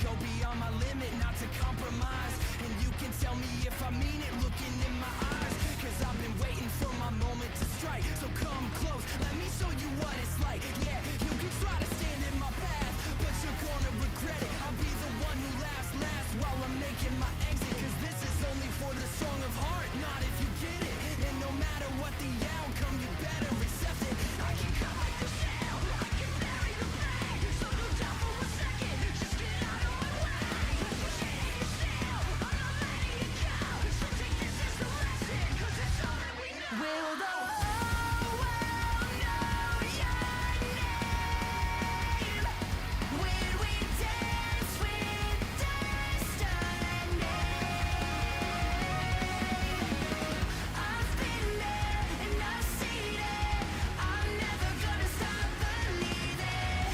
go beyond my limit, not to compromise. And you can tell me if I mean it, looking in my eyes. Cause I've been waiting for my moment to strike. So come close, let me show you what it's like. Yeah, you can try to stand in my path, but you're gonna regret it. I'll be the one who laughs last while I'm making my exit. Cause this is only for the strong of heart, not if you get it. And no matter what the outcome, you better accept it. I can cut like the shell, I can bury the pain. So go down for a second, just get out of my way. Push it in yourself, I'm not letting it go. So take this as the lesson, cause it's all that we know. Will the whole world know your name? When we dance with destiny. I've been there and I've seen it. I'm never gonna stop believing.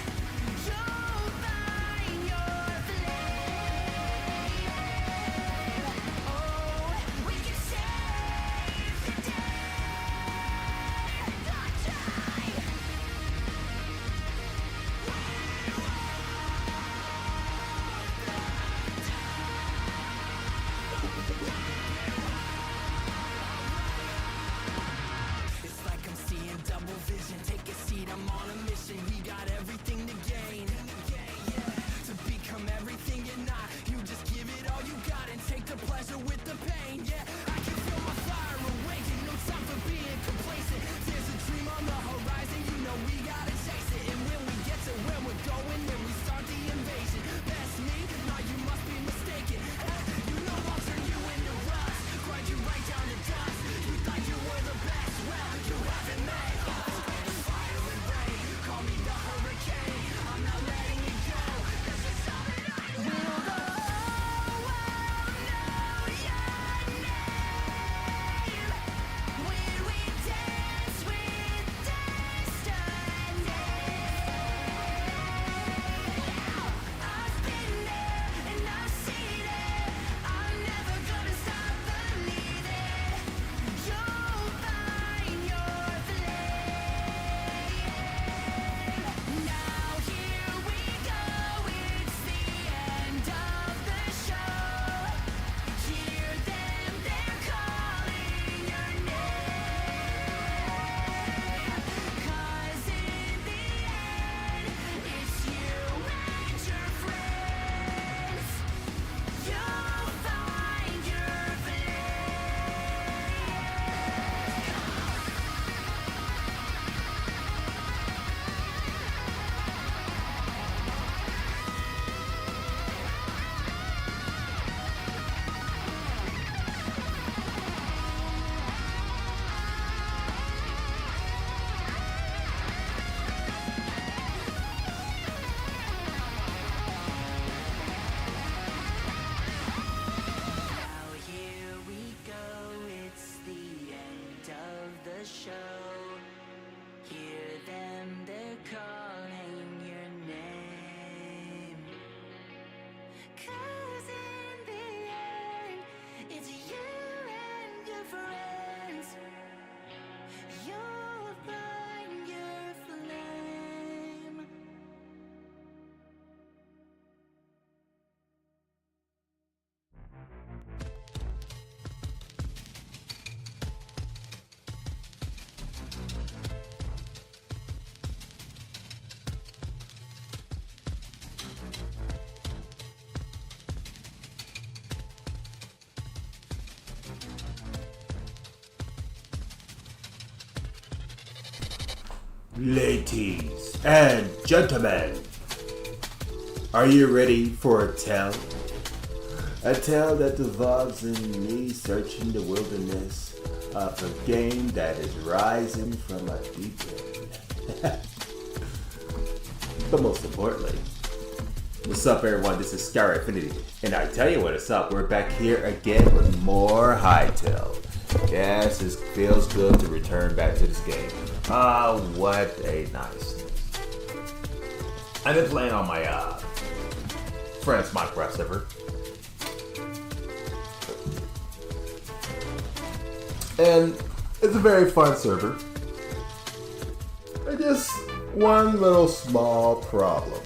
You'll find your flame. Oh, we can save the day. Not die. It's like I'm seeing double vision. Take a seat, I'm on a mission. We got everything to gain. To become everything you're not. You just give it all you got and take the pleasure with the pain. Yeah, I can feel my fire awaken. No time for being complacent. There's a dream on the horizon. You know we gotta chase it. And when we get to where we're going, then we start the invasion. That's me? No, you must be mistaken. You know I'll turn you into rust. Grind you right down to dust. You thought you were the best. Well, you haven't met us. Fire and rain. Call me the hurricane. I'm not letting it go. This is all that I know. Will the whole world know your name? When we dance with destiny. I've been there and I've seen it. I'm never gonna stop believing. You'll find your flame. Now here we go, it's the end of the show. Hear them, they're calling your name. Cause in the end, it's you and your friends. You'll find your Now here we go, it's the end of the show. Hear them, they're calling your name. Cause in the end, it's you and your friends. You'll find your flame. Ladies and gentlemen, are you ready for a tale? A tale that devolves in me searching the wilderness of a game that is rising from a deep end. But most importantly, what's up everyone, this is Skyrider Infinity, and I tell you what is up, we're back here again with more Hytale. Yes, it feels good to return back to this game. What a niceness. I've been playing on my friend's Minecraft server. And it's a very fun server. There's just one little small problem.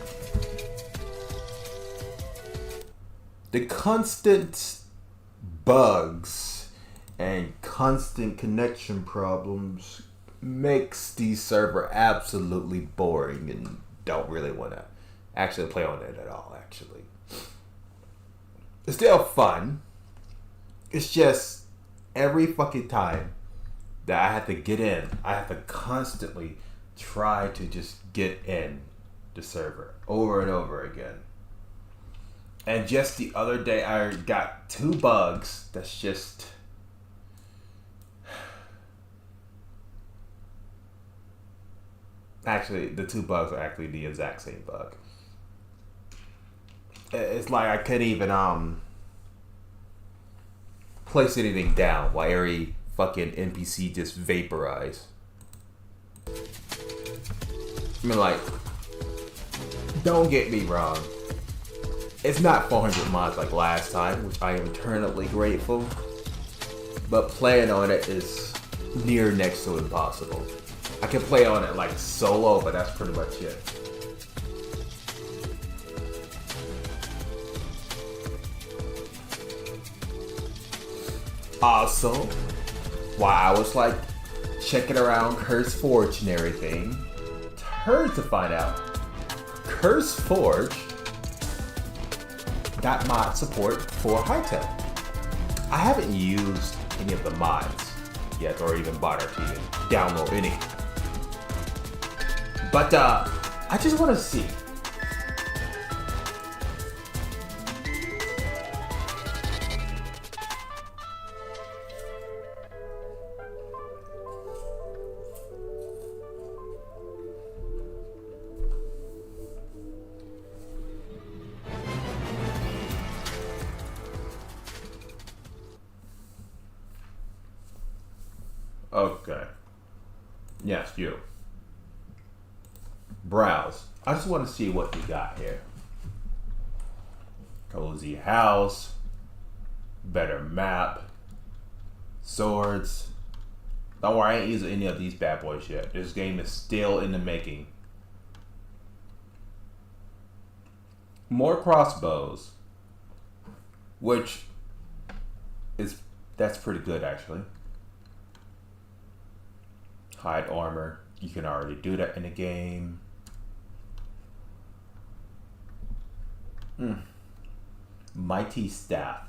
the constant bugs and constant connection problems makes the server absolutely boring and don't really want to actually play on it at all. Actually, it's still fun. It's just every fucking time that I have to get in, I have to constantly try to just get in the server over and over again. And just the other day, I got 2 bugs that's just... Actually, the 2 bugs are actually the exact same bug. It's like I couldn't even place anything down while every fucking NPC just vaporize. I mean, like, don't get me wrong. It's not 400 mods like last time, which I am eternally grateful. But playing on it is near next to impossible. I can play on it like solo, but that's pretty much it. Also, while I was like checking around Curse Forge and everything, heard to find out Curse Forge got mod support for Hytale. I haven't used any of the mods yet, or even bothered to download any. But I just want to see. Okay. Yes, you. Browse. I just want to see what you got here. Cozy house. Better map. Swords. Don't worry, I ain't using any of these bad boys yet. This game is still in the making. More crossbows. Which that's pretty good actually. Hide armor. You can already do that in the game. Mighty staff.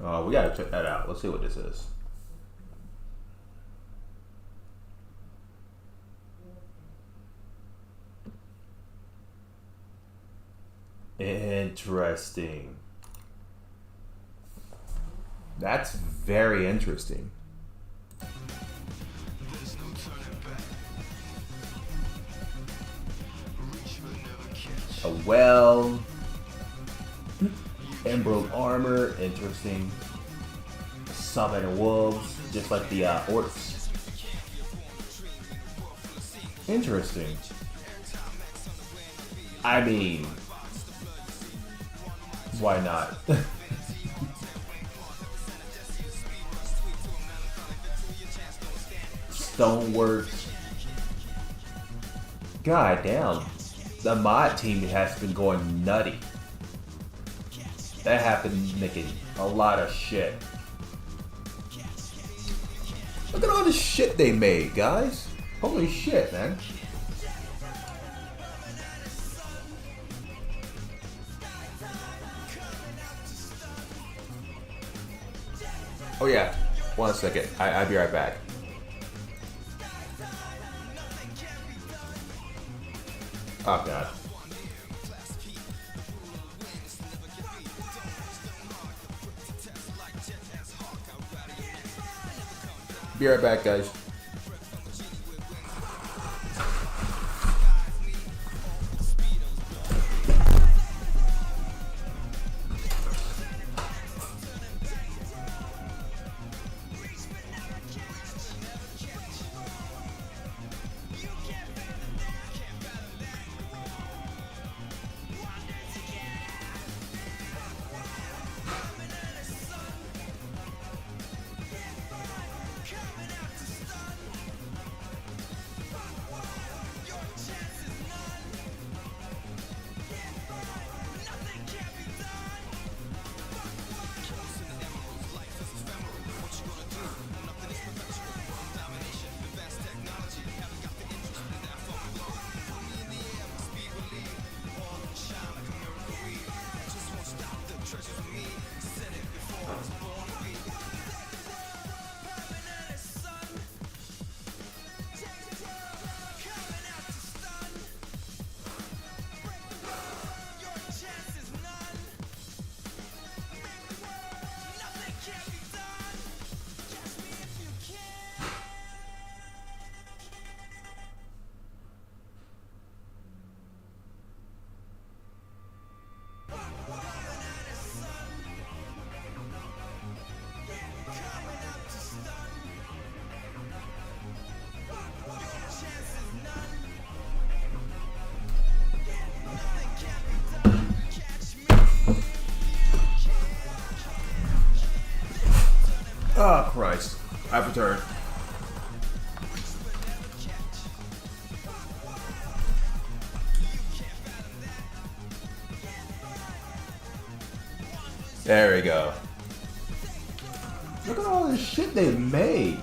Oh, we gotta check that out. Let's see what this is. Interesting. That's very interesting. A well, emerald armor, interesting. Summon wolves, just like the orcs. Interesting. I mean, why not? Stoneworks. God damn. The mod team has been going nutty. They have been making a lot of shit. Look at all the shit they made, guys. Holy shit, man. Oh yeah, 1 second. I'll be right back. Oh god. Be right back, guys. I've returned. There we go. Look at all this shit they made.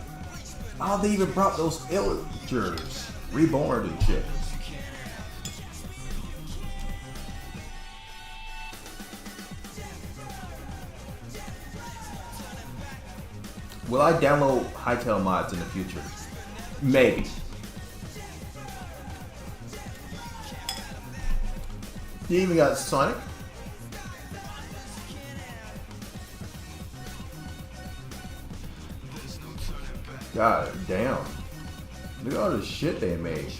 Oh, they even brought those illagers reborn and shit. Will I download Hytale mods in the future? Maybe. You even got Sonic? God damn. Look at all the shit they made.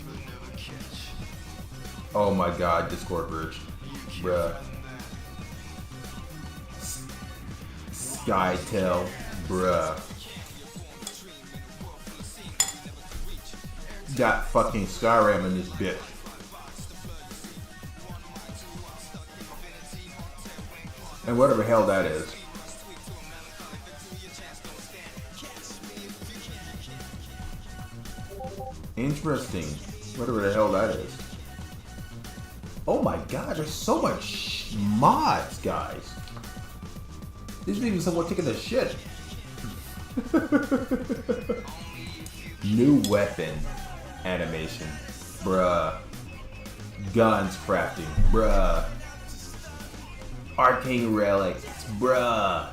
Oh my god, Discord bridge. Bruh. Skyrider, bruh. Got fucking Skyrim in this bitch. And whatever the hell that is. Interesting. Whatever the hell that is. Oh my god, there's so much mods, guys. This is even someone taking the shit. New weapon animation. Bruh. Guns crafting. Bruh. Arcane relics. Bruh.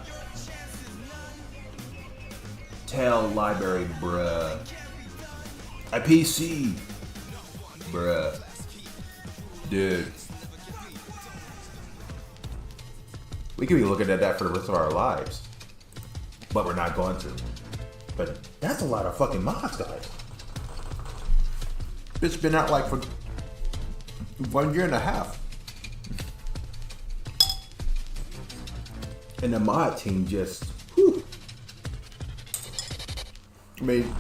Tale library. Bruh. A PC. Bruh. Dude. We could be looking at that for the rest of our lives. But we're not going to. But that's a lot of fucking mods, guys. It's been out like for 1.5 years. And the mod team just, whew. I mean,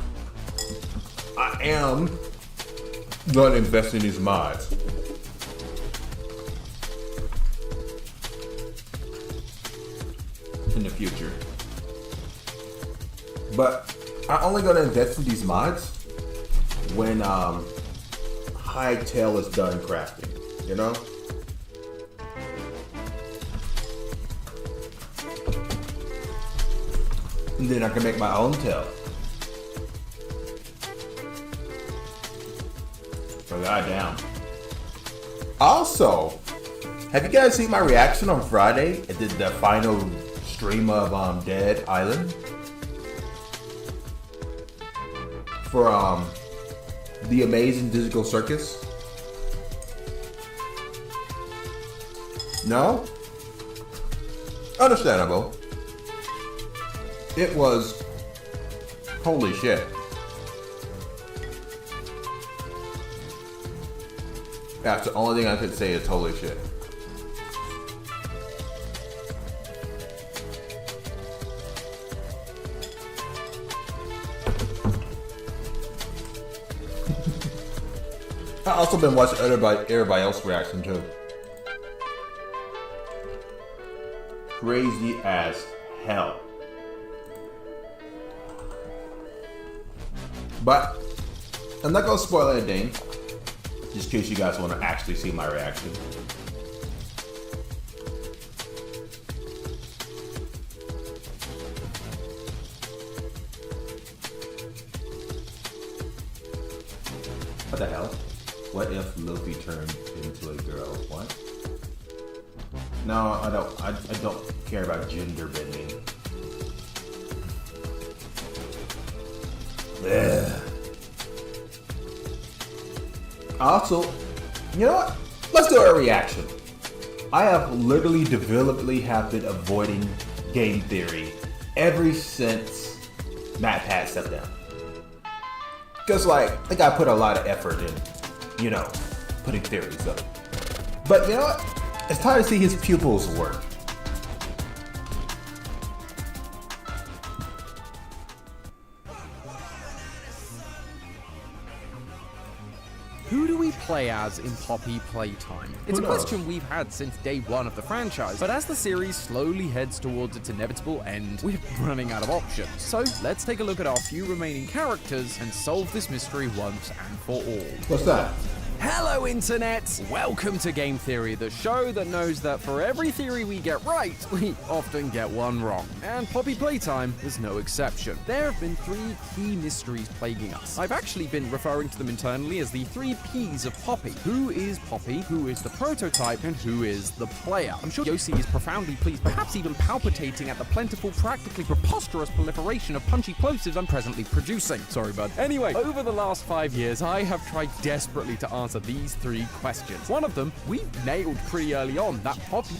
I am gonna invest in these mods. In the future. But I'm only gonna invest in these mods when Hytale is done crafting, you know? And then I can make my own tail. So goddamn. Also, have you guys seen my reaction on Friday? I did the final stream of Dead Island for the Amazing Digital Circus. No? Understandable. It was holy shit. That's the only thing I could say is holy shit. I also been watching everybody else's reaction too. Crazy as hell. But I'm not gonna spoil anything, just in case you guys want to actually see my reaction. What the hell? What if Luffy turned into a girl? What? No, I don't care about gender bending. Ugh. Also, you know what? Let's do a reaction. I have literally deliberately have been avoiding game theory ever since MatPat stepped down. Cause like, I think I put a lot of effort in, you know, putting theories up. But you know what? It's time to see his pupils work. Who do we play as in Poppy Playtime? It's a question we've had since day one of the franchise, but as the series slowly heads towards its inevitable end, we're running out of options. So let's take a look at our few remaining characters and solve this mystery once and for all. What's that? Hello Internet! Welcome to Game Theory, the show that knows that for every theory we get right, we often get one wrong. And Poppy Playtime is no exception. There have been 3 key mysteries plaguing us. I've actually been referring to them internally as the 3 Ps of Poppy. Who is Poppy, who is the prototype, and who is the player? I'm sure Yossi is profoundly pleased, perhaps even palpitating at the plentiful, practically preposterous proliferation of punchy plosives I'm presently producing. Sorry, bud. Anyway, over the last 5 years, I have tried desperately to answer these 3 questions. One of them we nailed pretty early on, that Poppy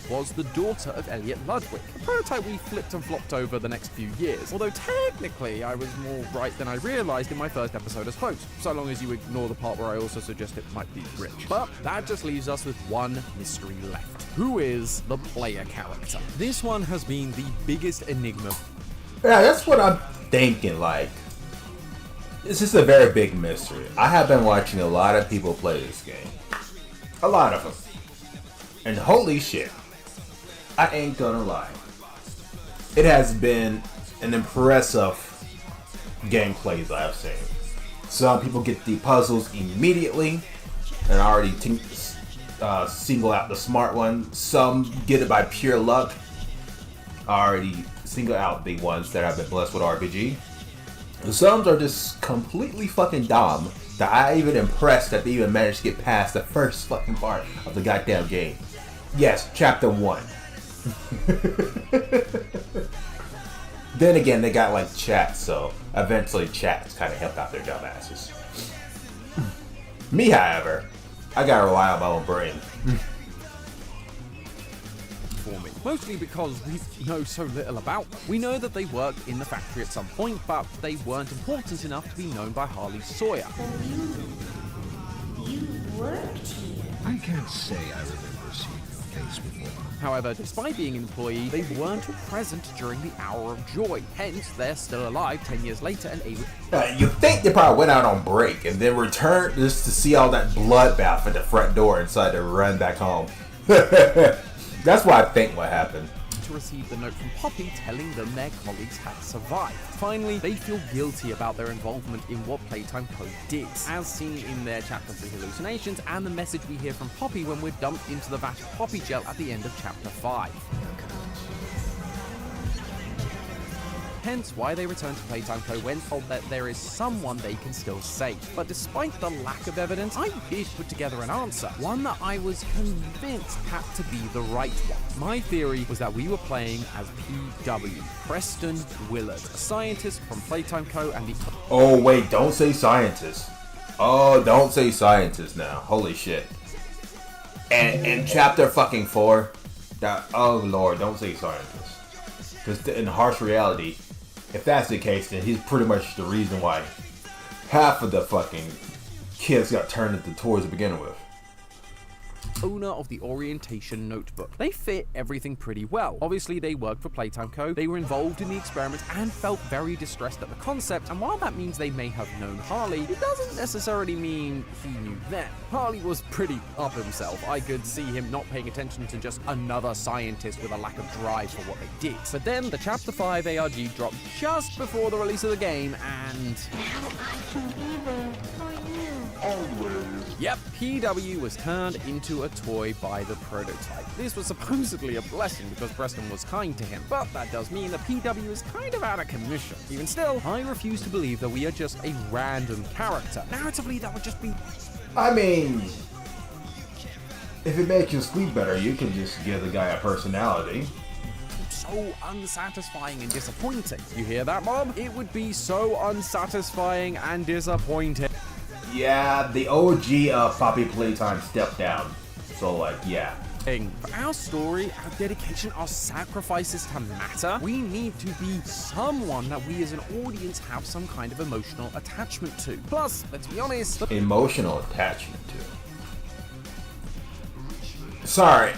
was the daughter of Elliot Ludwig, a prototype we flipped and flopped over the next few years, although technically I was more right than I realized in my first episode as host, so long as you ignore the part where I also suggest it might be Rich. But that just leaves us with one mystery left. Who is the player character? This one has been the biggest enigma. Yeah, that's what I'm thinking, like. This is a very big mystery. I have been watching a lot of people play this game. A lot of them. And holy shit, I ain't gonna lie. It has been an impressive gameplay that I've seen. Some people get the puzzles immediately and already single out the smart one. Some get it by pure luck. Already single out the ones that have been blessed with RPG. Some are just completely fucking dumb that I even impressed that they even managed to get past the first fucking part of the goddamn game. Yes, chapter 1. Then again, they got like chat, so eventually chats kind of helped out their dumb asses. Me, however, I gotta rely on my own brain. For me. Mostly because we know so little about them. We know that they worked in the factory at some point, but they weren't important enough to be known by Harley Sawyer. You worked here. I can't say I remember seeing your face before. However, despite being an employee, they weren't present during the Hour of Joy. Hence, they're still alive 10 years later and able... You think they probably went out on break and then returned just to see all that bloodbath at the front door and decided to run back home. That's what I think what happened. To receive the note from Poppy telling them their colleagues had survived. Finally, they feel guilty about their involvement in what Playtime Co. did, as seen in their chapter 3 hallucinations and the message we hear from Poppy when we're dumped into the vat of Poppy gel at the end of chapter 5. Hence why they return to Playtime Co. when told that there is someone they can still save. But despite the lack of evidence, I did put together an answer, one that I was convinced had to be the right one. My theory was that we were playing as PW, Preston Willard, a scientist from Playtime Co. and the... Oh wait, don't say scientist. Oh, don't say scientist now. Holy shit. And chapter fucking 4, that, oh lord, don't say scientist. Because in harsh reality, if that's the case, then he's pretty much the reason why half of the fucking kids got turned into toys to begin with. Owner of the orientation notebook. They fit everything pretty well. Obviously, they worked for Playtime Co. They were involved in the experiments and felt very distressed at the concept, and while that means they may have known Harley, it doesn't necessarily mean he knew them. Harley was pretty up himself. I could see him not paying attention to just another scientist with a lack of drive for what they did. But then the Chapter 5 ARG dropped just before the release of the game, and... Now I can be there for you. Yep, PW was turned into a toy by the prototype. This was supposedly a blessing because Preston was kind to him, but that does mean that PW is kind of out of commission. Even still, I refuse to believe that we are just a random character. Narratively, that would just be... I mean, if it makes you sleep better, you can just give the guy a personality. So unsatisfying and disappointing. You hear that, Mom? It would be so unsatisfying and disappointing. Yeah, the OG of Poppy Playtime stepped down. So, like, yeah. For our story, our dedication, our sacrifices to matter, we need to be someone that we as an audience have some kind of emotional attachment to. Plus, let's be honest... Emotional attachment to. Sorry,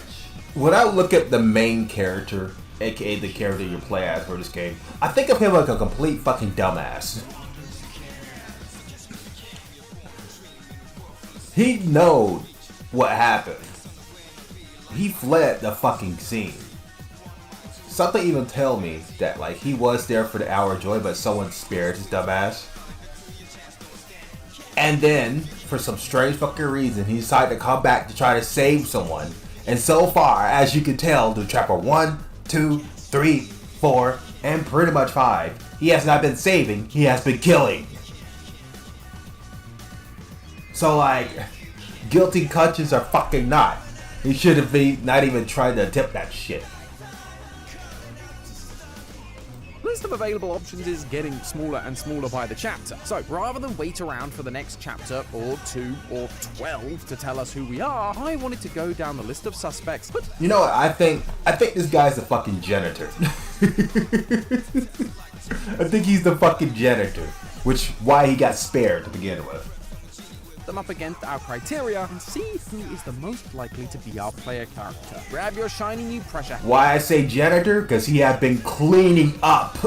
when I look at the main character, aka the character you play as for this game, I think of him like a complete fucking dumbass. He knowed what happened. He fled the fucking scene. Something even tell me that like he was there for the hour of joy, but someone spared his dumbass. And then, for some strange fucking reason, he decided to come back to try to save someone. And so far, as you can tell, through chapter 1, 2, 3, 4, and pretty much 5, he has not been saving, he has been killing. So like, guilty conscience or fucking not. He should have been not even trying to attempt that shit. List of available options is getting smaller and smaller by the chapter. So rather than wait around for the next chapter or 2 or 12 to tell us who we are, I wanted to go down the list of suspects. But you know what? I think this guy's a fucking janitor. I think he's the fucking janitor, which why he got spared to begin with. them up against our criteria and see who is the most likely to be our player character. Grab your shiny new pressure. Why I say janitor? Because he had been cleaning up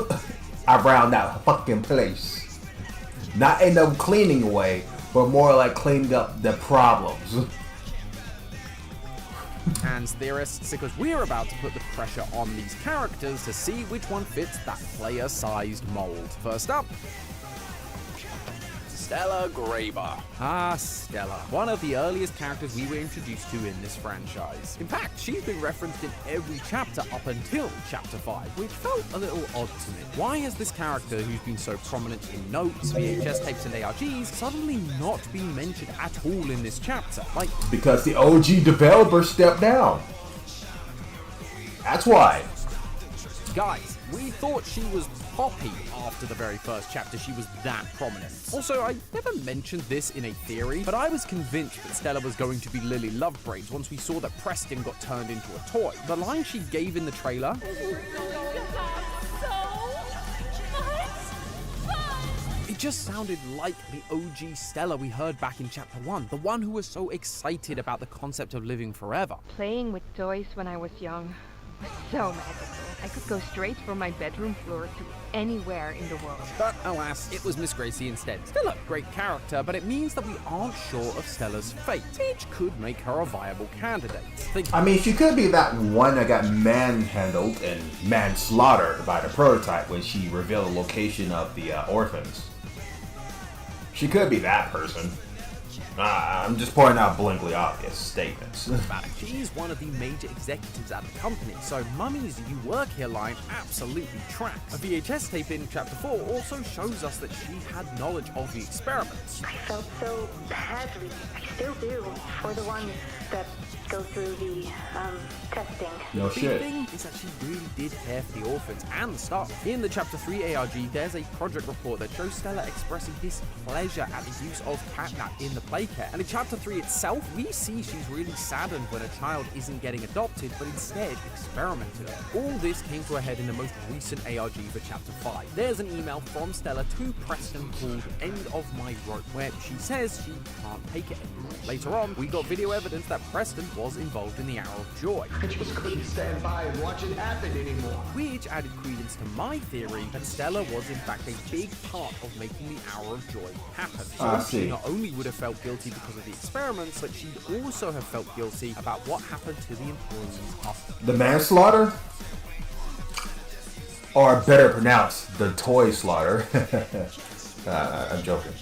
around that fucking place. Not in a cleaning way, but more like cleaning up the problems. And theorists, because we're about to put the pressure on these characters to see which one fits that player-sized mold. First up, Stella Graber. Ah, Stella. One of the earliest characters we were introduced to in this franchise. In fact, she's been referenced in every chapter up until chapter 5, which felt a little odd to me. Why has this character, who's been so prominent in notes, VHS tapes, and ARGs, suddenly not been mentioned at all in this chapter? Like, because the OG developer stepped down. That's why. guys, we thought she was Poppy after the very first chapter. She was that prominent. Also, I never mentioned this in a theory, but I was convinced that Stella was going to be Lily Lovebraids once we saw that Preston got turned into a toy. The line she gave in the trailer, it just sounded like the OG Stella we heard back in chapter 1, the one who was so excited about the concept of living forever. Playing with toys when I was young was so magical. I could go straight from my bedroom floor to anywhere in the world. But alas, it was Miss Gracie instead. Still a great character, but it means that we aren't sure of Stella's fate, which could make her a viable candidate. I mean, she could be that one that got manhandled and manslaughtered by the prototype when she revealed the location of the orphans. She could be that person. I'm just pointing out blatantly obvious statements. She's one of the major executives at the company, so Mummy's "You work here" line absolutely tracks. A VHS tape in chapter 4 also shows us that she had knowledge of the experiments. I felt so badly. I still do for the ones that go through the testing. No The shit. thing is that she really did care for the orphans and the staff. In the chapter 3 ARG, there's a project report that shows Stella expressing displeasure at the use of catnap in the play care. And in chapter 3 itself, we see she's really saddened when a child isn't getting adopted, but instead experimented on. All this came to a head in the most recent ARG for chapter 5. There's an email from Stella to Preston called "End of My Rope," where she says she can't take it anymore. Later on, we got video evidence that Preston was involved in the Hour of Joy. I just couldn't stand by and watch it happen anymore. Which added credence to my theory that Stella was in fact a big part of making the Hour of Joy happen. I So she see. not only would have felt guilty because of the experiments, but she'd also have felt guilty about what happened to the employees after. The manslaughter? Or better pronounced, the toy slaughter. I'm joking.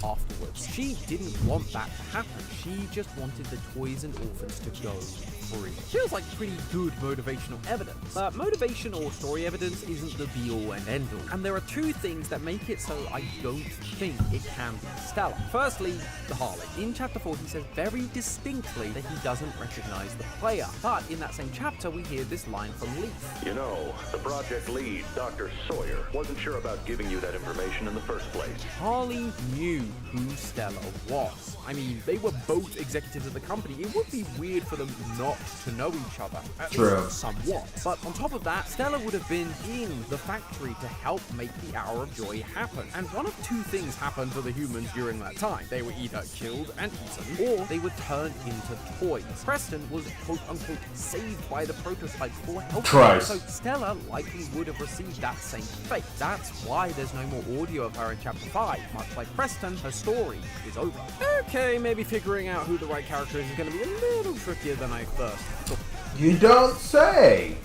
Afterwards. She didn't want that to happen. She just wanted the toys and orphans to go free. Feels like pretty good motivational evidence. But motivation or story evidence isn't the be-all and end-all. And there are two things that make it so I don't think it can be Stella. Firstly, the Harley. In chapter 4, he says very distinctly that he doesn't recognize the player. But in that same chapter, we hear this line from Leaf. You know, the project lead, Dr. Sawyer, wasn't sure about giving you that information in the first place. Harley knew who Stella was. I mean, they were both executives of the company. It would be weird for them not to know each other. At True. least somewhat. But on top of that, Stella would have been in the factory to help make the Hour of Joy happen. And one of two things happened to the humans during that time. They were either killed and eaten, or they were turned into toys. Preston was quote-unquote saved by the prototype for helping. Christ. So Stella likely would have received that same fate. That's why there's no more audio of her in chapter 5. Much like Preston, and her story is over. Okay, maybe figuring out who the right character is going to be a little trickier than I first thought. You don't say!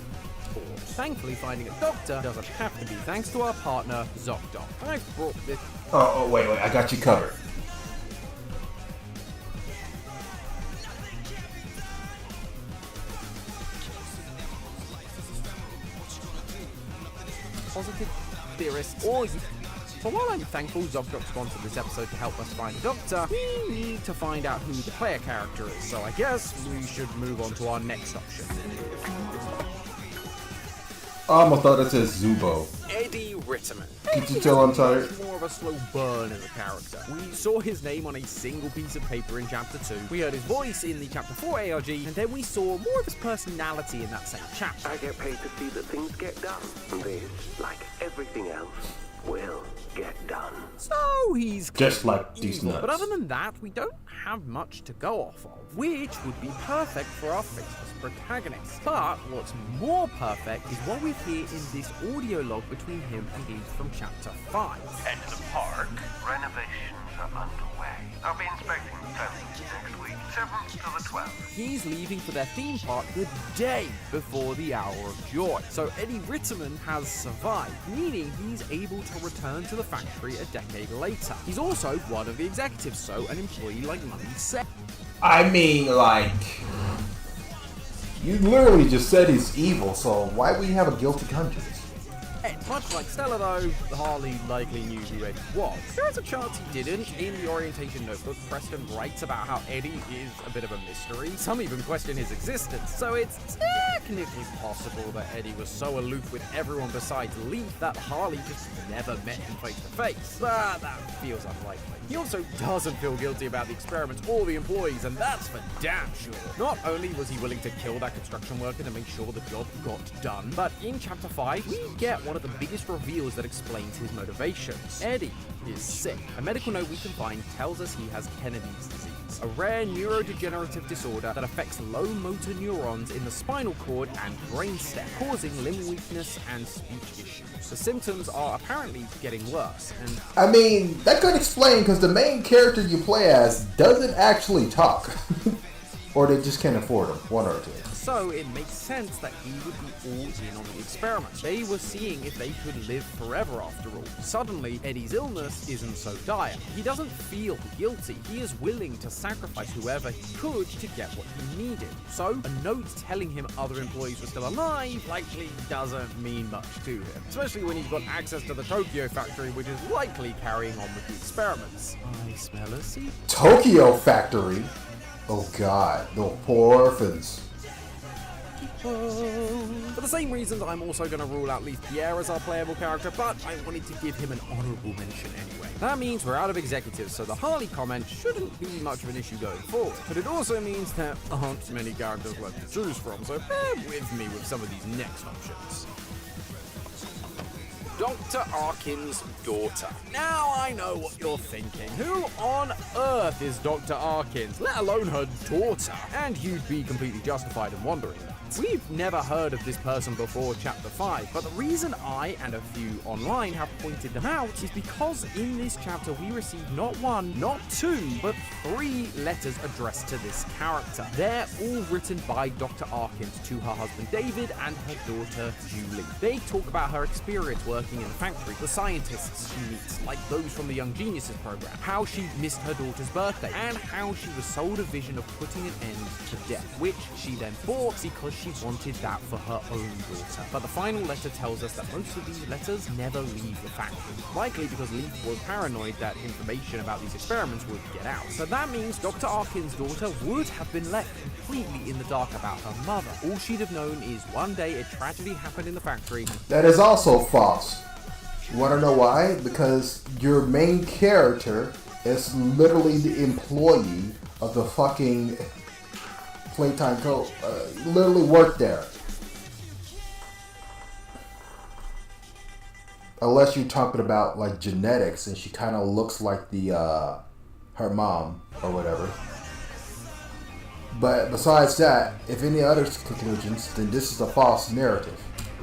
Thankfully, finding a doctor doesn't have to be thanks to our partner, ZocDoc. I've brought this... Oh, wait, I got you covered. positive theorist or you. So while I'm thankful ZocDoc sponsored this episode to help us find a doctor, we need to find out who the player character is, so I guess we should move on to our next option. I almost thought it says Zubo. Eddie Ritterman. Can you tell I'm tired? More of a slow burn as a character. We saw his name on a single piece of paper in Chapter 2, we heard his voice in the Chapter 4 ARG, and then we saw more of his personality in that same chapter. I get paid to see that things get done. This, like everything else, will get done. So he's just like these evil. nuts. But other than that, we don't have much to go off of, which would be perfect for our faceless protagonist. But what's more perfect is what we hear in this audio log between him and Lee from Chapter 5. At the park, renovations are underway. I'll be inspecting the premises next week, 7th to the 12th. He's leaving for their theme park the day before the Hour of Joy. So Eddie Ritterman has survived, meaning he's able to return to the factory a decade later. He's also one of the executives, so an employee like Money said. I mean, like... You literally just said he's evil, so why we have a guilty conscience? Much like Stella though, Harley likely knew who Eddie was. There is a chance he didn't. In the orientation notebook, Preston writes about how Eddie is a bit of a mystery. Some even question his existence, so it's technically possible that Eddie was so aloof with everyone besides Leaf that Harley just never met him face to face. But that feels unlikely. He also doesn't feel guilty about the experiments or the employees, and that's for damn sure. Not only was he willing to kill that construction worker to make sure the job got done, but in Chapter 5, we get one of the biggest reveals that explains his motivations. Eddie is sick. A medical note we can find tells us he has Kennedy's disease, a rare neurodegenerative disorder that affects low motor neurons in the spinal cord and brainstem, causing limb weakness and speech issues. The symptoms are apparently getting worse, and I mean, that could explain because the main character you play as doesn't actually talk. Or they just can't afford him, one or two. so it makes sense that he would be all in on the experiment. They were seeing if they could live forever after all. Suddenly, Eddie's illness isn't so dire. He doesn't feel guilty. He is willing to sacrifice whoever he could to get what he needed. So, a note telling him other employees were still alive likely doesn't mean much to him, especially when he's got access to the Tokyo factory, which is likely carrying on with the experiments. I smell a seed. Tokyo factory? Oh god, the poor orphans. For the same reasons, I'm also going to rule out Leaf Pierre as our playable character, but I wanted to give him an honorable mention anyway. That means we're out of executives, so the Harley comment shouldn't be much of an issue going forward. But it also means there aren't many characters left to choose from, so bear with me with some of these next options. Dr. Arkin's daughter. Now I know what you're thinking. Who on earth is Dr. Arkins, let alone her daughter? And you'd be completely justified in wondering that. We've never heard of this person before Chapter 5, but the reason I and a few online have pointed them out is because in this chapter we receive not one, not two, but 3 letters addressed to this character. They're all written by Dr. Arkins to her husband David and her daughter Julie. They talk about her experience working in the factory, the scientists she meets, like those from the Young Geniuses program, how she missed her daughter's birthday, and how she was sold a vision of putting an end to death, which she then bought because she wanted that for her own daughter. But the final letter tells us that most of these letters never leave the factory, likely because Leaf was paranoid that information about these experiments would get out. So that means Dr. Arkin's daughter would have been left completely in the dark about her mother. All she'd have known is one day a tragedy happened in the factory. That is also false. You want to know why? Because your main character is literally the employee of the fucking Playtime Co. Literally worked there. Unless you're talking about like genetics and she kind of looks like the her mom or whatever. But besides that, if any other conclusions, then this is a false narrative.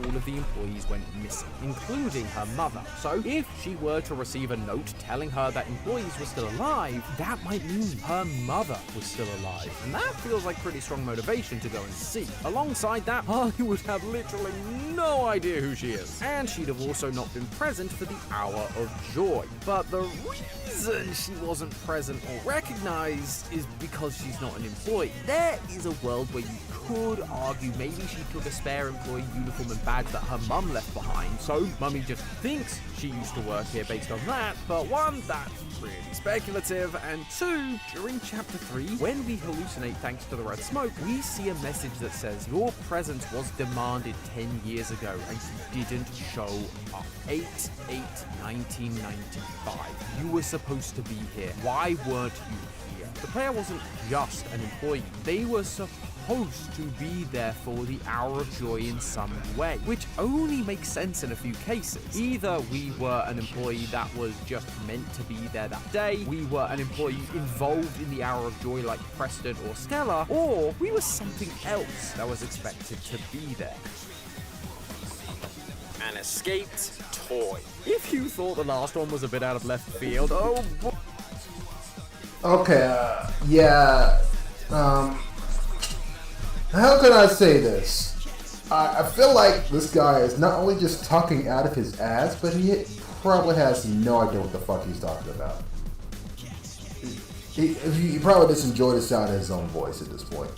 all of the employees went missing, including her mother. So if she were to receive a note telling her that employees were still alive, that might mean her mother was still alive. And that feels like pretty strong motivation to go and see. Alongside that, Harley would have literally no idea who she is. And she'd have also not been present for the Hour of Joy. But the reason she wasn't present or recognized is because she's not an employee. There is a world where you could argue maybe she took a spare employee uniform and badge that her mum left behind, so Mummy just thinks she used to work here based on that. But one, that's really speculative, and two, during chapter 3, when we hallucinate thanks to the red smoke, we see a message that says your presence was demanded 10 years ago and you didn't show up. 8/8/1995. You were supposed to be here. Why weren't you here? The player wasn't just an employee. They were supposed to be there for the Hour of Joy in some way, which only makes sense in a few cases. Either we were an employee that was just meant to be there that day, we were an employee involved in the Hour of Joy like Preston or Stella, or we were something else that was expected to be there. An escaped toy. If you thought the last one was a bit out of left field, oh boy. Okay, how can I say this? I feel like this guy is not only just talking out of his ass, but he probably has no idea what the fuck he's talking about. He probably just enjoyed the sound of his own voice at this point.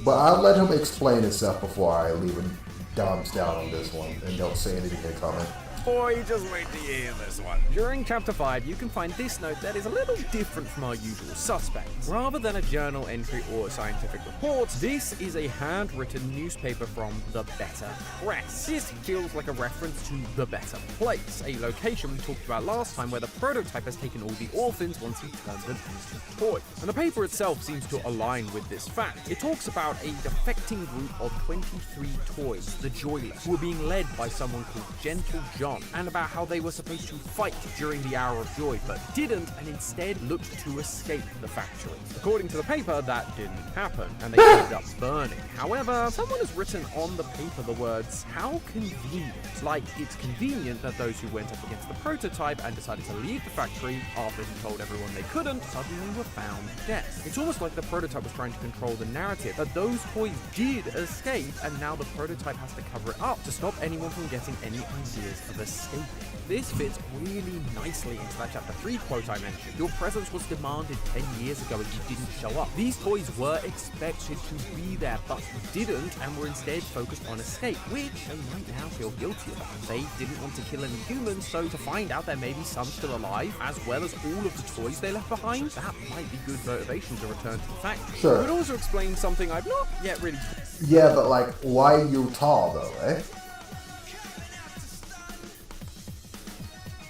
But I'll let him explain himself before I leave him thumbs down on this one and don't say anything in the comment. Boy, just wait till you hear this one. During chapter 5, you can find this note that is a little different from our usual suspects. Rather than a journal entry or a scientific report, this is a handwritten newspaper from The Better Press. This feels like a reference to The Better Place, a location we talked about last time where the prototype has taken all the orphans once he turns them into toys. And the paper itself seems to align with this fact. It talks about a defecting group of 23 toys, the Joyless, who were being led by someone called Gentle John, and about how they were supposed to fight during the Hour of Joy, but didn't, and instead looked to escape the factory. According to the paper, that didn't happen, and they ended up burning. However, someone has written on the paper the words, "How convenient." Like, it's convenient that those who went up against the prototype and decided to leave the factory after he told everyone they couldn't, suddenly were found dead. It's almost like the prototype was trying to control the narrative, that those toys did escape, and now the prototype has to cover it up to stop anyone from getting any ideas of escaping. This fits really nicely into that chapter 3 quote I mentioned. Your presence was demanded 10 years ago and you didn't show up. These toys were expected to be there, but didn't, and were instead focused on escape, which they might now feel guilty about. They didn't want to kill any humans, so to find out there may be some still alive, as well as all of the toys they left behind, that might be good motivation to return to the factory. Sure. It would also explain something I've not yet really... Yeah, but like, why you tall though, eh?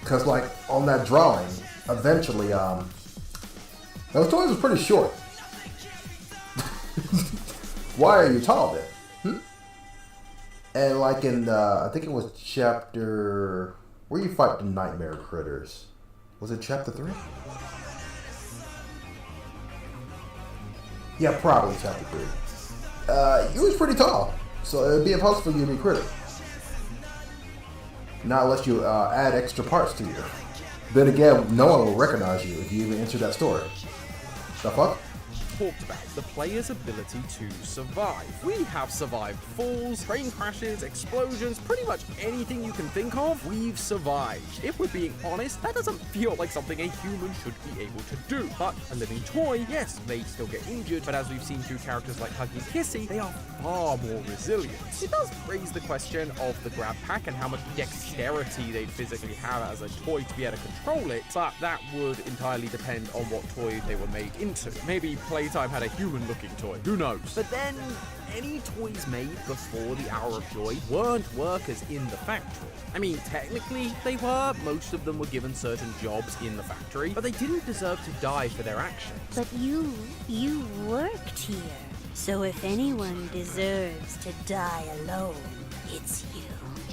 Because, like, on that drawing, eventually, those toys were pretty short. Why are you tall then? And, like, in I think it was chapter... where you fight the nightmare critters. Was it chapter 3? Yeah, probably chapter 3. You was pretty tall, so it would be impossible for you to be critter. Not unless you add extra parts to you. Then again, no one will recognize you if you even enter that story. The fuck? Talked about the player's ability to survive. We have survived falls, train crashes, explosions, pretty much anything you can think of, we've survived. If we're being honest, that doesn't feel like something a human should be able to do. But a living toy, yes, they still get injured, but as we've seen through characters like Huggy Kissy, they are far more resilient. It does raise the question of the grab pack and how much dexterity they'd physically have as a toy to be able to control it, but that would entirely depend on what toy they were made into. Maybe Playtime had a human-looking toy, who knows? But then, any toys made before the Hour of Joy weren't workers in the factory. I mean, technically, they were. Most of them were given certain jobs in the factory, but they didn't deserve to die for their actions. But you worked here. So if anyone deserves to die alone, it's you.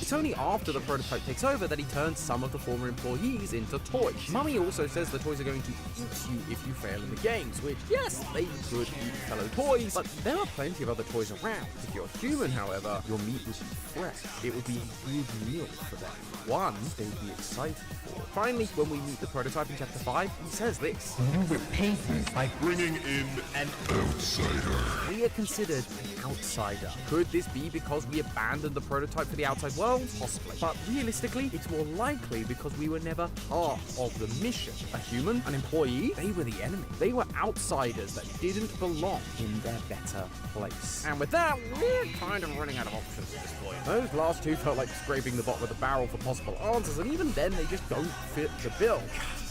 It's only after the prototype takes over that he turns some of the former employees into toys. Mummy also says the toys are going to eat you if you fail in the games, which, yes, they could eat fellow toys, but there are plenty of other toys around. If you're human, however, your meat would be fresh. It would be a good meal for them. One they'd be excited for. Finally, when we meet the prototype in Chapter 5, he says this. Repay me by bringing in an outsider. We are considered an outsider. Could this be because we abandoned the prototype for the outside world? Possibly. But realistically, it's more likely because we were never part of the mission. A human, an employee, they were the enemy. They were outsiders that didn't belong in their better place. And with that, we're kind of running out of options at this point. Those last two felt like scraping the bottom of the barrel for possible answers, and even then, they just don't fit the bill.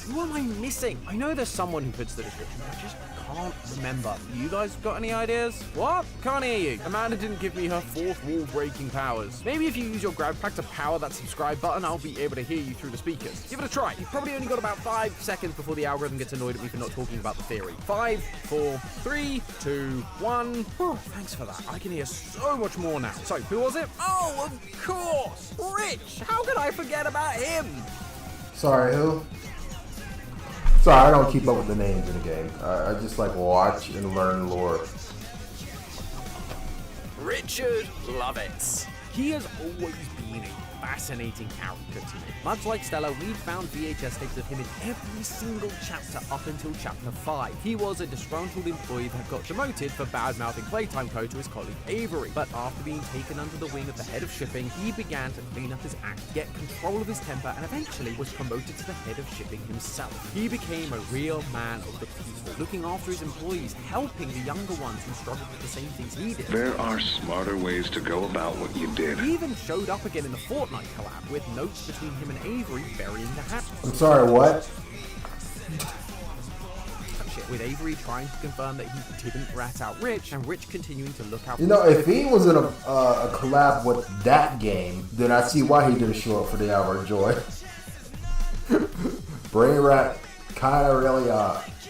Who am I missing? I know there's someone who fits the description, but I just can't remember. You guys got any ideas? What? Can't hear you. Amanda didn't give me her fourth wall breaking powers. Maybe if you use your grab pack to power that subscribe button, I'll be able to hear you through the speakers. Give it a try. You've probably only got about 5 seconds before the algorithm gets annoyed at me for not talking about the theory. 5, 4, 3, 2, 1. Oh, thanks for that. I can hear so much more now. So, who was it? Oh, of course! Rich! How could I forget about him? Sorry, who? Sorry, I don't keep up with the names in the game. I just like watch and learn lore. Richard Lovitz. He has always been a fascinating character to me. Much like Stella, we've found VHS tapes of him in every single chapter up until chapter 5. He was a disgruntled employee that got demoted for bad-mouthing Playtime code to his colleague Avery. But after being taken under the wing of the head of shipping, he began to clean up his act, get control of his temper, and eventually was promoted to the head of shipping himself. He became a real man of the people, looking after his employees, helping the younger ones who struggled with the same things he did. There are smarter ways to go about what you did. He even showed up again in the Fortnite collab with notes between him and Avery burying the hatchet. I'm sorry, what? With Avery trying to confirm that he didn't rat out Rich, and Rich continuing to look out for if he was in a collab with that game, then I see why he didn't show up for the Hour of Joy. Brain Rat kind of really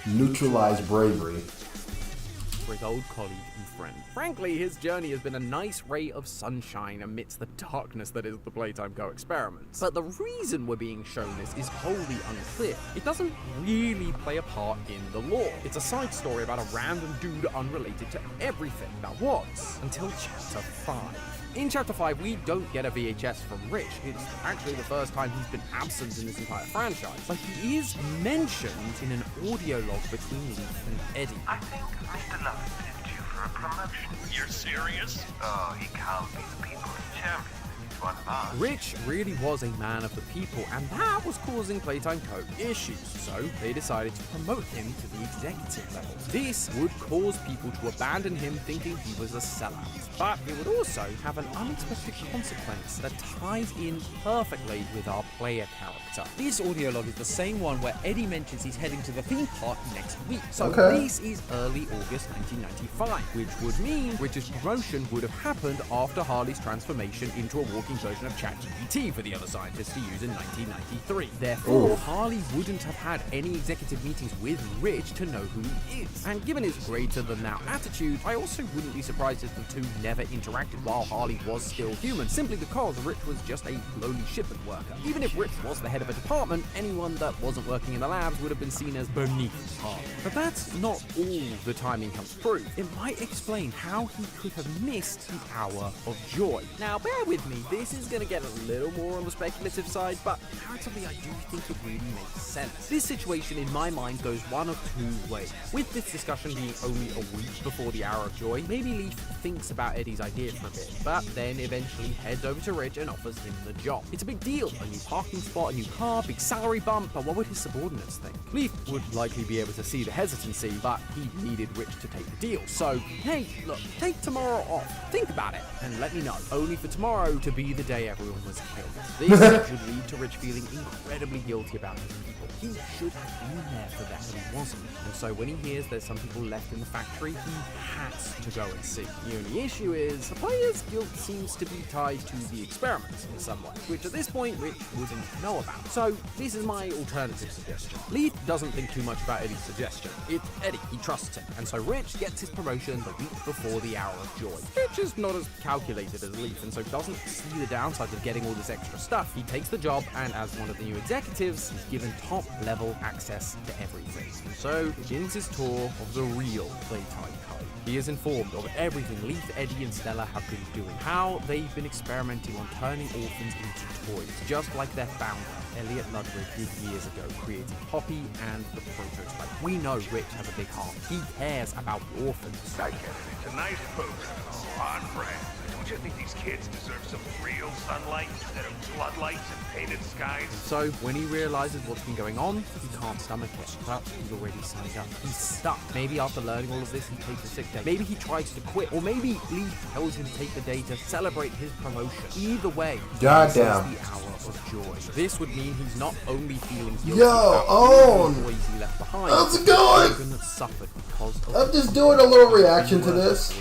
neutralized bravery. For his old colleague and friend. Frankly, his journey has been a nice ray of sunshine amidst the darkness that is the Playtime Go experiments. But the reason we're being shown this is wholly unclear. It doesn't really play a part in the lore. It's a side story about a random dude unrelated to everything that was, until chapter 5. In Chapter 5, we don't get a VHS from Rich. It's actually the first time he's been absent in this entire franchise. But he is mentioned in an audio log between Leaf and Eddie. I think Mr. Lovett is due for a promotion. You're serious? Oh, he can't be the people's champion. He's one of us. Rich really was a man of the people, and that was causing Playtime Co. issues. So they decided to promote him to the executive level. This would cause people to abandon him thinking he was a sellout. But it would also have an unexpected consequence that ties in perfectly with our player character. This audio log is the same one where Eddie mentions he's heading to the theme park next week. So this is early August 1995, which would mean Rich's promotion would have happened after Harley's transformation into a walking version of ChatGPT for the other scientists to use in 1993. Therefore, Harley wouldn't have had any executive meetings with Rich to know who he is. And given his greater-than-thou attitude, I also wouldn't be surprised if the two never interacted while Harley was still human, simply because Rich was just a lowly shipment worker. Even if Rich was the head of a department, anyone that wasn't working in the labs would have been seen as beneath Harley. But that's not all the timing comes through. It might explain how he could have missed the Hour of Joy. Now, bear with me, this is going to get a little more on the speculative side, but comparatively I do think it really makes sense. This situation in my mind goes one of two ways. With this discussion being only a week before the Hour of Joy, maybe Leaf thinks about Eddie's idea for a bit, but then eventually heads over to Rich and offers him the job. It's a big deal, a new parking spot, a new car, big salary bump, but what would his subordinates think? Leaf would likely be able to see the hesitancy, but he needed Rich to take the deal. So, hey, look, take tomorrow off, think about it, and let me know, only for tomorrow to be the day everyone was killed. This would lead to Rich feeling incredibly guilty about his people. He should have been there for that, but he wasn't. And so when he hears there's some people left in the factory, he has to go and see. The only issue is, the player's guilt seems to be tied to the experiments in some way, which at this point Rich wouldn't know about. So this is my alternative suggestion. Leaf doesn't think too much about Eddie's suggestion. It's Eddie, he trusts him, and so Rich gets his promotion the week before the Hour of Joy. Rich is not as calculated as Leaf, and so doesn't see the downsides of getting all this extra stuff, he takes the job, and as one of the new executives, he's given top-level access to everything. And so begins his tour of the real Playtime Code. He is informed of everything Leaf, Eddie, and Stella have been doing, how they've been experimenting on turning orphans into toys, just like their founder, Elliot Ludwig, did years ago, creating Poppy and the prototype. We know Rich has a big heart. He cares about orphans. I get it. It's a nice poster. On brand. Don't you think these kids deserve some real sunlight instead of floodlights and painted skies? So, when he realizes what's been going on, he can't stomach it. But he's already signed up. He's stuck. Maybe after learning all of this, he takes a sick day. Maybe he tries to quit. Or maybe Leaf tells him to take the day to celebrate his promotion. Either way, this is the hour of joy. This would mean he's not only feeling guilty about the boys he left behind, how's it going? that suffered because of I'm just doing a little reaction to this.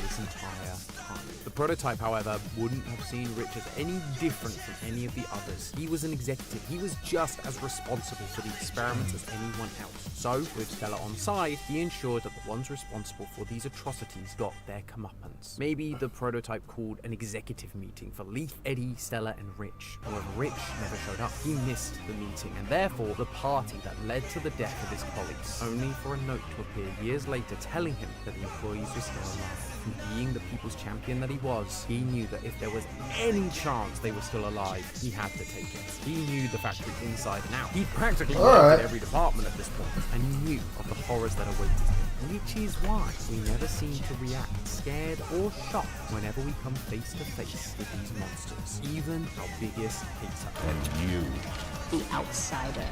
The prototype, however, wouldn't have seen Rich as any different from any of the others. He was an executive. He was just as responsible for the experiments as anyone else. So, with Stella on side, he ensured that the ones responsible for these atrocities got their comeuppance. Maybe the prototype called an executive meeting for Leaf, Eddie, Stella, and Rich. However, Rich never showed up. He missed the meeting, and therefore the party that led to the death of his colleagues, only for a note to appear years later telling him that the employees were still alive. And being the people's champion that he was, he knew that if there was any chance they were still alive, he had to take it. He knew the factory inside and out. He practically worked in every department at this point, and he knew of the horrors that awaited him. Which is why we never seem to react scared or shocked whenever we come face to face with these monsters, even our biggest hater. And you, The outsider.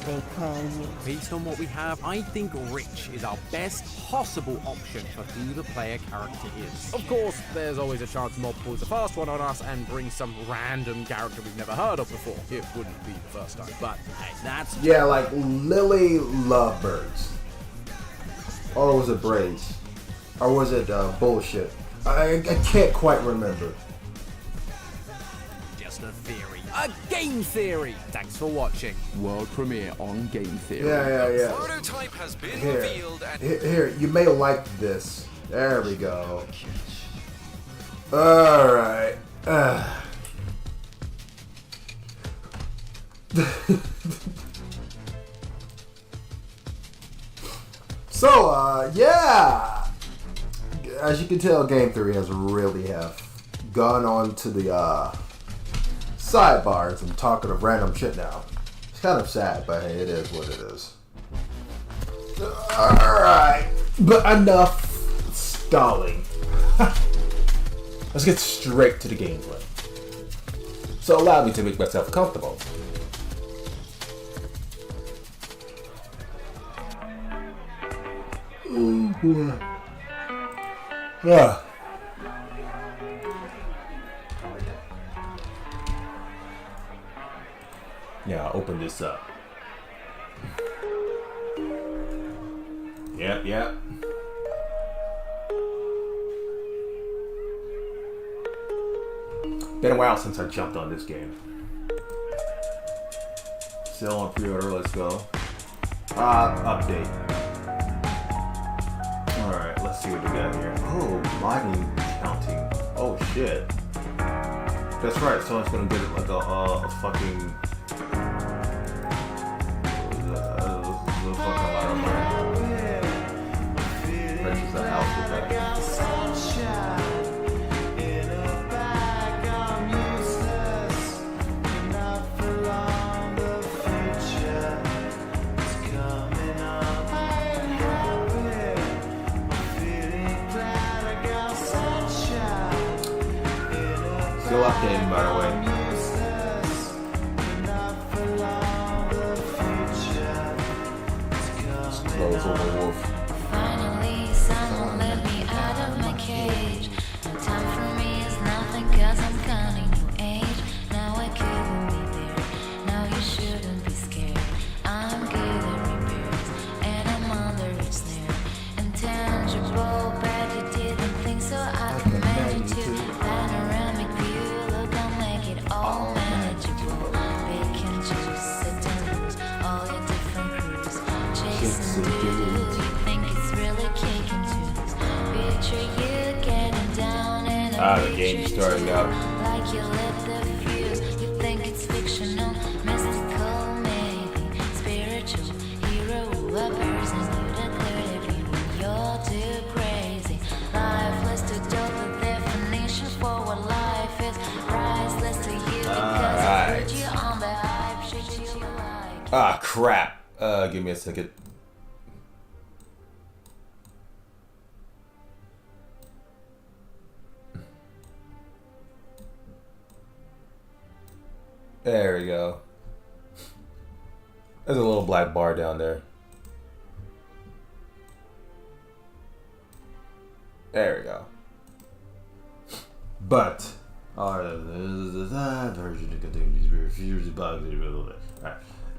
They call you. Based on what we have, I think Rich is our best possible option for who the player character is. Of course, there's always a chance Mob pulls a fast one on us and brings some random character we've never heard of before. It wouldn't be the first time, but hey, that's... Yeah, like Lily Lovebirds. Or was it Braids? Or was it bullshit? I can't quite remember. Just a theory. A game theory! Thanks for watching. World premiere on Game Theory. Yeah. Prototype has been Here, revealed and... here, you may like this. There we go. Alright. So, yeah. As you can tell, Game Theory has really gone on to the sidebars and talking of random shit now. It's kind of sad, but hey, it is what it is. Alright. But enough stalling. Let's get straight to the gameplay. So allow me to make myself comfortable. Oh boy. Yeah. Yeah, I'll open this up. Yep. Been a while since I jumped on this game. Still on pre-order, let's go. Update. Alright, let's see what we got here. Oh, mining counting. Oh shit. That's right, someone's gonna get it like a fucking... a fucking lot of money. Purchase a house with that. Still updating, by the way. Let's close on the wolf. Finally, someone let me out of my cage. No time for me is nothing, cause I'm counting new age. Now I couldn't be there. Now you shouldn't be scared. I'm good at repairs, and I'm under its snare. Intangible, but you didn't think so. I can manage to. Panoramic view, look, I'll make it all manageable. Big and juice, sit and lose all your different crews. Chasing dudes, you think it's really kicking tunes. Picture you getting down in a the game's starting up. like you lit the fuse. You think it's fictional, mystical, maybe spiritual. Hero a person you declare to be when you're too crazy. Lifeless to dope, the definition for what life is. Priceless to you because it put you on the hype shit you like. Ah, crap. Give me a second. There we go. There's a little black bar down there. There we go. But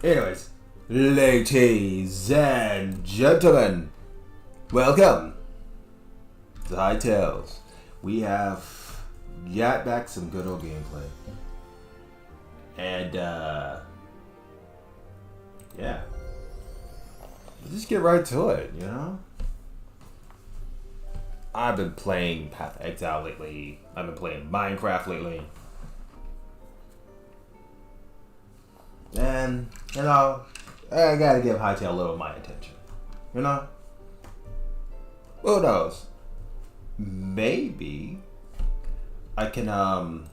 anyways, ladies and gentlemen, welcome to Hytales. We have got back some good old gameplay. And yeah. Let's just get right to it, you know? I've been playing Hytale lately. I've been playing Minecraft lately. And, you know, I gotta give Hytale a little of my attention. You know? Who knows? Maybe I can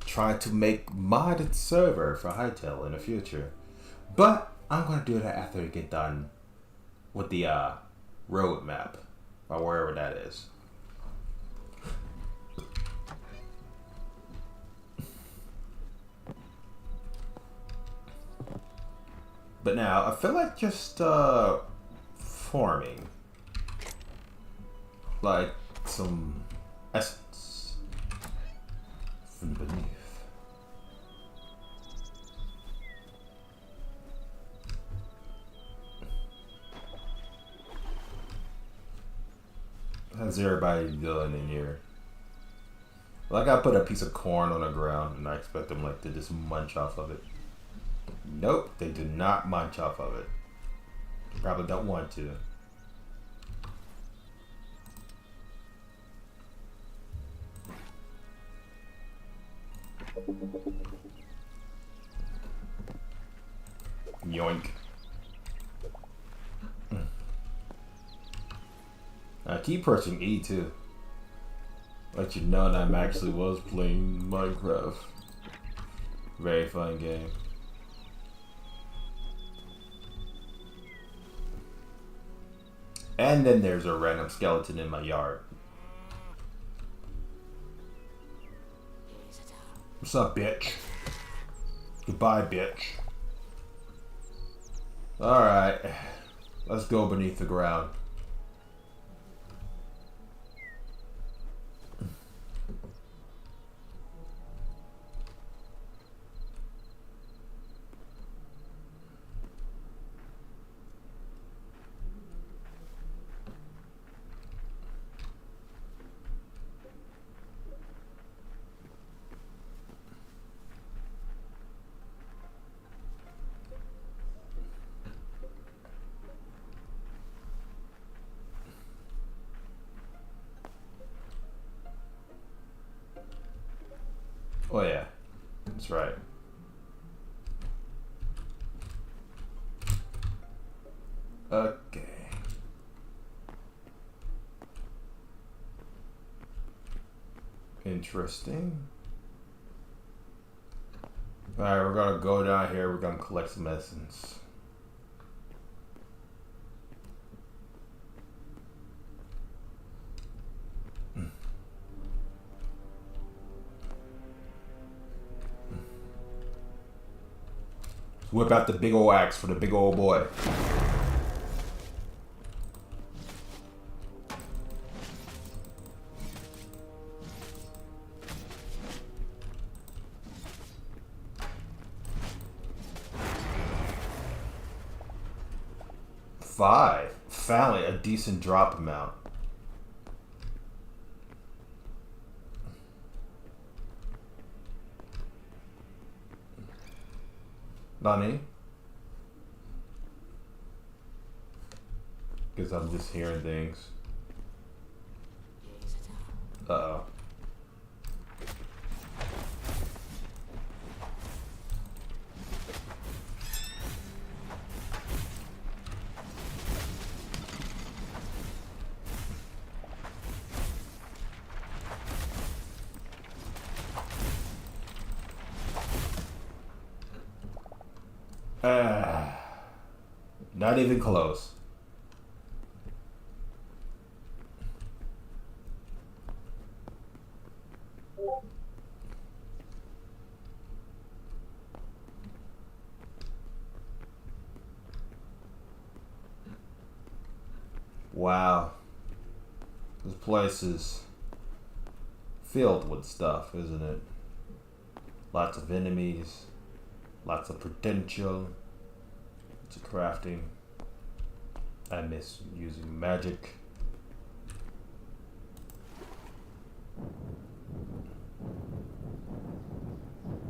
try to make modded server for Hytale in the future. But I'm gonna do that after we get done with the roadmap or wherever that is. But now I feel like just forming like some essence from beneath. How's everybody doing in here? Like I put a piece of corn on the ground and I expect them like to just munch off of it. Nope, they do not munch off of it. They probably don't want to. Yoink. I keep pressing E too. Let you know that I actually was playing Minecraft. Very fun game. And then there's a random skeleton in my yard. What's up, bitch? Goodbye, bitch. Alright. Let's go beneath the ground. Oh yeah, that's right. Okay. Interesting. Alright, we're gonna go down here, we're gonna collect some essence. Whip out the big old axe for the big old boy. Five. Finally, a decent drop amount. Nani? Because I'm just hearing things. Uh-oh. Not even close. Wow. This place is filled with stuff, isn't it? Lots of enemies, lots of potential, lots of crafting. I miss using magic.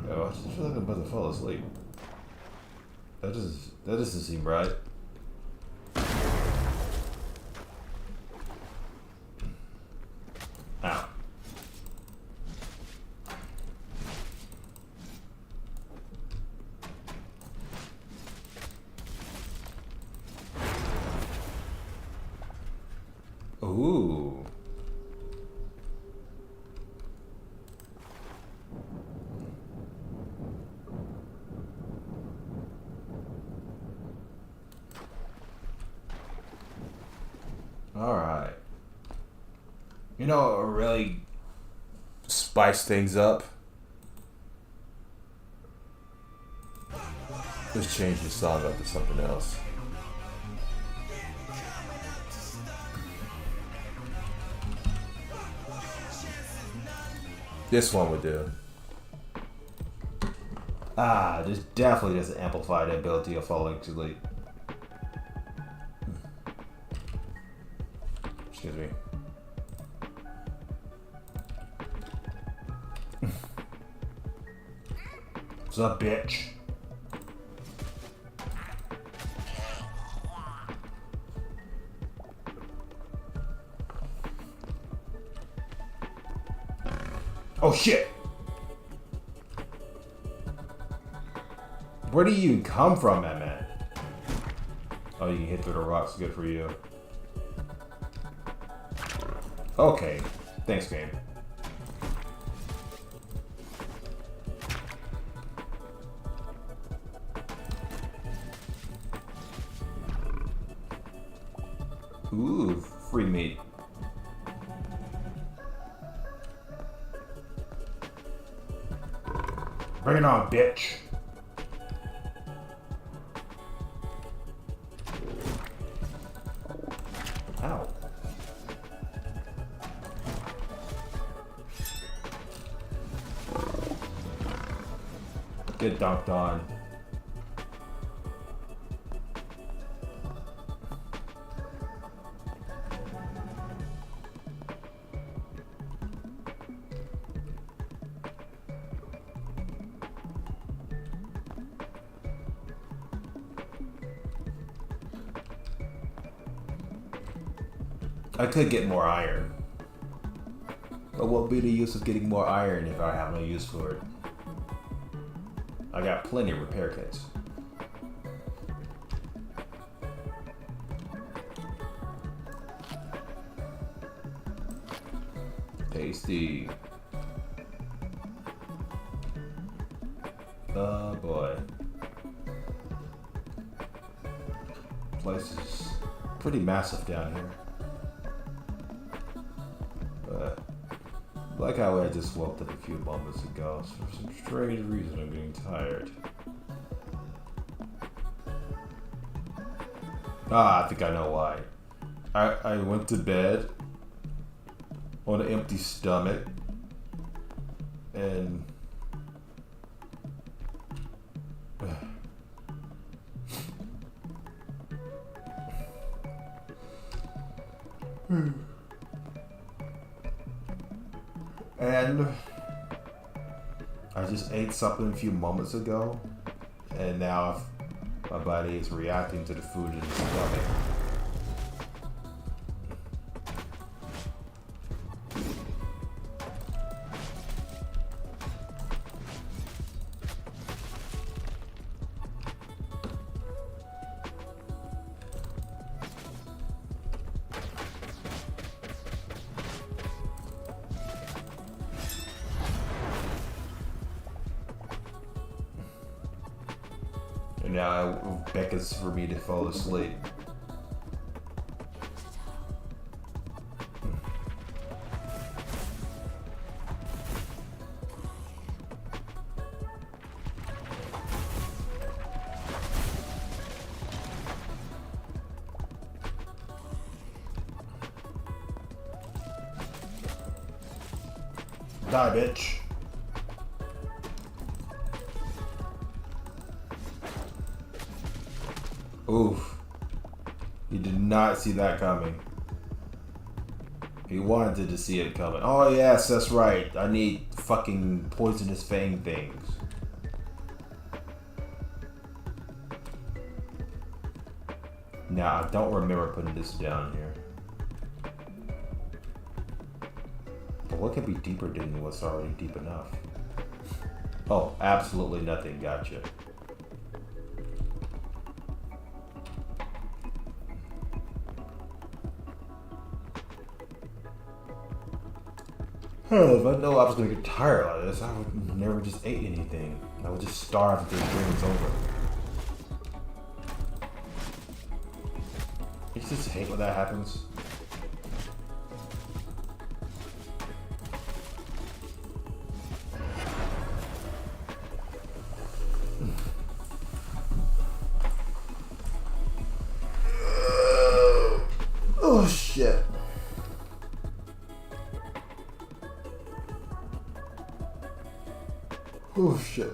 Oh, I just feel like I'm about to fall asleep. That doesn't seem right. Ow. Ooh. All right. You know what really spice things up? Let's change the song up to something else. This one would do. Ah, this definitely doesn't amplify the ability of falling asleep. Excuse me. What's up, bitch? Oh shit! Where do you come from, man? Oh, you can hit through the rocks. Good for you. Okay. Thanks, game. Ooh, free meat. Bring it on, bitch. Ow. Get dunked on. I could get more iron. But what would be the use of getting more iron if I have no use for it? I got plenty of repair kits. Tasty. Oh boy. Place is pretty massive down here. Like how I just woke up a few moments ago, so for some strange reason I'm getting tired. Ah, I think I know why. I went to bed on an empty stomach and and I just ate something a few moments ago, and now my body is reacting to the food in the stomach. And now it beckons for me to fall asleep. Die, bitch. Oof. He did not see that coming. He wanted to see it coming. Oh yes, that's right. I need fucking poisonous fang things. Now, I don't remember putting this down here. But what could be deeper than what's already deep enough? Oh, absolutely nothing. Gotcha. If I know I was gonna get tired like this, I would never just ate anything. I would just starve until the game was over. I just hate when that happens. Oh shit. Oh shit.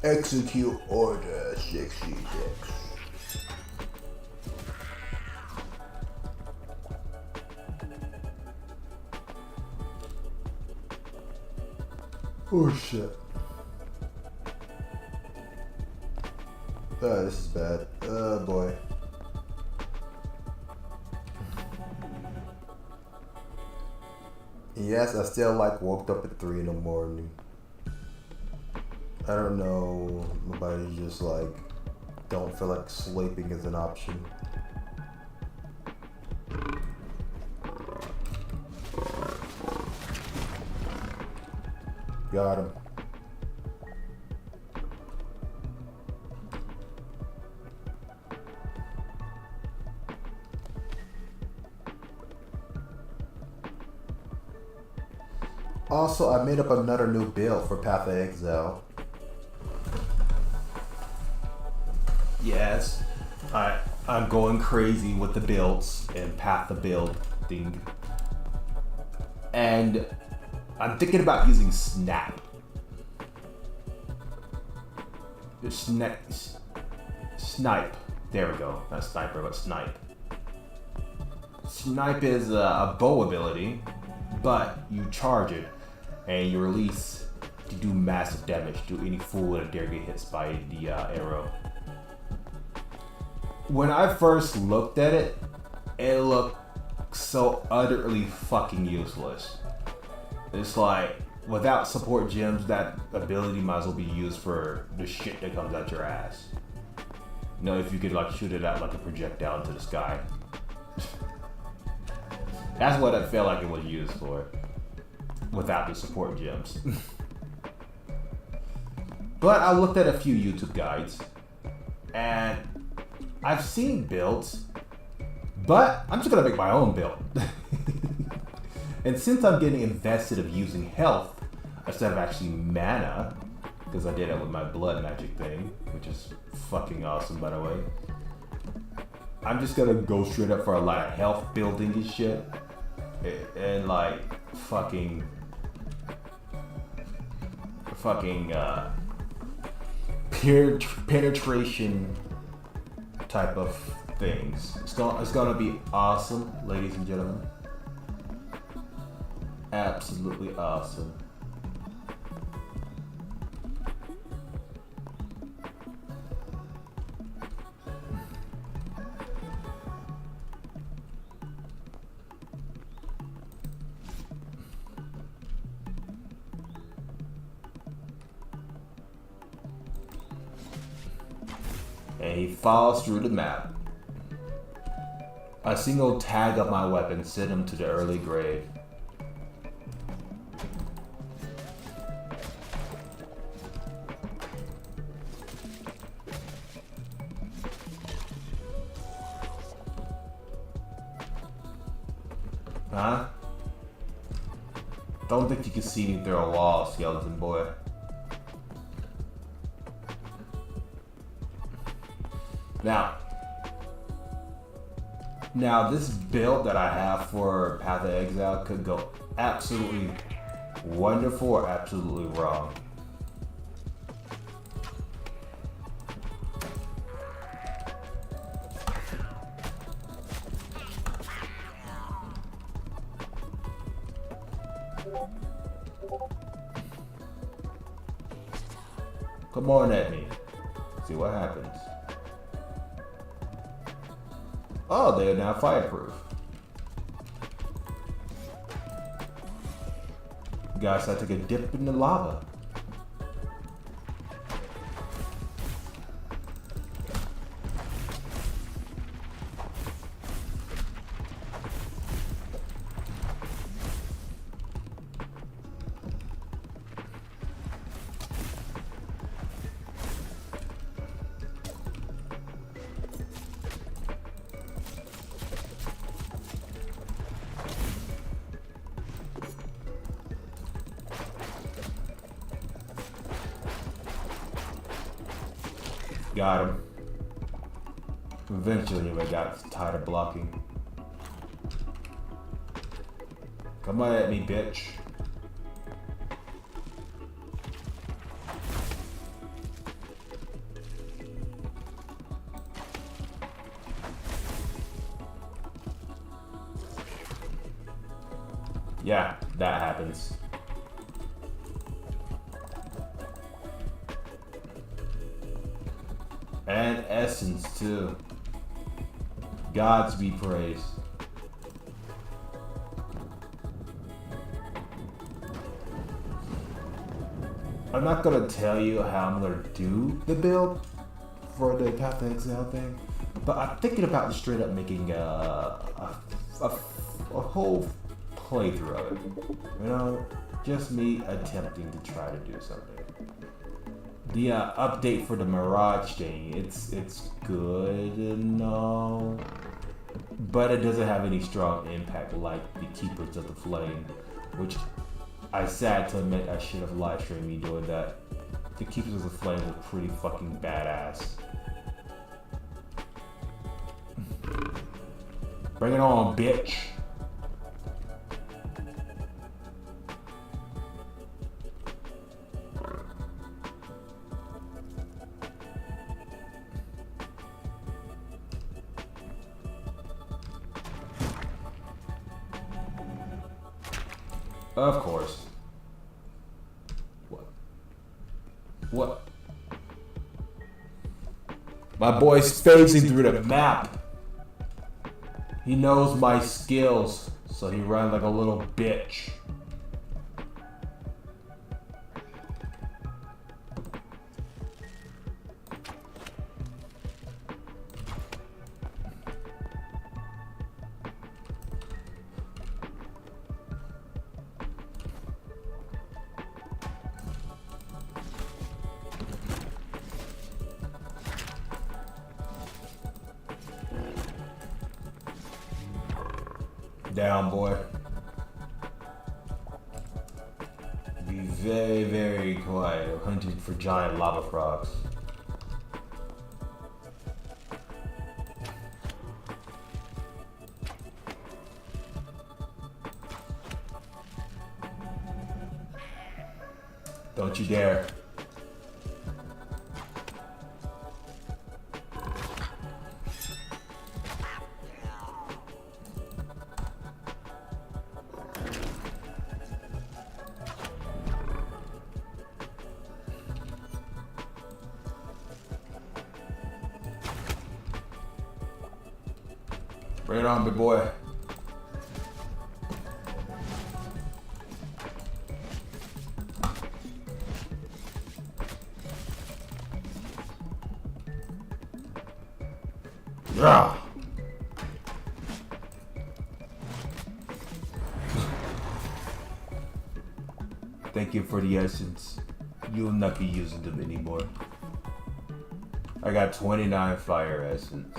Execute Order 66. Oh shit. This is bad. Oh boy. Yes, I still woke up at 3 in the morning. I don't know, my body just don't feel like sleeping is an option. Got him. Also, I made up another new build for Path of Exile. Yes, I'm going crazy with the builds and Path of Build thing. And I'm thinking about using Snap. Snipe. There we go. Not Sniper, but Snipe. Snipe is a bow ability, but you charge it and you release to do massive damage to any fool that dare get hit by the arrow. When I first looked at it, it looked so utterly fucking useless. It's like, without support gems, that ability might as well be used for the shit that comes out your ass. You know, if you could shoot it out like a projectile into the sky. That's what I felt like it was used for, without the support gems. But I looked at a few YouTube guides, and I've seen builds, but I'm just gonna make my own build. And since I'm getting invested of using health instead of actually mana, because I did it with my blood magic thing, which is fucking awesome by the way, I'm just gonna go straight up for a lot of health building and shit, and fucking penetration type of things. It's gonna be awesome, ladies and gentlemen. Absolutely awesome. and he falls through the map. A single tag of my weapon sent him to the early grave. Huh? Don't think you can see me through a wall, skeleton boy. Now this build that I have for Path of Exile could go absolutely wonderful or absolutely wrong. Come on at me. See what happens. Oh, they are now fireproof. Guys, I took a dip in the lava. Got him. Eventually, I got tired of blocking. Come on at me, bitch. Yeah, that happens. And essence too. Gods be praised. I'm not gonna tell you how I'm gonna do the build for the Path of Exile thing, but I'm thinking about straight up making a whole playthrough of it. You know, just me attempting to try to do something. The update for the Mirage thing, it's good and all, but it doesn't have any strong impact like the Keepers of the Flame, which I sad to admit I should have live streamed me doing that. The Keepers of the Flame were pretty fucking badass. Bring it on, bitch. Of course. What? My boy's phasing through the map. He knows my skills, so he runs like a little bitch. Down, boy. Be very, very quiet. I'm hunting for giant lava frogs. Don't you dare. Bring it on, big boy. Ah. Thank you for the essence. You'll not be using them anymore. I got 29 fire essence.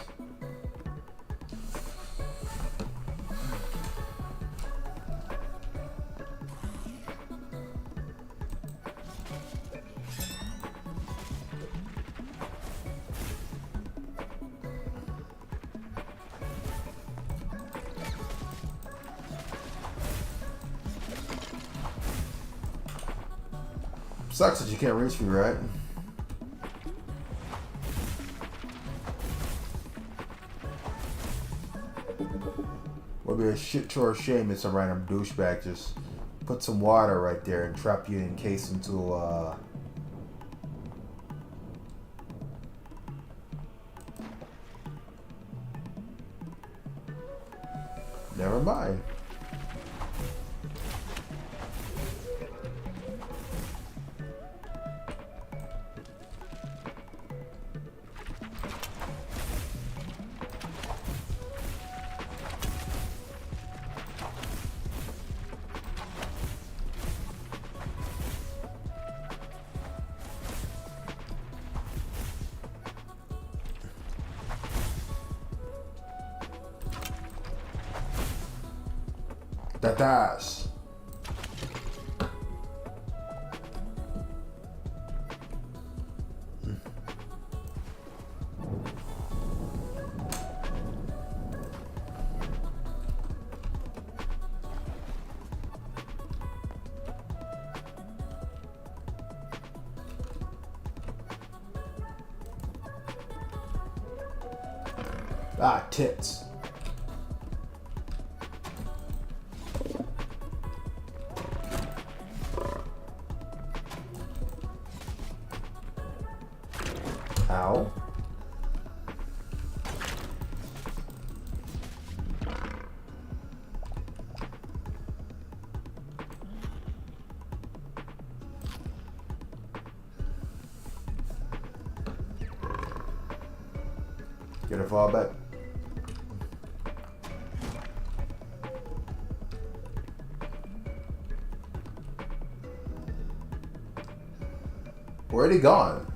Sucks that you can't reach me, right? Would be a shit chore shame if some random douchebag just put some water right there and trap you encased into Never mind. That dies. Ah, tits. Ow. Get a fall back. Where'd he gone?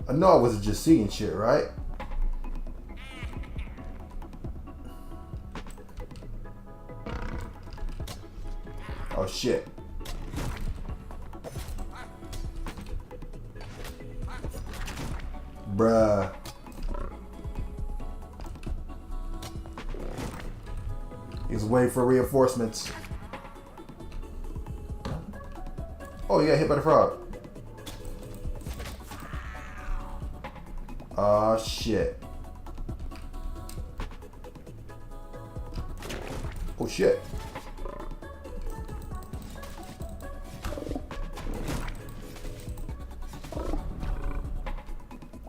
I know I wasn't just seeing shit, right? Oh shit. Bruh. He's waiting for reinforcements. Oh, you got hit by the frog. Oh shit. Oh shit.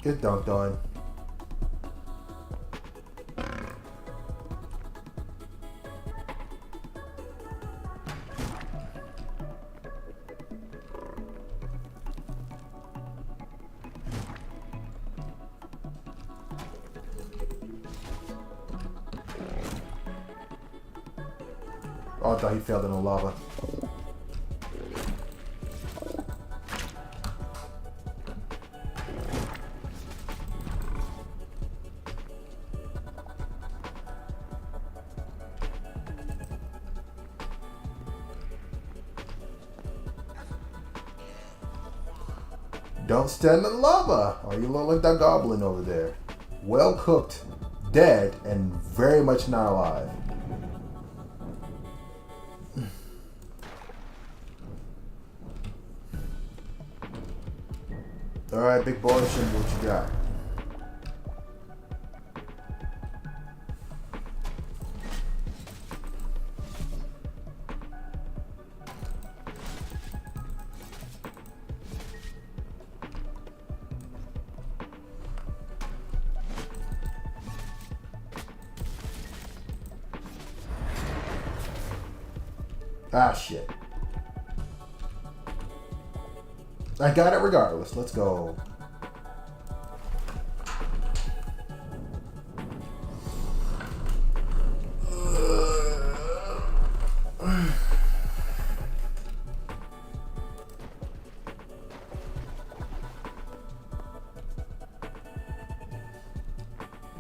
Get dunked on. Oh, I thought he fell in the lava. Don't stand in the lava, or you look like that goblin over there. Well cooked, dead, and very much not alive. Alright, big boy, show me what you got. Ah, shit. I got it regardless. Let's go.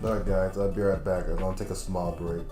Alright guys, I'll be right back. I'm gonna take a small break.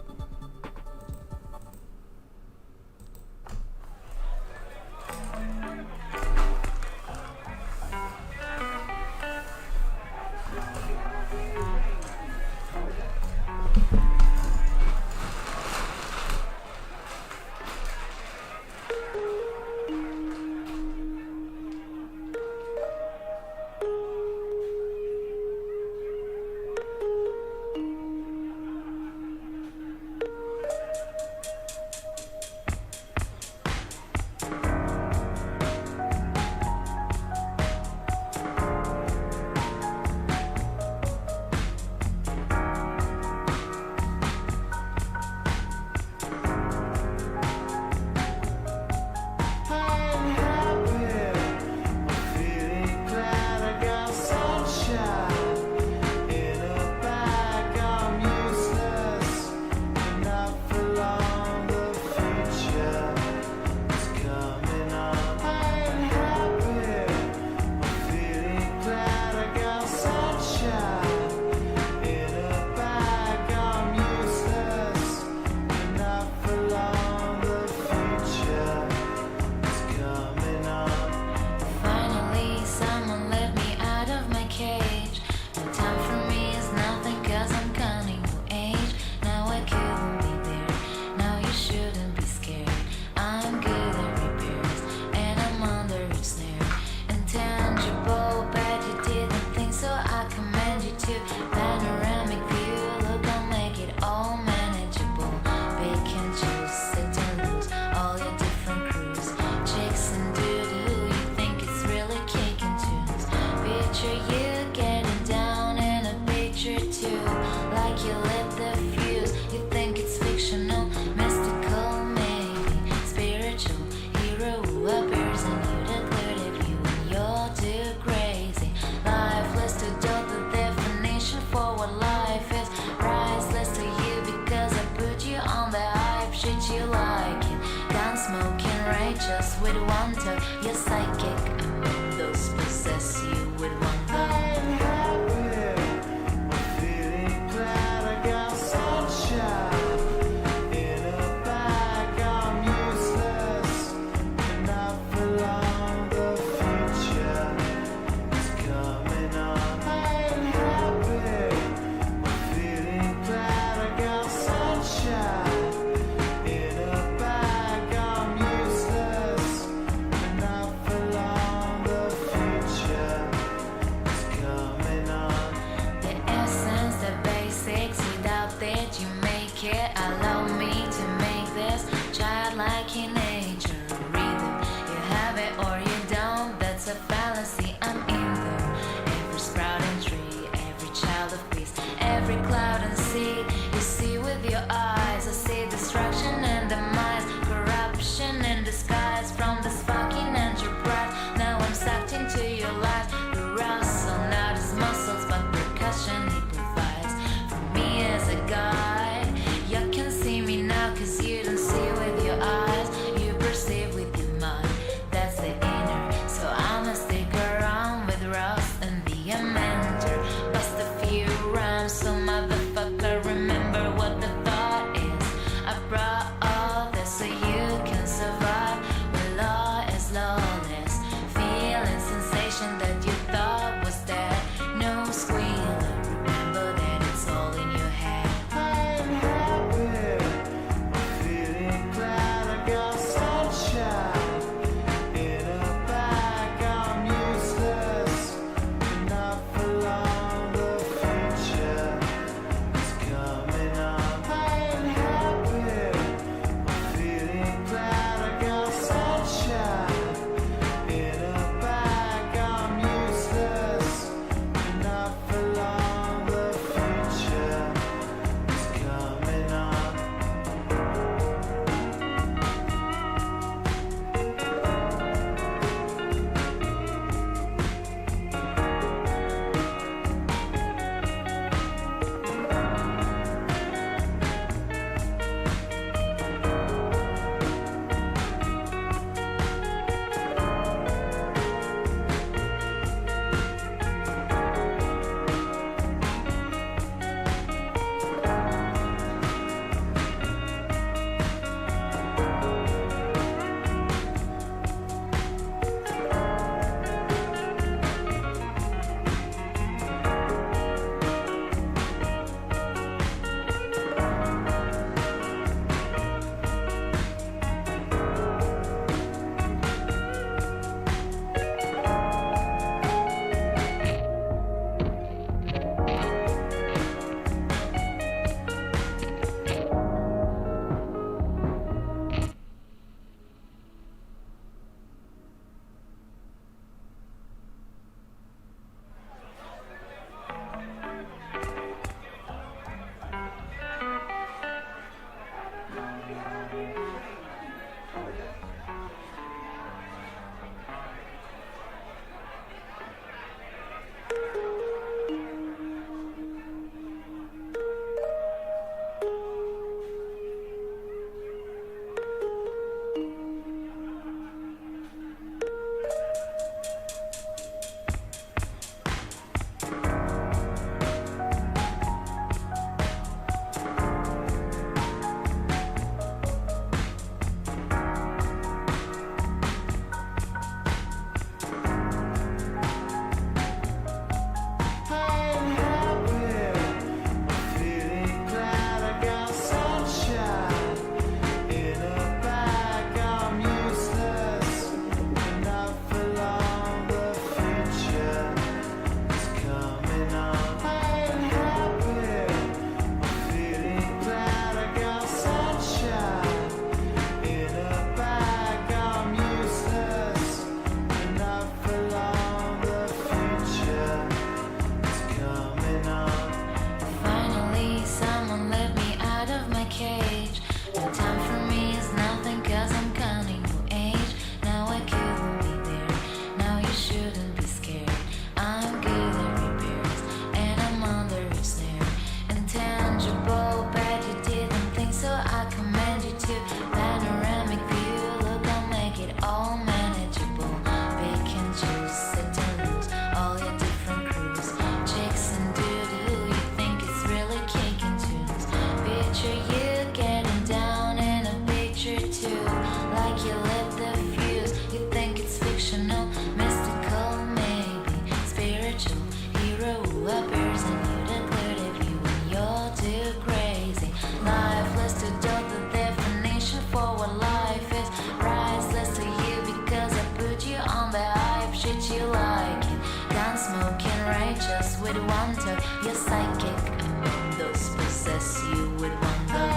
center. You're psychic, and those possess you with wonder.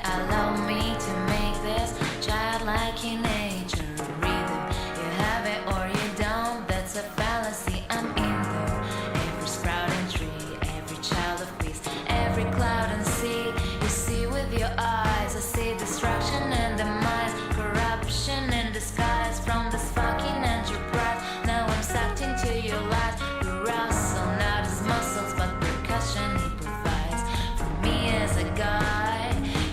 Allow me to make this childlike in nature rhythm. You have it or you don't, that's a fallacy. I'm in them. Every sprouting tree, every child of peace, every cloud and sea. You see with your eyes, I see destruction and demise, corruption in disguise from this fucking enterprise. Now I'm sucked into your lies. You wrestle not as muscles but percussion he provides for me as a guide.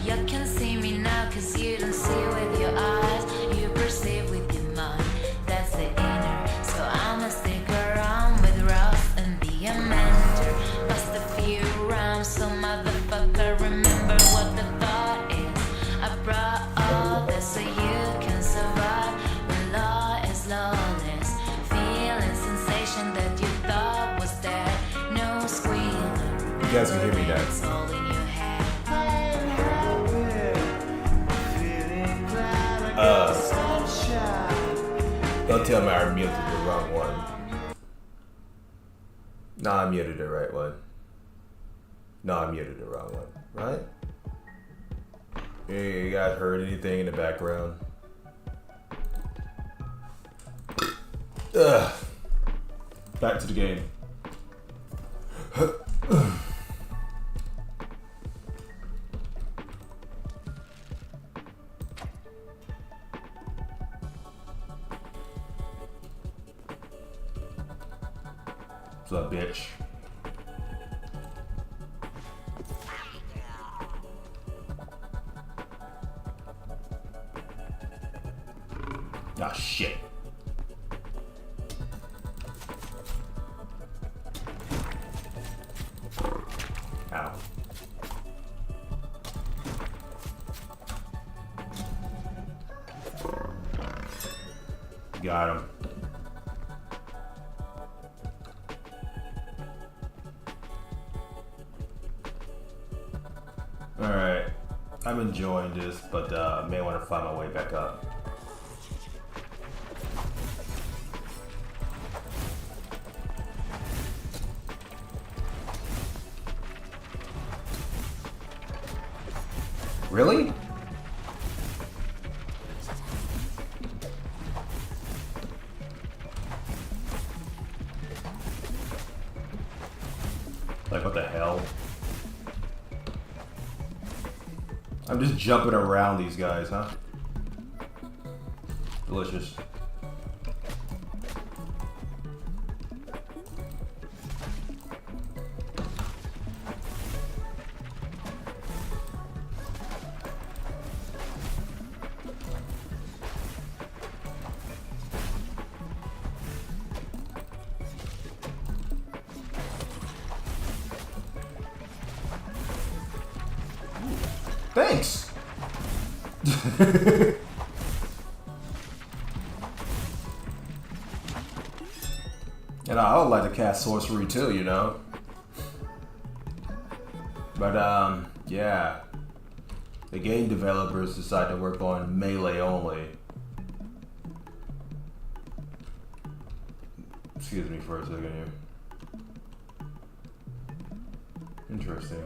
You can see me now cause you don't see with your eyes, you perceive with your mind, that's the inner. So I'ma stick around with Ross and be a mentor. Bust a few rounds so motherfucker remember what the thought is. I brought all this so you can survive when law is lawless. Feeling sensation that you thought was dead, no squealing. You guys can hear me now. It's all in your head. Don't tell me I muted the wrong one. No, I muted the right one. No, I muted the wrong one. Right? Hey, you guys heard anything in the background? Ugh. Back to the game. What's up, bitch? Ah, shit. Ow. Got him. Alright, I'm enjoying this, but I may want to find my way back up. Really? Like, what the hell? I'm just jumping around these guys, huh? Delicious. Thanks! And I would like to cast sorcery too, you know? But, yeah. The game developers decided to work on melee only. Excuse me for a second here. Interesting.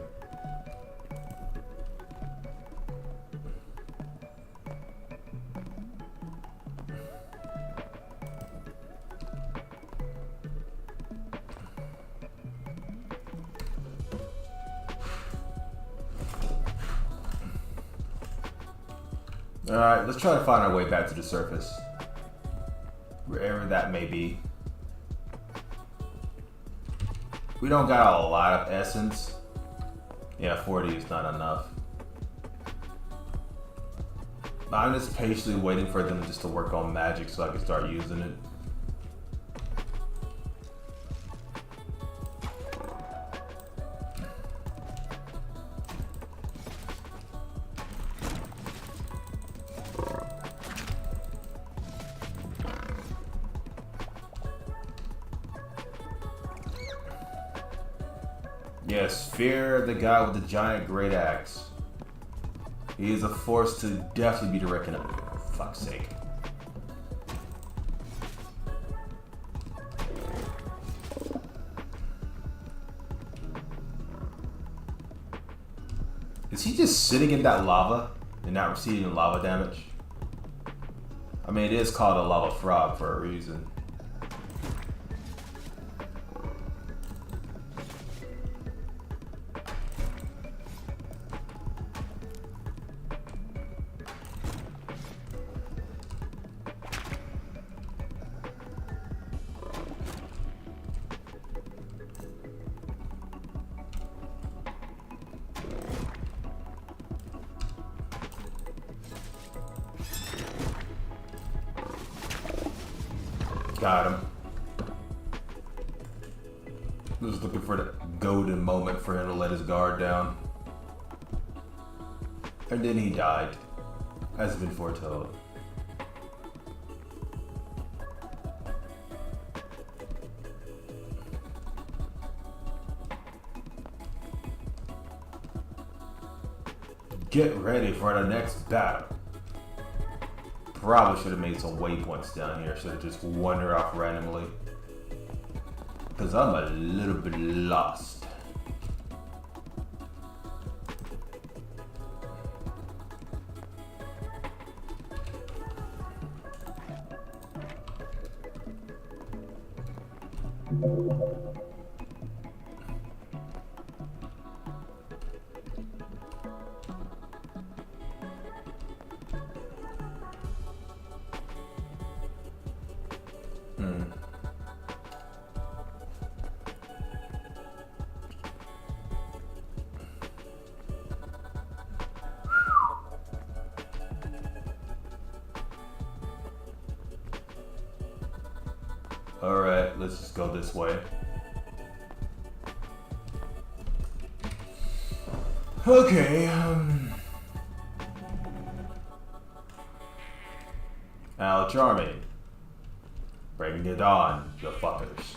Alright, let's try to find our way back to the surface. Wherever that may be. We don't got a lot of essence. Yeah, 40 is not enough. I'm just patiently waiting for them just to work on magic so I can start using it. Yes, fear the guy with the giant great axe. He is a force to definitely be to reckon with. For fuck's sake. Is he just sitting in that lava and not receiving lava damage? I mean, it is called a lava frog for a reason. Got him. Just looking for the golden moment for him to let his guard down. And then he died, as has been foretold. Get ready for the next battle. Probably should have made some waypoints down here. Should have just wandered off randomly. Because I'm a little bit lost. Alright, let's just go this way. Okay, Al Charming. Bring it on, you fuckers.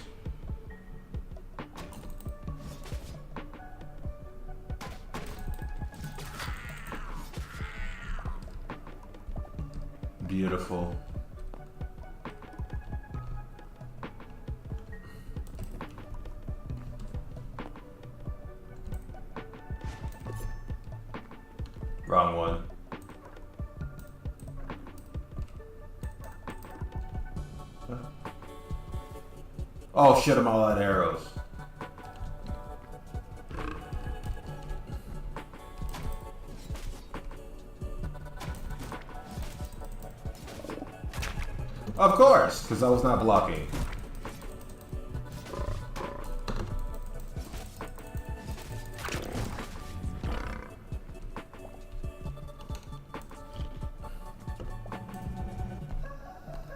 Beautiful. Wrong one. Oh shit, I'm all out of arrows. Of course, because I was not blocking.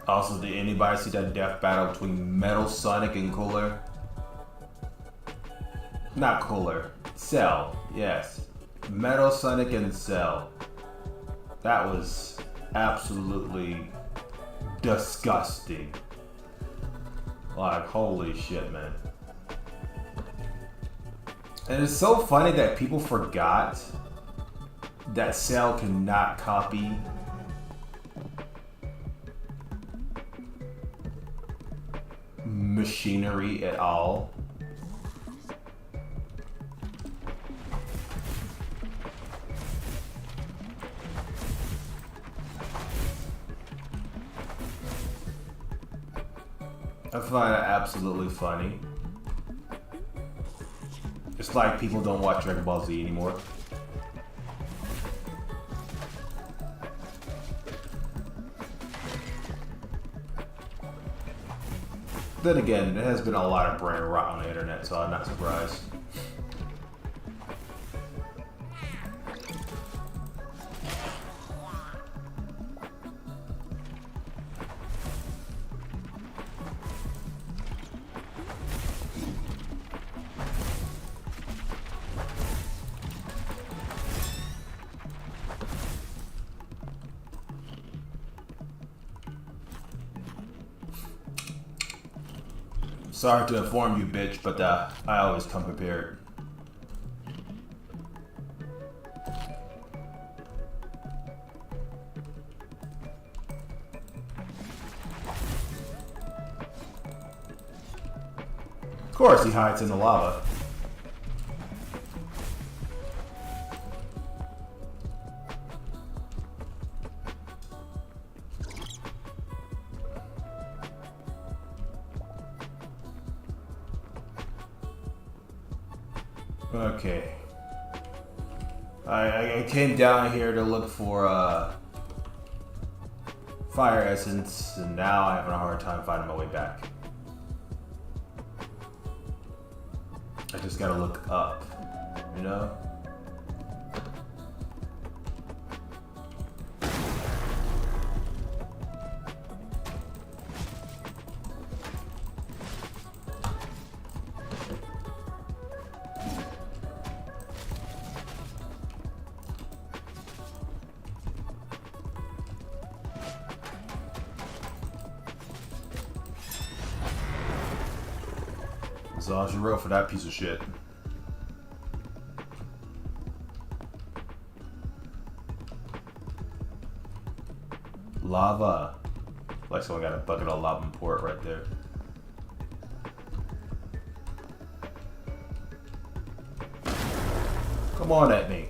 Also, did anybody see that death battle between Metal Sonic and Cooler? Not Cooler. Cell. Yes. Metal Sonic and Cell. That was absolutely disgusting. Like, holy shit, man. And it's so funny that people forgot that Cell cannot copy machinery at all. I find it absolutely funny. It's like people don't watch Dragon Ball Z anymore. Then again, there has been a lot of brain rot on the internet, so I'm not surprised. Sorry to inform you, bitch, but I always come prepared. Of course he hides in the lava. Okay. I came down here to look for fire essence, and now I'm having a hard time finding my way back. I just gotta look up, you know? That's all she wrote for that piece of shit. Lava. Like someone got a bucket of lava and pour it right there. Come on at me.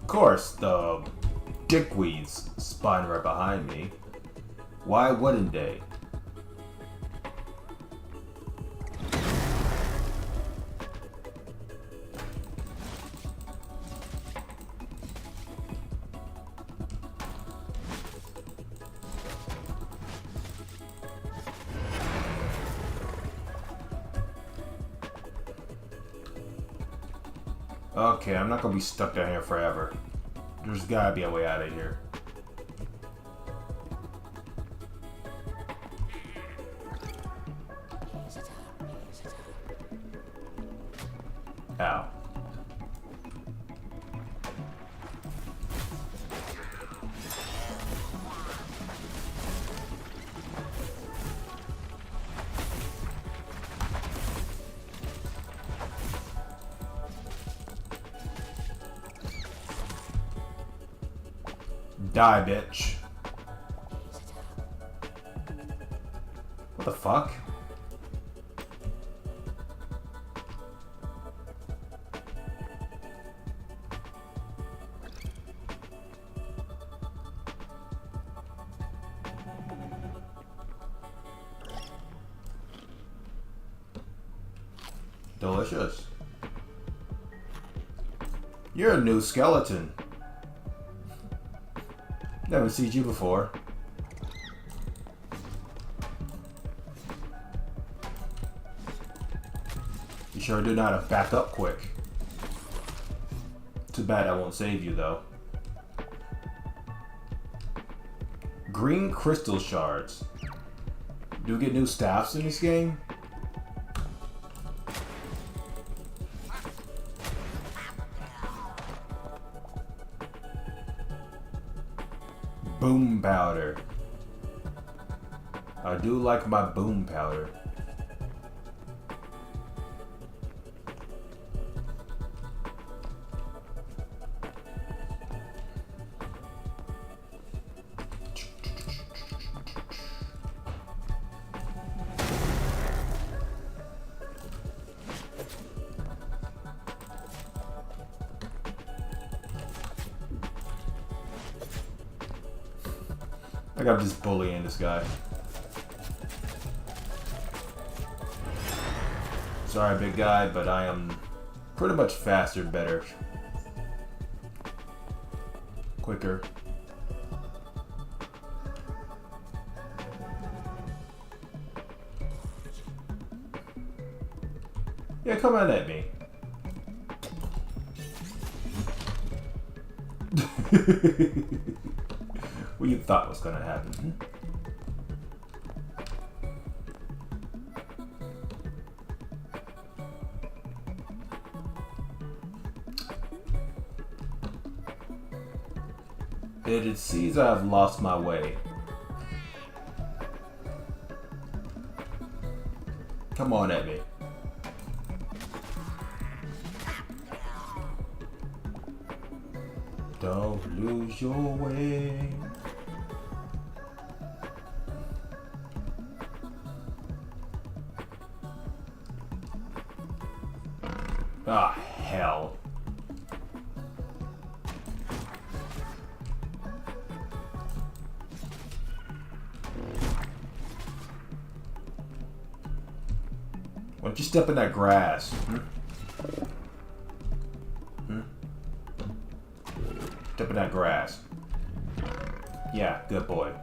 Of course, the dickweeds spawning right behind me. Why wouldn't they? Okay, I'm not gonna be stuck down here forever. There's gotta be a way out of here. Ow. Die, bitch. What the fuck? Delicious. You're a new skeleton. Never seen you before. You sure do know how to back up quick. Too bad I won't save you though. Green crystal shards. Do you get new staffs in this game? Boom powder. I do like my boom powder. Like I'm just bullying this guy. Sorry, big guy, but I am pretty much faster, better, quicker. Yeah, come on at me. What you thought was gonna happen? Hmm? It seems I have lost my way. Come on at me. Don't lose your way. Ah, hell. Why don't you step in that grass? Hmm? Hmm? Step in that grass. Yeah, good boy.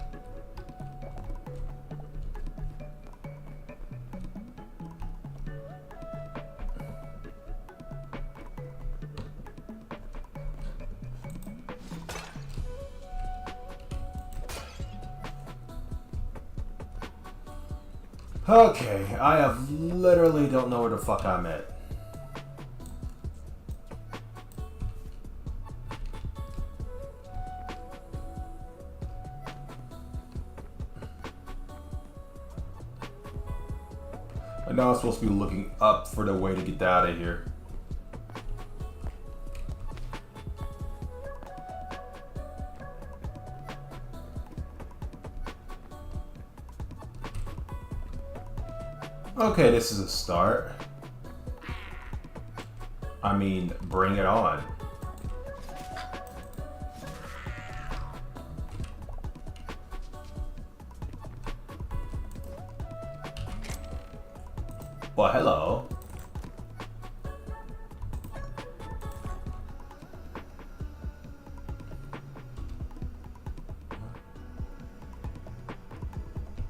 Okay, I have literally don't know where the fuck I'm at. I know I'm supposed to be looking up for the way to get out of here. Okay, this is a start. I mean, bring it on. Well, hello.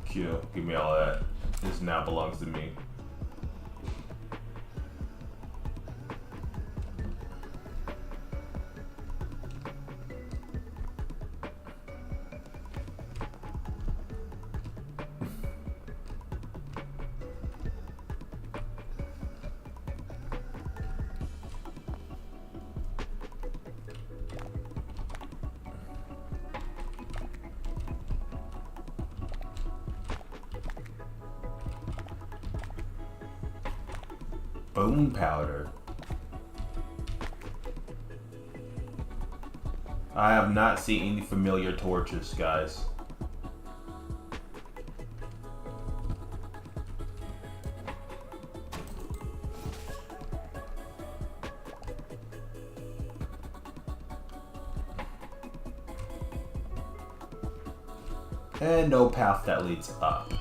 Q, give me all that. This now belongs to me. Bone powder. I have not seen any familiar torches, guys. And no path that leads up.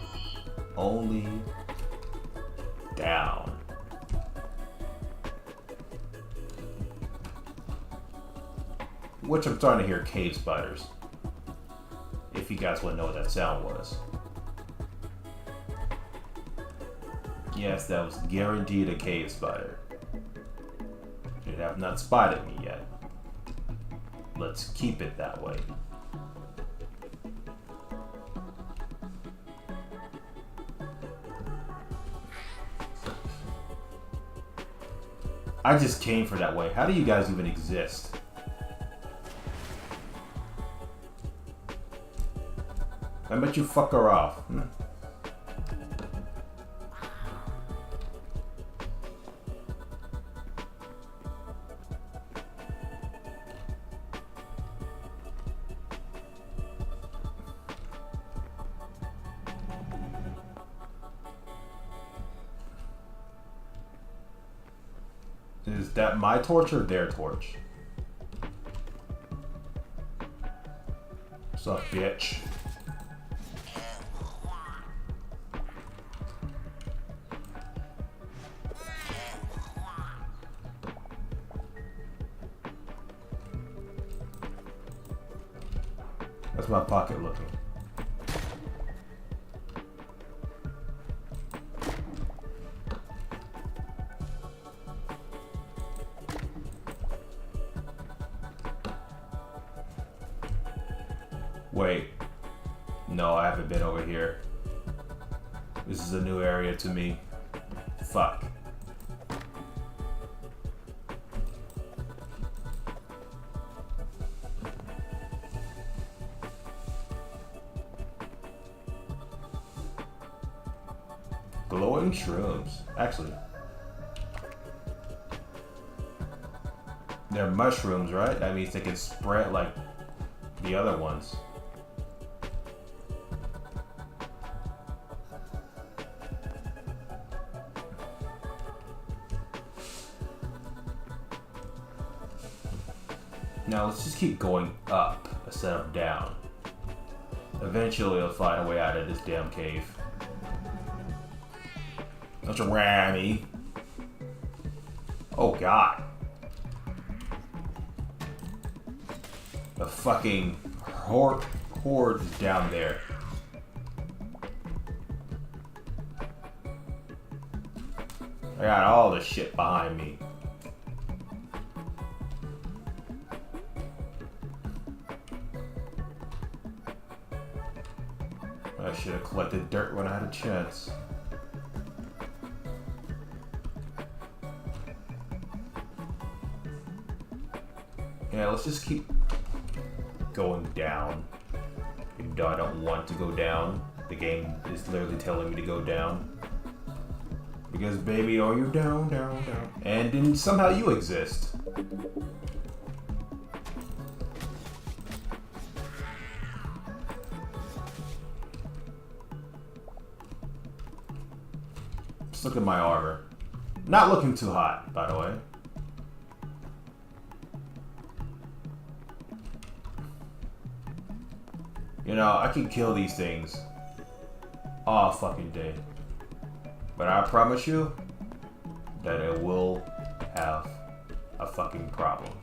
Only down. Which I'm starting to hear cave spiders. If you guys want to know what that sound was. Yes, that was guaranteed a cave spider. They have not spotted me yet. Let's keep it that way. I just came for that way. How do you guys even exist? I bet you fuck her off. Hmm. Is that my torch or their torch? What's up, bitch? That's my pocket looking. Wait. No, I haven't been over here. This is a new area to me. Fuck. Glowing shrooms. Actually, they're mushrooms, right? That means they can spread like the other ones. Now let's just keep going up instead of down. Eventually I'll find a way out of this damn cave. Don't you ram me. Oh god. The fucking horde is down there. I got all the shit behind me. I should have collected dirt when I had a chance. Yeah, let's just keep going down. Even though I don't want to go down, the game is literally telling me to go down. Because baby, are you down, down, down? And then somehow you exist. Just look at my armor. Not looking too hot, by the way. You know, I can kill these things all fucking day. But I promise you that it will have a fucking problem.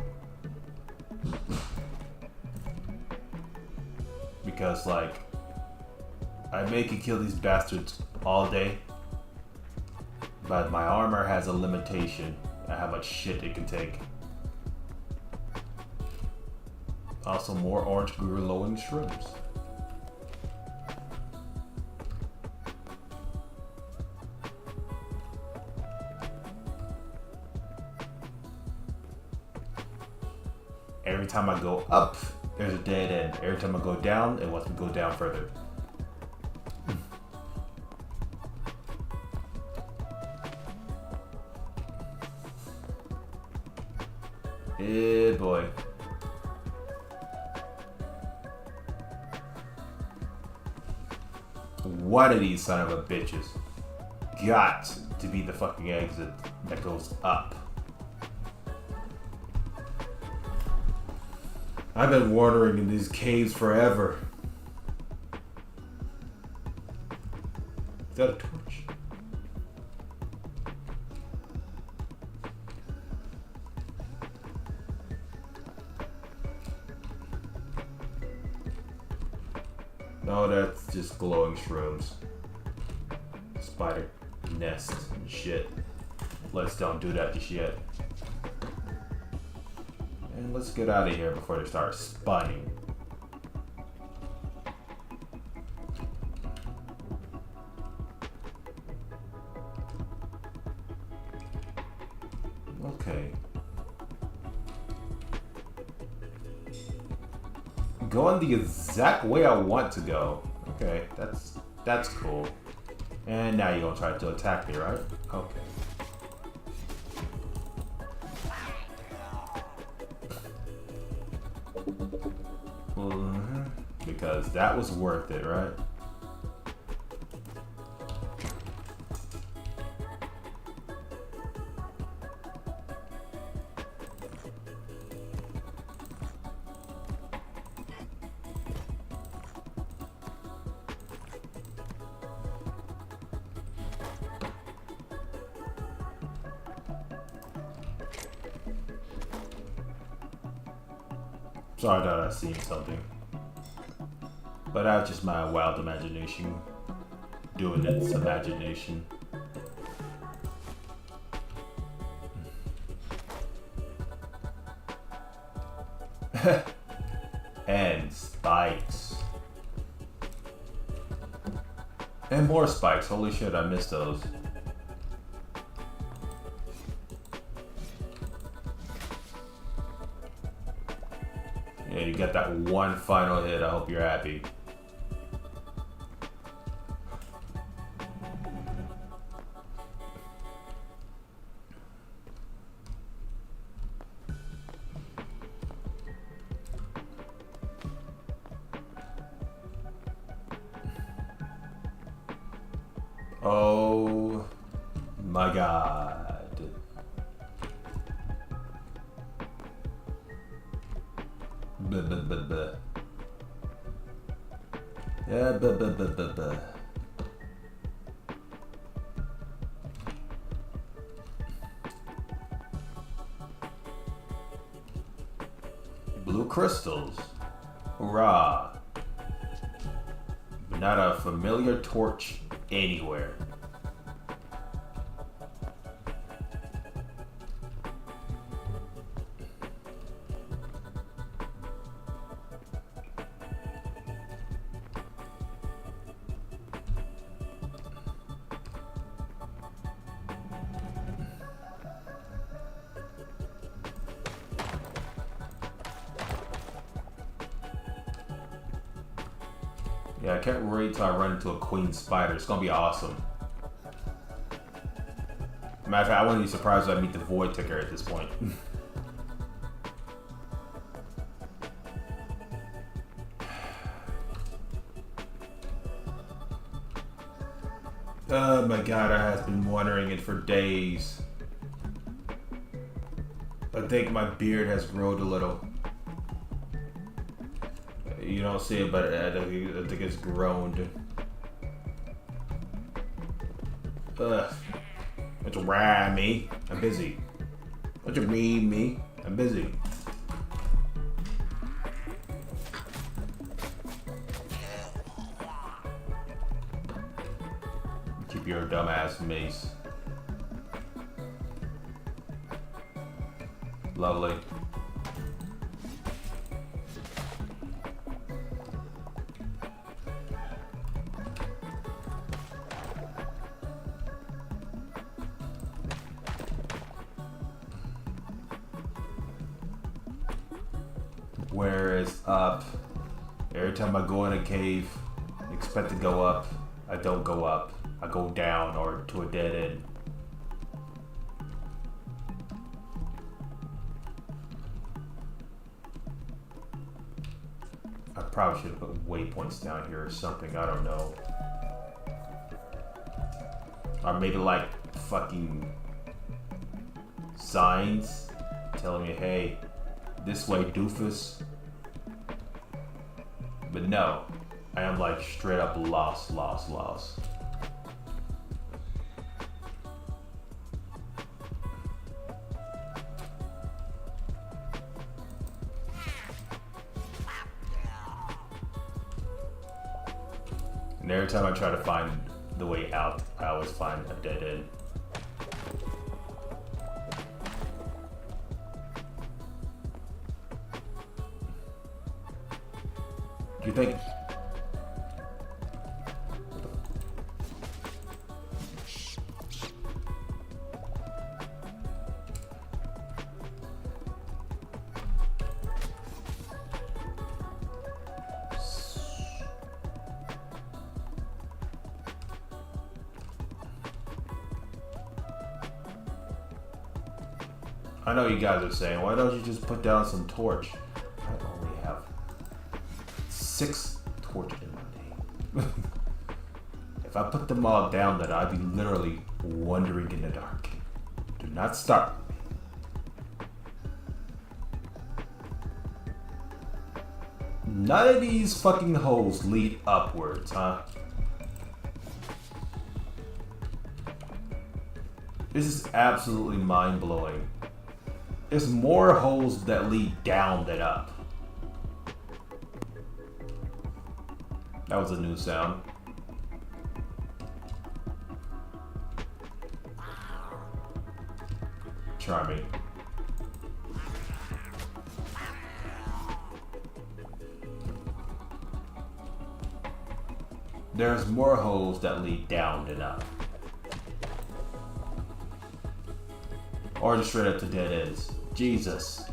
Because, like, I may can kill these bastards all day, but my armor has a limitation on how much shit it can take. Also, more orange glowing shrooms. Every time I go up, there's a dead end. Every time I go down, it wants me to go down further. Eh, boy. One of these son of a bitches got to be the fucking exit that goes up. I've been wandering in these caves forever. Is that a torch? No, that's just glowing shrooms. Spider nest and shit. Let's don't do that just yet. And let's get out of here before they start spawning. Okay. Going the exact way I want to go. Okay, that's cool. And now you're gonna try to attack me, right? Okay. Because that was worth it, right? Sorry, I thought I seen something. But that's just my wild imagination doing its imagination. And spikes. And more spikes. Holy shit, I missed those. Yeah, you got that one final hit. I hope you're happy. Oh my god. Blah, blah, blah, blah. Yeah, blah, blah, blah, blah, blah. Blue crystals. Hurrah. Not a familiar torch anywhere. Yeah, I can't wait till I run into a queen spider. It's gonna be awesome. Matter of fact, I wouldn't be surprised if I meet the void ticker at this point. Oh my god, I have been wondering it for days. I think my beard has grown a little. You don't see it, but I think it's grown. Ugh. Don't you ride me. I'm busy. Don't you read me. I'm busy. Keep your dumbass mace. Lovely. Where is up? Every time I go in a cave, expect to go up. I don't go up. I go down or to a dead end. I probably should have put waypoints down here or something. I don't know. Or maybe like fucking signs telling me, hey, this way, doofus. But no, I am like straight up lost. And every time I try to find the way out, I always find a dead end. You think? I know you guys are saying, why don't you just put down some torch? I only have 6 torch in my name. If I put them all down, then I'd be literally wandering in the dark. Do not start me. None of these fucking holes lead upwards, huh? This is absolutely mind-blowing. There's more holes that lead down than up. That was a new sound. Charming. There's more holes that lead down than up. Or just straight up to dead ends. Jesus.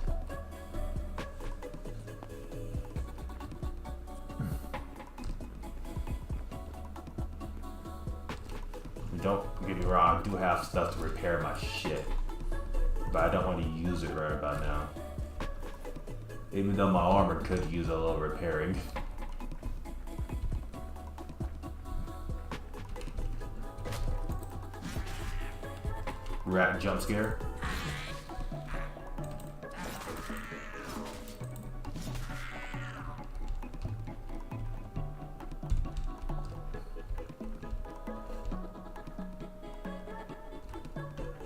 Don't get me wrong, I do have stuff to repair my shit. But I don't want to use it right about now. Even though my armor could use a little repairing. Rat jump scare.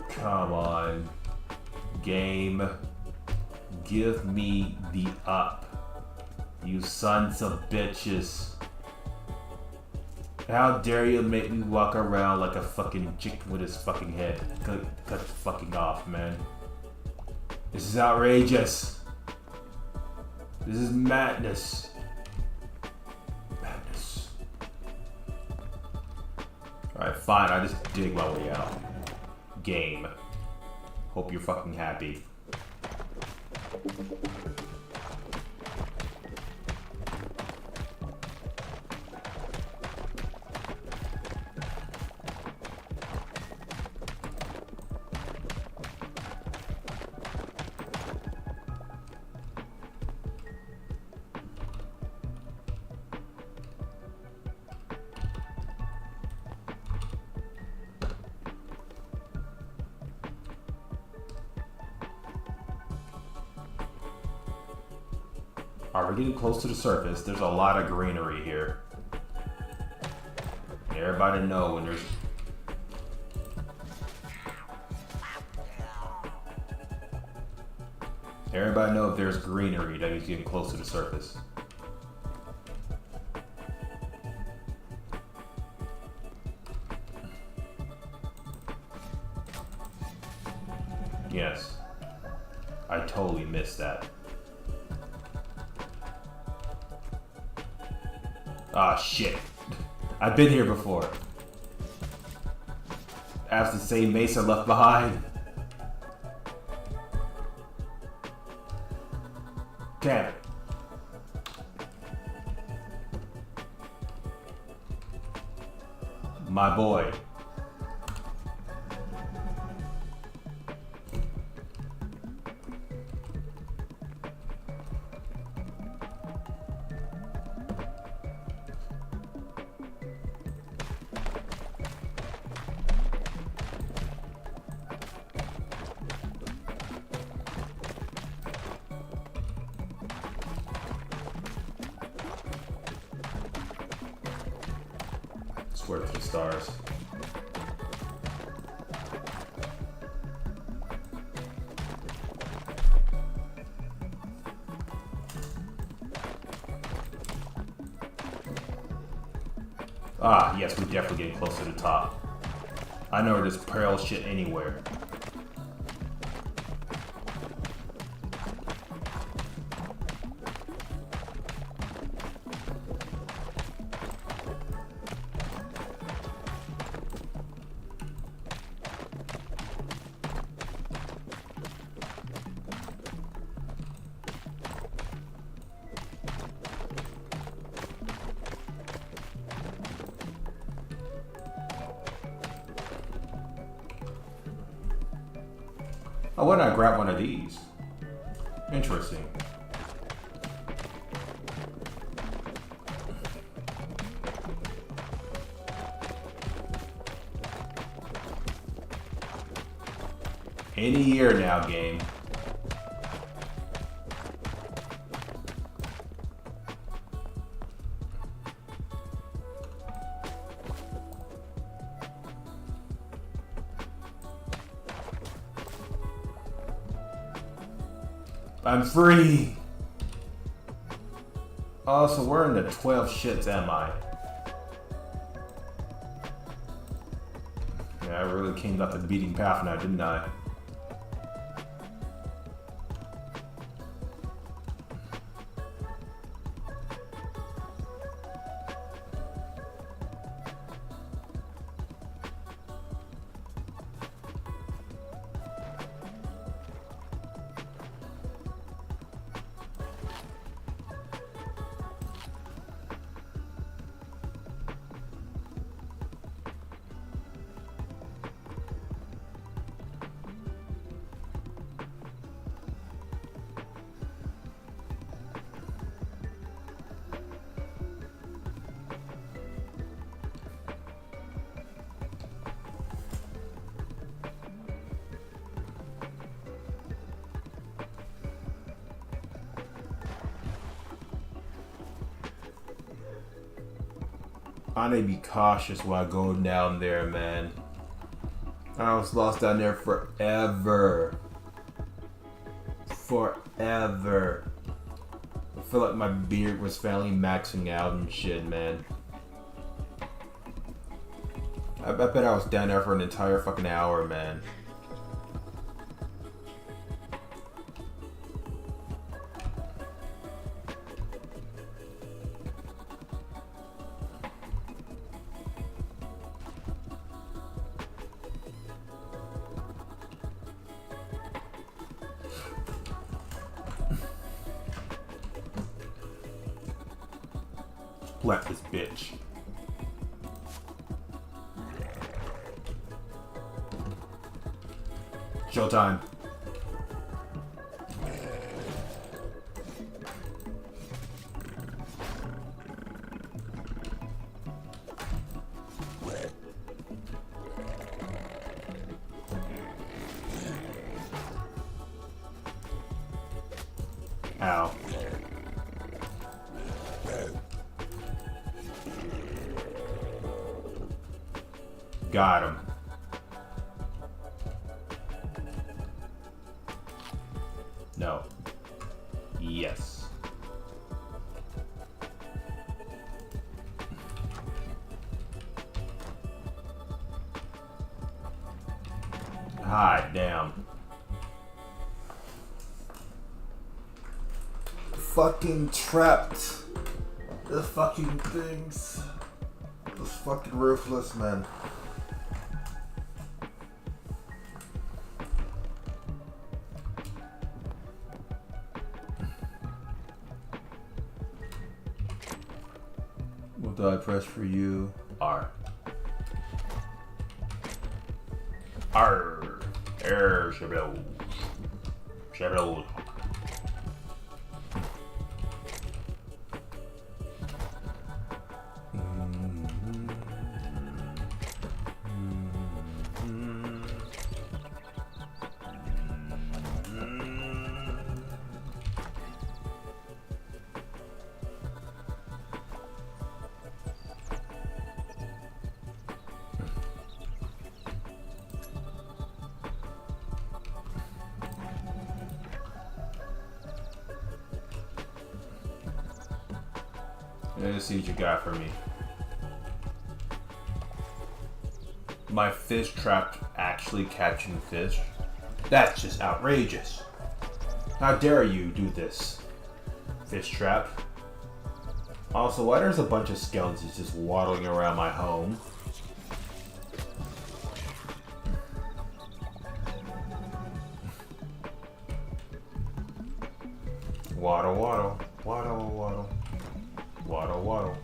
Come on. Game. Give me the up. You sons of bitches. How dare you make me walk around like a fucking chicken with his fucking head. Cut the fucking off, man. This is outrageous. This is madness. Madness. Alright, fine. I just dig my way out. Game. Hope you're fucking happy. Alright, we're getting close to the surface. There's a lot of greenery here. Everybody know when there's... Everybody know if there's greenery, that means getting close to the surface. Yes. I totally missed that. Ah, shit. I've been here before. That's the same mace I left behind. Damn it. My boy. Swear to the stars. Ah, yes, we're definitely getting close to the top. I know there's pearl shit anywhere. Oh, why not grab one of these? Interesting. Any year now, game. I'm free! Oh, so we're in the 12 shits, am I? Yeah, I really came up the beating path now, didn't I? I need to be cautious while I go down there, man. I was lost down there forever. Forever. I feel like my beard was finally maxing out and shit, man. I bet I was down there for an entire fucking hour, man. Let this bitch. Showtime. Ow. Got him. No. Yes. Hi, damn. Fucking trapped. The fucking things. It's fucking ruthless, man. What do I press for you? R. R. Air shadows. Shadows. Let's see what you got for me. My fish trap actually catching fish? That's just outrageous. How dare you do this, fish trap? Also, why there's a bunch of skeletons just waddling around my home? Waddle, waddle, waddle, waddle. Waddle, waddle.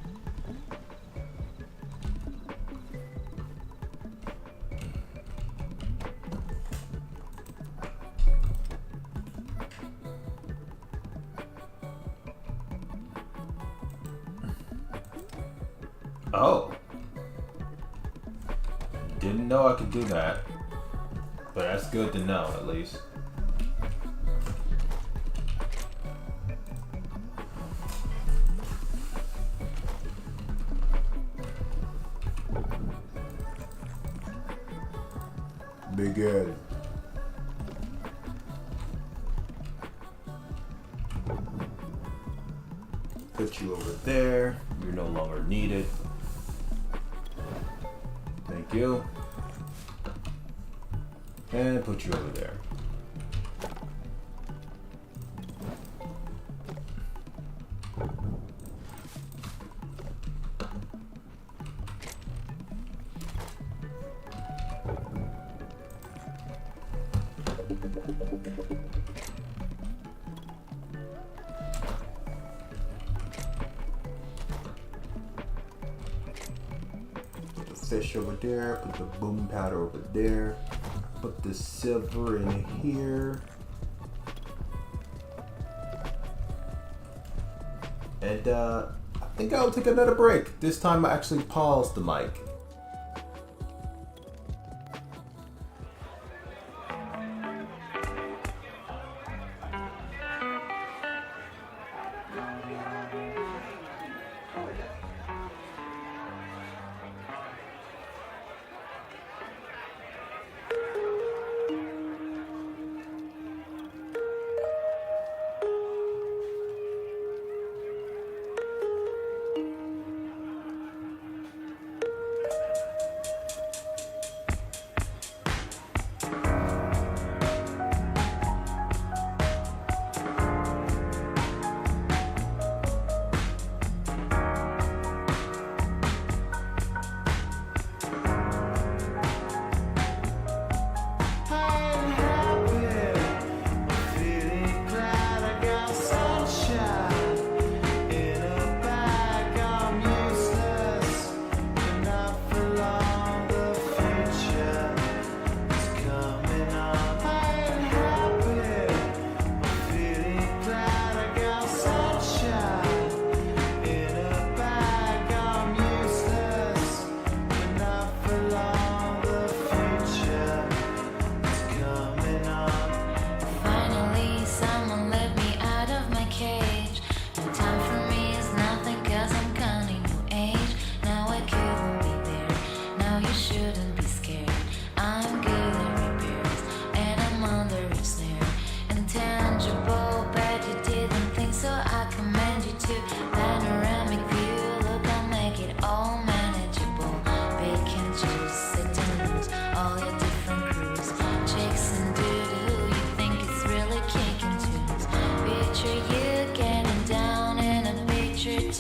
Oh. Didn't know I could do that. But that's good to know, at least. Begin. Put you over there. You're no longer needed. Thank you. And put you over there. Put the fish over there, put the boom powder over there, put the silver in here. And I think I'll take another break. This time I actually paused the mic.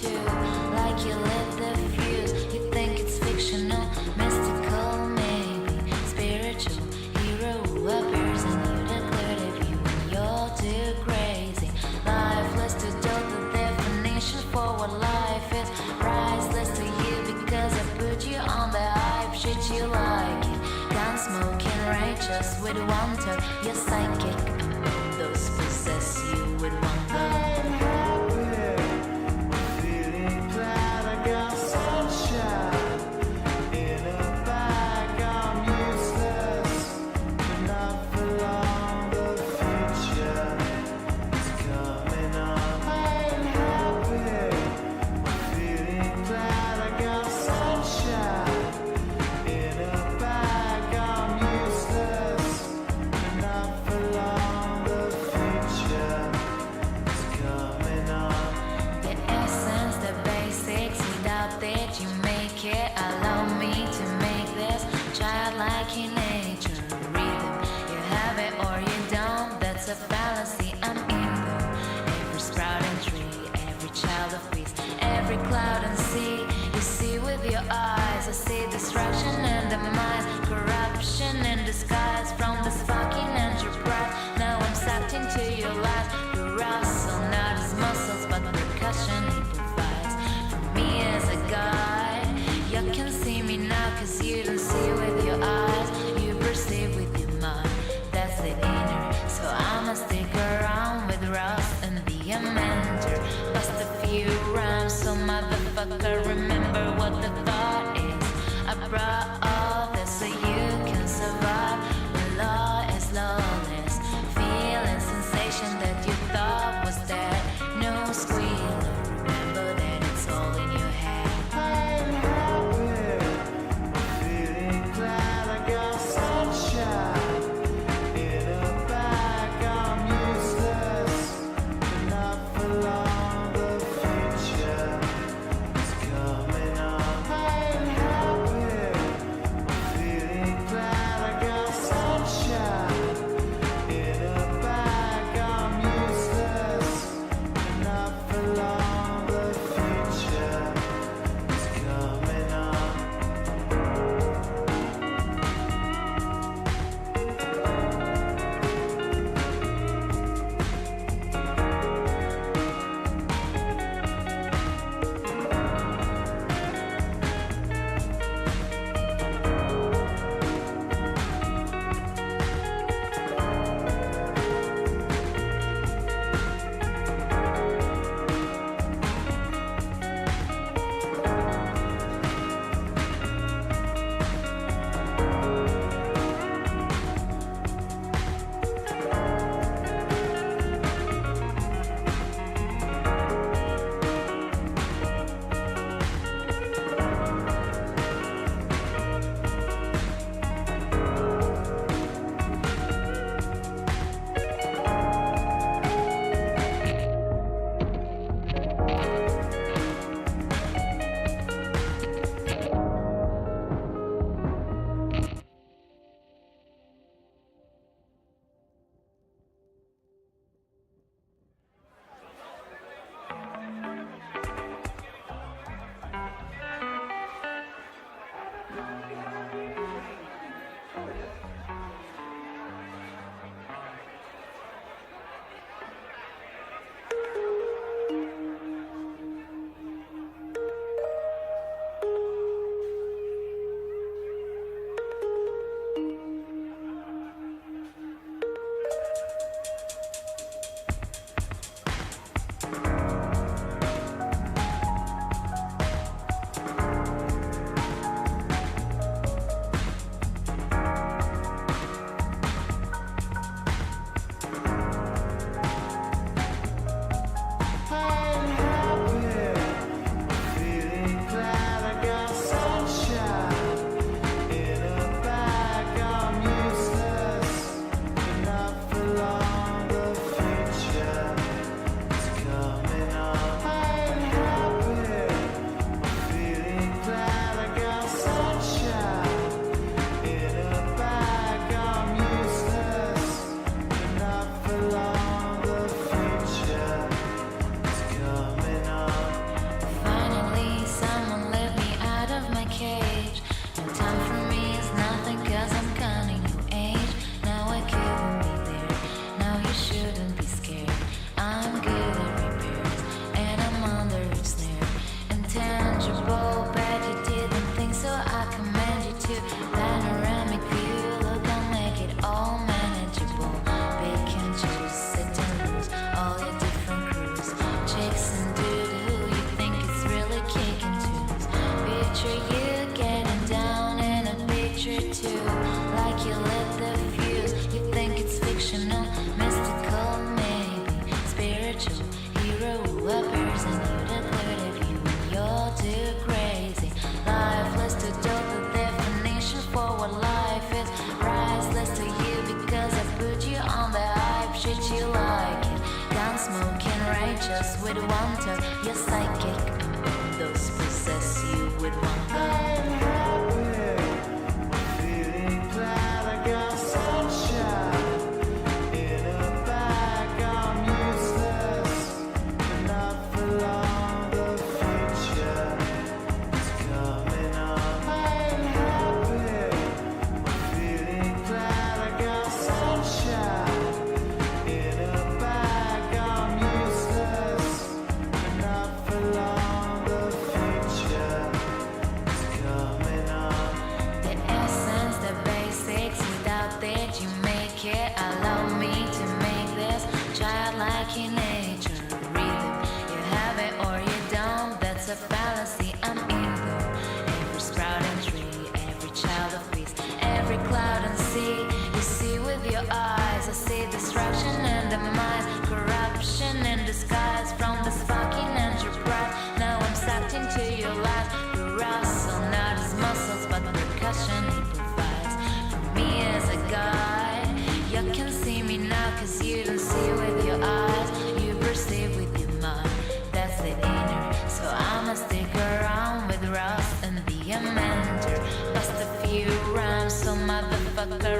too. Like you lit the fuse. You think it's fictional, mystical, maybe spiritual. Hero who appears and you declare the view when you're too crazy. Lifeless to do the definition for what life is. Priceless to you because I put you on the hype shit you like it. Gun smoking righteous with wonder. You're psychic among those possess you with wonder. I see destruction and demise, corruption in disguise from this fucking enterprise. Now I'm sucked into your lies. The rustle, not his muscles, but percussion he provides. For me as a guide, you can see me now, cause you don't see with your eyes. You perceive with your mind, that's the inner. So I'ma stick around with Rust and the Amender. Bust a few rhymes so motherfucker remember what the thought is. I brought all this so you can survive when law is lawless. Feeling sensation that you thought was dead. No squealer, remember that it's all in your head. I'm happy, feeling glad I got sunshine in a bag. I'm useless, not for long. The future is coming on. I'm happy. anxious with wonder. You're psychic, and those possess you with wonder.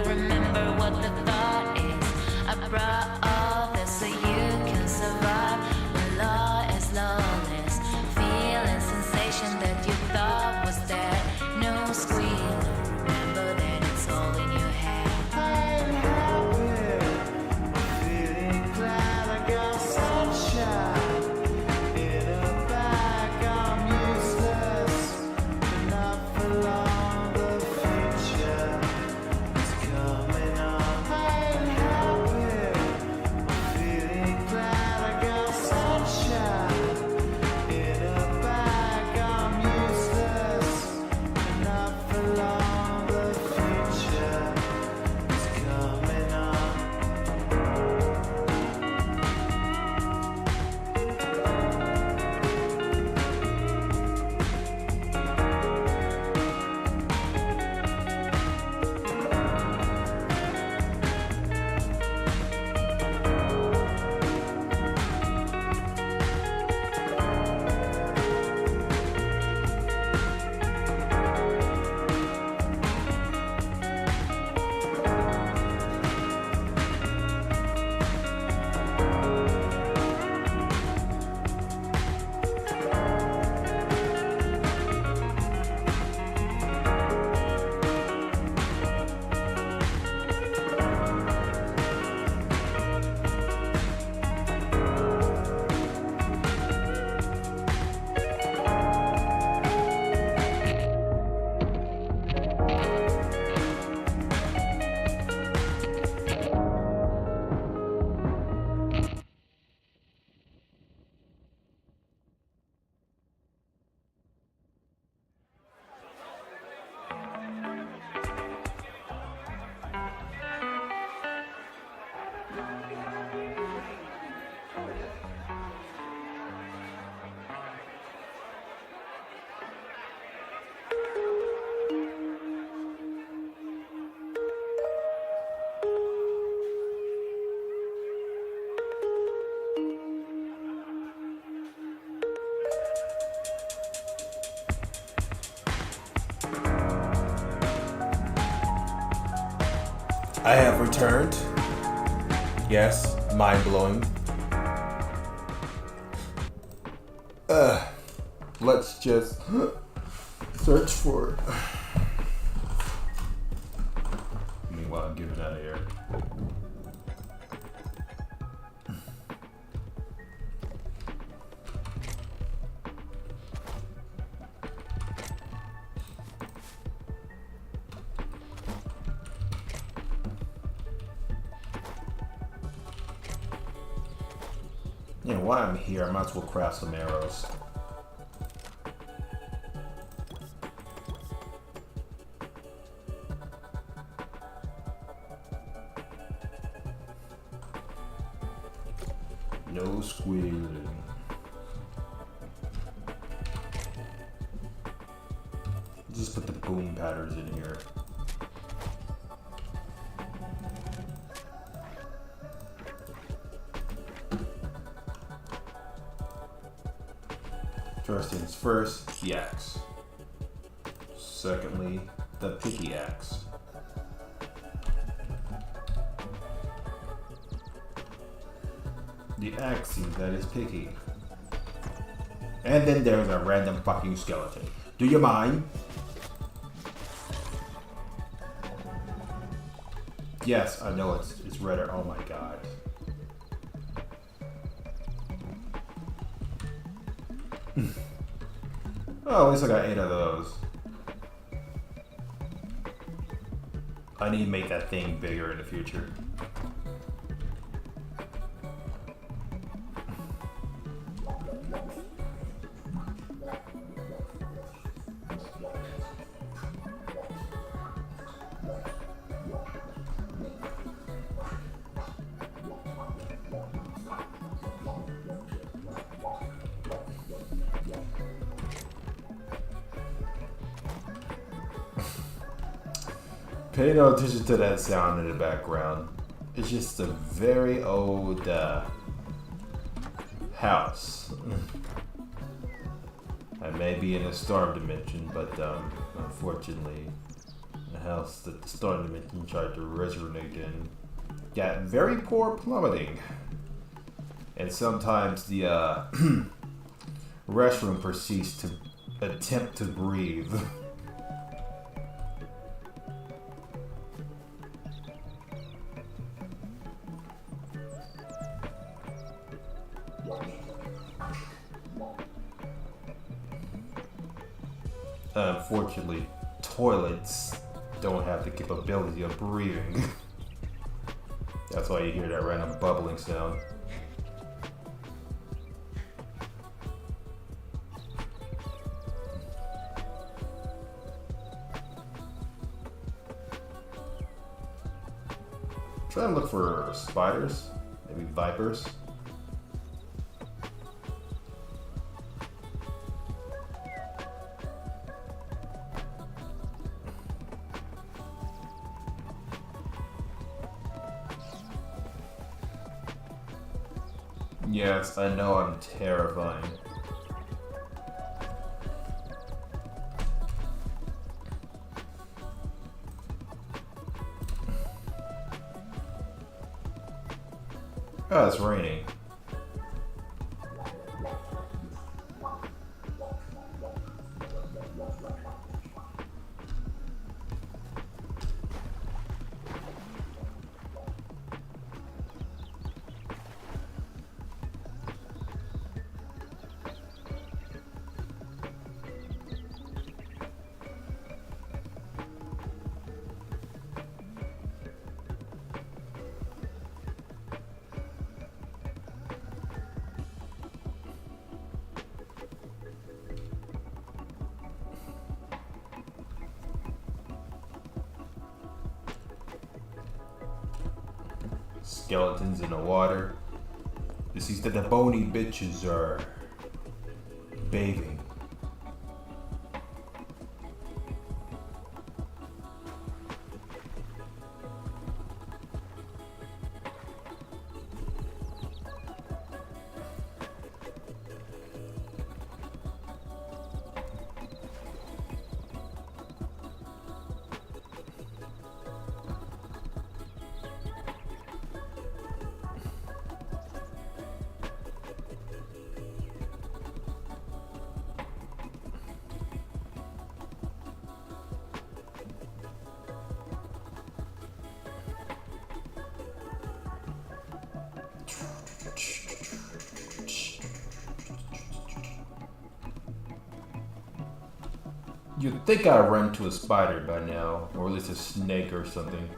Remember what the thought is. I brought all this so you can survive when law is lawless. Feeling sensation that you thought was dead. No squeal. Remember that it's all in your head. I'm happy, feeling glad I got sunshine in a bag. I'm useless, but not for long. I have returned. Yes, mind-blowing. Let's just search for it. Meanwhile, I'm giving out of air. Yeah, while I'm here, I might as well craft some arrows. No squealing. Just put the boom patterns in here. First things first, the axe. Secondly, the pickaxe. The axe that is picky. And then there's a random fucking skeleton. Do you mind? Yes, I know it's redder. Oh my god. Oh, at least I got 8 of those. I need to make that thing bigger in the future. Pay no attention to that sound in the background. It's just a very old house. I may be in a storm dimension, but unfortunately, the house that the storm dimension tried to resonate in got very poor plummeting. And sometimes the restroom proceeds to attempt to breathe. Unfortunately, toilets don't have the capability of breathing. That's why you hear that random bubbling sound. Try to look for spiders, maybe vipers. Yes, I know I'm terrifying. Oh, it's raining. Skeletons in the water. This is that the bony bitches are bathing. You'd think I'd run to a spider by now, or at least a snake or something.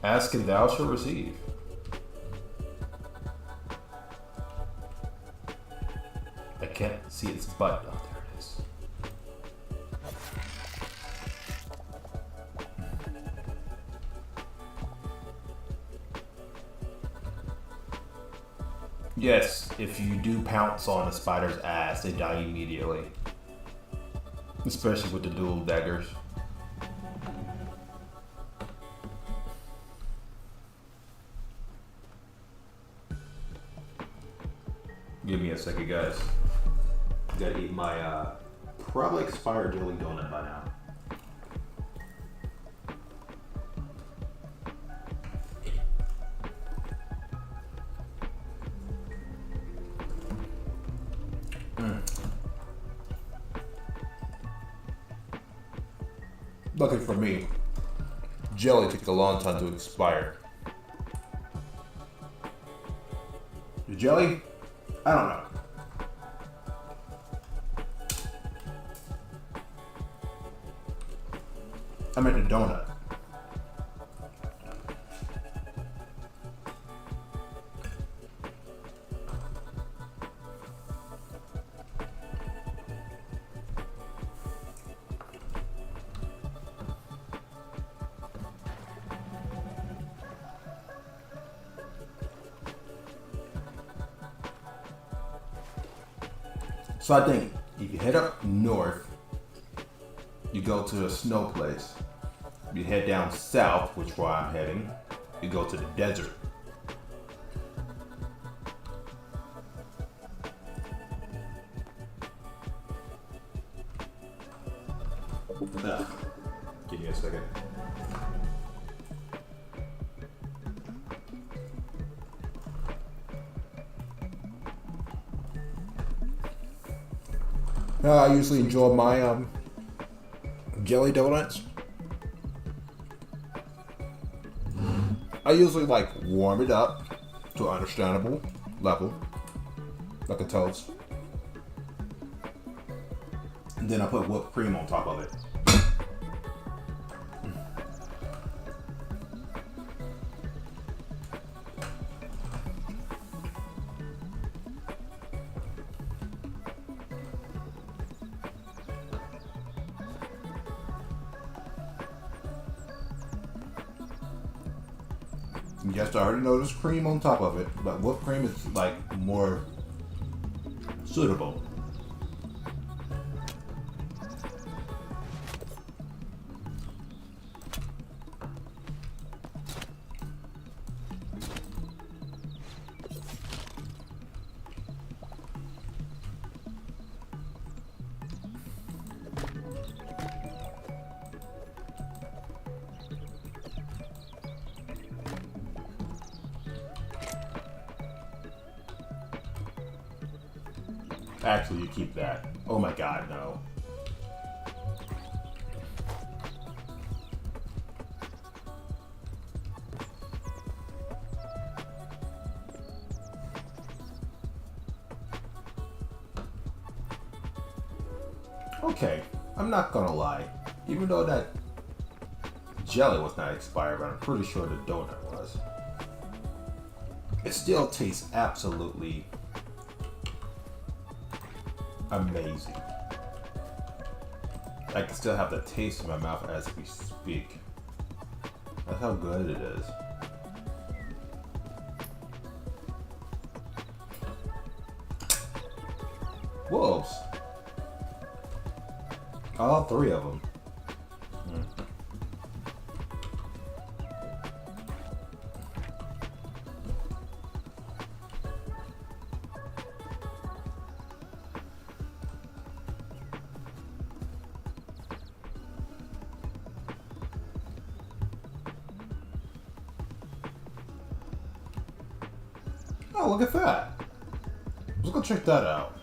Ask and thou shalt receive. I can't see its butt. Oh, there it is. Yes, if you do pounce on a spider's ass, they die immediately. Especially with the dual daggers. Give me a second, guys. Gotta eat my probably expired jelly donut by now. Lucky for me, jelly took a long time to expire. The jelly? I don't know. I meant the donut. So I think if you head up north, you go to a snow place. You head down south, which is where I'm heading, you go to the desert. Give me a second. I usually enjoy my jelly donuts. I usually like warm it up to an understandable level, like a toast. And then I put whipped cream on top of it. Yes, I already know there's cream on top of it, but whipped cream is like more suitable. Actually, you keep that. Oh my god, no. Okay, I'm not gonna lie. Even though that jelly was not expired, but I'm pretty sure the donut was. It still tastes absolutely amazing. I can still have the taste in my mouth as we speak. That's how good it is. Wolves. All three of them. Oh, look at that. Let's go check that out.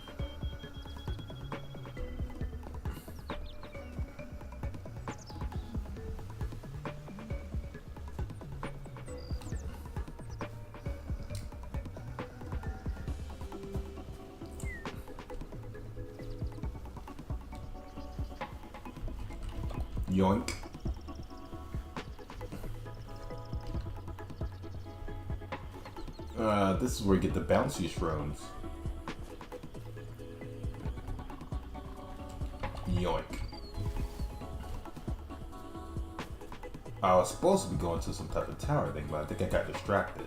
Yoink. This is where you get the bouncy shrooms. Yoink. I was supposed to be going to some type of tower thing, but I think I got distracted.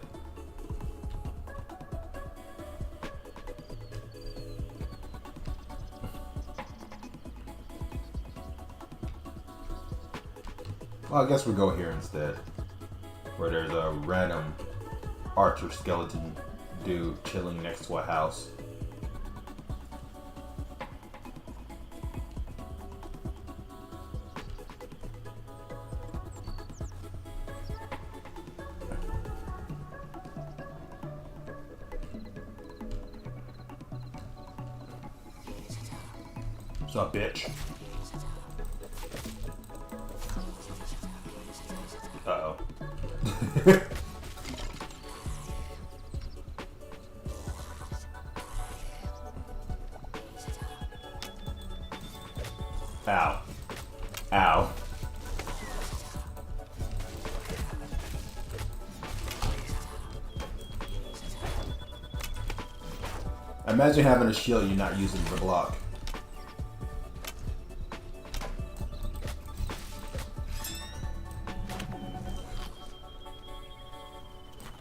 Well, I guess we go here instead, where there's a random archer skeleton dude chilling next to a house. What's up, bitch? Uh-oh. Ow. Ow. Imagine having a shield you're not using to block.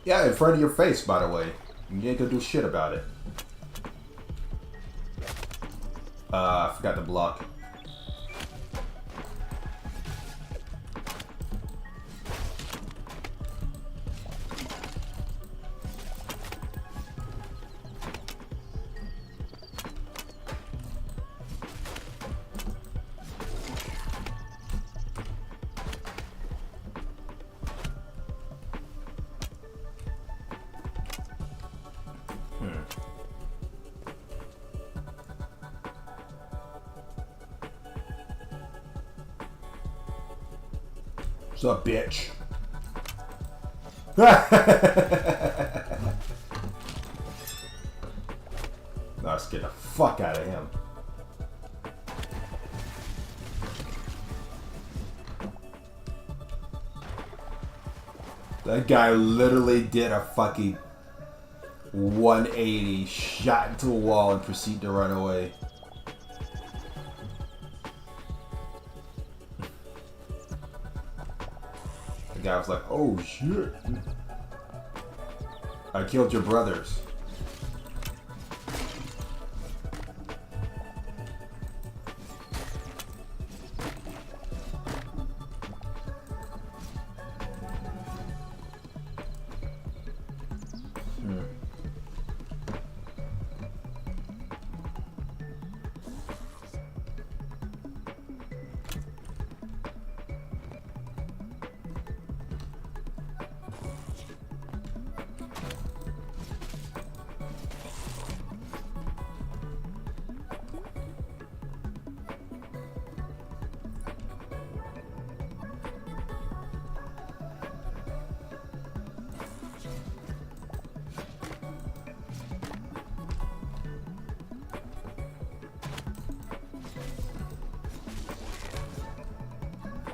Yeah, in front of your face, by the way. You ain't gonna do shit about it. I forgot to block. What's up, bitch? Let's get the fuck out of him. That guy literally did a fucking 180, shot into a wall, and proceeded to run away. The guy was like, oh shit. I killed your brothers.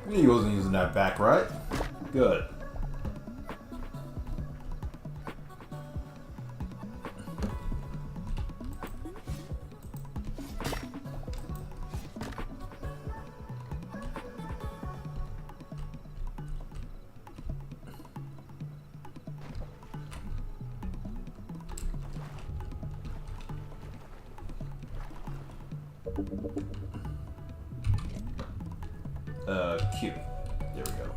He wasn't using that back, right? Good. Q. There we go.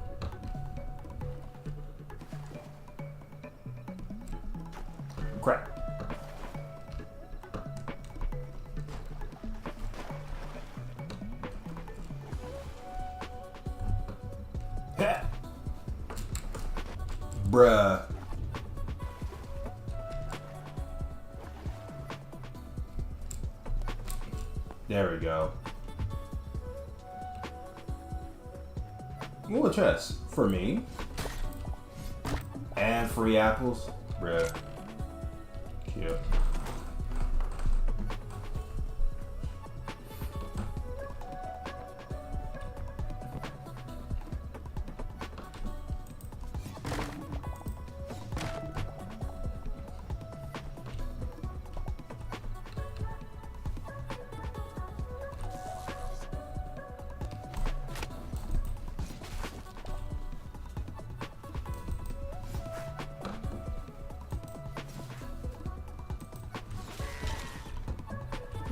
Crap. Ha. Bruh. There we go. More chest for me. And free apples. Bruh. Cute.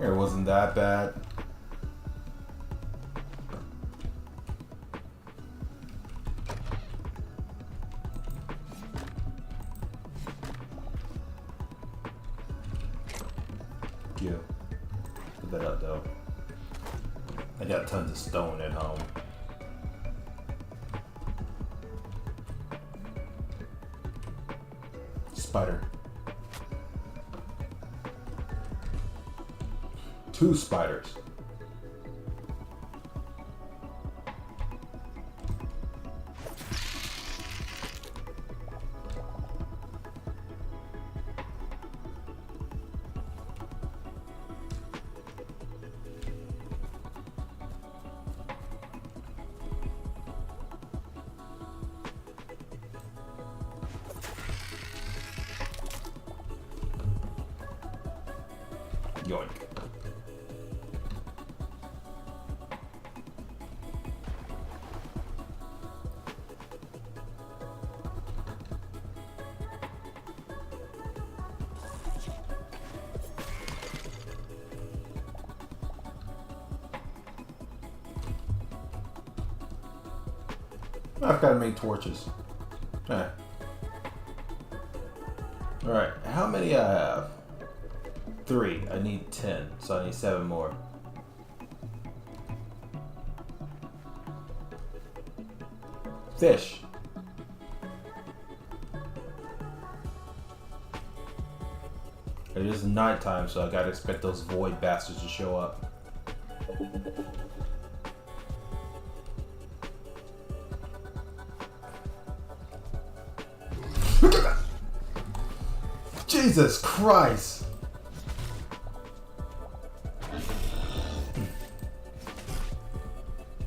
It wasn't that bad. Yeah. Put that up though. I got tons of stone at home. Spider. 2 spiders. Yoink. I've got to make torches. Alright. Alright, how many I have? 3. I need 10, so I need 7 more. Fish. It is nighttime, so I gotta expect those void bastards to show up. Jesus Christ!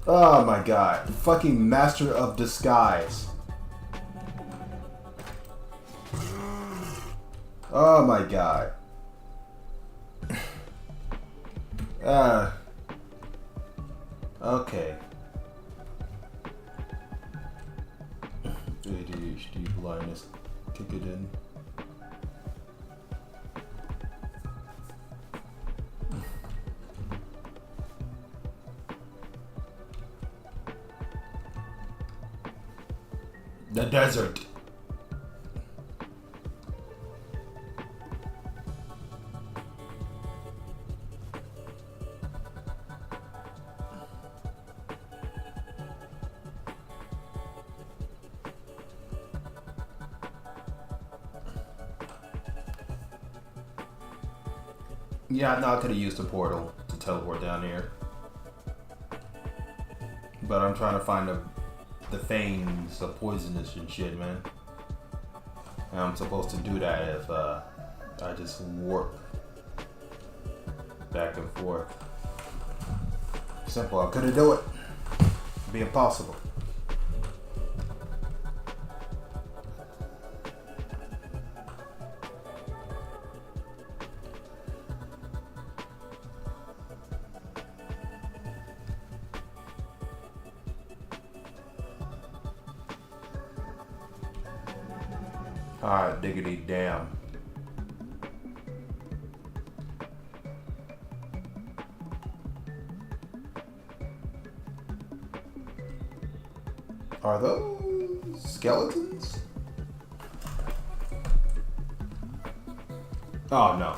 Oh my god. Fucking master of disguise. Oh my god. Okay. ADHD blindness. Kick it in. The desert. Yeah, no, I could have used a portal to teleport down here. But I'm trying to find the fangs of poisonous and shit, man. And I'm supposed to do that if I just warp back and forth. Simple, I couldn't do it. It'd be impossible. Alright, diggity damn. Are those skeletons? Oh no.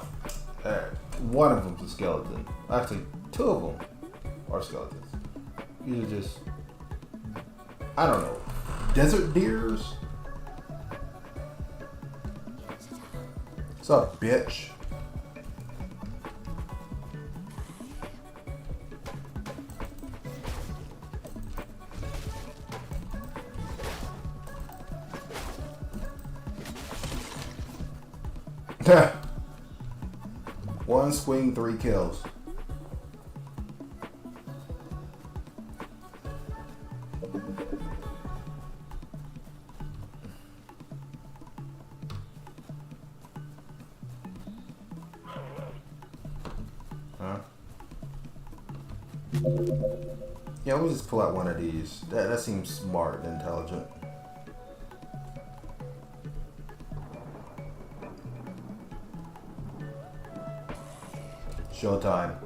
One of them's a skeleton. Actually, 2 of them are skeletons. These are just, I don't know, desert deers? What's up, bitch? One swing, 3 kills. Yeah, we'll just pull out one of these. That seems smart and intelligent. Showtime.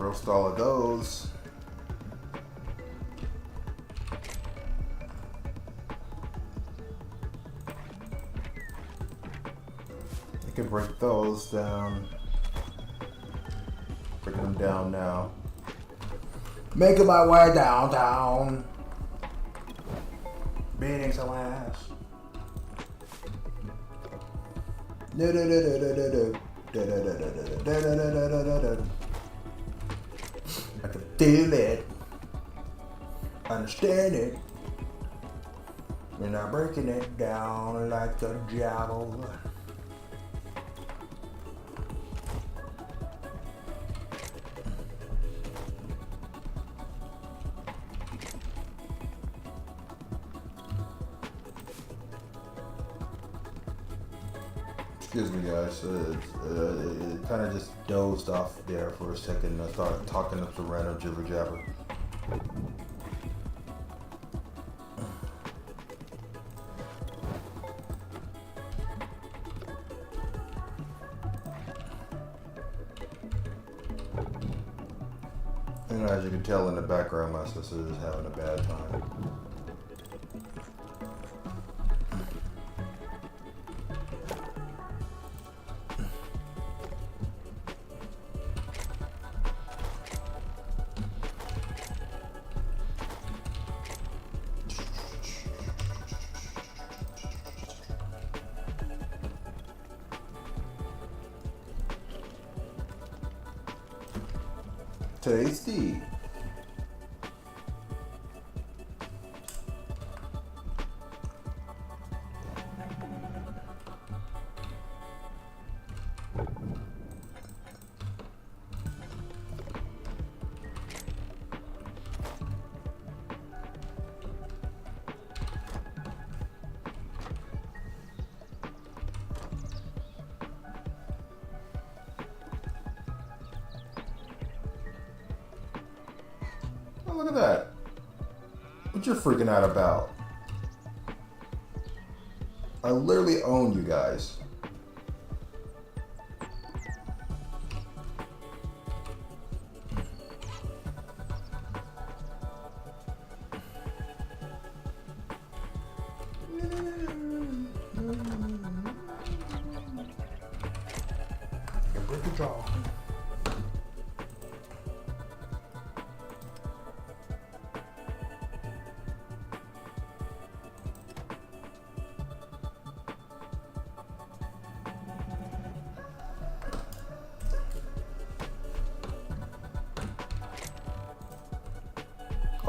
roast all of those. I can break those down. Breaking them down now. Making my way downtown. Beating some ass. I can feel it. Understand it. We're not breaking it down like a javel. Excuse me, guys. It kind of just dozed off there for a second. I started talking up some random jibber jabber. And as you can tell in the background, my sister is having a bad time. Tasty. Look at that. What you're freaking out about? I literally own you guys. Break the jaw.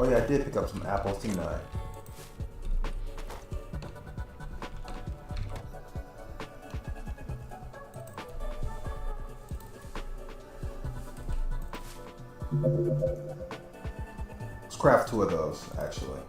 Oh yeah, I did pick up some apples tonight. Let's craft 2 of those, actually.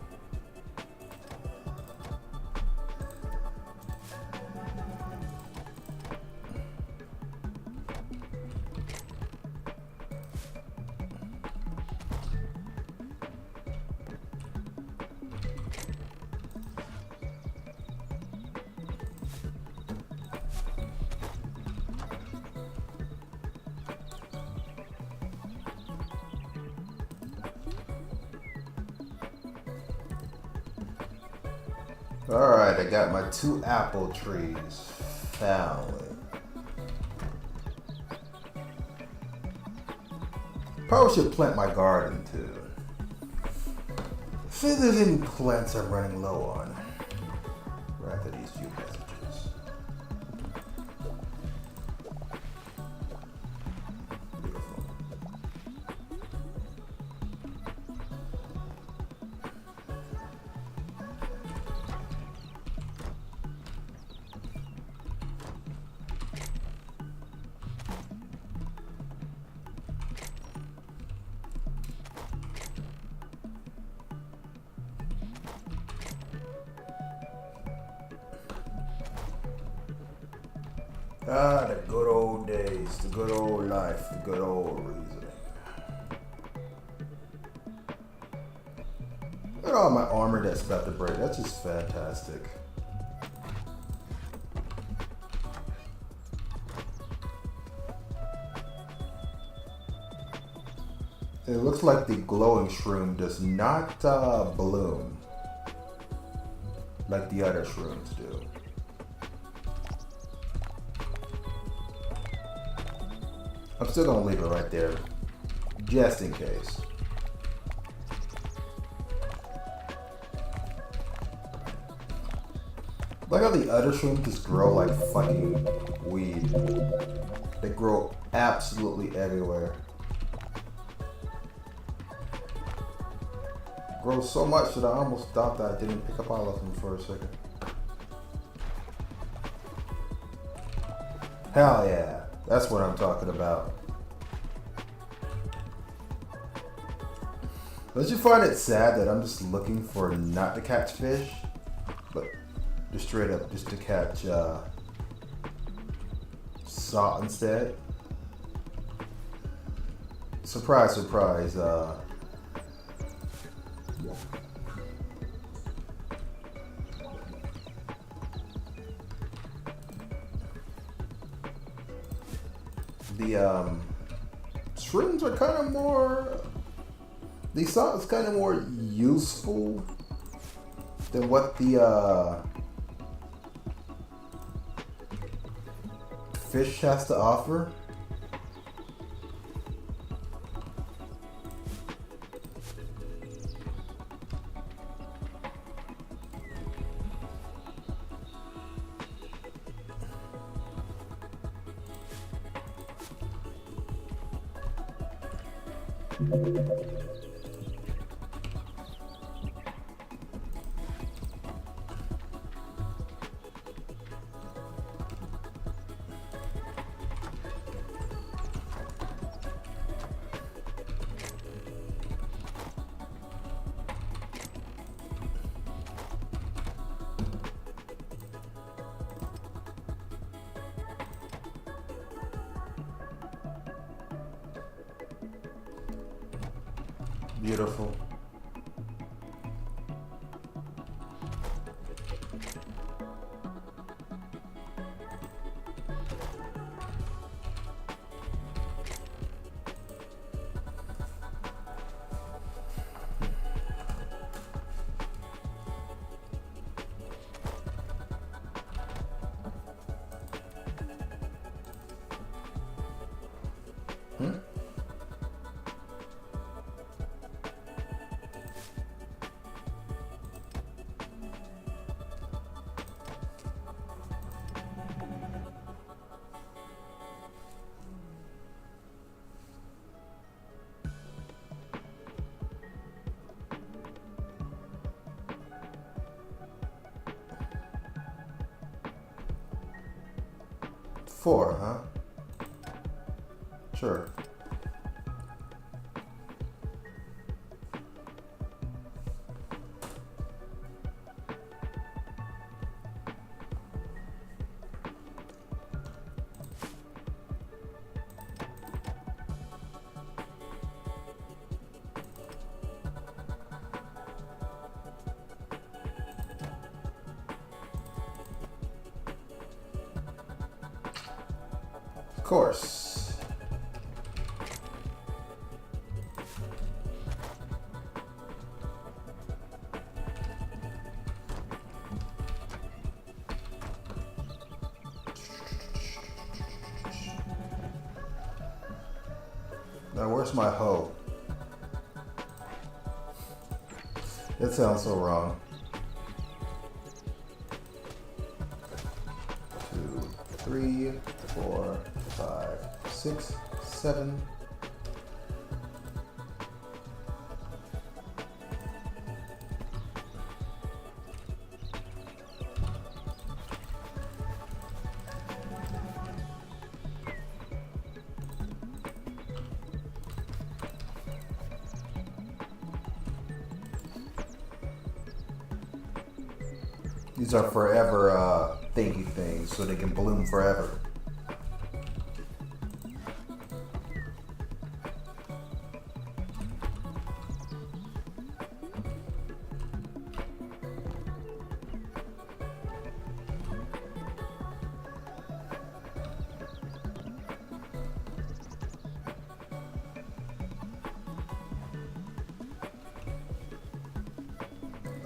Alright, I got my 2 apple trees found. Probably should plant my garden too. See if there's any plants I'm running low on. Right after these few messages. Beautiful. Ah, the good old days, the good old life, the good old reasoning. Look at all my armor that's about to break. That's just fantastic. It looks like the glowing shroom does not bloom like the other shrooms do. I'm still gonna leave it right there, just in case. Like how the other shrooms just grow like fucking weed. They grow absolutely everywhere. Grow so much that I almost thought that I didn't pick up all of them for a second. Hell yeah, that's what I'm talking about. Don't you find it sad that I'm just looking for not to catch fish, but just straight up just to catch salt instead? Surprise, surprise. The shrooms are kind of more. The salt is kind of more useful than what the fish has to offer. Beautiful. Four, huh? Sure. Of course. Now where's my hoe? That sounds so wrong. 2, 3, 4, 5, 6, 7. These are forever thingy things, so they can bloom forever.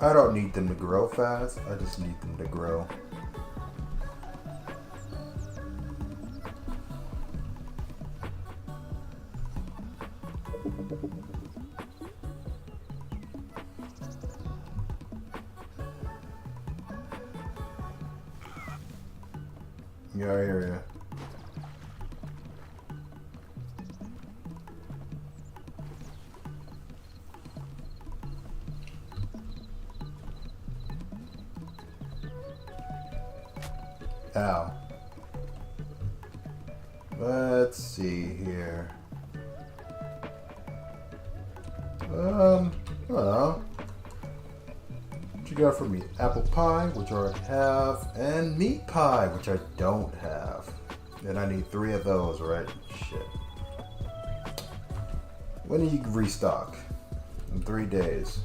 I don't need them to grow fast. I just need them to grow. Yeah, I hear ya. Ow. Let's see here. I don't know. What you got for me? Apple pie, which I already have, and meat pie, which I don't have. And I need 3 of those, right? Shit. When do you restock? In 3 days.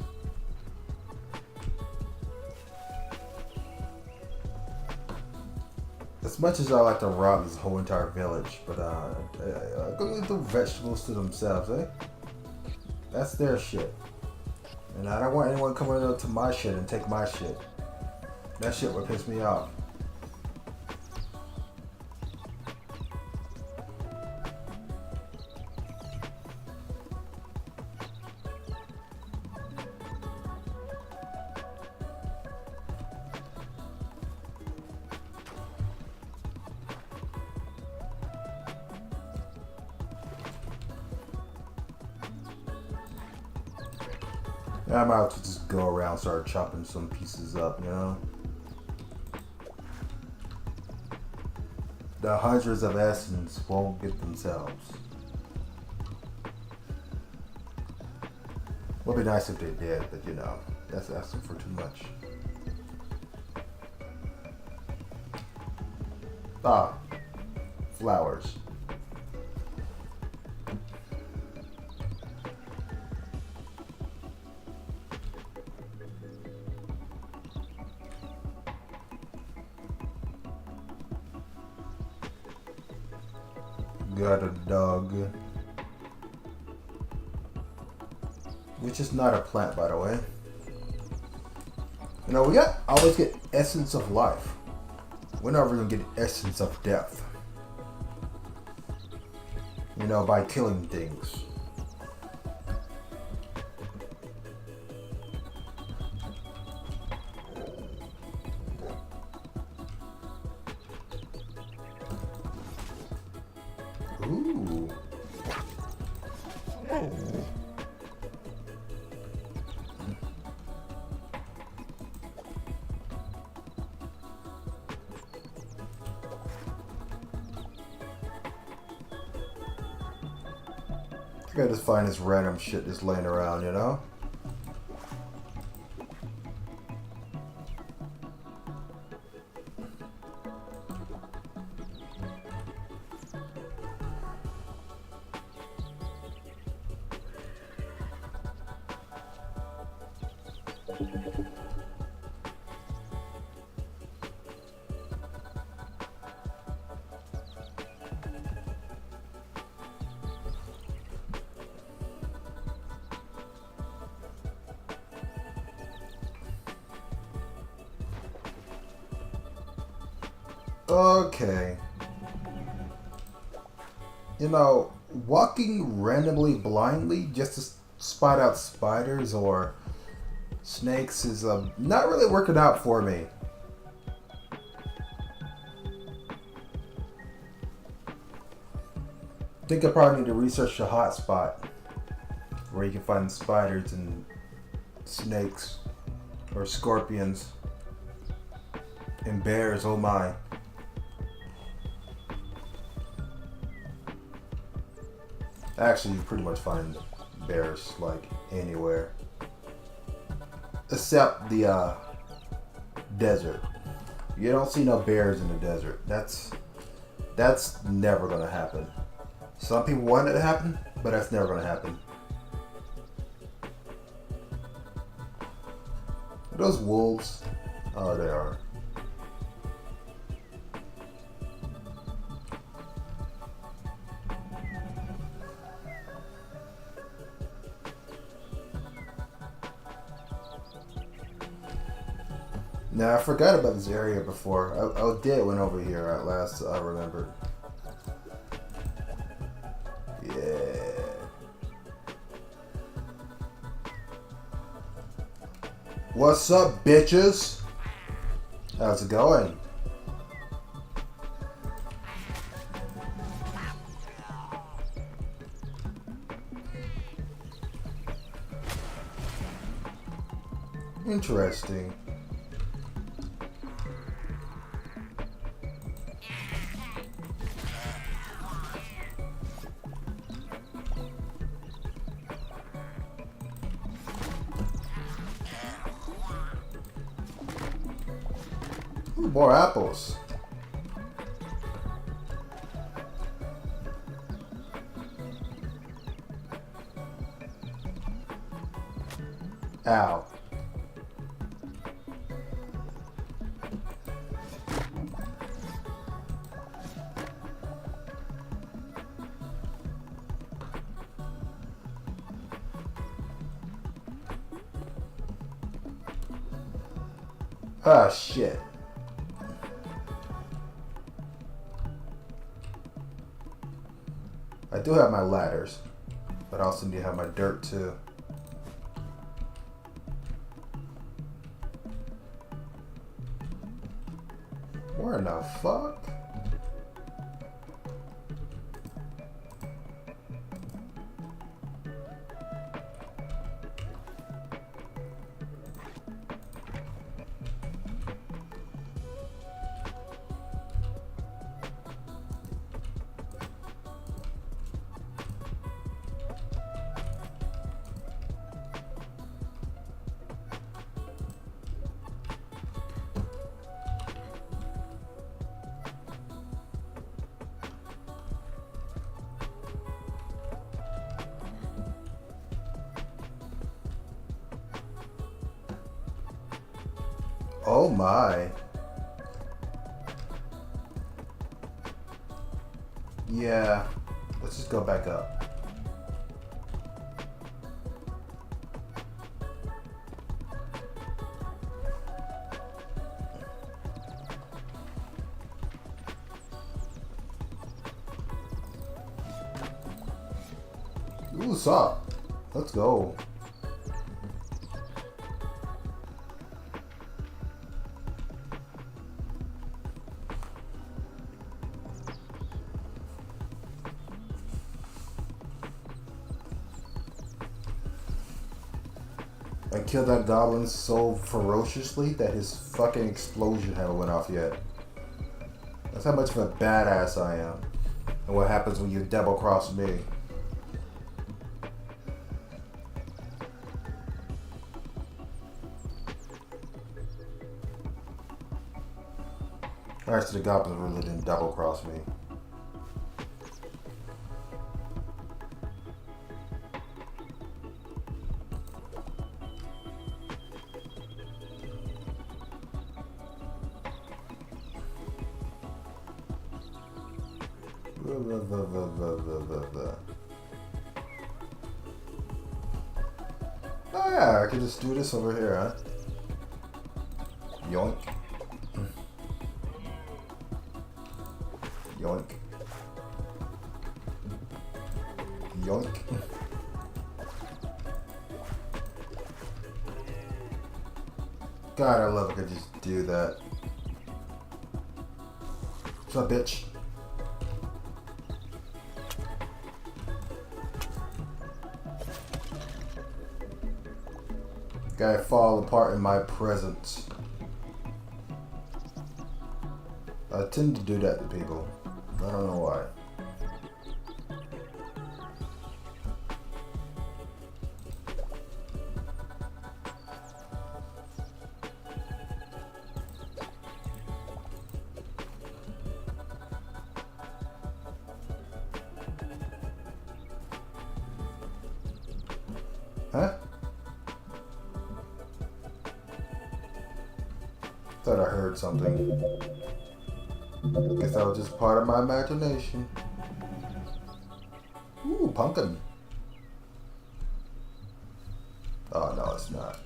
As much as I like to rob this whole entire village, but I'm gonna leave the vegetables to themselves, eh? That's their shit. And I don't want anyone coming up to my shit and take my shit. That shit would piss me off. I'm out to just go around, start chopping some pieces up, you know? The hundreds of essence won't get themselves. Would be nice if they did, but you know, that's asking for too much. Ah, flowers. Got a dog. Which is not a plant, by the way. You know, we always get essence of life. We're never gonna get essence of death. You know, by killing things. Ooh. I gotta just find this random shit just laying around, you know? Okay. You know, walking randomly blindly just to spot out spiders or snakes is not really working out for me. I think I probably need to research a hot spot where you can find spiders and snakes or scorpions and bears, oh my. Actually, you pretty much find bears like anywhere, except the desert. You don't see no bears in the desert. That's never gonna happen. Some people want it to happen, but that's never gonna happen. Are those wolves? Oh, they are. Now, I forgot about this area before. I did went over here at last, I remembered. Yeah. What's up, bitches? How's it going? Interesting. Ooh, more apples. Ow. Ah, shit. I do have my ladders, but I also need to have my dirt too. Where in the fuck? Oh my. Yeah. Let's just go back up. Ooh, sup. Let's go. I killed that goblin so ferociously that his fucking explosion haven't went off yet. That's how much of a badass I am. And what happens when you double cross me. Alright, so the goblins really didn't double cross me. Oh yeah, I can just do this over here, huh? Yoink. Yoink. Yoink. God, I love it. I could just do that. What's up, bitch? Guy fall apart in my presence. I tend to do that to people. I don't know why. Huh? Thought I heard something. Guess that was just part of my imagination. Ooh, pumpkin. Oh, no, it's not.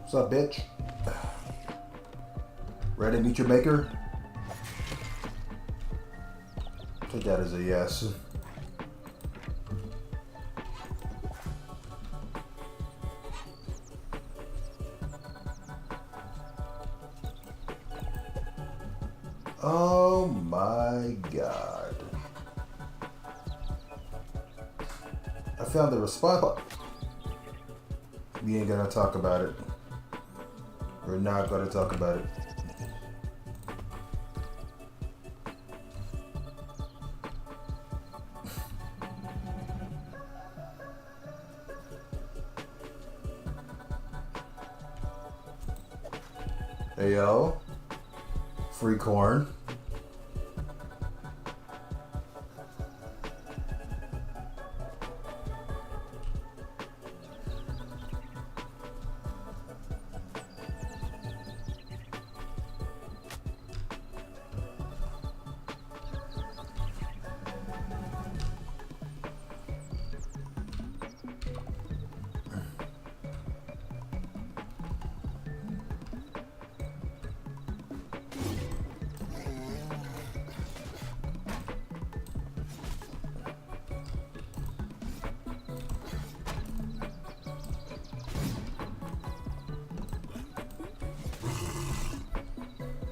What's up, bitch? Ready to meet your maker? Take that as a yes. Oh my god. I found the response. We ain't gonna talk about it. We're not gonna talk about it. Hey yo. Free corn.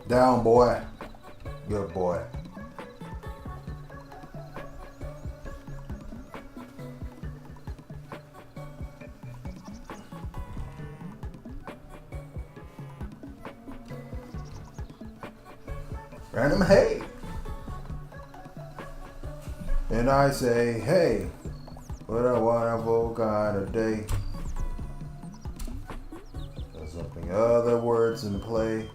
Down, boy. Good boy. Random hey. And I say, hey, what a wonderful kind of day. There's something other words in play.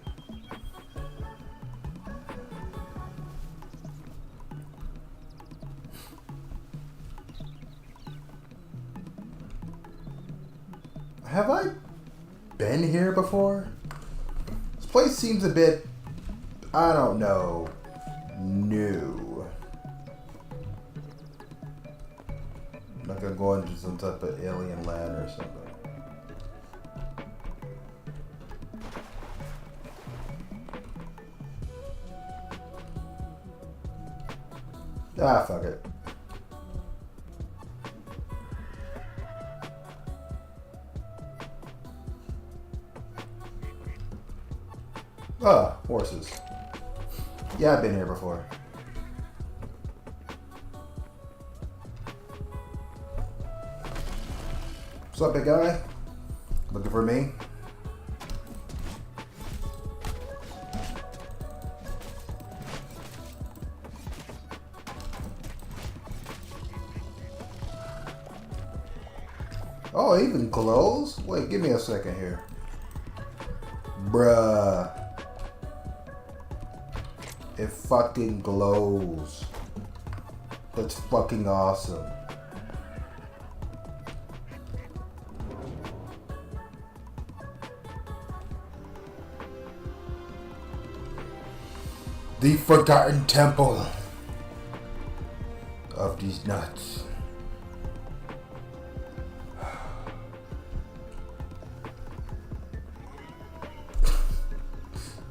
Have I been here before? This place seems a bit, I don't know, new. I'm not gonna go into some type of alien land or something. Ah, fuck it. Ah, horses. Yeah, I've been here before. What's up, big guy? Looking for me? Oh, it even glows? Wait, give me a second here. Bruh. It fucking glows. That's fucking awesome. The Forgotten Temple of these nuts.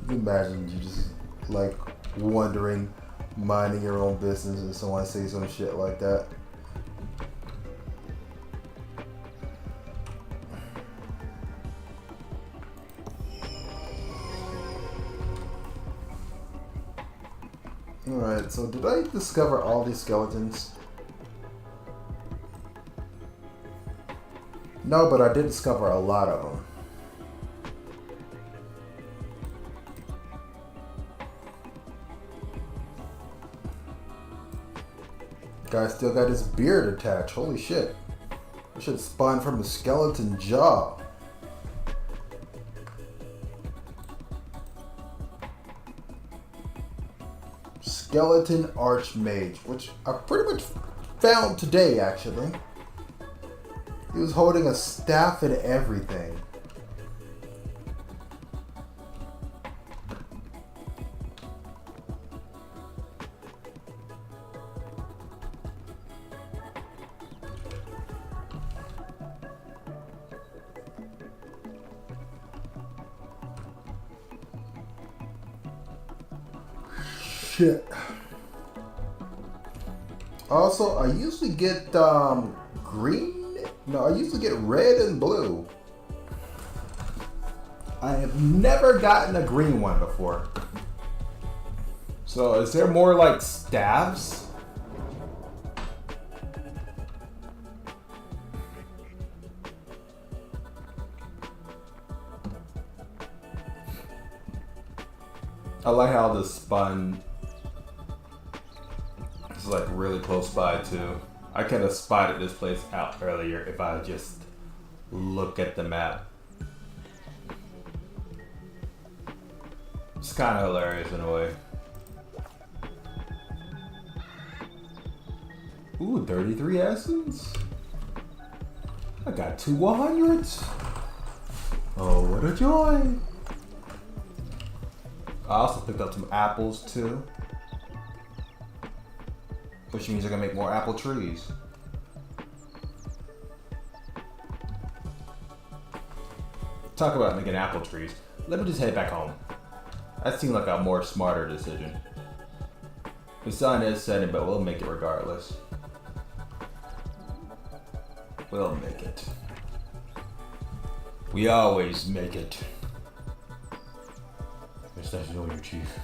Imagine you just like wondering, minding your own business, and someone say some shit like that. Alright, so did I discover all these skeletons? No, but I did discover a lot of them. Guy still got his beard attached. Holy shit. It should spawn from a skeleton jaw. Skeleton Archmage, which I pretty much found today, actually. He was holding a staff and everything. Shit. Also, I usually get green. No, I usually get red and blue. I have never gotten a green one before. So is there more like staves? I like how the spun is like really close by too. I could have spotted this place out earlier if I just look at the map. It's kind of hilarious in a way. Ooh, 33 essence. I got 2 100s. Oh, what a joy. I also picked up some apples too. Which means they're gonna make more apple trees. Talk about making apple trees. Let me just head back home. That seemed like a more smarter decision. The sun is setting, but we'll make it regardless. We'll make it. We always make it. Yes, that's all your chief.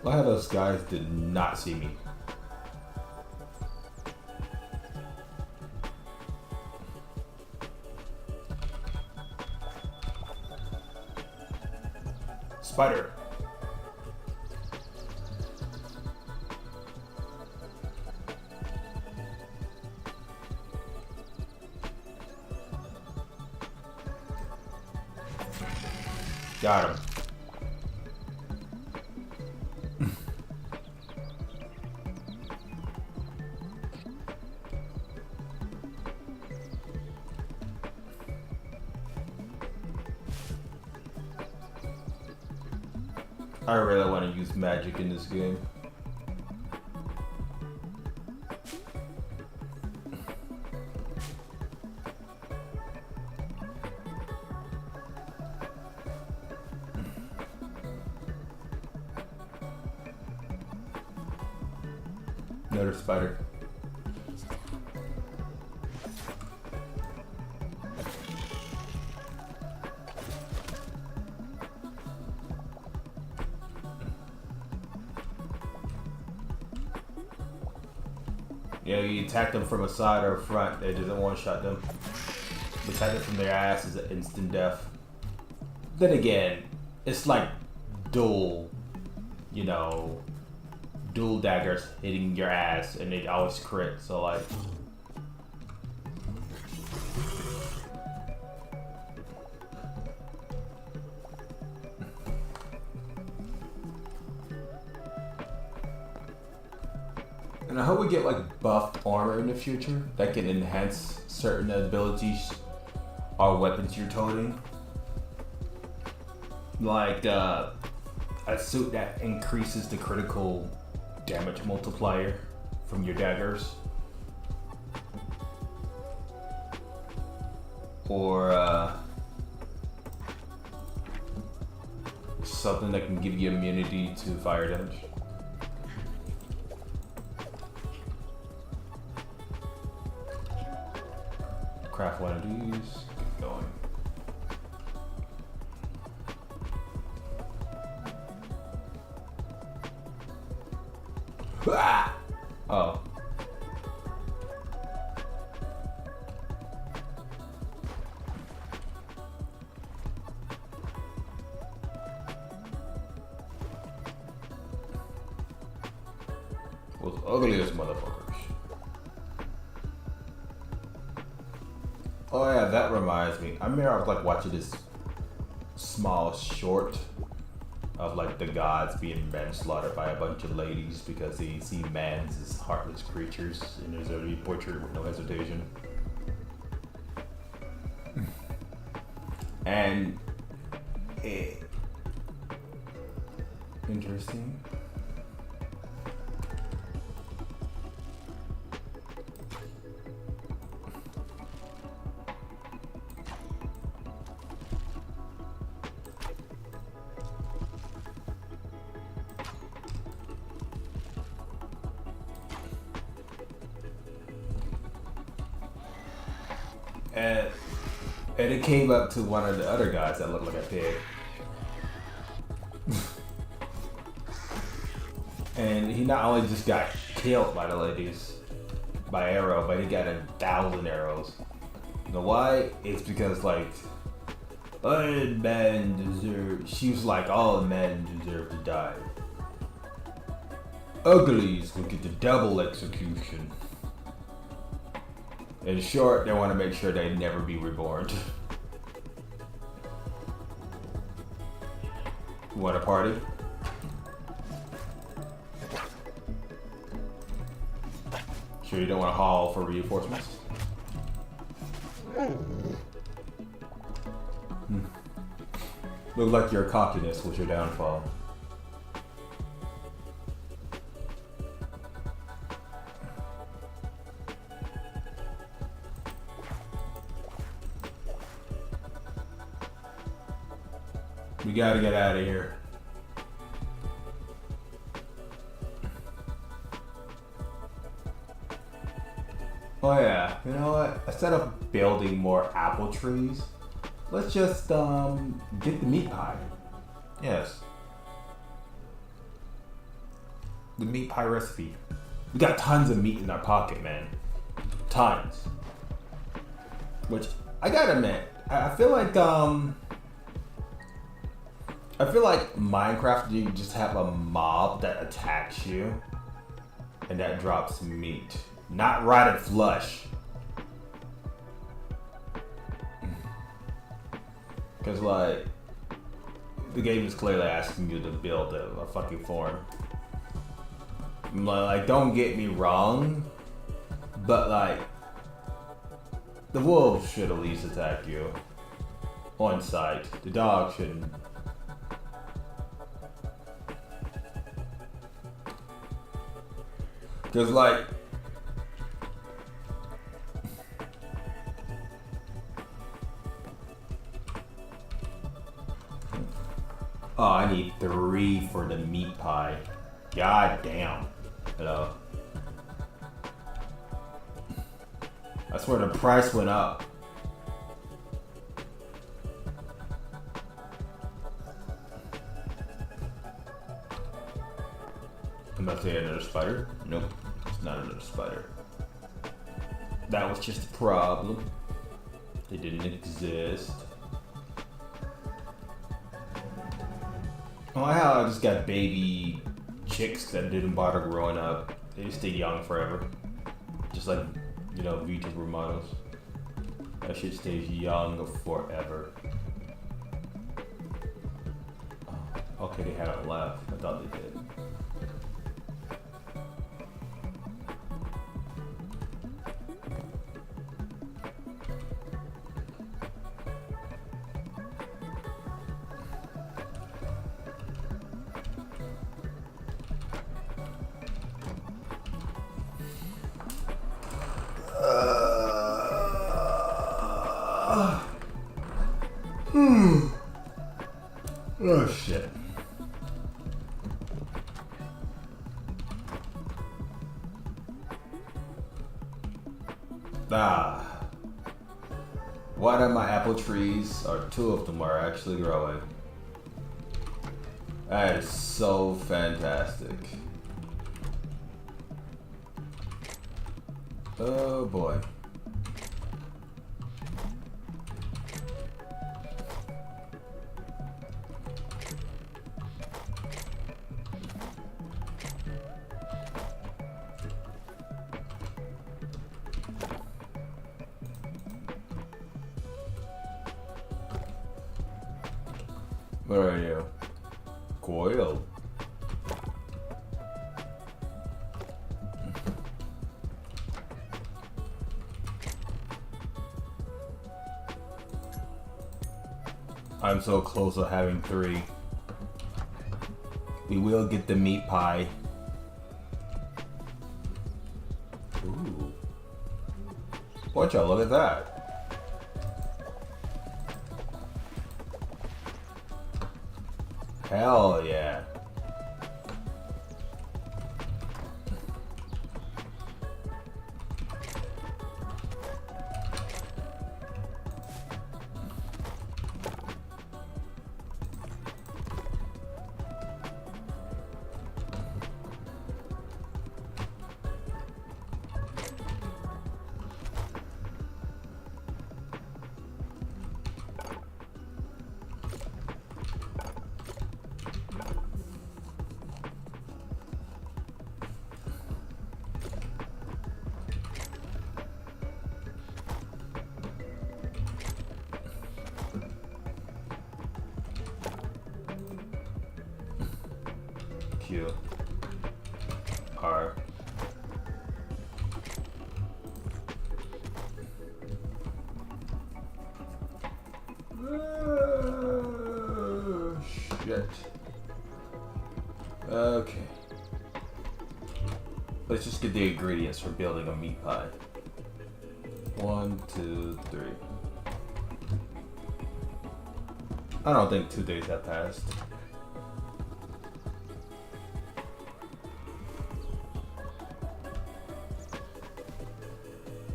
A lot of those guys did not see me. Spider. Got him. I really want to use magic in this game. Another spider. Yeah, you attack them from a side or a front, they just one-shot them. Attack them from their ass is an instant death. Then again, it's like dual, you know, dual daggers hitting your ass and they always crit, so like... And I hope we get like buffed armor in the future that can enhance certain abilities or weapons you're toting. Like a suit that increases the critical damage multiplier from your daggers. Or something that can give you immunity to fire damage. Craft one of these, get going. Ah! Oh. Those ugliest motherfuckers. Oh yeah, that reminds me. I remember I was like watching this small short of like the gods being manslaughtered by a bunch of ladies because they see men as heartless creatures and there's going to be butchered with no hesitation. And interesting. And it came up to one of the other guys that looked like a pig. And he not only just got killed by the ladies by arrow, but he got 1,000 arrows. You know why? It's because like all men deserve. She was like, all men deserve to die. Uglies will get the double execution. In short, they want to make sure they never be reborn. Want a party? Sure you don't want to haul for reinforcements? Looked like your cockiness was your downfall. We gotta get out of here. Oh yeah, you know what? Instead of building more apple trees, let's just get the meat pie. Yes. The meat pie recipe. We got tons of meat in our pocket, man. Tons. Which I gotta admit, I feel like Minecraft, you just have a mob that attacks you and that drops meat. Not rotted flesh. Because like, the game is clearly asking you to build a fucking farm. Like, don't get me wrong, but like, the wolves should at least attack you on sight. The dog shouldn't. Because like, oh, I need 3 for the meat pie. God damn. Hello. I swear the price went up. I'm about to say another spider. Nope, it's not another spider. That was just a problem. They didn't exist. Oh, how I just got baby chicks that didn't bother growing up. They just stay young forever. Just like, you know, VTuber models. That shit stays young forever. Oh, okay, they haven't left. I thought they did. Oh shit. One of my apple trees, or 2 of them, are actually growing. That is so fantastic. Oh boy. Where are you? Coil. I'm so close to having 3. We will get the meat pie. Ooh. Watch out, look at that. Hell yeah. it. Okay. Let's just get the ingredients for building a meat pie. 1, 2, 3. I don't think 2 days have passed.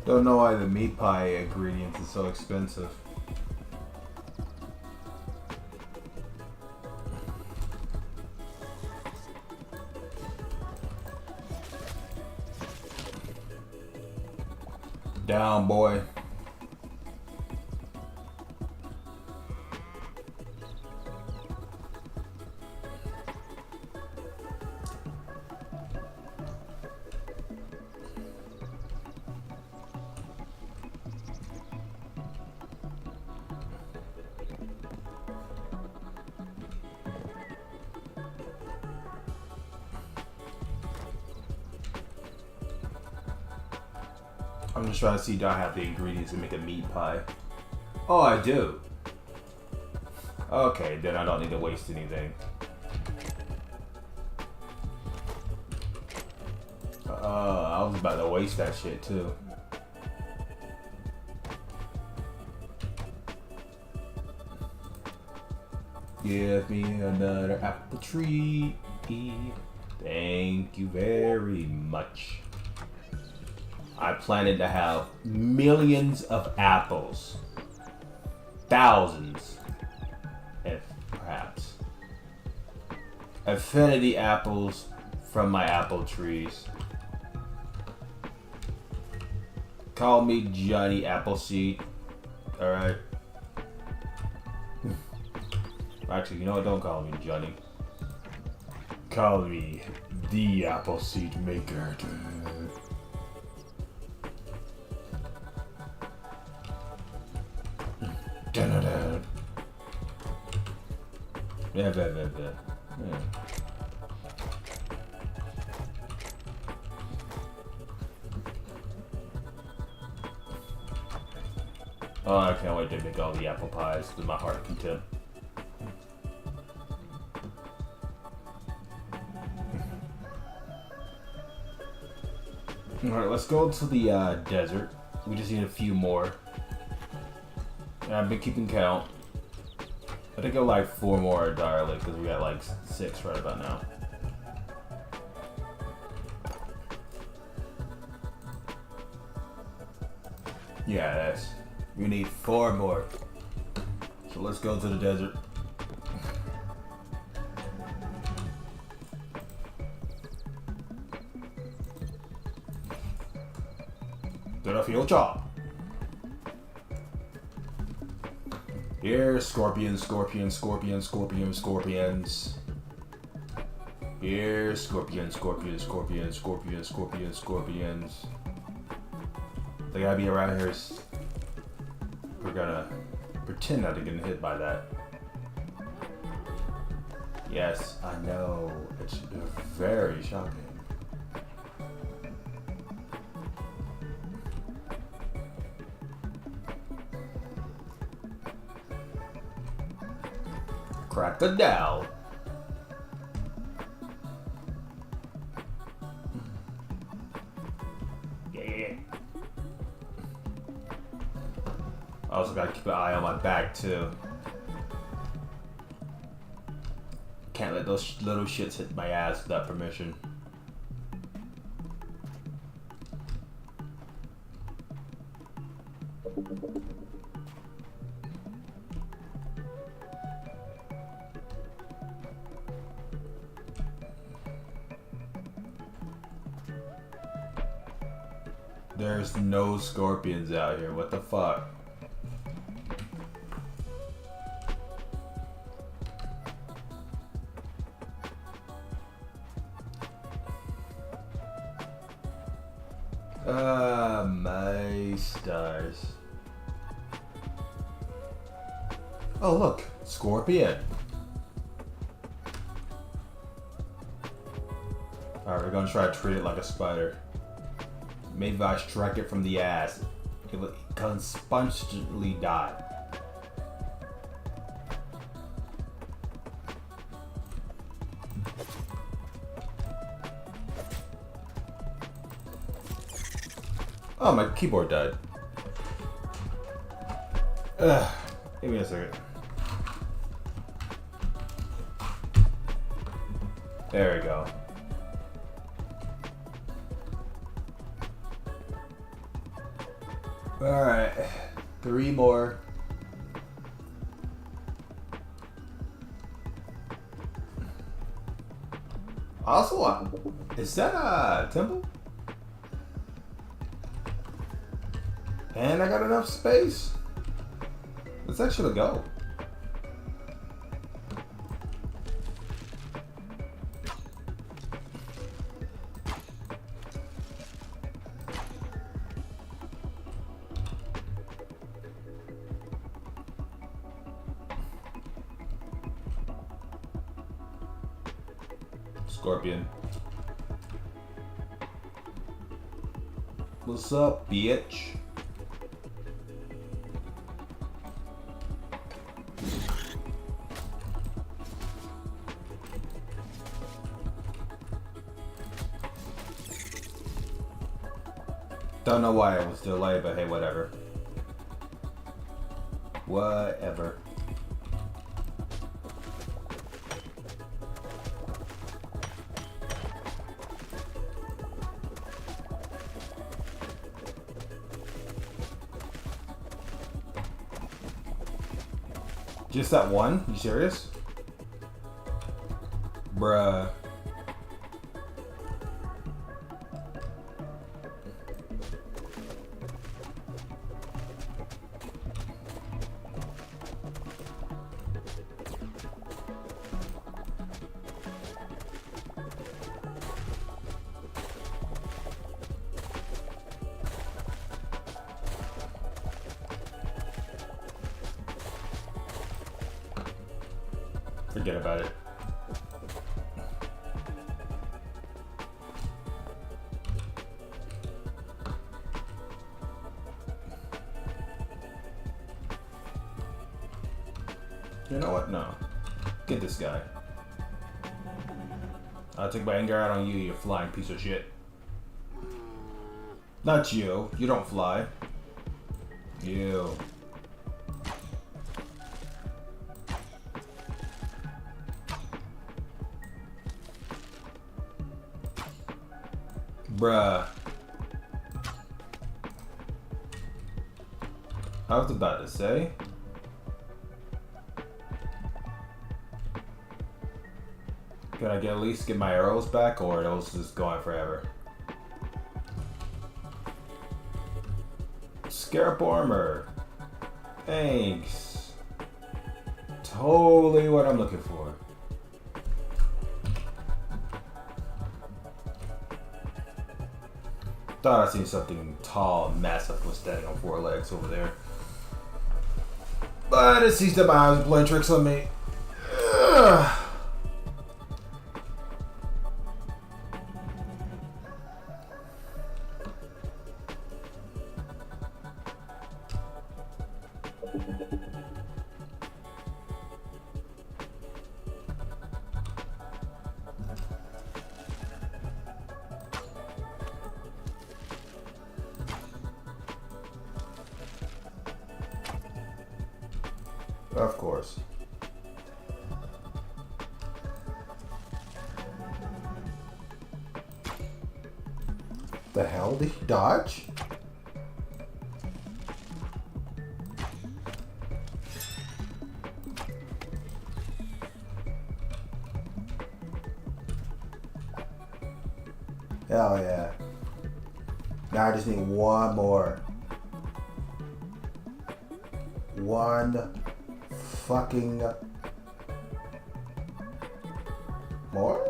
Don't know why the meat pie ingredients is so expensive. Down, boy. I'm just trying to see, do I have the ingredients to make a meat pie? Oh, I do. Okay, then I don't need to waste anything. I was about to waste that shit too. Give me another apple tree. Thank you very much. I planted to have millions of apples. Thousands. If perhaps. Infinity apples from my apple trees. Call me Johnny Appleseed. Alright. Actually, you know what? Don't call me Johnny. Call me the Appleseed Maker. Dun-dun-dun. Yeah. Oh, I can't wait to make all the apple pies with my heart content. Alright, let's go to the desert. We just need a few more. And I've been keeping count. I think I like 4 more entirely because we got like 6 right about now. Yes, we need 4 more. So let's go to the desert. To the future. Here, scorpions. Here, scorpions. They gotta be around here. We're gonna pretend not to get hit by that. Yes, I know. It's very shocking. Crack the down. Yeah. I also gotta keep an eye on my back too. Can't let those little shits hit my ass without permission. There's no scorpions out here. What the fuck? My stars. Oh look, scorpion. Alright, we're gonna try to treat it like a spider. Maybe if I strike it from the ass, it will constantly die. Oh, my keyboard died. Ugh. Give me a second. There we go. Alright. 3 more. Also, is that a temple? And I got enough space? Let's actually go. Scorpion. What's up, bitch? Don't know why it was delayed, but hey, whatever. Whatever. Just that one? You serious? Bruh. Forget about it. You know what? No. Get this guy. I'll take my anger out on you, you flying piece of shit. Not you. You don't fly. You. Bruh. I was about to say. Can I at least get my arrows back, or are those just going forever? Scarab armor. Thanks. Totally what I'm looking for. Thought I seen something tall and massive was standing on 4 legs over there. But it sees that my eyes are playing tricks on me. Ugh. Of course. The hell did he dodge? Hell yeah. Now I just need one more. One fucking more?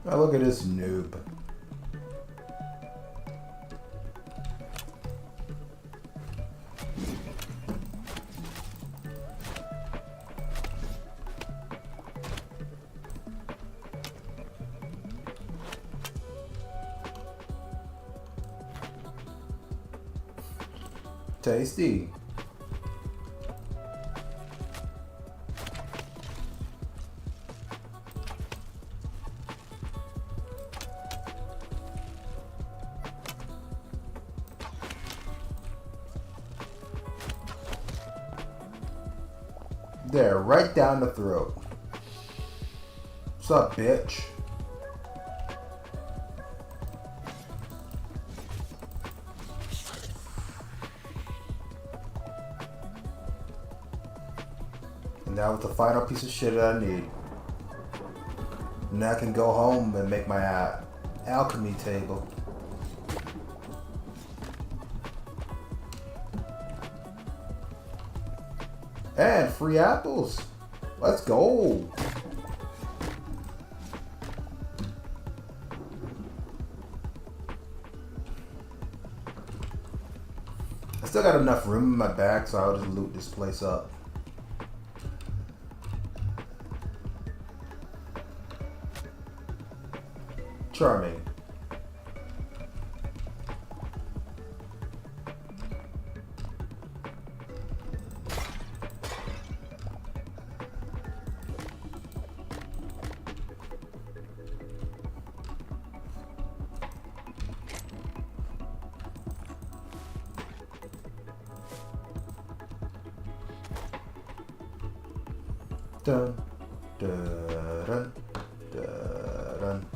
Oh, look at this noob. Tasty. There, right down the throat. What's up, bitch? And that was the final piece of shit that I need. Now I can go home and make my alchemy table. And free apples. Let's go. I still got enough room in my bag, so I'll just loot this place up. Charming. Dun, dun, dun, dun,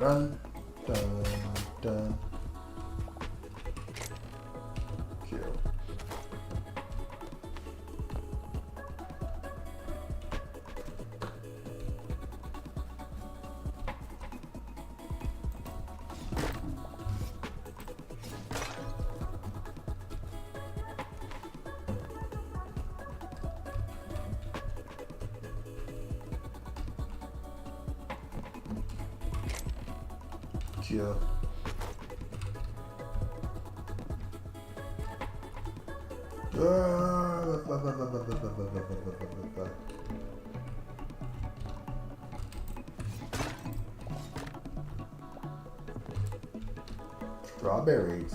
dun, dun, dun. Kill. Kill. Strawberries.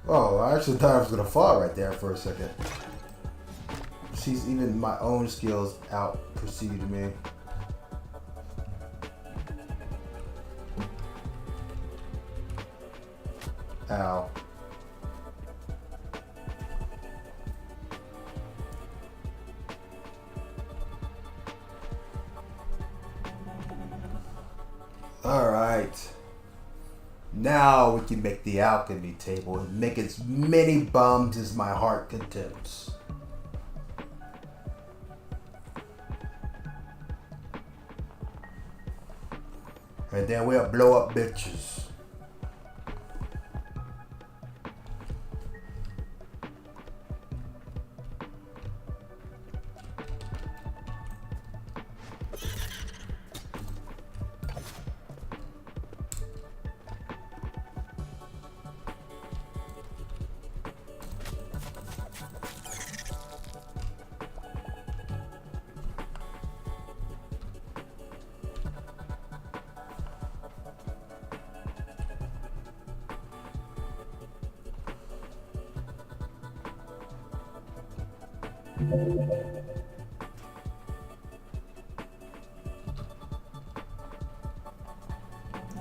Oh, I actually thought I was gonna fall right there for a second. She's even my own skills out preceded me. Ow. Alright. Now we can make the alchemy table and make as many bums as my heart contents. And then we'll blow up bitches.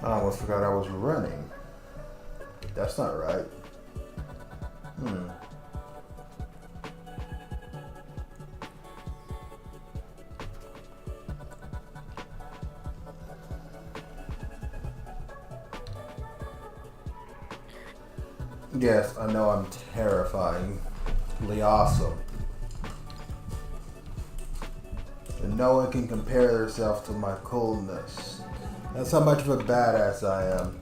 I almost forgot I was running. That's not right. Yes, I know I'm terrifyingly awesome. And no one can compare themselves to my coolness. That's how much of a badass I am.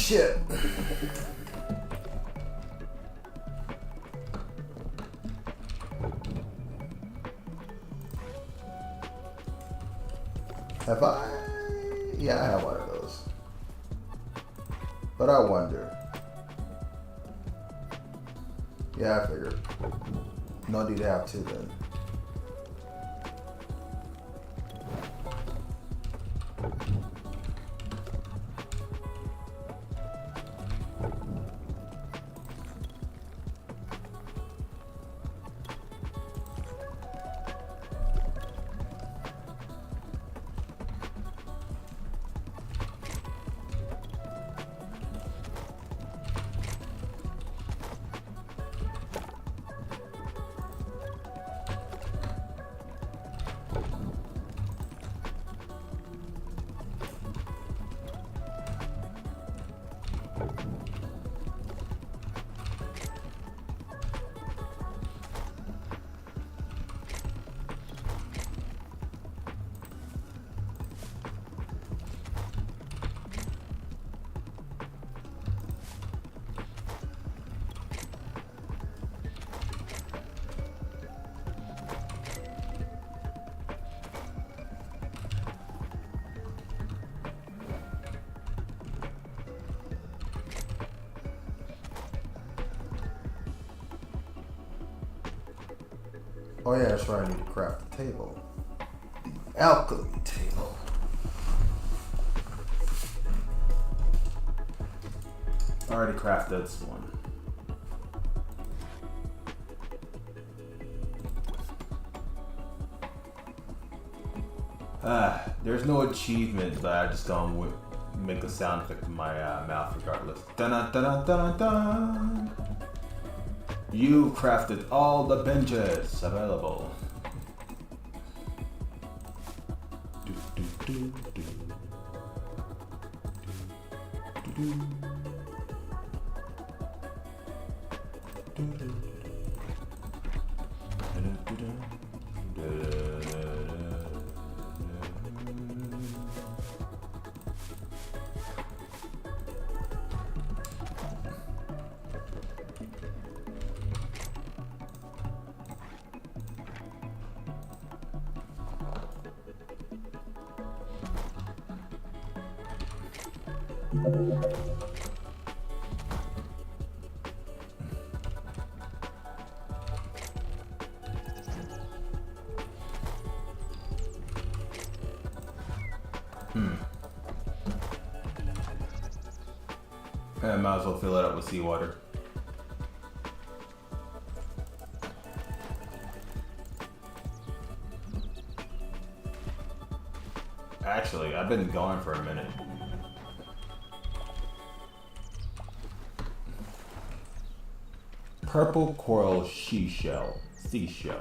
shit. Have I? Yeah, I have one of those. But I wonder. Yeah, I figured. No need to have two then. Oh yeah, that's right, I need to craft the table. The alchemy table. I already crafted this one. There's no achievement, but I just don't make a sound effect in my mouth regardless. Dun dun dun dun dun. You crafted all the benches available. Do, do, do, do. Do, do, do. Do, do, do. Do, do, do. I might as well fill it up with seawater. Actually, I've been going for a minute. Purple coral seashell. Excuse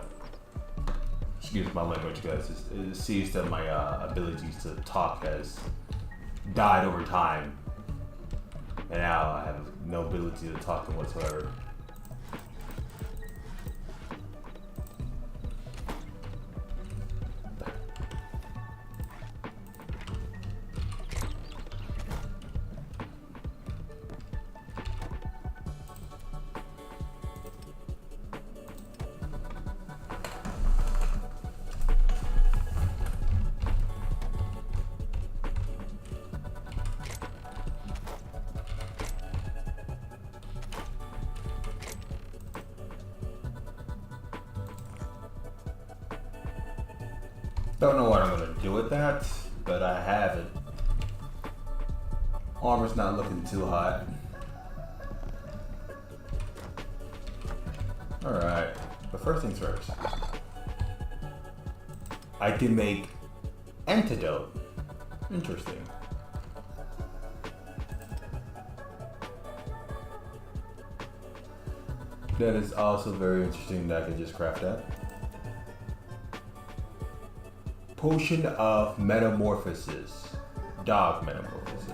my language, guys. It seems that my abilities to talk has died over time. And now I have no ability to talk whatsoever. Don't know what I'm gonna do with that, but I have it. Armor's not looking too hot. Alright, but first things first. I can make antidote. Interesting. That is also very interesting that I can just craft that. Potion of Metamorphosis. Dog Metamorphosis.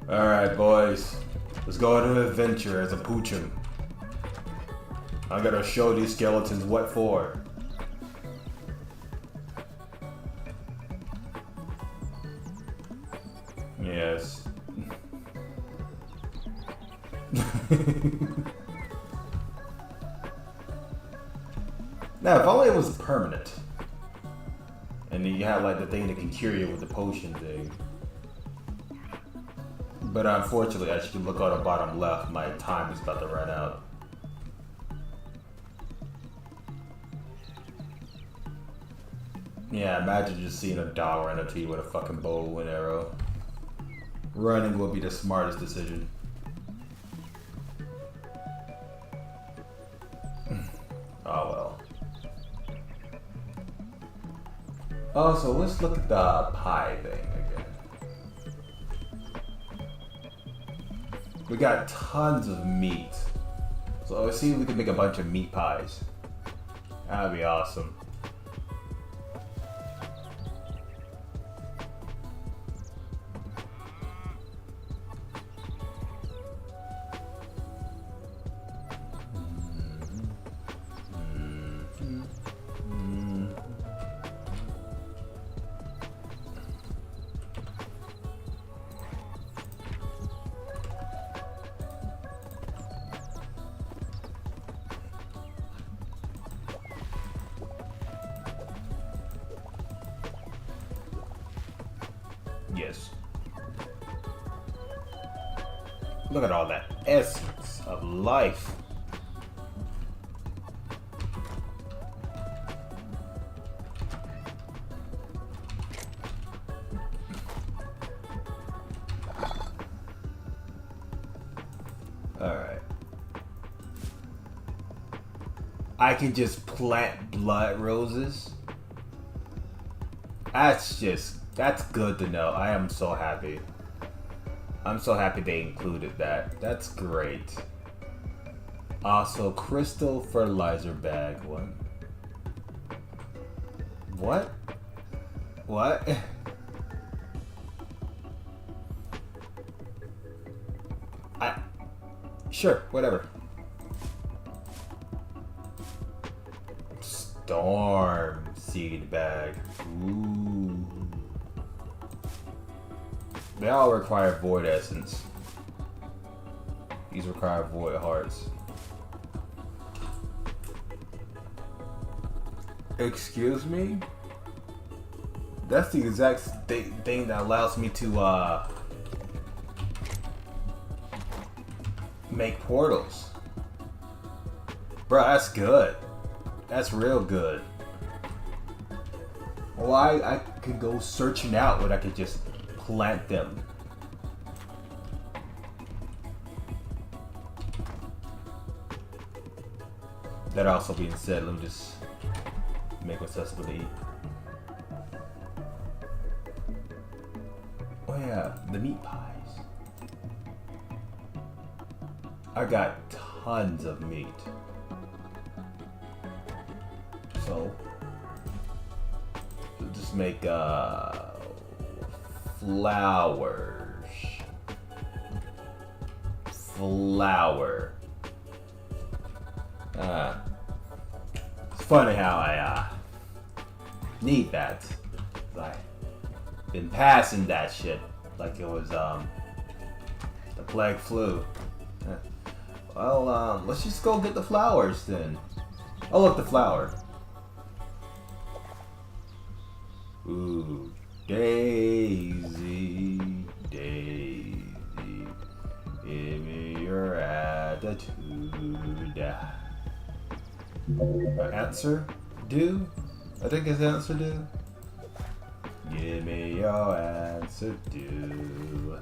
Alright, boys. Let's go on an adventure as a poochum. I gotta show these skeletons what for. Yes. Now, if only it was permanent. And you had like the thing that can cure you with the potion thing. But unfortunately, as you can look on the bottom left, my time is about to run out. Yeah, imagine just seeing a dog run up to you with a fucking bow and arrow. Running will be the smartest decision. Oh well. Oh, so let's look at the pie thing again. We got tons of meat. So let's see if we can make a bunch of meat pies. That'd be awesome. Yes. Look at all that essence of life. Alright. I can just plant blood roses. That's good to know. I am so happy. I'm so happy they included that. That's great. Also, crystal fertilizer bag. What? What? Sure, whatever. Storm seed bag. Ooh. They all require void essence. These require void hearts. Excuse me? That's the exact thing that allows me to make portals. Bro, that's good. That's real good. Well, I could go searching out when I could just plant them. That also being said, let me just make myself something to eat. Oh yeah, the meat pies. I got tons of meat. So we'll just make flour. It's funny how I need that. I've been passing that shit like it was the plague flu. Well, let's just go get the flowers then. Oh look, the flower. Ooh, Daisy, Daisy, give me your attitude. Answer do? I think it's answer do. Give me your answer do.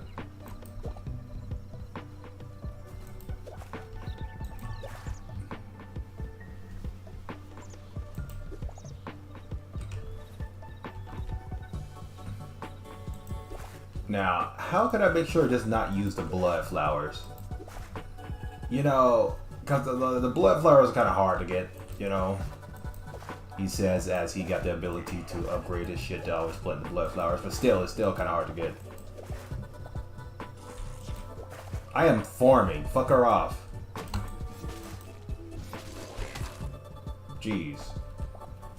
Now, how can I make sure it does not use the blood flowers? You know, because the blood flowers are kind of hard to get, you know. He says as he got the ability to upgrade his shit to always plant the blood flowers, but still, it's still kind of hard to get. I am farming. Fuck her off. Jeez.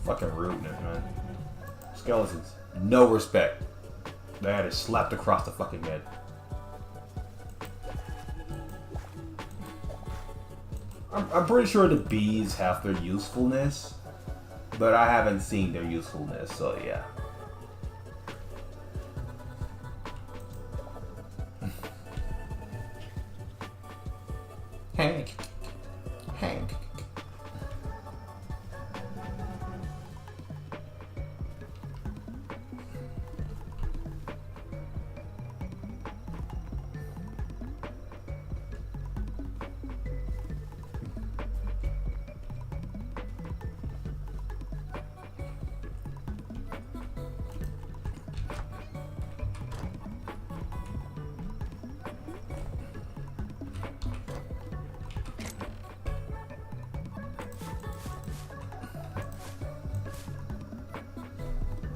Fucking rudeness, man. Skeletons. No respect. That is slapped across the fucking head. I'm pretty sure the bees have their usefulness, but I haven't seen their usefulness, so yeah. Hank. Hank.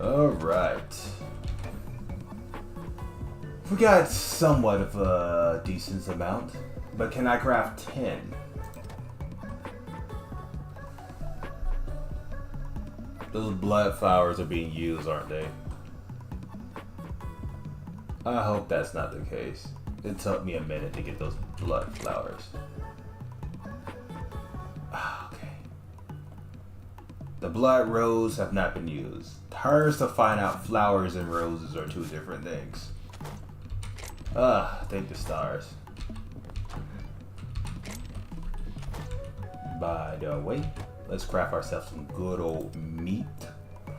Alright. We got somewhat of a decent amount, but can I craft 10? Those blood flowers are being used, aren't they? I hope that's not the case. It took me a minute to get those blood flowers. The blood rose have not been used. Turns to find out flowers and roses are two different things. Thank the stars. By the way, let's craft ourselves some good old meat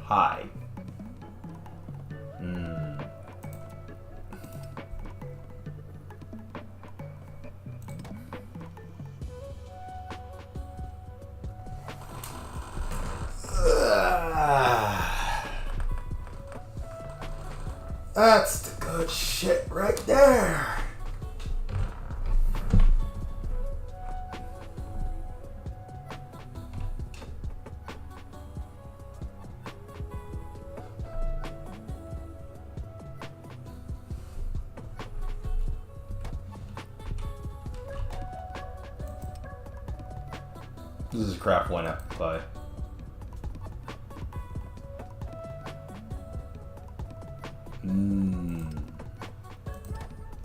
pie. That's the good shit right there. This is craft one apple pie.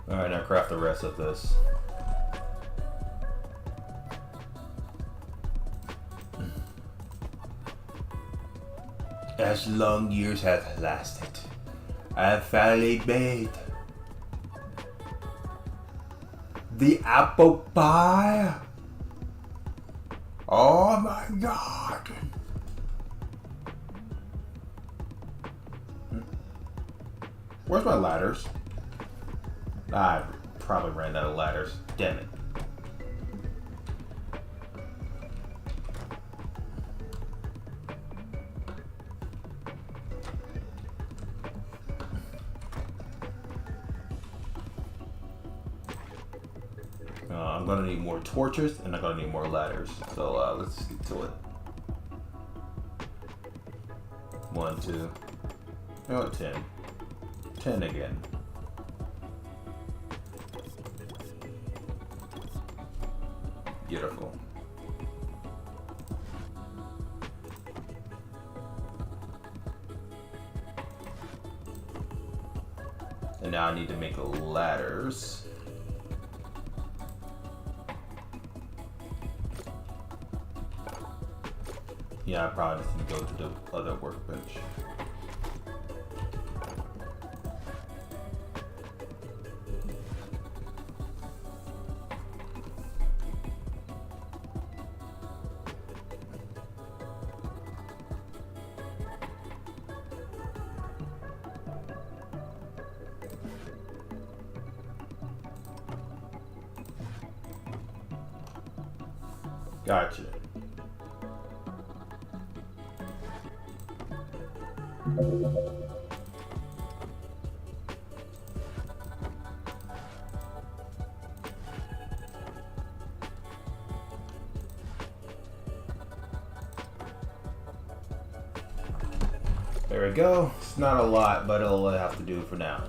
Alright, now craft the rest of this. As long years have lasted, I have finally made the apple pie. Oh my god. Where's my ladders? I probably ran out of ladders. Damn it. I'm gonna need more torches and I'm gonna need more ladders. So let's get to it. 1, 2. Oh, 10. 10 again. Beautiful. And now I need to make ladders. Yeah, I probably just need to go to the other workbench. Gotcha. There we go. It's not a lot, but it'll have to do for now.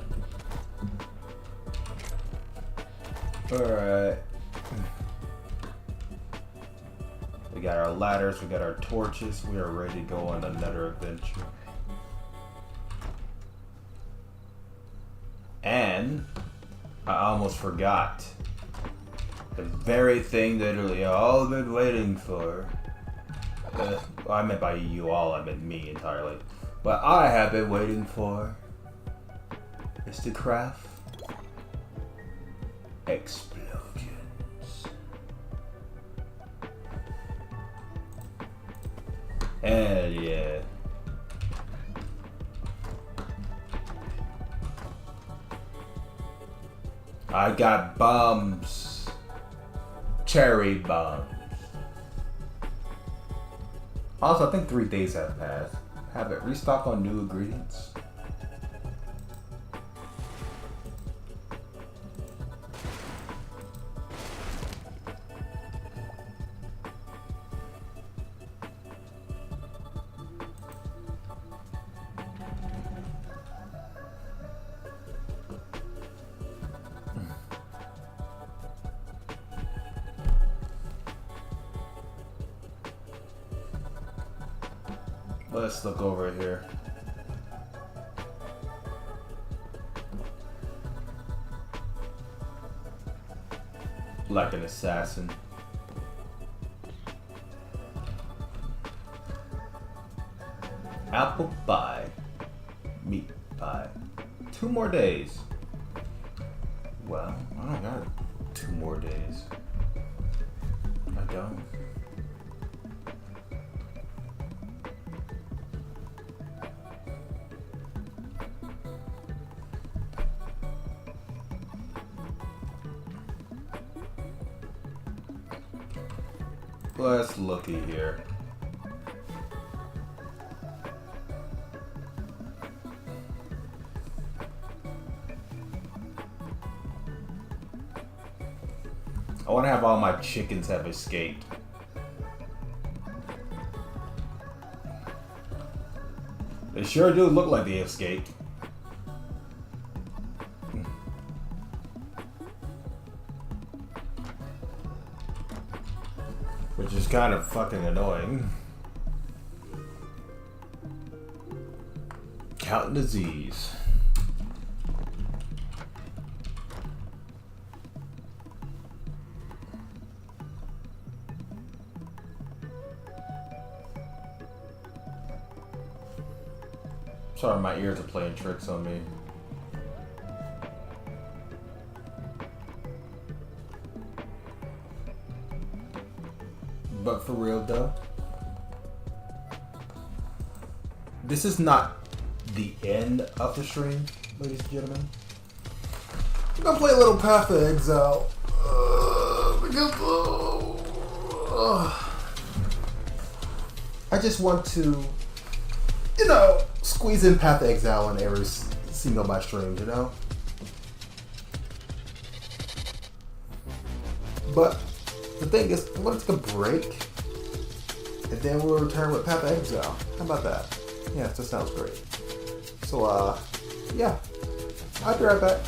Alright. We got our ladders, we got our torches, we are ready to go on another adventure. And I almost forgot the very thing that we all been waiting for. I meant by you all, I meant me entirely. But I have been waiting for is to craft explosions. Hell yeah. I got bombs. Cherry bombs. Also, I think 3 days have passed. Have it restocked on new ingredients. Let's look over here. Like an assassin. Apple pie. Meat pie. 2 more days. Well, I don't got 2 more days. I don't. Let's looky here. I want to have all my chickens have escaped. They sure do look like they escaped. Which is kind of fucking annoying. Counting disease. Sorry, my ears are playing tricks on me. But for real though, this is not the end of the stream, ladies and gentlemen. I'm gonna play a little Path of Exile. I just want to, you know, squeeze in Path of Exile in every single of my streams, you know? But the thing is, I'm gonna take a break, and then we'll return with Path of Exile. How about that? Yeah, that sounds great. So, yeah. I'll be right back.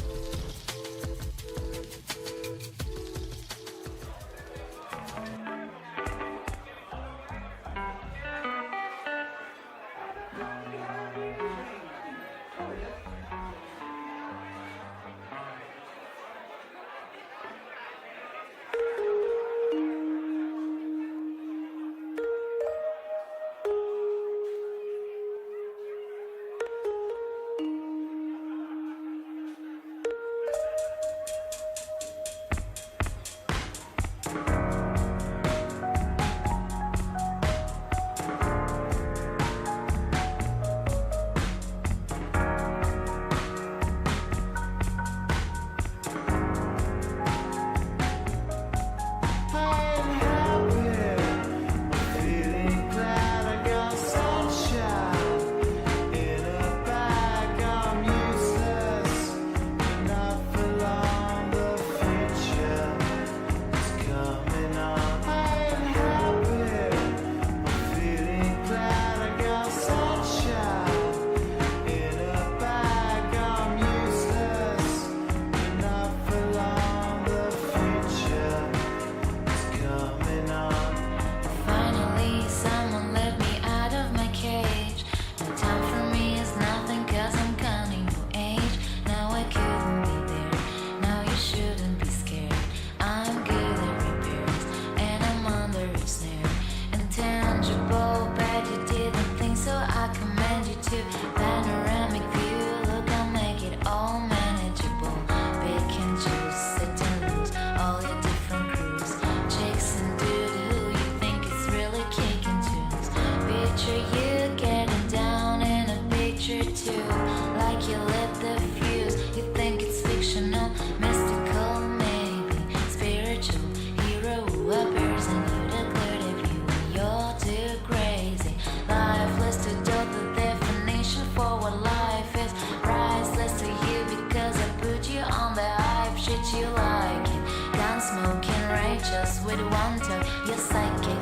with wonder. You're psychic,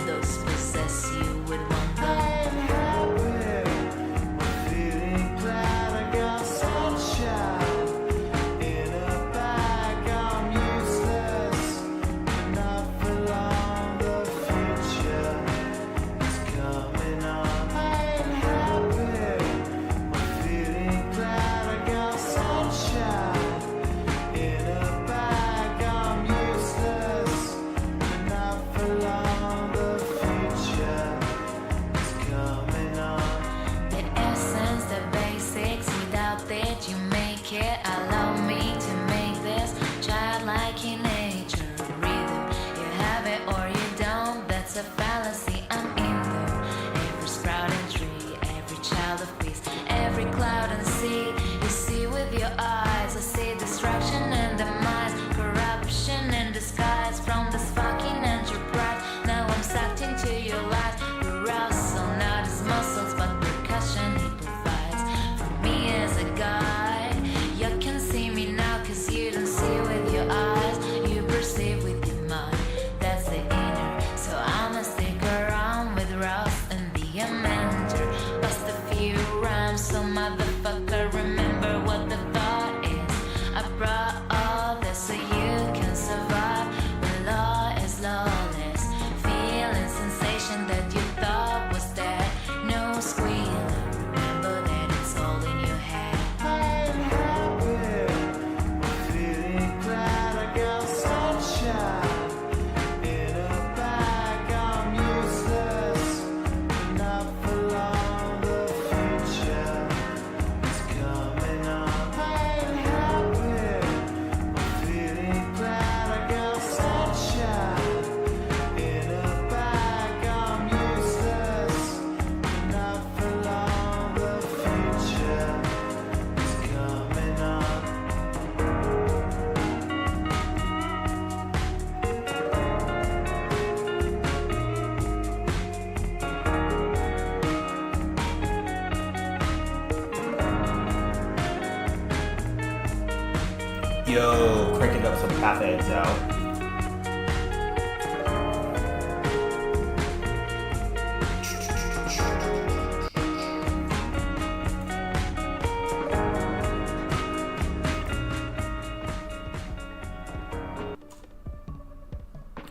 those possess you with wonder. A fallacy, I'm in there. Every sprouting tree, every child of peace, every cloud and sea. You see with your eyes, I see destruction and demise, corruption in disguise from this fucking enterprise. Now I'm sucked into your lies. Arousal, not his muscles, but percussion he provides. For me as a guide, you can see me now, cause you don't see with your eyes, you perceive with your mind. That's the inner, so I'ma stick around with Ross and be a mentor. Bust a few rhymes so motherfucker remember what the thought is. I brought all this so you can survive when law is lawless. Feeling sensation that you thought was dead. No squealing, remember that it's all in your head. I'm happy, feeling glad I got sunshine. Yo, cranking up some path eggs out.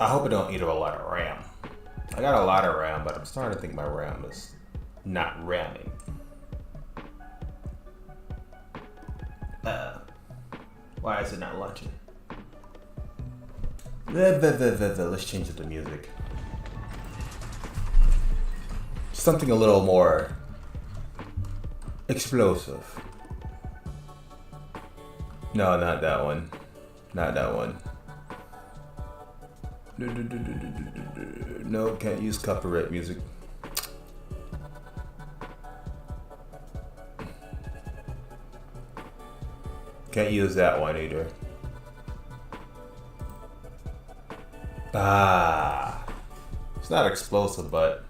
I hope I don't eat a lot of RAM. I got a lot of RAM, but I'm starting to think my RAM is not ramming. Why is it not launching? Let's change the music. Something a little more explosive. No, not that one. Not that one. No, can't use copyright music. Can't use that one either. It's not explosive, but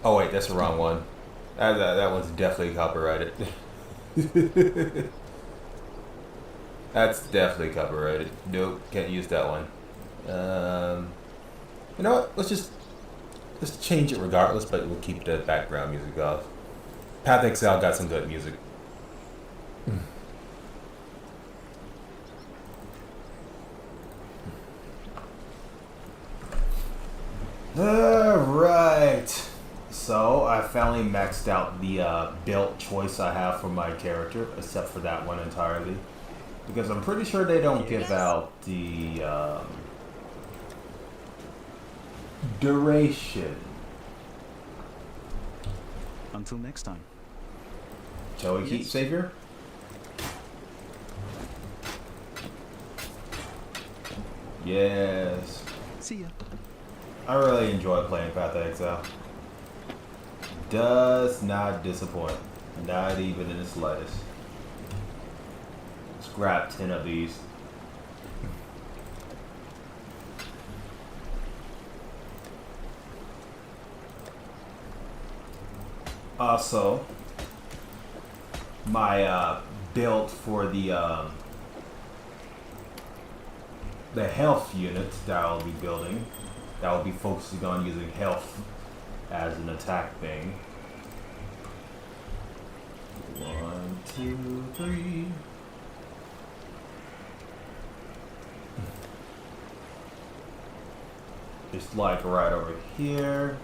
oh wait, that's the wrong one. That one's definitely copyrighted. That's definitely copyrighted. Nope, can't use that one. You know what? Let's change it regardless, but we'll keep the background music off. Path Exile got some good music. Alright. So, I finally maxed out the build choice I have for my character, except for that one entirely. Because I'm pretty sure they don't give out the duration. Until next time. Shall we keep Savior? Yes. See ya. I really enjoy playing Path of Exile. Does not disappoint. Not even in the slightest. Let's grab 10 of these. Also, my build for the health unit that I'll be building, that will be focusing on using health as an attack thing. 1, 2, 3. Just like right over here.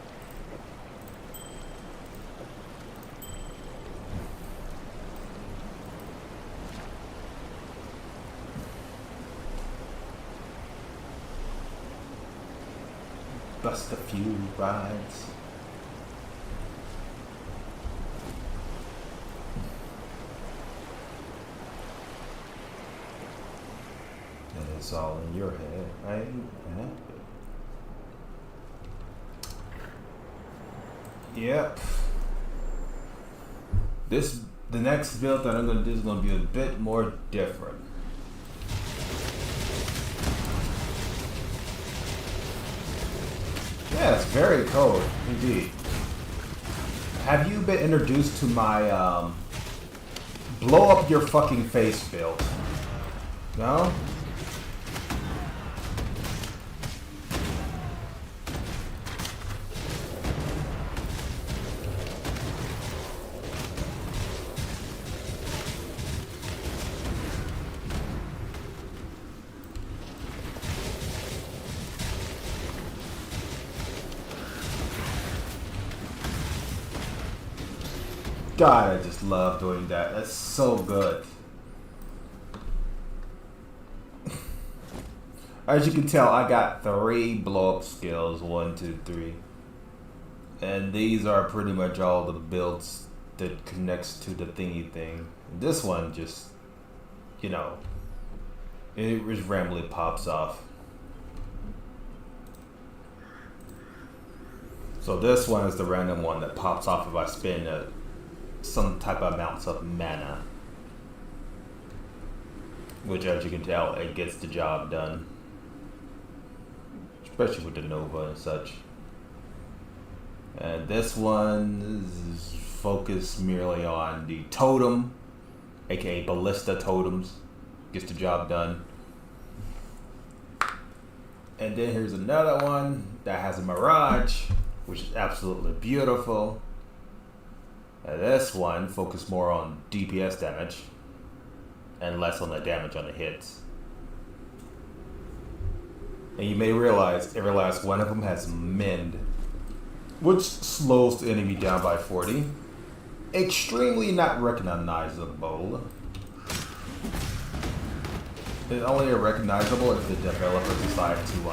Bust a few rides. And it's all in your head, right? Yep. The next build that I'm gonna do is gonna be a bit more different. Yeah, it's very cold, indeed. Have you been introduced to my blow up your fucking face build? No? God, I just love doing that. That's so good. As you can tell, I got 3 blow-up skills. 1, 2, 3. And these are pretty much all the builds that connects to the thingy thing. This one just, you know, it just randomly pops off. So this one is the random one that pops off if I spend some type of amounts of mana, which, as you can tell, it gets the job done, especially with the Nova and such. And this one is focused merely on the totem, aka ballista totems, gets the job done. And then here's another one that has a mirage, which is absolutely beautiful. And this one focused more on DPS damage and less on the damage on the hits. And you may realize every last one of them has mend, which slows the enemy down by 40. Extremely not recognizable. It's only recognizable if the developers decide to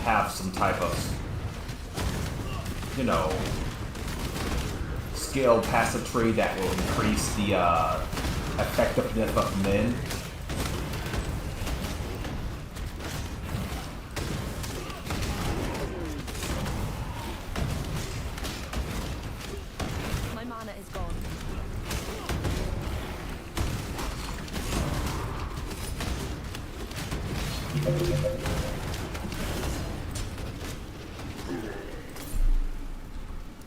have some type of, you know, skill passive tree that will increase the effectiveness of men. My mana is gone.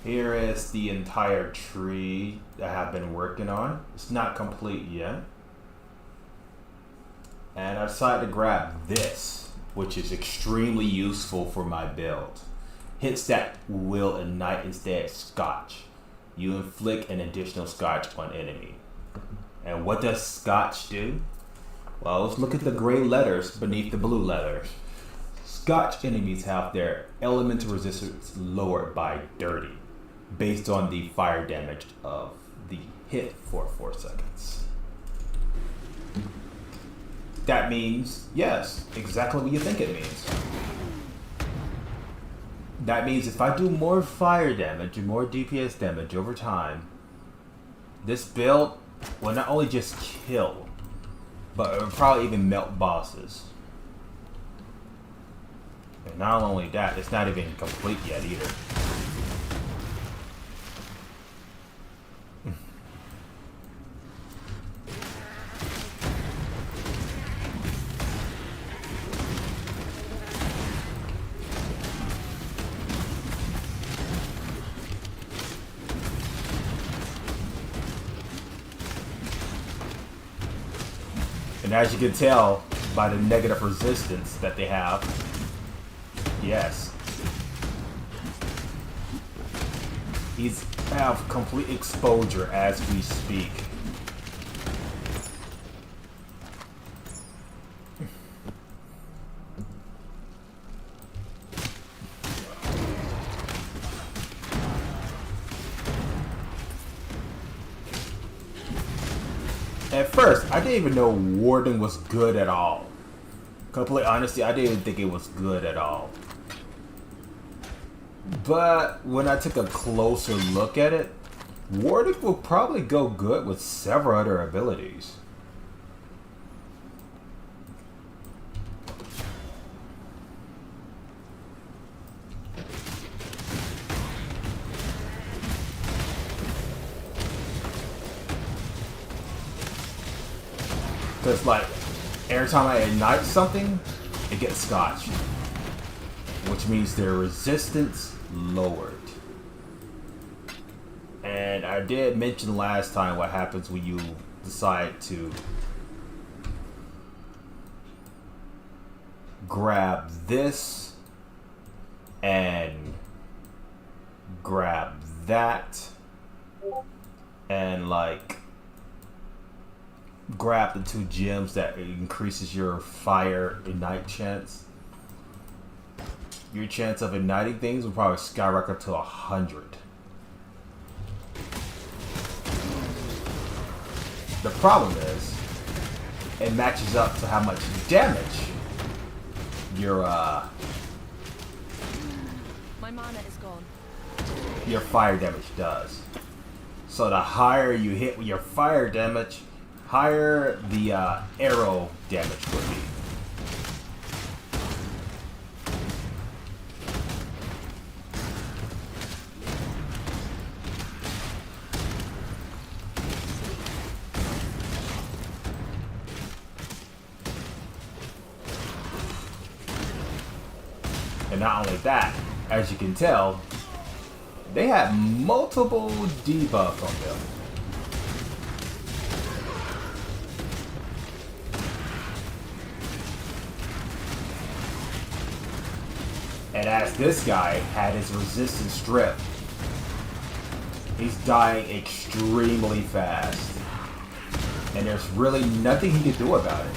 Here is the entire tree that I have been working on. It's not complete yet. And I decided to grab this, which is extremely useful for my build. Hits that will ignite instead scotch. You inflict an additional scotch on enemy. And what does scotch do? Well, let's look at the gray letters beneath the blue letters. Scotch enemies have their elemental resistance lowered by 30, based on the fire damage of the hit for 4 seconds. That means, yes, exactly what you think it means. That means if I do more fire damage and more DPS damage over time, this build will not only just kill, but it will probably even melt bosses. And not only that, it's not even complete yet either. And as you can tell by the negative resistance that they have, yes, he's have complete exposure as we speak. At first, I didn't even know Warden was good at all. Complete honesty, I didn't even think it was good at all. But when I took a closer look at it, Warden will probably go good with several other abilities. Because, like, every time I ignite something, it gets scotched. Which means their resistance lowered. And I did mention last time what happens when you decide to grab this and grab that and, like, grab the two gems that increases your fire ignite chance. Your chance of igniting things will probably skyrocket to 100. The problem is, it matches up to how much damage your My mana is gone. your fire damage does. So the higher you hit with your fire damage, higher the arrow damage would be. And not only that, as you can tell, they have multiple debuffs on them. And as this guy had his resistance stripped, he's dying extremely fast. And there's really nothing he can do about it.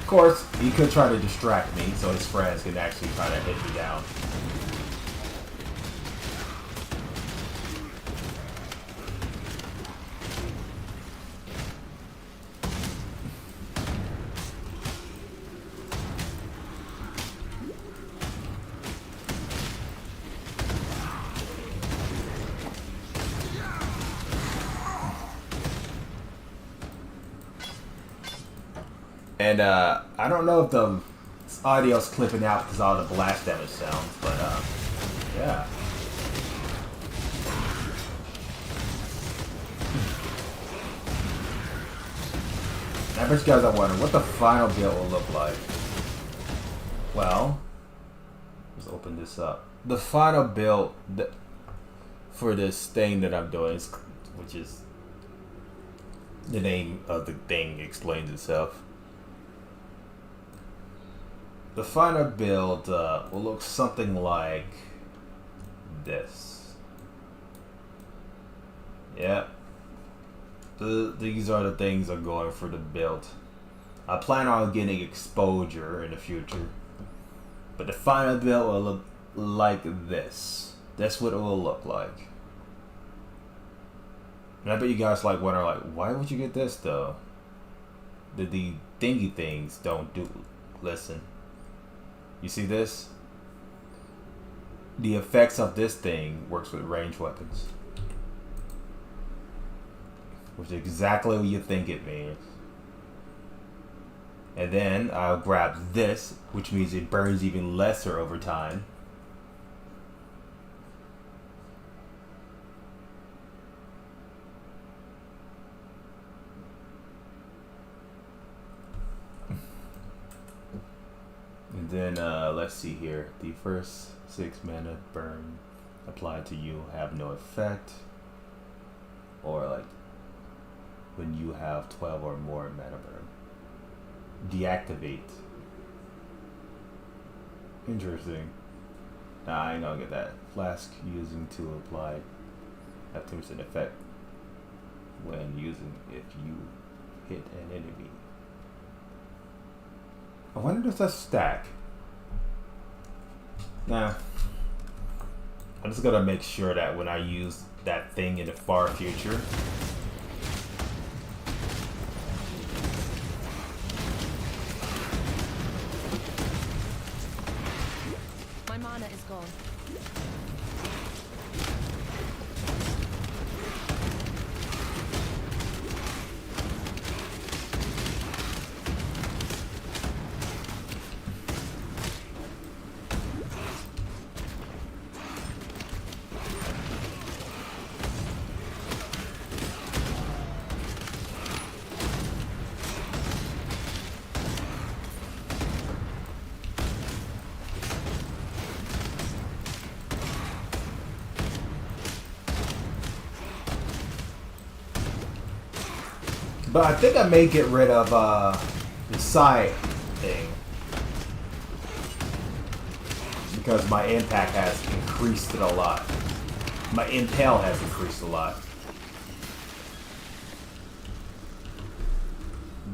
Of course, he could try to distract me so his friends can actually try to hit me down. And I don't know if the audio's clipping out because of all the blast damage sounds, but yeah. I bet you guys are wondering what the final build will look like. Well, let's open this up. The final build for this thing that I'm doing, which is the name of the thing explains itself. The final build will look something like this. Yep. These are the things I'm going for the build. I plan on getting exposure in the future. But the final build will look like this. That's what it will look like. And I bet you guys like wonder, like, why would you get this though? The thingy things don't do. Listen. You see this? The effects of this thing works with ranged weapons. Which is exactly what you think it means. And then I'll grab this, which means it burns even lesser over time. And then let's see here. The first 6 mana burn applied to you have no effect. or like when you have 12 or more mana burn. Deactivate. Interesting. Nah, I ain't gonna get that. Flask using to apply have 2% effect when using if you hit an enemy. I wonder if that's stack. Nah. I'm just gonna make sure that when I use that thing in the far future, My mana is gone. but I think I may get rid of the side thing because my impact has increased it a lot. My impale has increased a lot.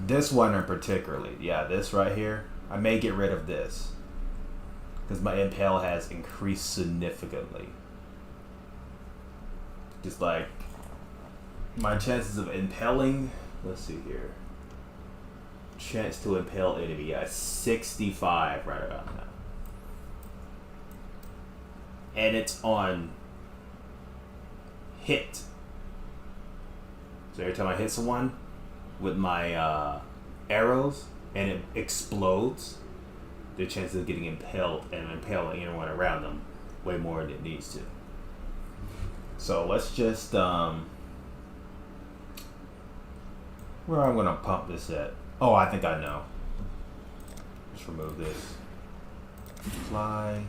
This one in particularly, yeah, this right here, I may get rid of this because my impale has increased significantly. Just like my chances of impaling, let's see here. Chance to impale enemy at 65 right about now. And it's on hit. So every time I hit someone with my arrows and it explodes, the chances of getting impaled and impaling anyone around them way more than it needs to. So let's just where I'm gonna pump this at. Oh, I think I know. Just remove this. Fly.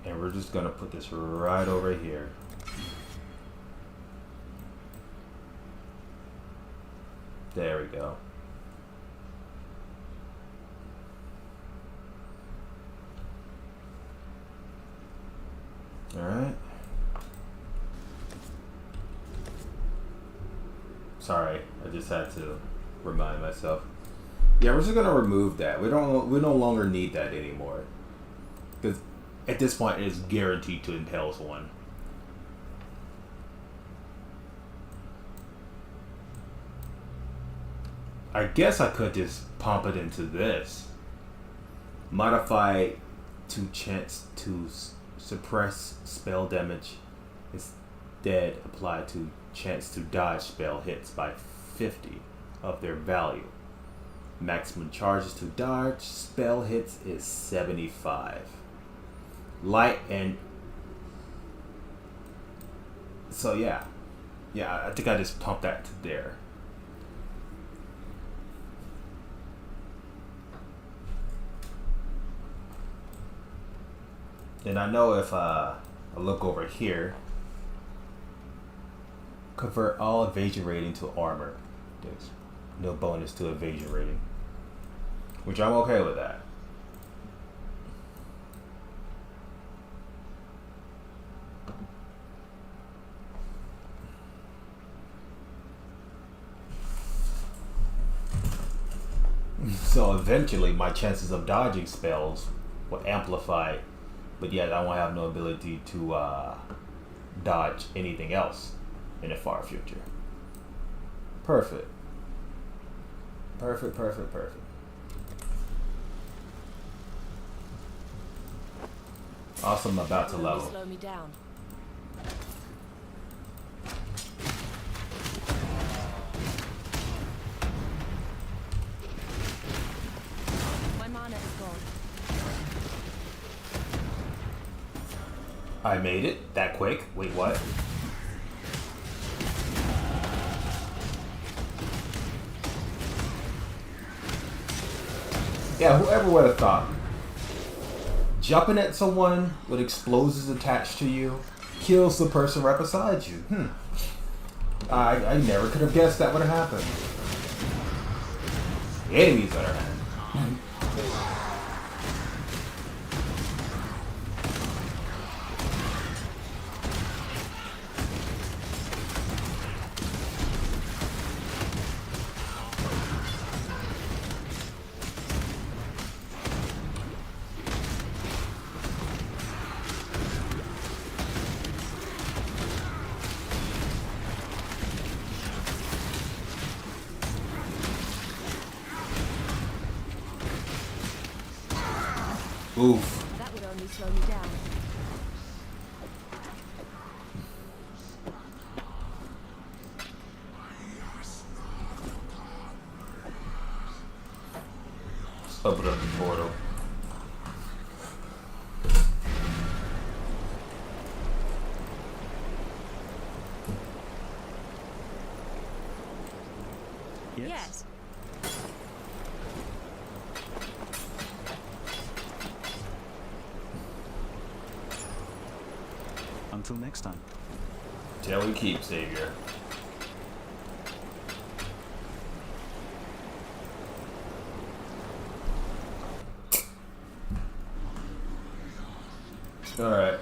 And we're just gonna put this right over here. There we go. Alright. Sorry, I just had to remind myself. Yeah, we're just gonna remove that. We no longer need that anymore. Because at this point it's guaranteed to impale someone. I guess I could just pump it into this. Modify to chance to suppress spell damage. Instead, apply to chance to dodge spell hits by 50 of their value. Maximum charges to dodge spell hits is 75. Light and... So yeah. Yeah, I think I just pumped that to there. And I know if I look over here, convert all evasion rating to armor. There's no bonus to evasion rating, which I'm okay with that. So eventually my chances of dodging spells will amplify, but yet I won't have no ability to dodge anything else in the far future. Perfect. Perfect, perfect, perfect. Awesome, about to level. Slow me down. My mana is gone. I made it that quick. Wait, what? Yeah, whoever would have thought. Jumping at someone with explosives attached to you kills the person right beside you. I never could have guessed that would have happened. The enemies on our hand. Oof. That would only slow you down. Open up the portal. Yes. Until next time. Till we keep, Savior. Alright.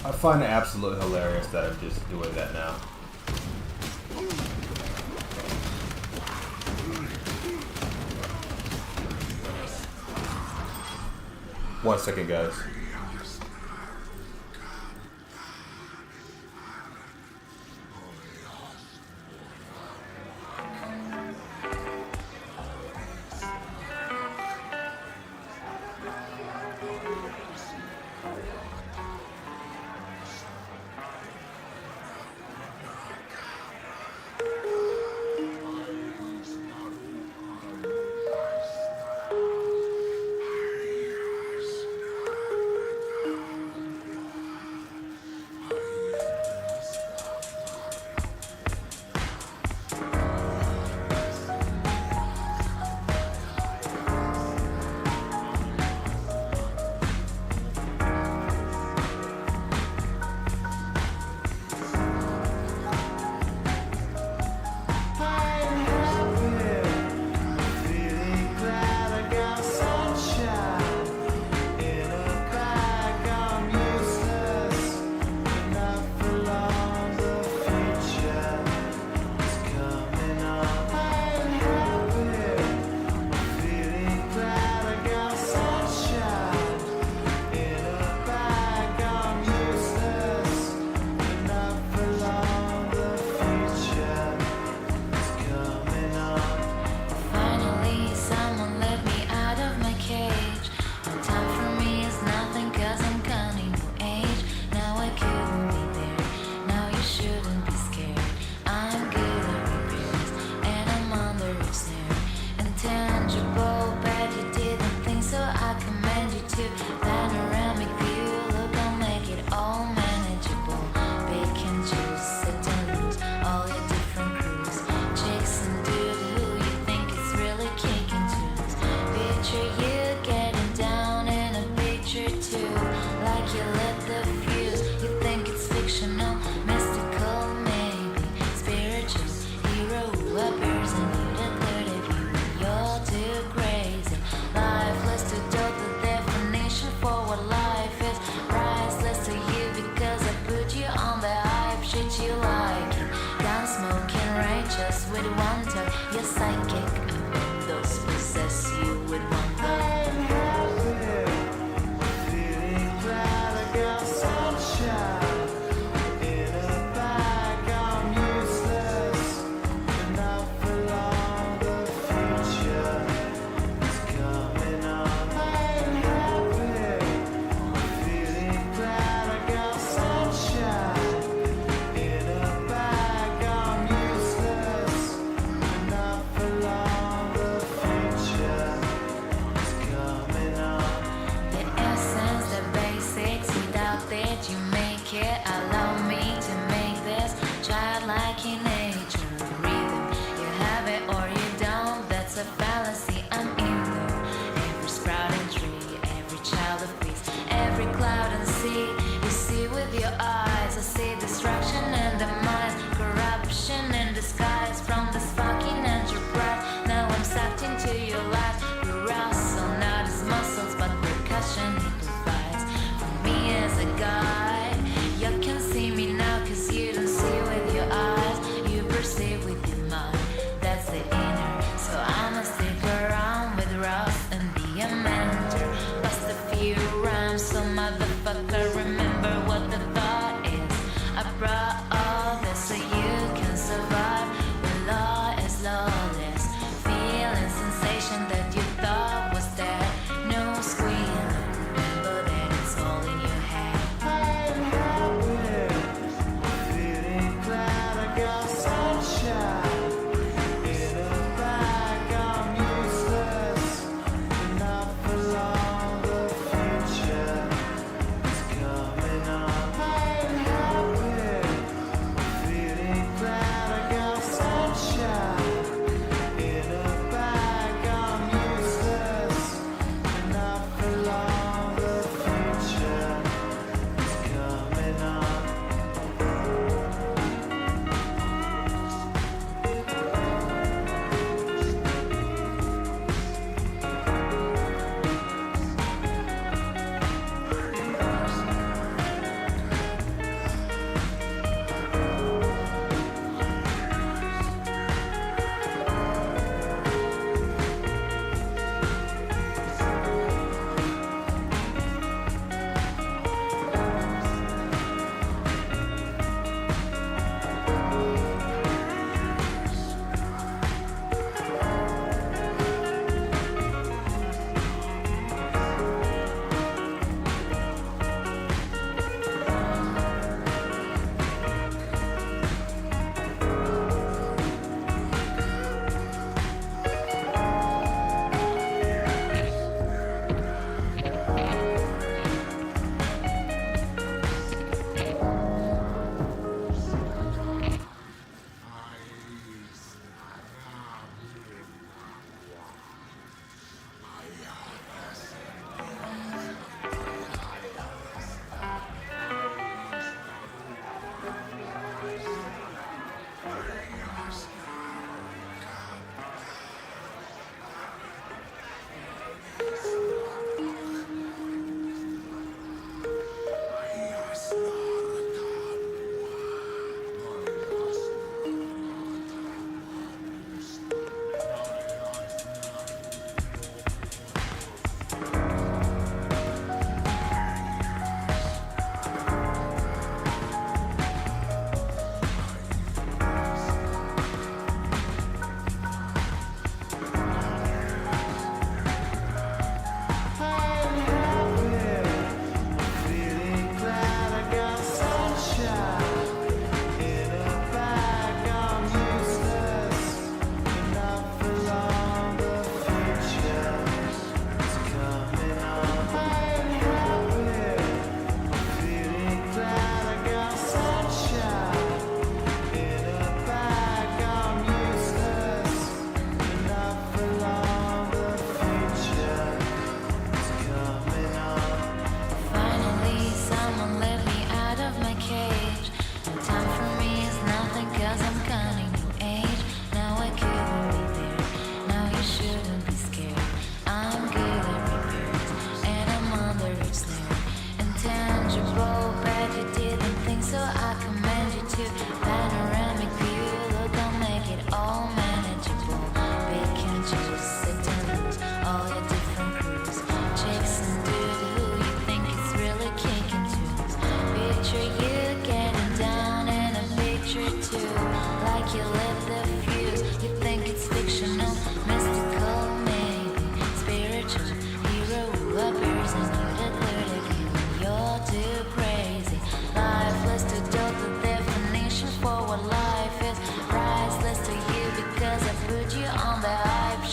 I find it absolutely hilarious that I'm just doing that now. One second, guys.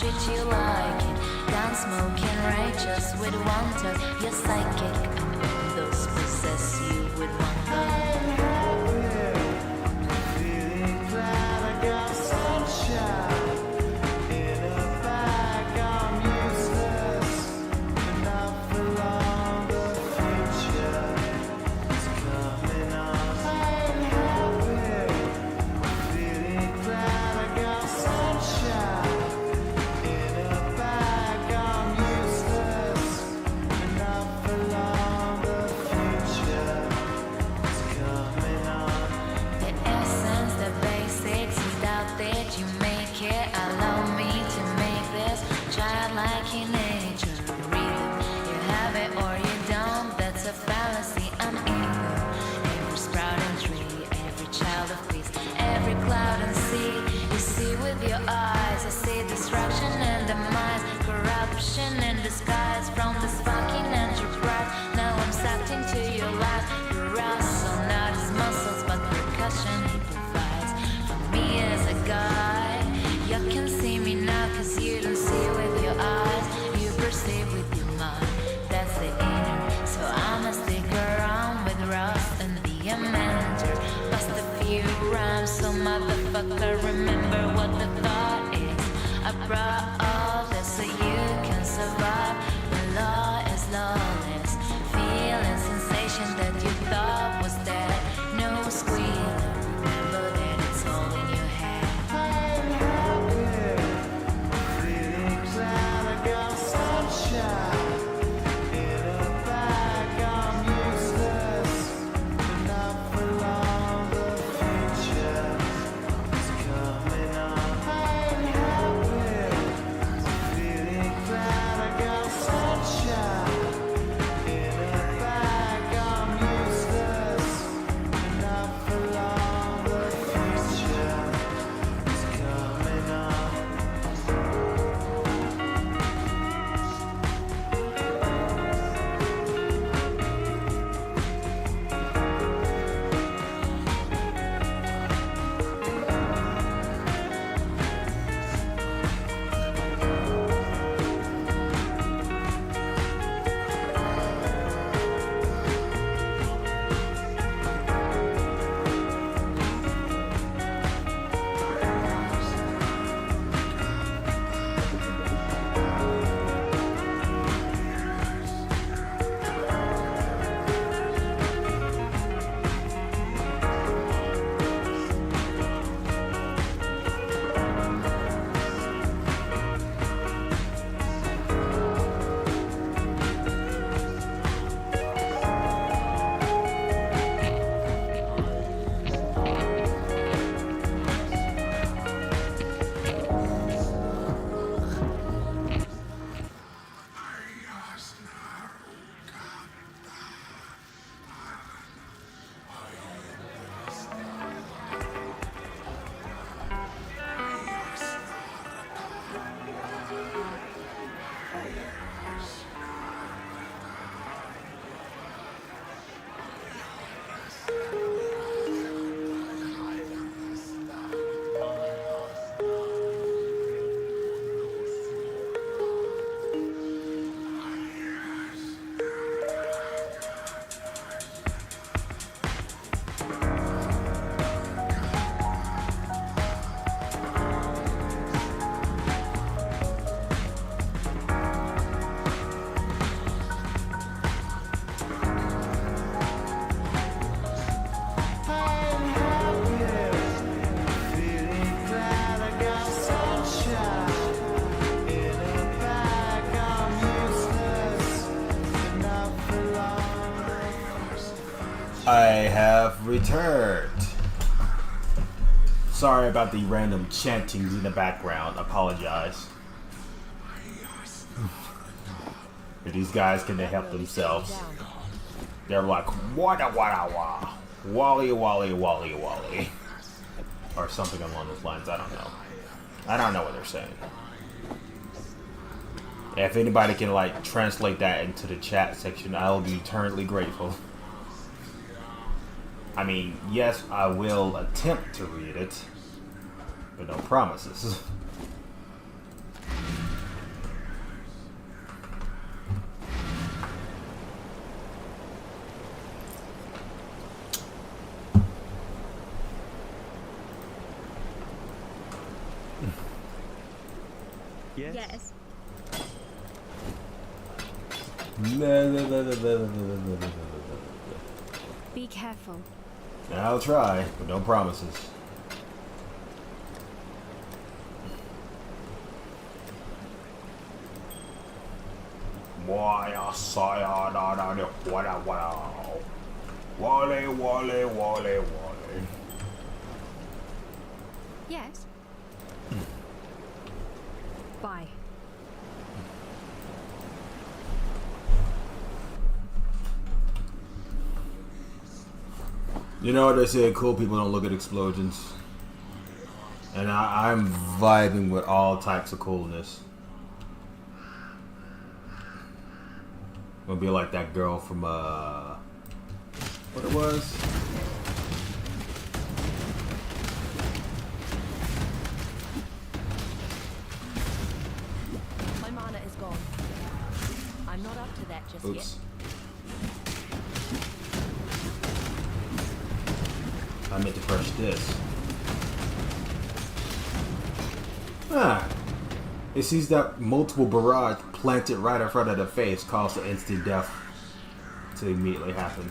treat you like it. Gun smoking, righteous with wonder. You're psychic, and those possess you with wonder. Feeling glad I got sunshine in a bag. I'm useless, and I belong. The future is coming on. I'm happy. Feeling glad I got sunshine in a bag. I'm useless, and I belong. The future is coming on. The essence, the basics, without that you make it. Allow me to make this childlike in nature. Rhythm, you have it or you don't. That's a fallacy. I'm evil. Every sprouting tree, every child of peace, every cloud and sea. You see with your eyes. I see destruction and demise, corruption in disguise from this fucking enterprise. Now I'm sucked into your life. Your rustle, not his muscles, but percussion he provides. For me as a guide, you can see me now, cause you don't see with your eyes. You perceive with your mind. That's the inner. So I'ma stick around with Rust and the Amateur. Bust a few rhymes, so motherfucker, remember what the thought is. I brought all this so you can survive. The law is lawless. Feeling sensation that you thought was dead. No squeal. Remember that it's all in your head. I'm happy. Feeling glad I got sunshine in a bag. I'm useless, and I belong. The future is coming on. I'm happy. Feeling glad I got sunshine in a bag. I'm useless, and I belong. The future is coming on. I have returned. Sorry about the random chanting in the background. Apologize. These guys can help themselves. They're like wada wada wah, wally wally wally wally, or something along those lines. I don't know. I don't know what they're saying. If anybody can like translate that into the chat section, I will be eternally grateful. I mean, yes, I will attempt to read it, but no promises. Yes. Be careful. I'll try, but no promises. Wale. Yes. Bye. You know what they say, cool people don't look at explosions. And I'm vibing with all types of coolness. Gonna be like that girl from, what it was? My mana is gone. I'm not up to that just Oops. yet. I meant to crush this. Ah. It sees that multiple barrage planted right in front of the face caused an instant death to immediately happen.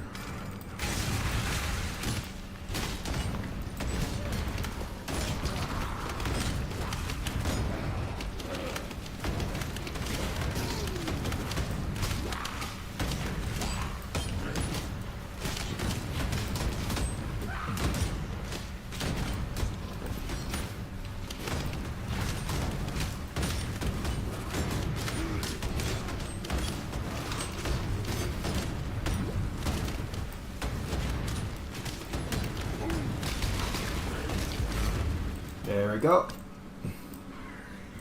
There we go.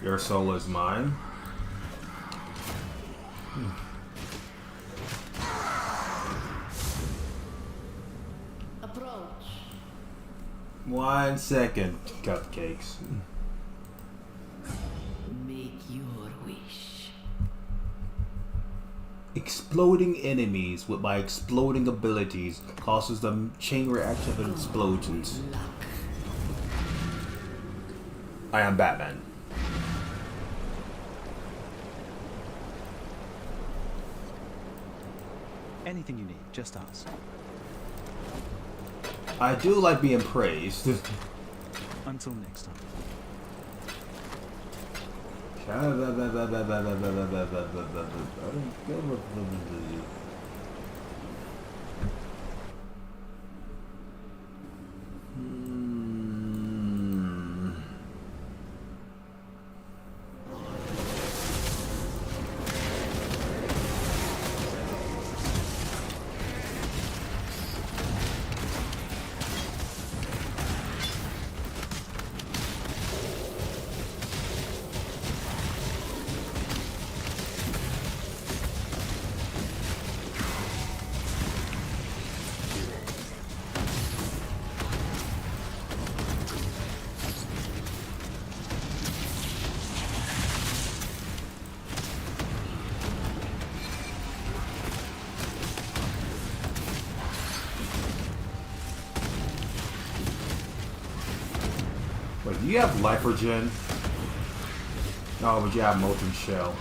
Your soul is mine. Approach. 1 second, cupcakes. Make your wish. Exploding enemies with my exploding abilities causes them chain reaction of explosions. I am Batman. Anything you need, just ask. I do like being praised. Until next time. Wait, do you have Lifergen? No, but you have Molten Shell.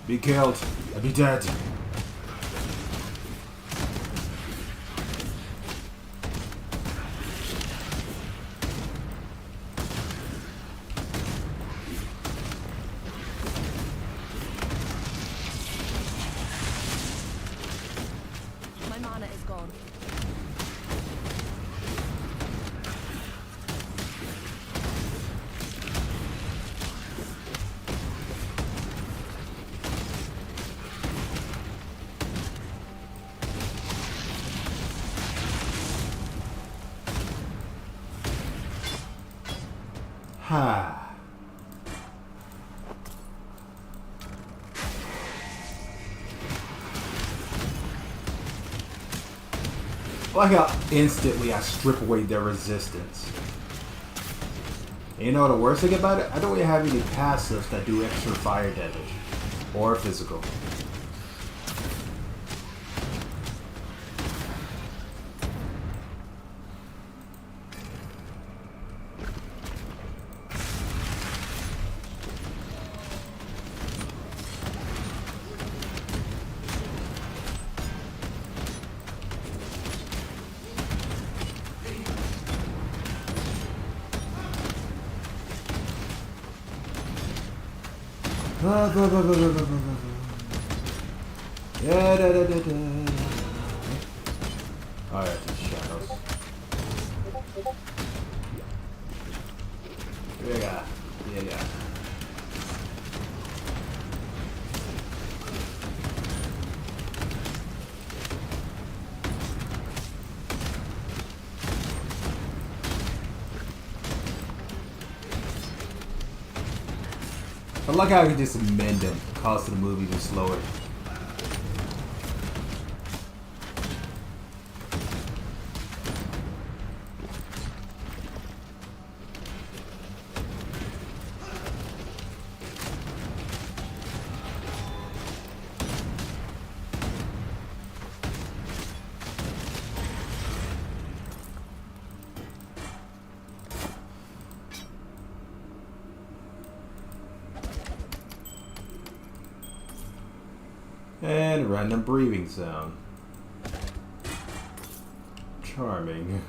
Be killed. I'll be dead. Like how instantly I strip away their resistance. And you know the worst thing about it? I don't really have any passives that do extra fire damage. Or physical. Alright, the shadows. Yeah. I like how I can just amend them, cause the movie to slower. And random breathing sound. Charming.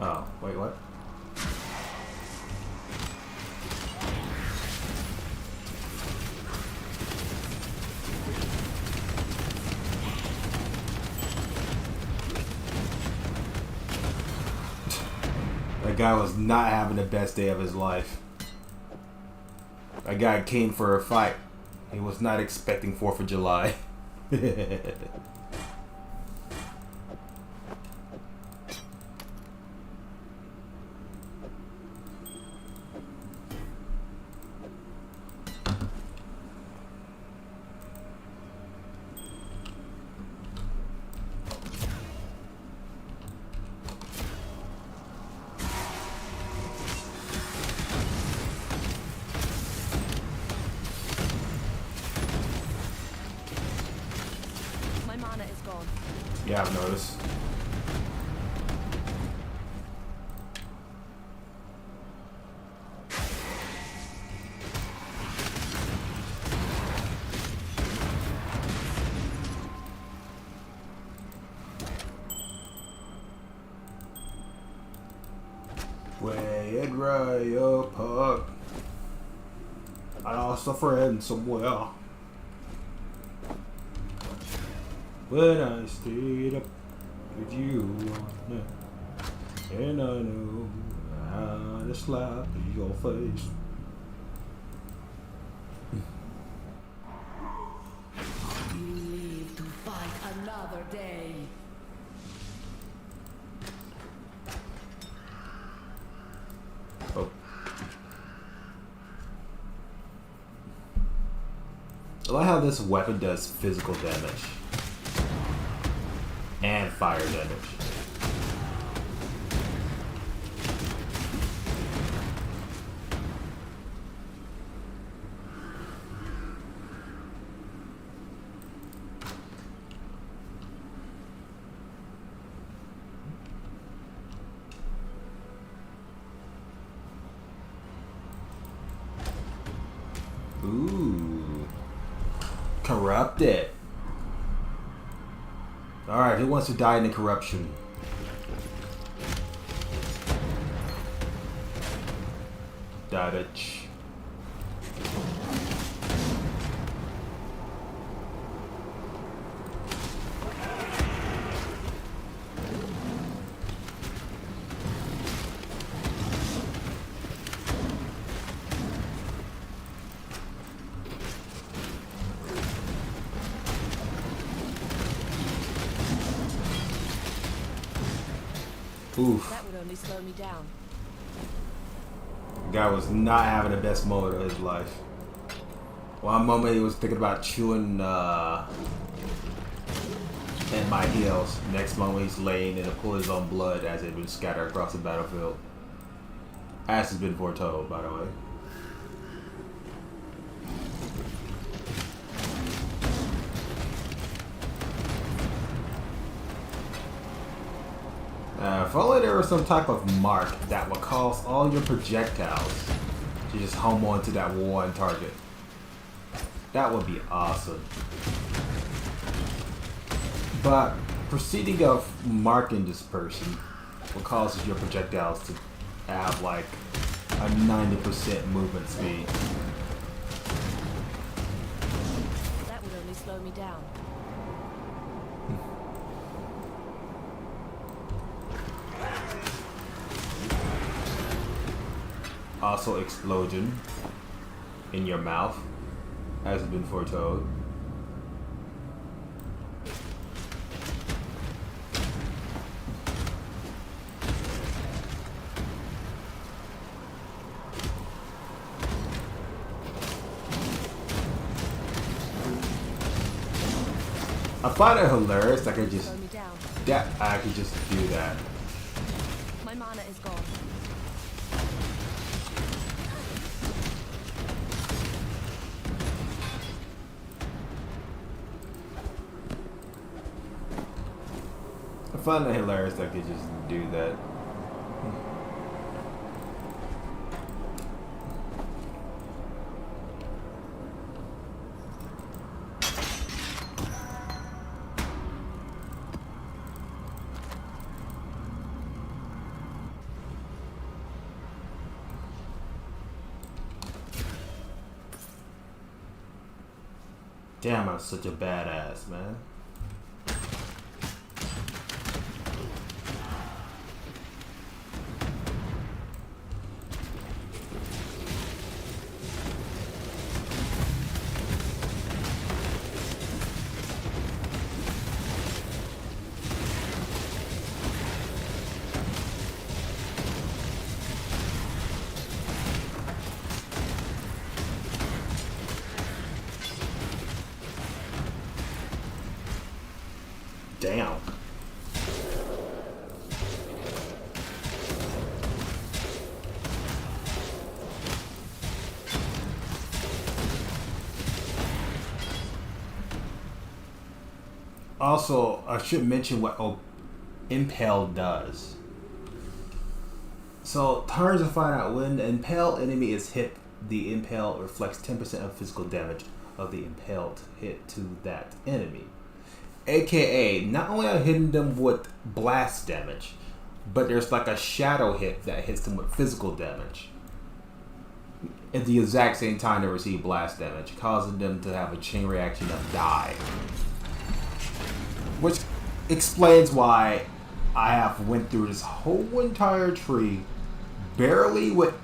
Oh, wait, what? That guy was not having the best day of his life. That guy came for a fight. He was not expecting 4th of July. Yeah, I've noticed. Way at Riot Park, I lost a friend somewhere. When I stayed up with you, and I know how to slap your face. You live to fight another day. Oh. I like how this weapon does physical damage. And fire damage. Ooh. Corrupted. Alright, who wants to die in the corruption? Dodge. Oof. That would only slow me down. The guy was not having the best moment of his life. One moment he was thinking about chewing at my heels. Next moment he's laying in a pool of his own blood as it had been scattered across the battlefield. As has been foretold, by the way. If only there was some type of mark that would cause all your projectiles to just home onto that one target. That would be awesome. But proceeding of marking this person will cause your projectiles to have like a 90% movement speed. That would only slow me down. Also explosion in your mouth, as has been foretold. I find it hilarious that I could just I could just do that. My mana is gone. I find it hilarious that I could just do that. Damn, I'm such a badass, man. Damn. Also, I should mention what Impale does. So, turns to find out when the impaled enemy is hit, the impale reflects 10% of physical damage of the impaled hit to that enemy. AKA, not only are hitting them with blast damage, but there's like a shadow hit that hits them with physical damage at the exact same time they receive blast damage, causing them to have a chain reaction of die. Which explains why I have went through this whole entire tree barely with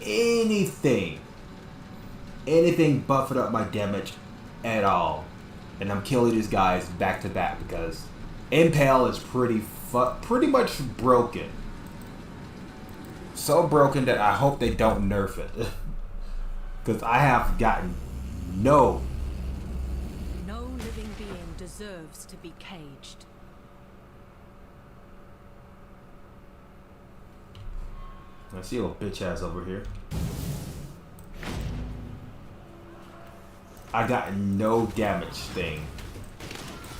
anything buffing up my damage at all. And I'm killing these guys back to back because Impale is pretty much broken. So broken that I hope they don't nerf it. Because I have gotten no living being deserves to be caged. I see a little bitch ass over here. I got no damage thing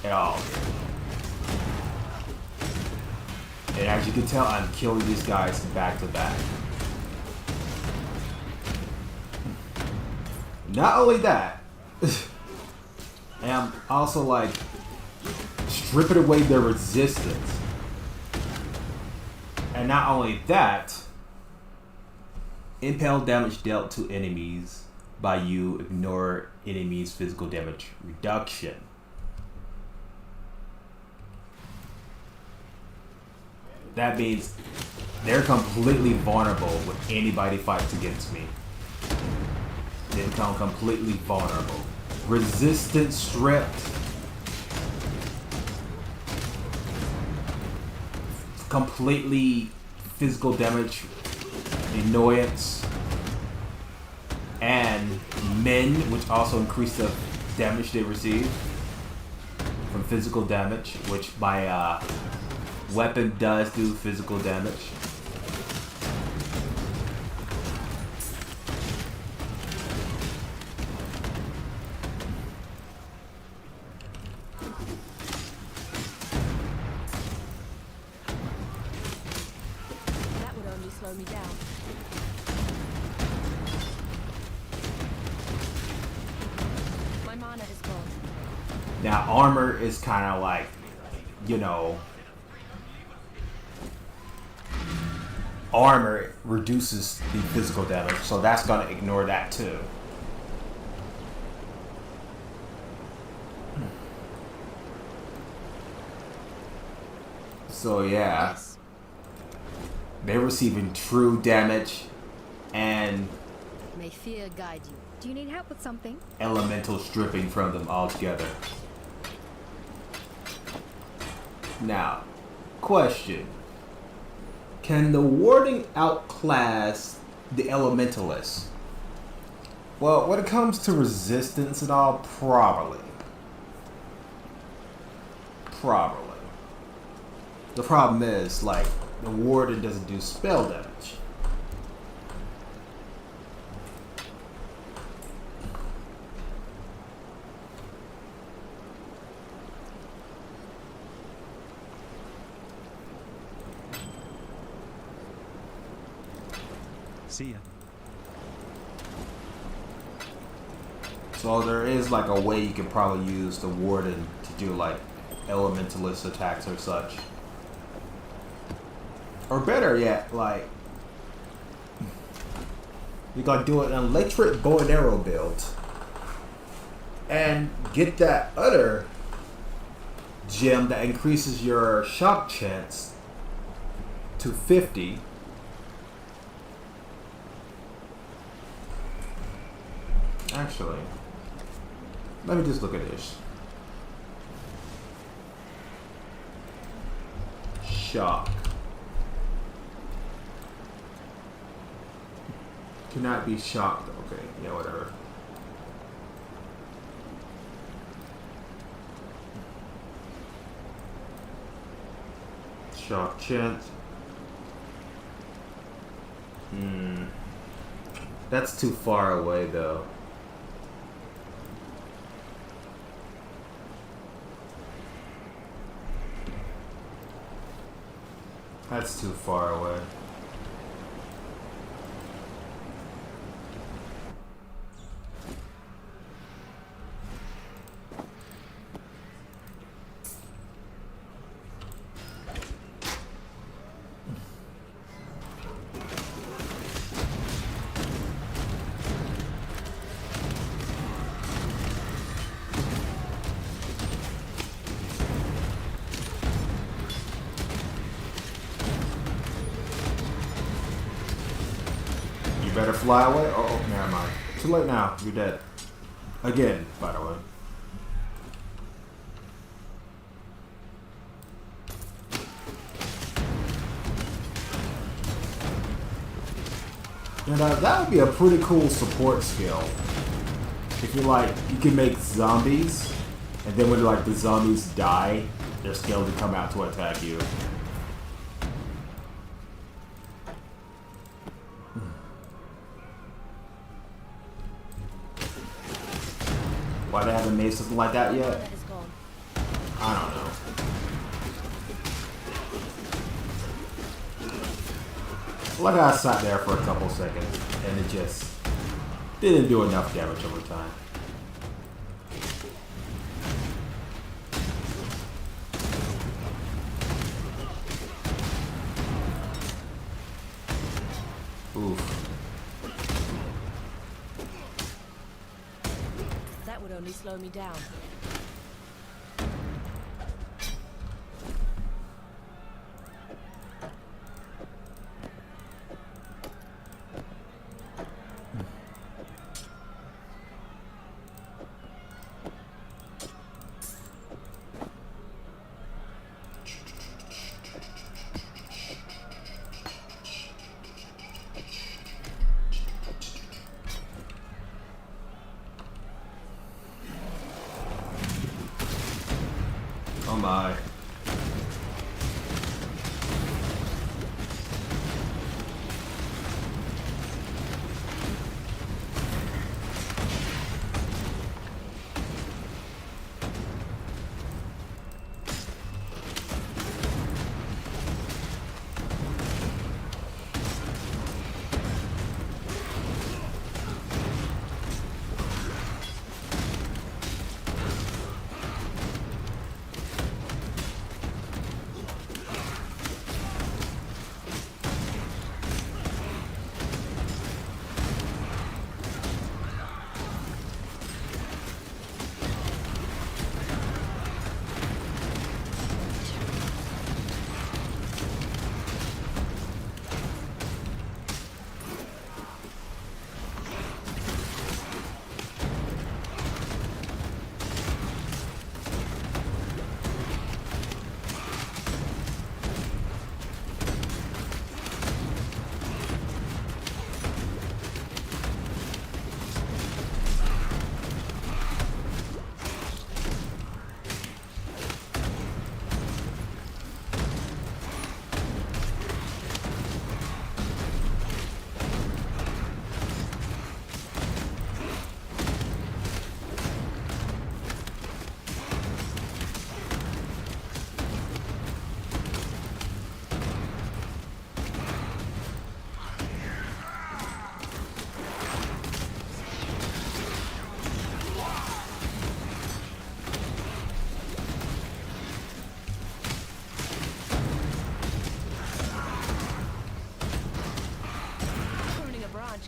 at all. And as you can tell, I'm killing these guys back to back. Not only that, and I'm also like stripping away their resistance. And not only that, impale damage dealt to enemies by you ignore enemies' physical damage reduction. That means they're completely vulnerable when anybody fights against me. They become completely vulnerable. Resistance stripped. Completely physical damage, annoyance and min, which also increase the damage they receive from physical damage, which my weapon does do physical damage. That would only slow me down. My mana is gone. Now armor is kind of like, you know, armor reduces the physical damage, so that's gonna ignore that too. So yeah, they're receiving true damage and May fear guide you. Do you need help with something? elemental stripping from them altogether. Now, question. Can the warding outclass the elementalists? Well, when it comes to resistance and all, probably. Probably. The problem is, like, the warden doesn't do spell damage. See ya. So there is like a way you could probably use the warden to do like elementalist attacks or such. Or better yet, like you gotta do an electric bow and arrow build and get that other gem that increases your shock chance to 50. Actually, let me just look at this. Shock. Cannot be shocked. Okay, yeah, whatever. Shock chance. That's too far away though. That's too far away. You better fly away. Oh, never mind. Too late now. You're dead. Again, by the way. And that would be a pretty cool support skill. If you like, you can make zombies, and then when like the zombies die, they're scared to come out to attack you. Why they haven't made something like that yet? I don't know. Like I sat there for a couple seconds and it just didn't do enough damage over time. Oof. That would only slow me down. my.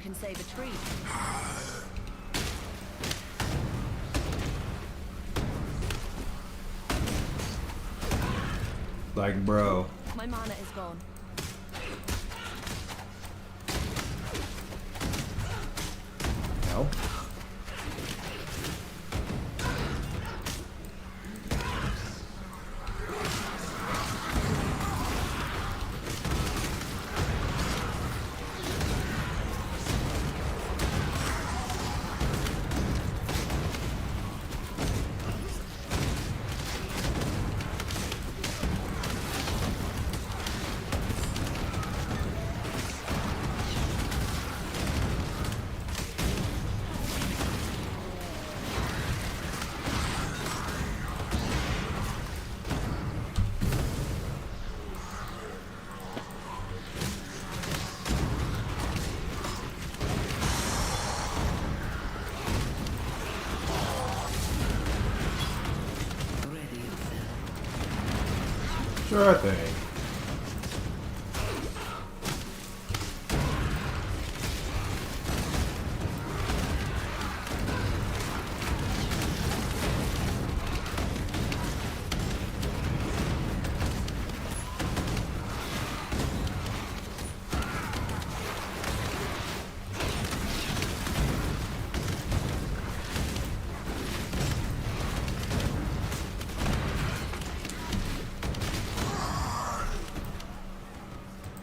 Can save a tree. Like, bro. My mana is gone. No. Sure thing.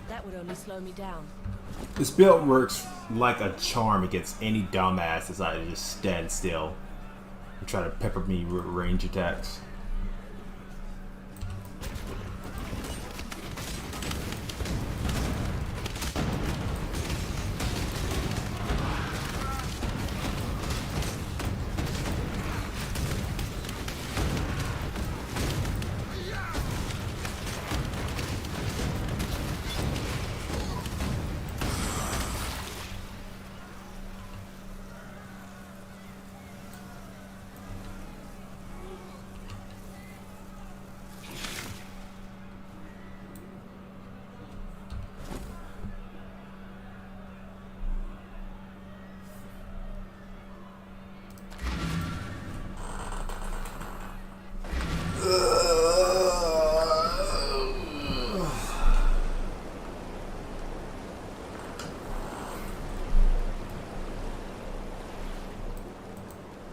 That would only slow me down. This build works like a charm against any dumbass decided to just stand still and try to pepper me with range attacks.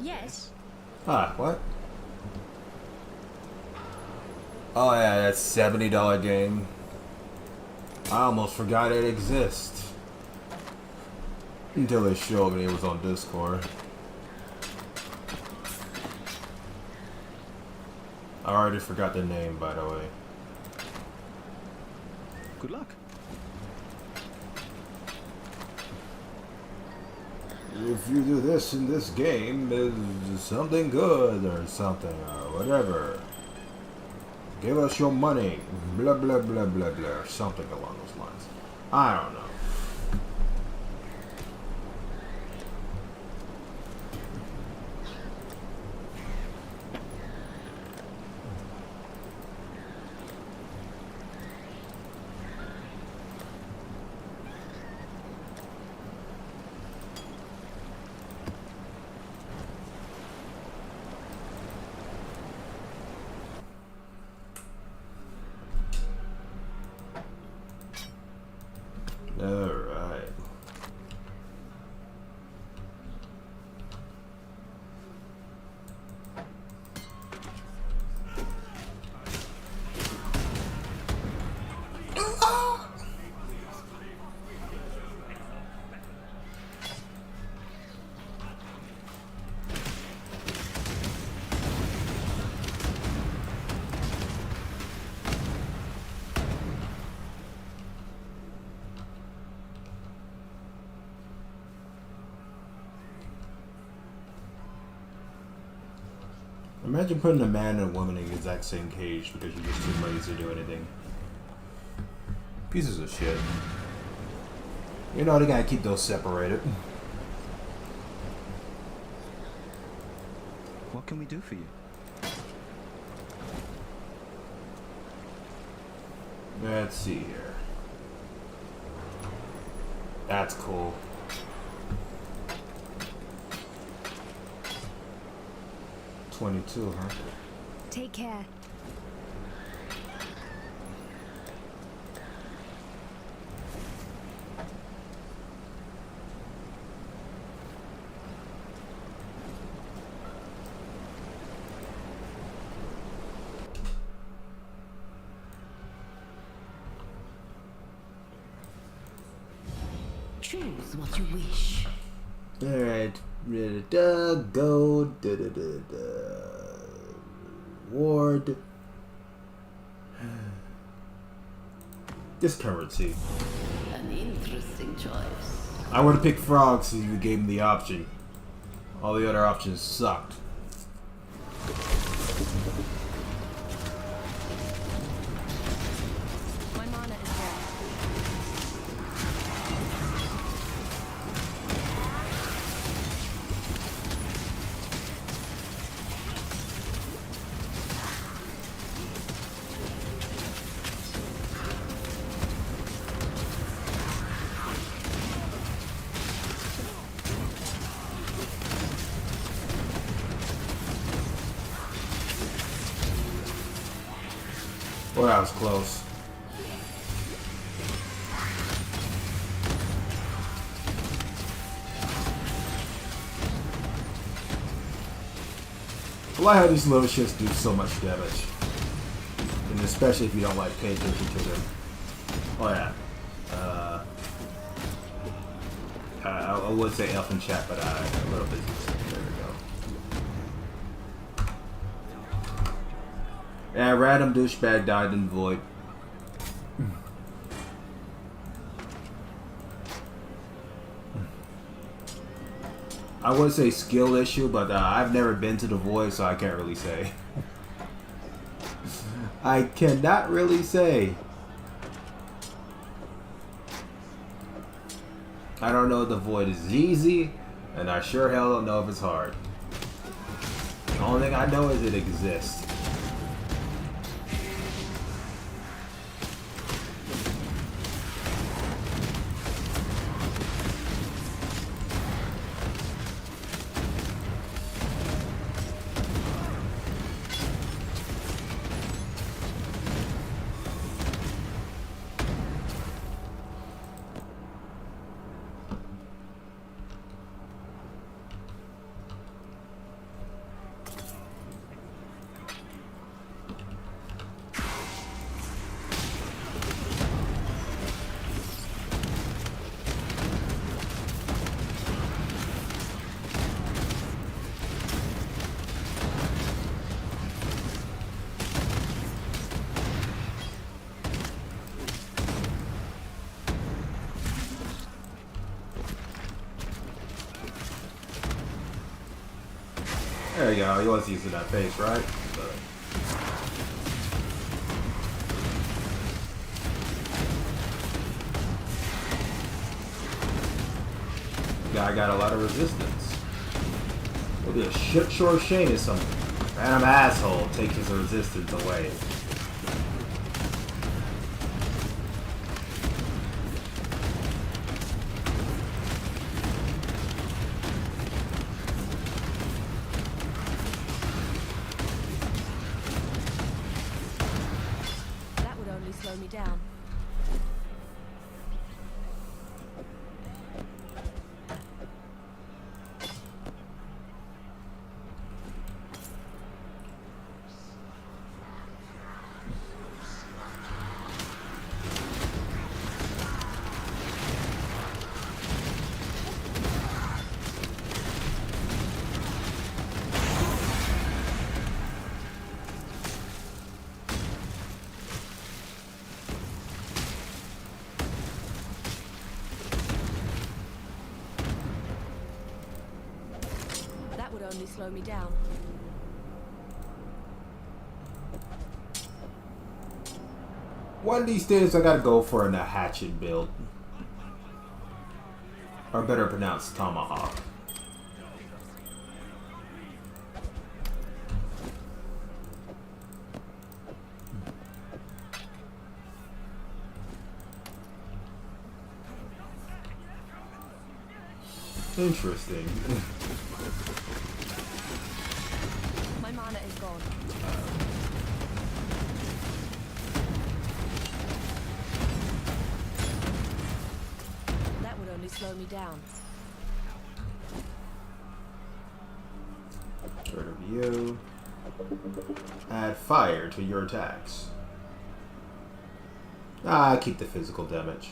Yes. Ah, what? Oh yeah, that $70 game. I almost forgot it exists. Until they showed me it was on Discord. I already forgot the name, by the way. Good luck. If you do this in this game, is something good or something or whatever. Give us your money. Blah blah blah blah blah. Or something along those lines. I don't know. Alright. Imagine putting a man and a woman in the exact same cage because you're just too lazy to do anything. Pieces of shit. You know, they gotta keep those separated. What can we do for you? Let's see here. That's cool. $22, huh? Take care. Choose what you wish. Alright. Go. Ward. This currency. An interesting choice. I would have picked frogs if you gave me the option. All the other options sucked. My mana is there. Well, that was close. I like how these little shits do so much damage. And especially if you don't like pay attention to them. Oh yeah. I would say elf in chat, but I'm a little busy. There we go. Yeah, random douchebag died in the void. I would say skill issue, but I've never been to the void, so I can't really say. I cannot really say. I don't know if the void is easy, and I sure hell don't know if it's hard. The only thing I know is it exists. There you go. He was using that face, right? Guy got a lot of resistance. It'll be a shit sure shame if some random asshole take his resistance away. That would only slow me down. That would only slow me down. One of these days I gotta go for a hatchet build. Or better pronounced tomahawk. Interesting. My mana is gone. That would only slow me down. Get rid of you. Add fire to your attacks. Keep the physical damage.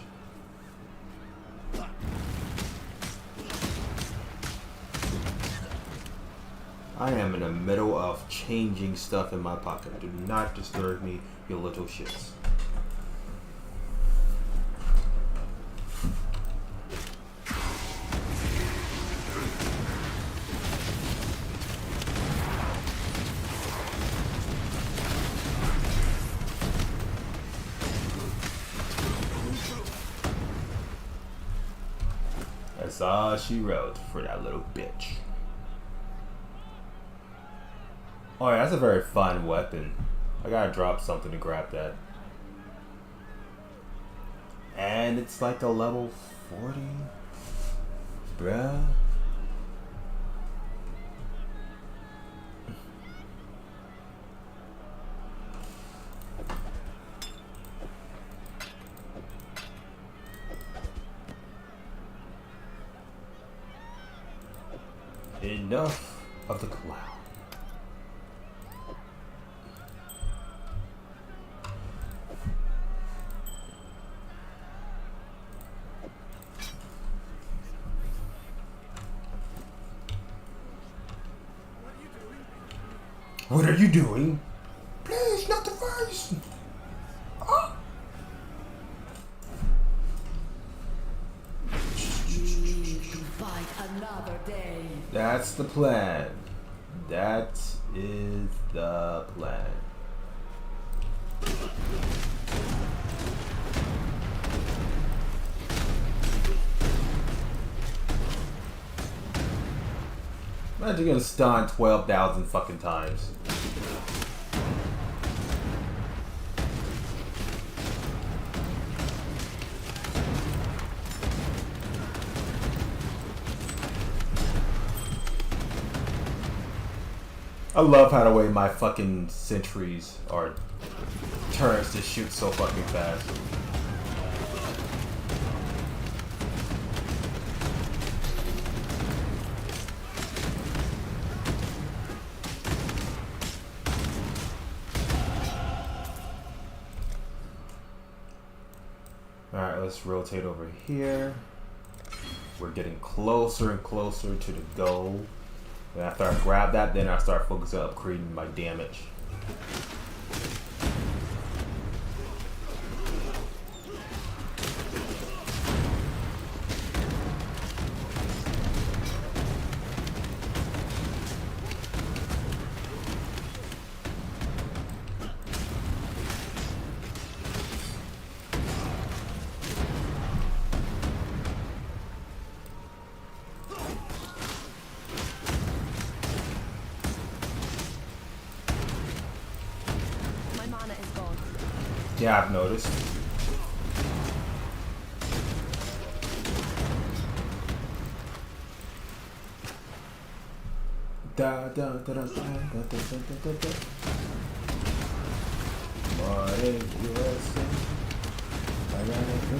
I am in the middle of changing stuff in my pocket. Do not disturb me, you little shits. That's all she wrote for that little bitch. Oh yeah, that's a very fun weapon. I gotta drop something to grab that. And it's like a level 40? Bruh. Enough of the clown. What are you doing? Please, not the first. Oh. Fight another day. That's the plan. That is the plan. Imagine getting stunned 12,000 fucking times. I love how the way my fucking sentries or turrets just shoot so fucking fast. Alright, let's rotate over here. We're getting closer and closer to the goal. And after I grab that, then I start focusing on upgrading my damage. Yeah, I've noticed. Da da da da da da da da da. Morning USA. I gotta go.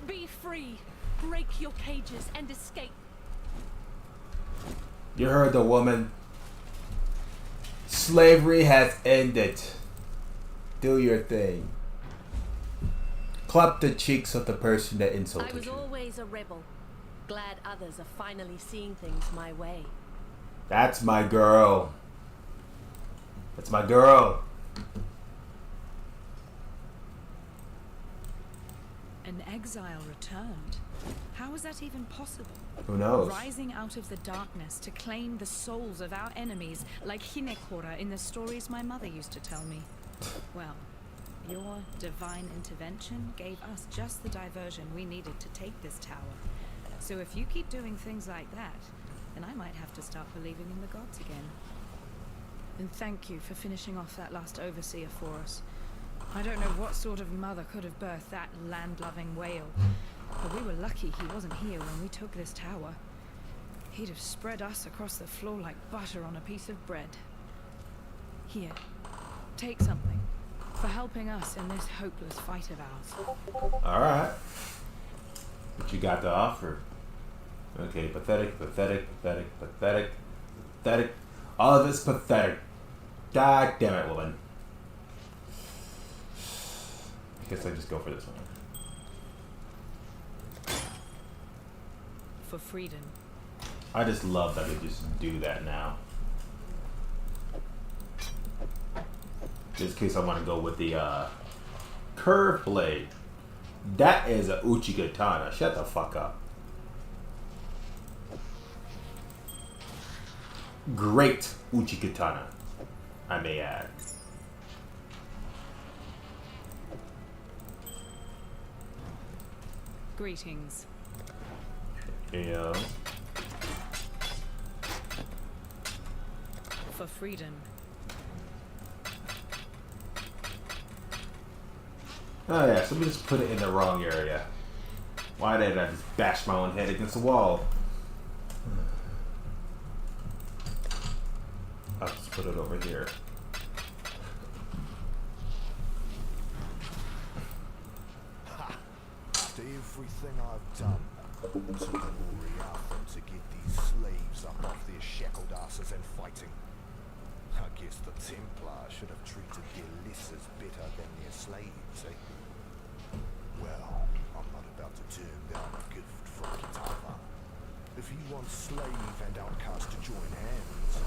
Be free. Break your cages and escape. You heard the woman. Slavery has ended. Do your thing. Clap the cheeks of the person that I insulted was you. always a rebel. Glad others are finally seeing things my way. That's my girl. That's my girl. An exile returned. How is that even possible? Who knows? Rising out of the darkness to claim the souls of our enemies, like Hinekora in the stories my mother used to tell me. Well, your divine intervention gave us just the diversion we needed to take this tower. So if you keep doing things like that, then I might have to start believing in the gods again. And thank you for finishing off that last overseer for us. I don't know what sort of mother could have birthed that land-loving whale, but we were lucky he wasn't here when we took this tower. He'd have spread us across the floor like butter on a piece of bread. Here, take something for helping us in this hopeless fight of ours. Alright. What you got to offer? Okay, pathetic, pathetic, pathetic, pathetic, pathetic. All of it's pathetic. God damn it, woman. I guess I just go for this one. For freedom. I just love that they just do that now. Just in case I want to go with the curved blade. That is a Uchigatana. Shut the fuck up. Great Uchigatana, I may add. Greetings. Yeah. For freedom. Oh yeah, somebody just put it in the wrong area. Why did I just bash my own head against the wall? I'll just put it over here. After everything I've done to glory after to get these slaves up off their shackled asses and fighting, I guess the Templar should have treated their lessers better than their slaves, eh? Well, I'm not about to turn down a gift from Kitava. If he wants slave and outcast to join hands,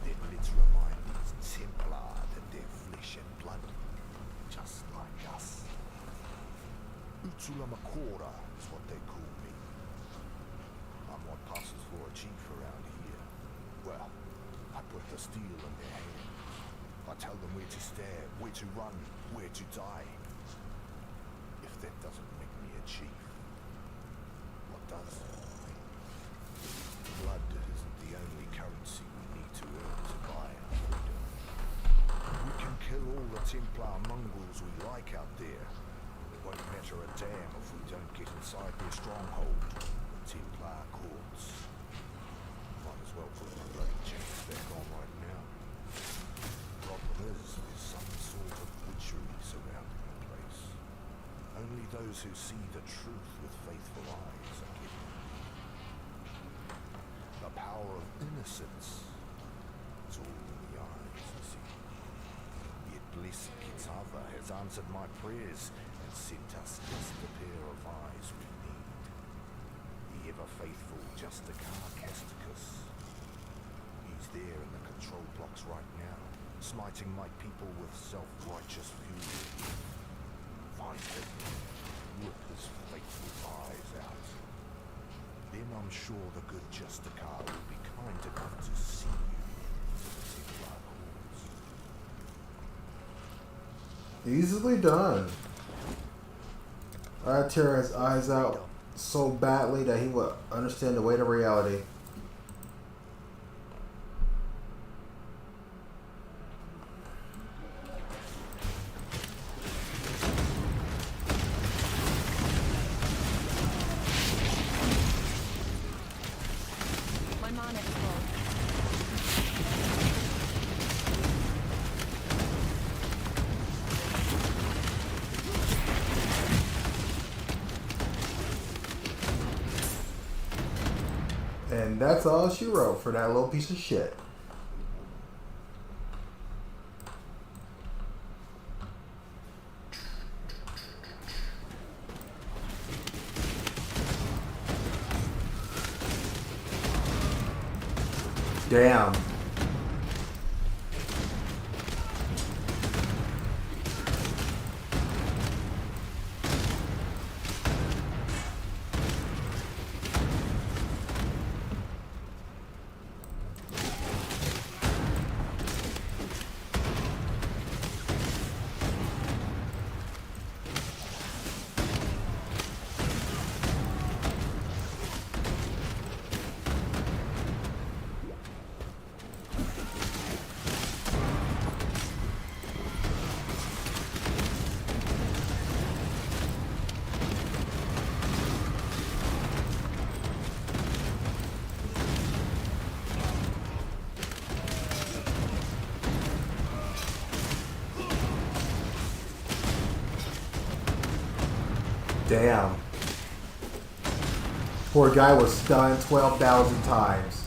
then let's remind these Templar that they're flesh and blood, just like us. Utulamakora is what they call me. I'm what passes for a chief around here. Well, I put the steel in their hand. I tell them where to stab, where to run, where to die. If that doesn't make me a chief, what does? Blood isn't the only currency we need to earn to buy our freedom. We can kill all the Templar mongrels we like out there. It won't matter a damn if we don't get inside their stronghold, the Templar courts. Might as well put my bloody chains back on right now. Problem is, there's some sort of witchery surrounding the place. Only those who see the truth with faithful eyes are given. The power of innocence is all in the eyes, you see. Yet blessed Kitava has answered my prayers and sent us just the pair of eyes we need. The ever-faithful Justicar Casticus. He's there in the control blocks right now, smiting my people with self-righteous fury. Find him, rip his faithful eyes out. Then I'm sure the good Justicar will be kind enough to see you in the Easily done. I'd tear his eyes out so badly that he would understand the weight of reality. My mana is full. And that's all she wrote for that little piece of shit. Damn. Damn. Poor guy was stunned 12,000 times.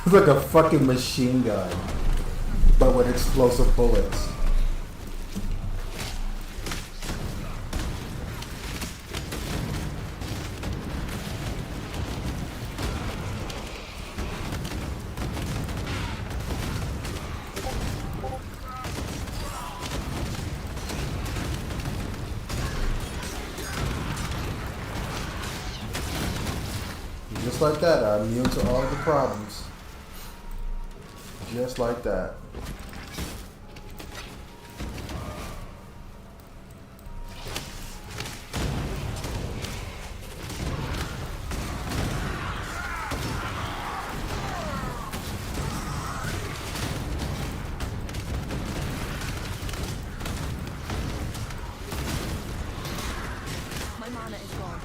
It's like a fucking machine gun, but with explosive bullets. Just like that, I'm immune to all the problems. Just like that. My mana is gone.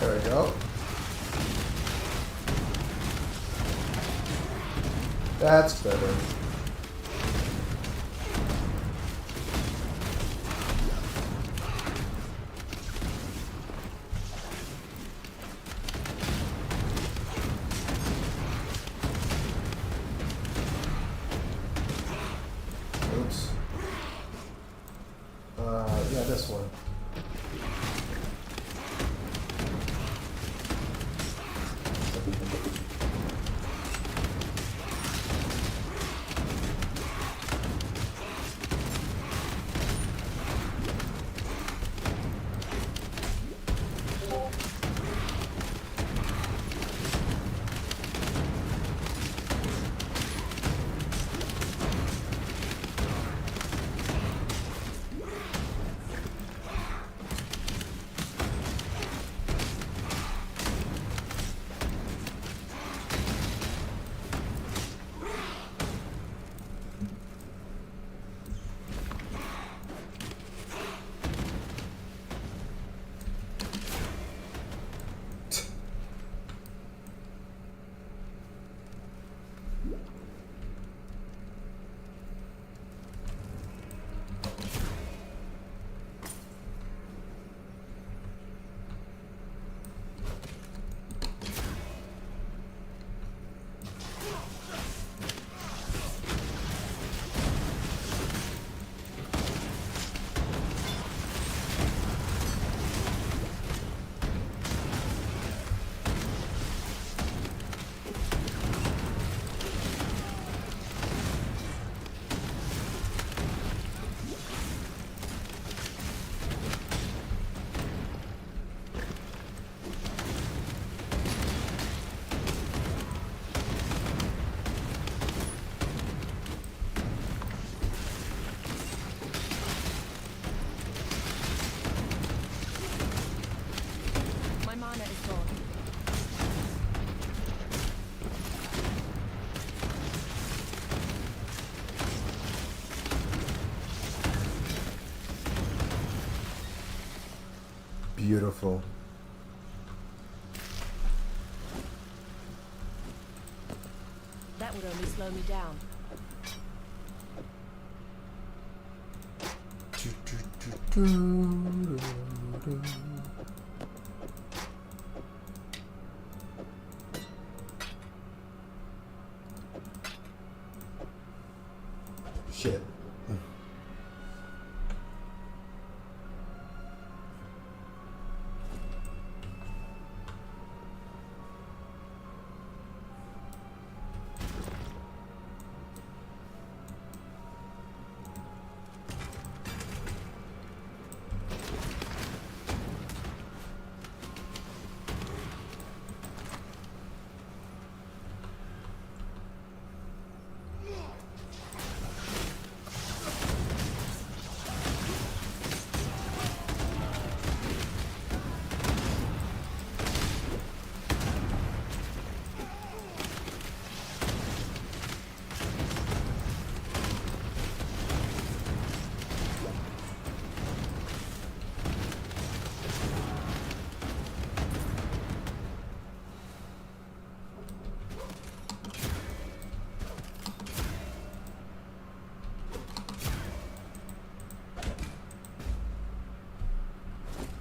There we go. That's better. beautiful. That would only slow me down. Shit.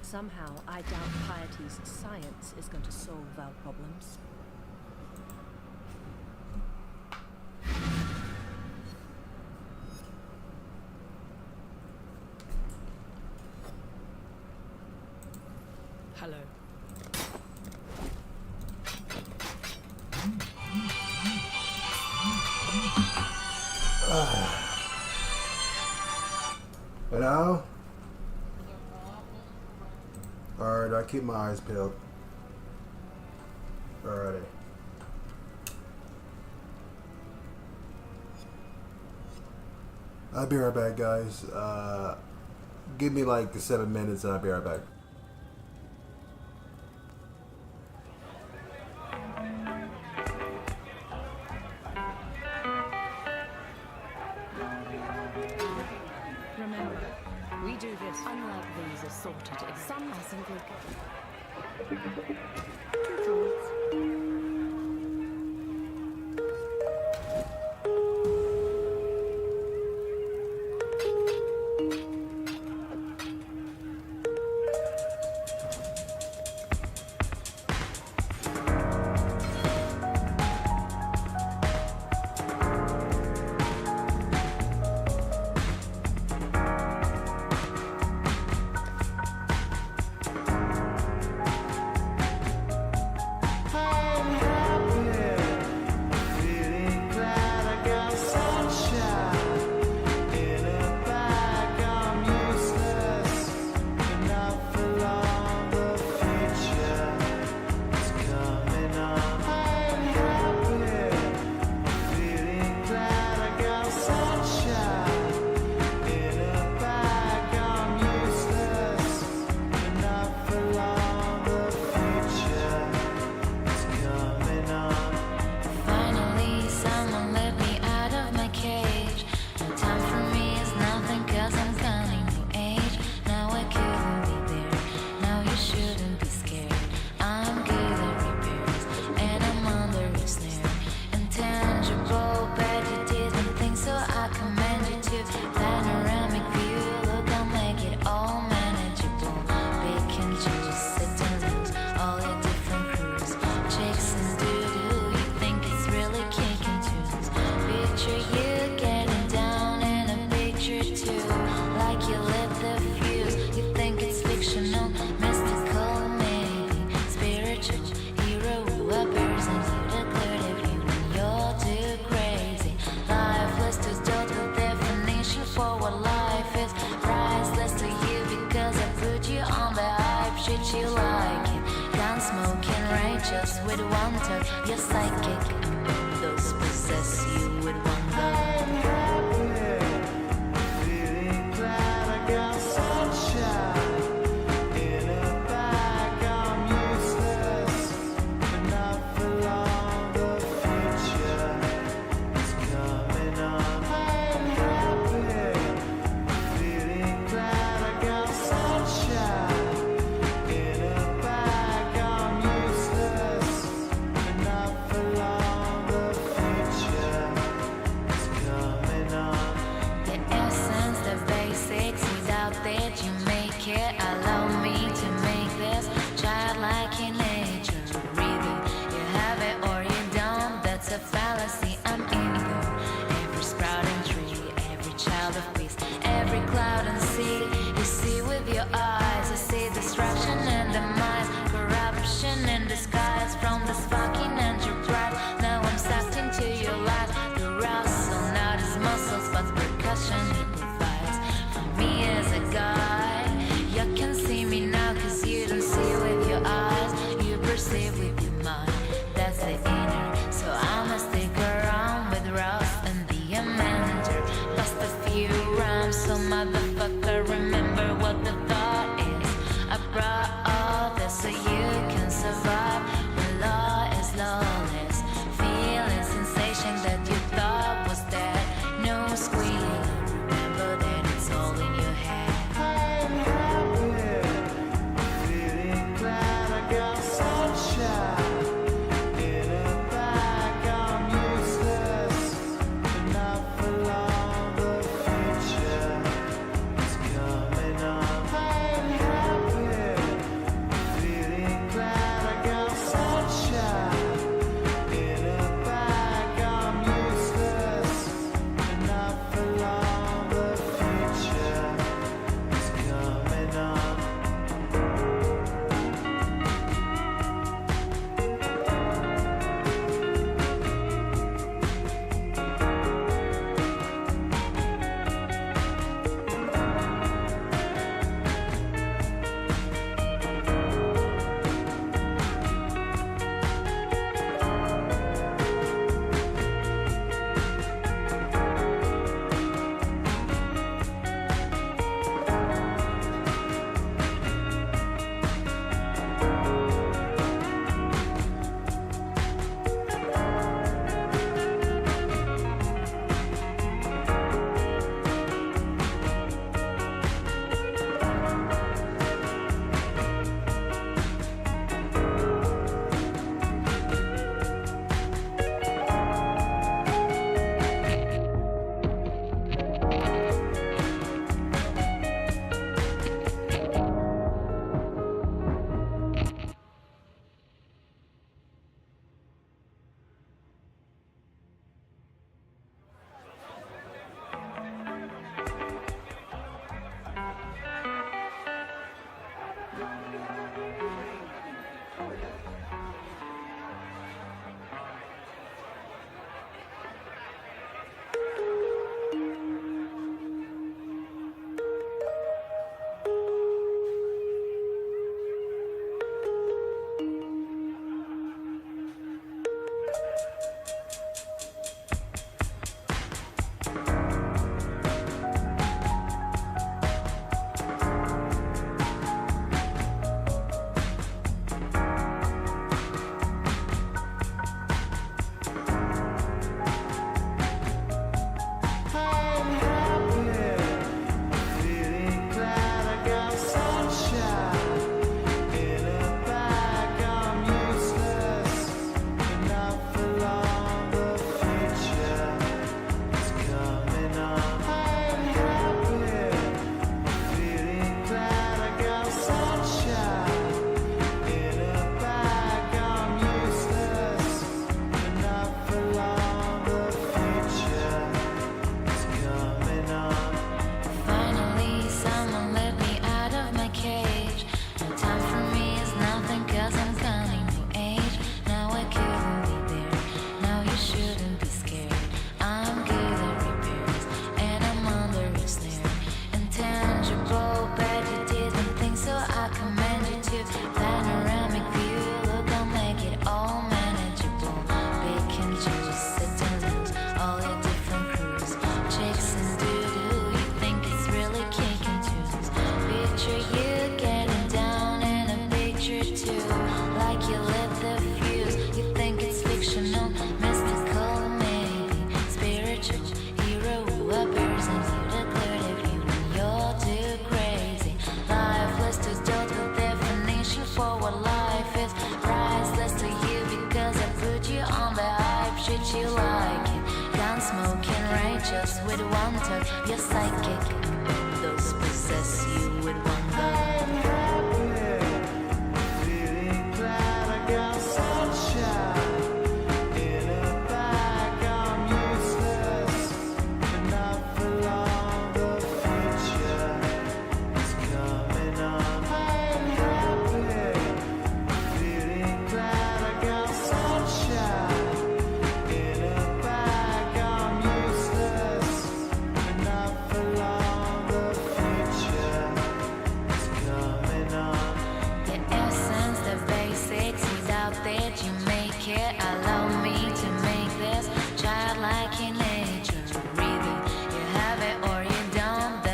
Somehow, I doubt Piety's science is going to solve our problems. Hello. Hello? Alright, I keep my eyes peeled. Alrighty. I'll be right back, guys. Give me like 7 minutes and I'll be right back. Remember, we do this. Unlike these assorted in some are simply just with one touch. You're psychic, and those possess you with wonder. Just with one touch, you're psychic. Those possess you with wonder.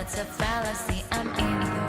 A fallacy, I'm in you.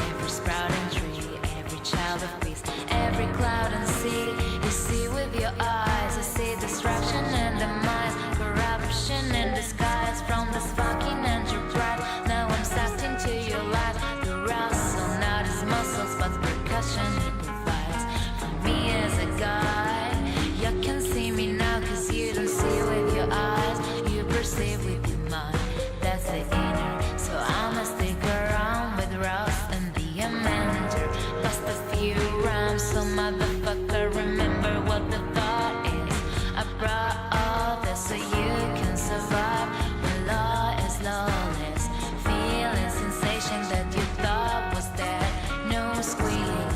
Every sprouting tree, every child of peace, every cloud and sea. You see with your eyes, you see destruction and demise, corruption in disguise from this fucking enterprise. Now I'm sucked into your life. The rustle, not his muscles, but percussion he provides. For me as a guide, you can see me now, cause you don't see with your eyes. You perceive with your mind. That's the inner. So I'ma stick around with Ross and the Amanda. Bust a few rhymes so motherfucker remember what the thought is. I brought all this so you can survive when law is lawless. Feeling sensation that you thought was dead. No squeal.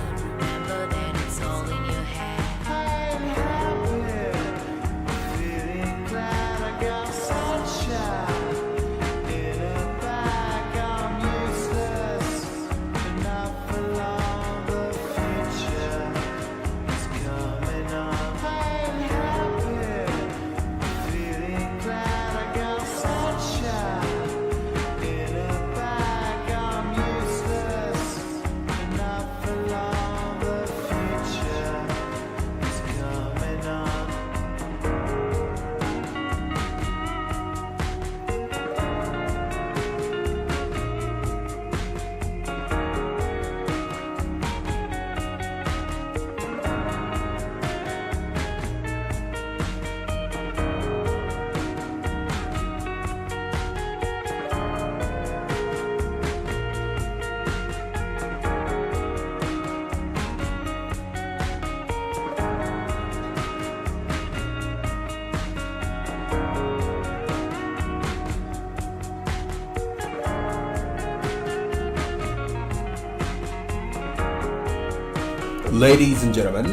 Ladies and gentlemen,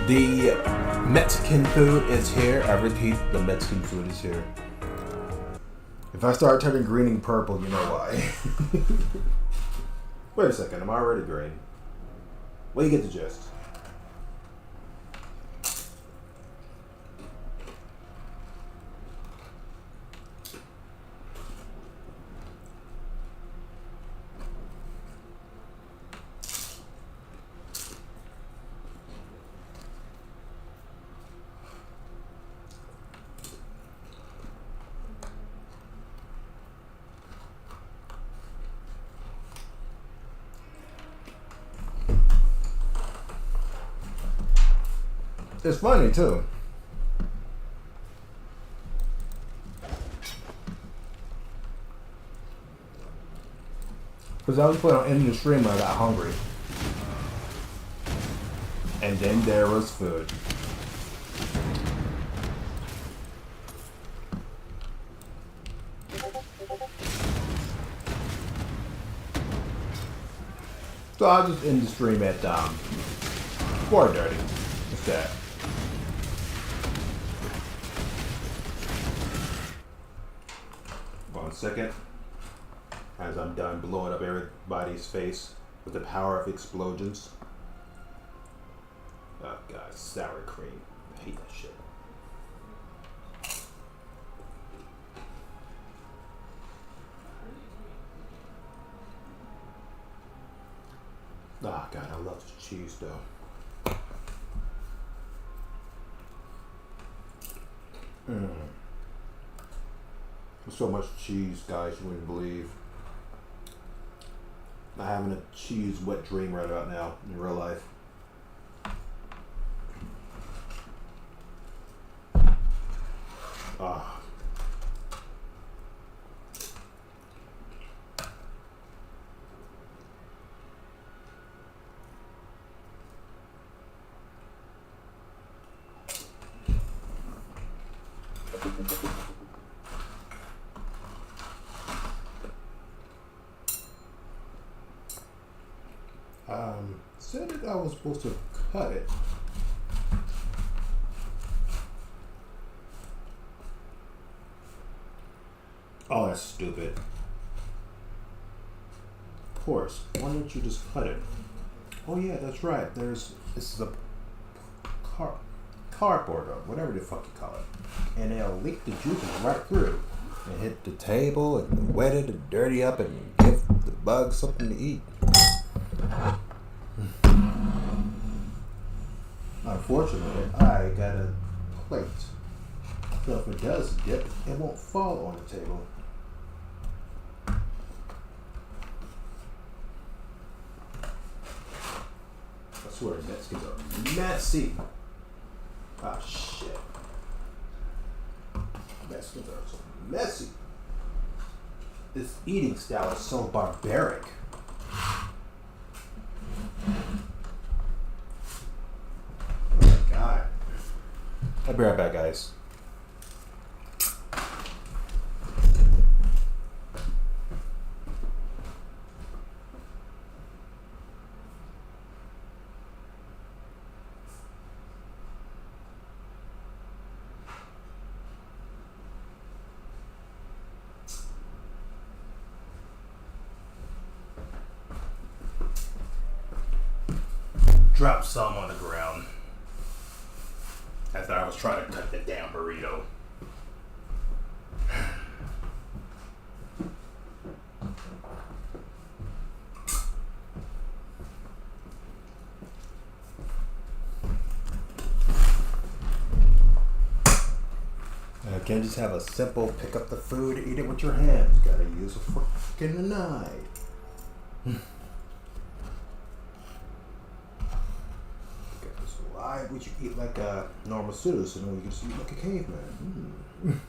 the Mexican food is here. I repeat, the Mexican food is here. If I start turning green and purple, you know why. Wait a second, I'm already green. Well, you get the gist. It's funny too. Because I was playing on ending the stream when I got hungry. And then there was food. So I'll just end the stream at 4:30 instead. One second, as I'm done blowing up everybody's face with the power of explosions. Oh god, sour cream. I hate that shit. Oh god, I love the cheese though. There's so much cheese, guys, you wouldn't believe. I'm having a cheese wet dream right about now in real life. Ah. Said that I was supposed to cut it. Oh, that's stupid. Of course. Why don't you just cut it? Oh yeah, that's right. This is a cardboard or whatever the fuck you call it. And they'll leak the juices right through. And hit the table and wet it and dirty up and give the bugs something to eat. Unfortunately, I got a plate. So if it does dip, it won't fall on the table. I swear, Mexicans are messy. Ah, shit. Mexicans are so messy. This eating style is so barbaric. I'll be right back, guys. Drop some on the ground. I thought I was trying to cut the damn burrito. I can't just have a simple pick up the food, eat it with your hands. Gotta use a fucking knife. Why would you eat like a normal citizen when you can just eat like a caveman?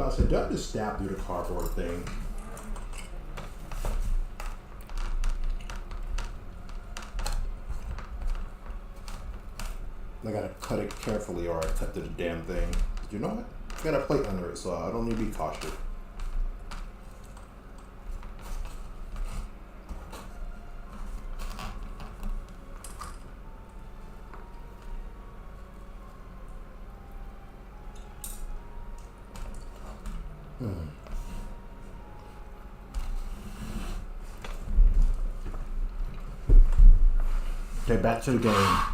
about to say, do I just stab through the cardboard thing? I gotta cut it carefully or I cut through the damn thing. You know what? I got a plate under it, so I don't need to be cautious. Okay, back to the game.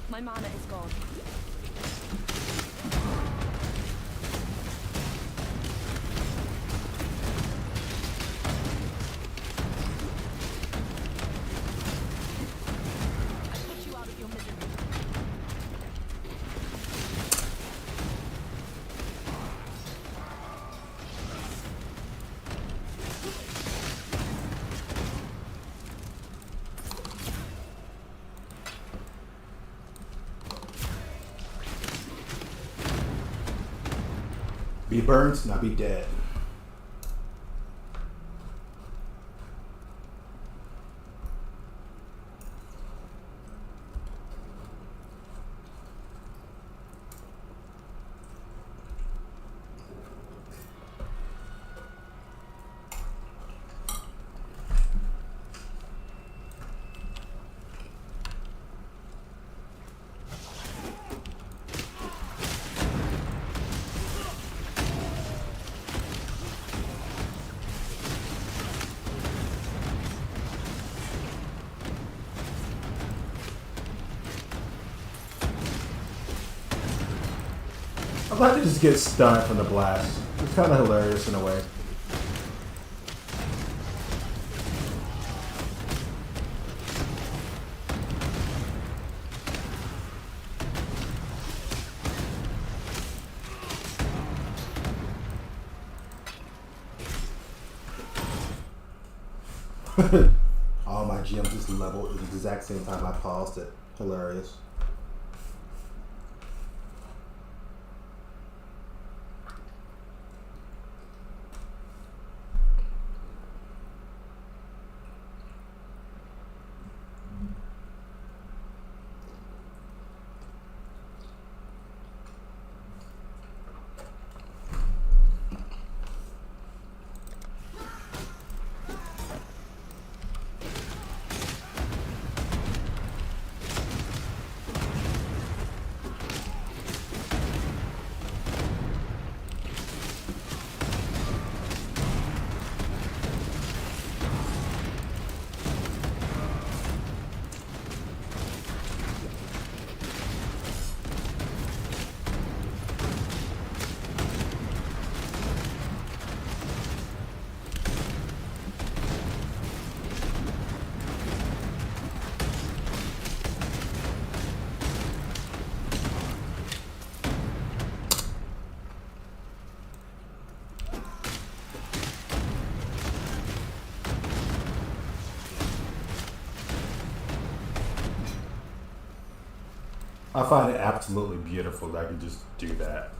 My mana is gone. Be burnt, not be dead. I'm glad to just get stunned from the blast. It's kind of hilarious in a way. All my gems just leveled at the exact same time I paused it. Hilarious. I find it absolutely beautiful that I can just do that.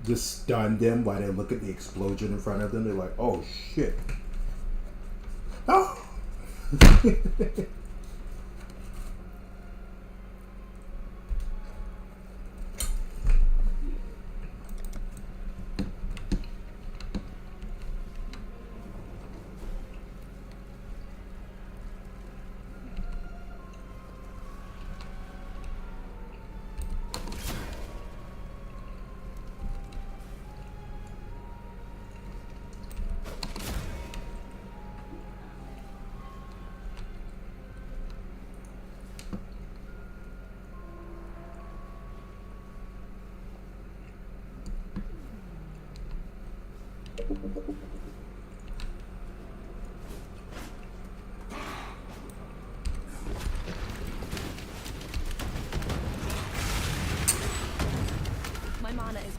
Just stun them while they look at the explosion in front of them. They're like, oh shit. Oh!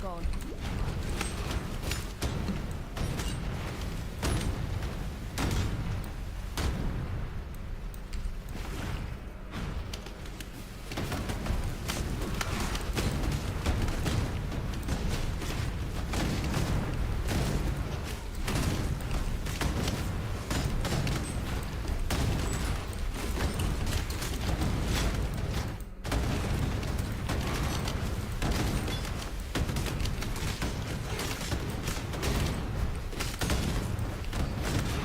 gone.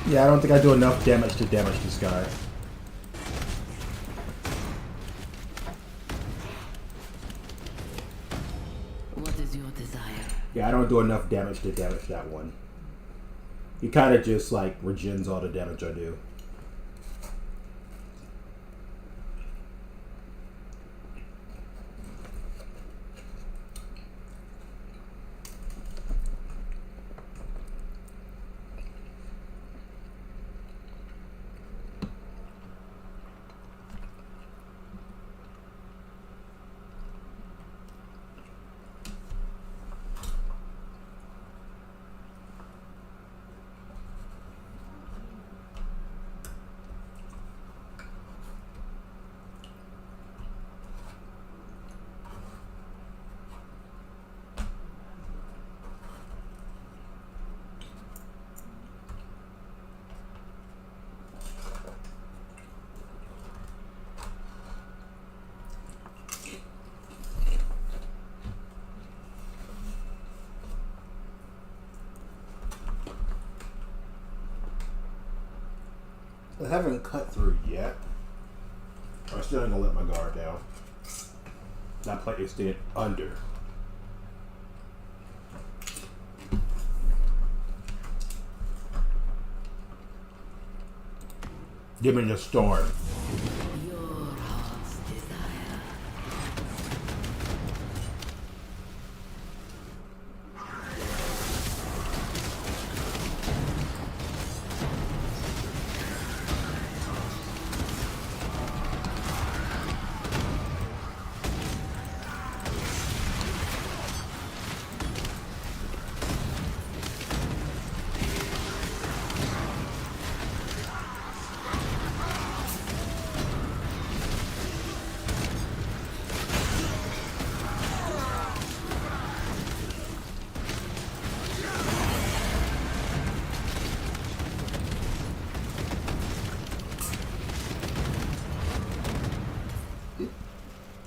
Yeah, I don't think I do enough damage to damage this guy. What is your desire? Yeah, I don't do enough damage to damage that one. He kind of just like regens all the damage I do. I haven't cut through yet. I'm still gonna let my guard down. That plate is staying under. Give me the storm. Your heart's desire.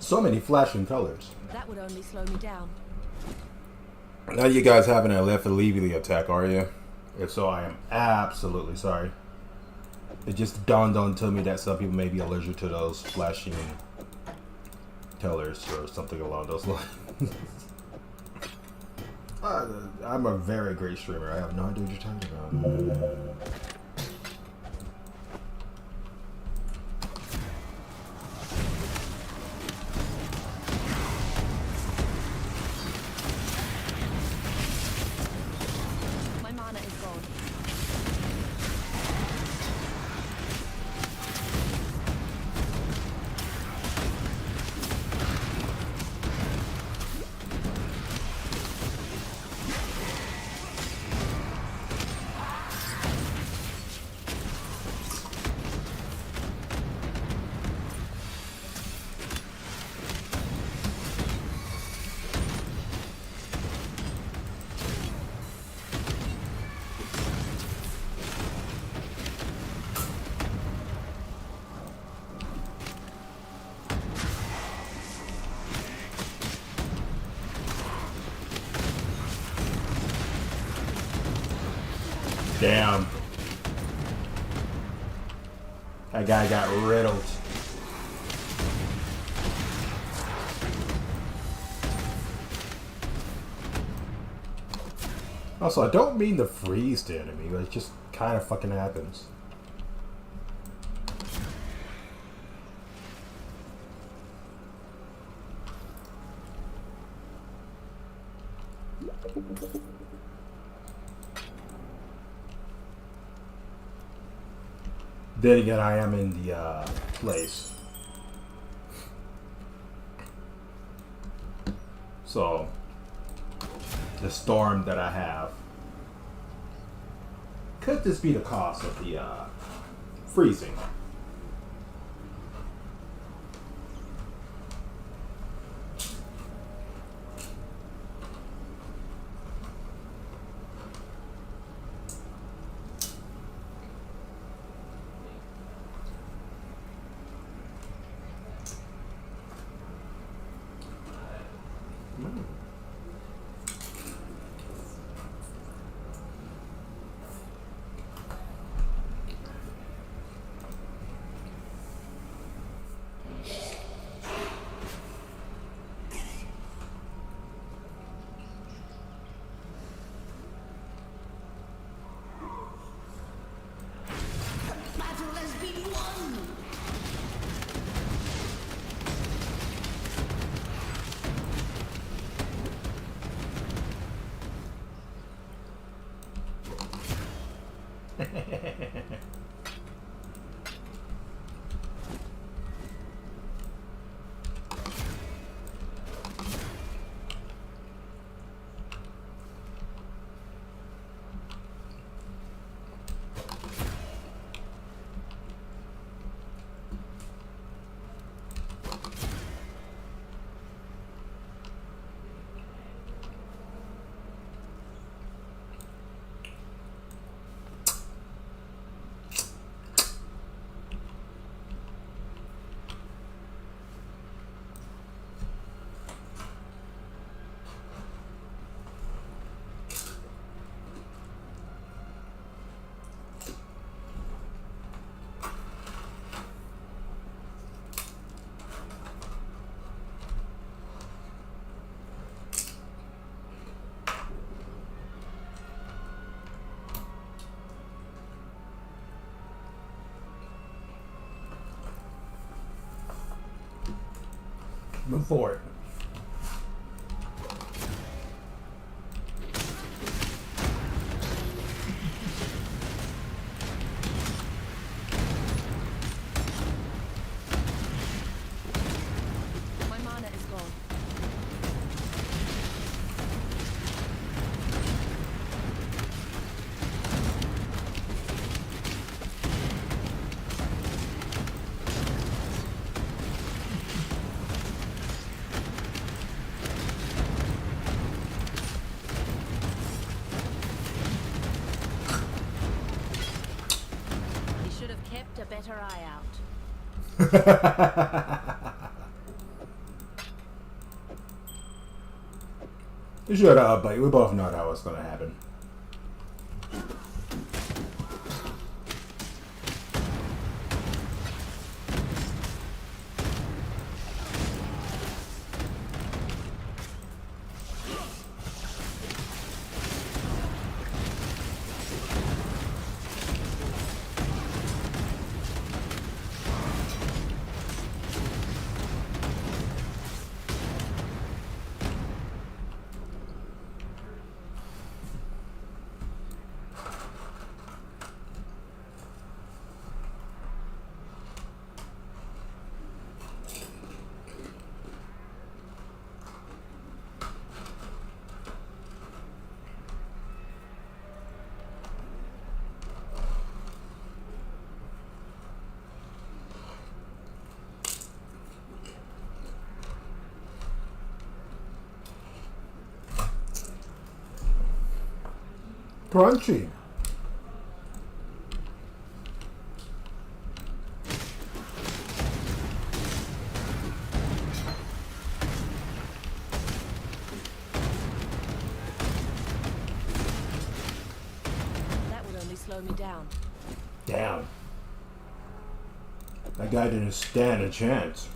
So many flashing colors. That would only slow me down. Now you guys haven't left illegally attack, are you? If so, I am absolutely sorry. It just dawned onto me that some people may be allergic to those flashing colors or something along those lines. I'm a very great streamer. I have no idea what you're talking about. My mana is gone. Damn. That guy got riddled. Also, I don't mean to freeze the enemy, but it just kind of fucking happens. Then again, I am in the place. So, the storm that I have. Could this be the cause of the freezing? Move forward. My mana is gone. A better eye out. Shut up, buddy. We both know that was gonna happen. Crunchy. That would only slow me down. Damn. That guy didn't stand a chance.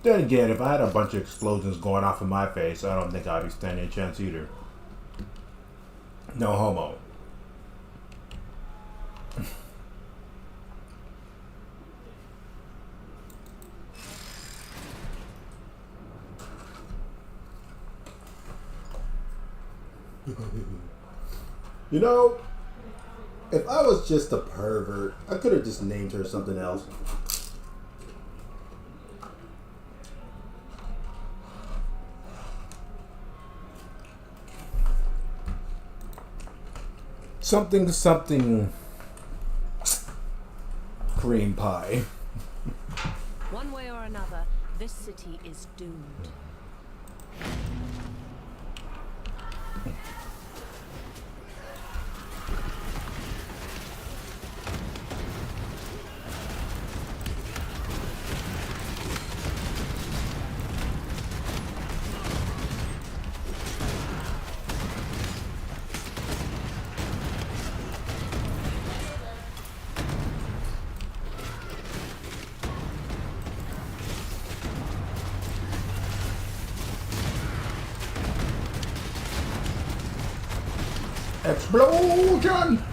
Then again, if I had a bunch of explosions going off in my face, I don't think I'd be standing a chance either. No homo. You know, if I was just a pervert, I could have just named her something else. something cream pie. One way or another, this city is doomed. Explosion!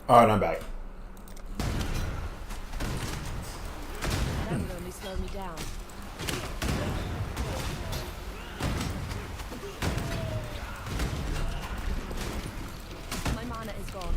Alright, I'm back. That would only slow me down. My mana is gone.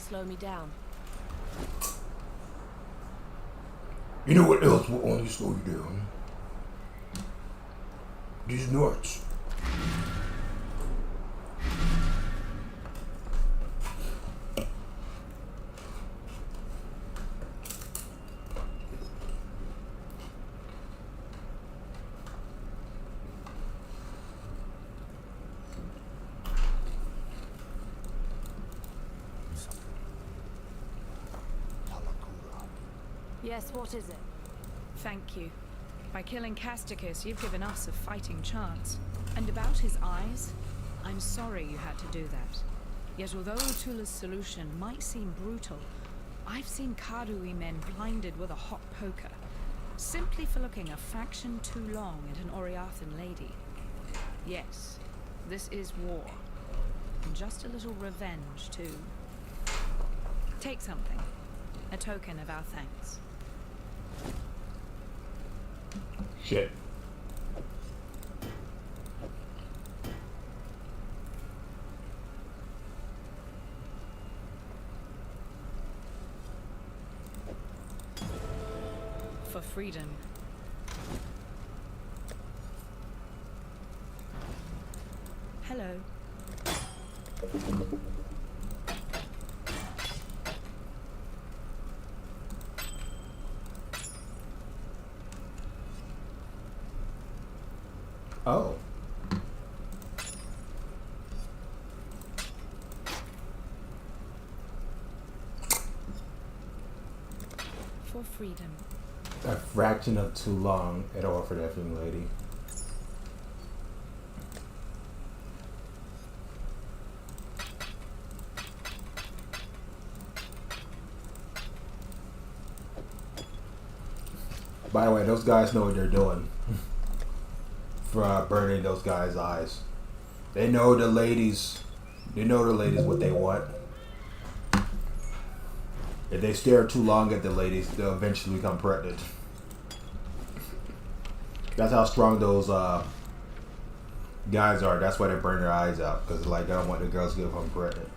Slow me down. You know what else will only slow you down? These nuts. Yes, what is it? Thank you. By killing Casticus, you've given us a fighting chance. And about his eyes, I'm sorry you had to do that. Yet although Utula's solution might seem brutal, I've seen Karui men blinded with a hot poker, simply for looking a fraction too long at an Oriathan lady. Yes, this is war. And just a little revenge, too. Take something. A token of our thanks. Shit. For freedom. Hello. Oh. For freedom. A fraction of too long, it offered that young lady. By the way, those guys know what they're doing. For burning those guys' eyes. They know the ladies. They know the ladies what they want. If they stare too long at the ladies, they'll eventually become pregnant. That's how strong those guys are. That's why they burn their eyes out. Because like they don't want the girls to become pregnant.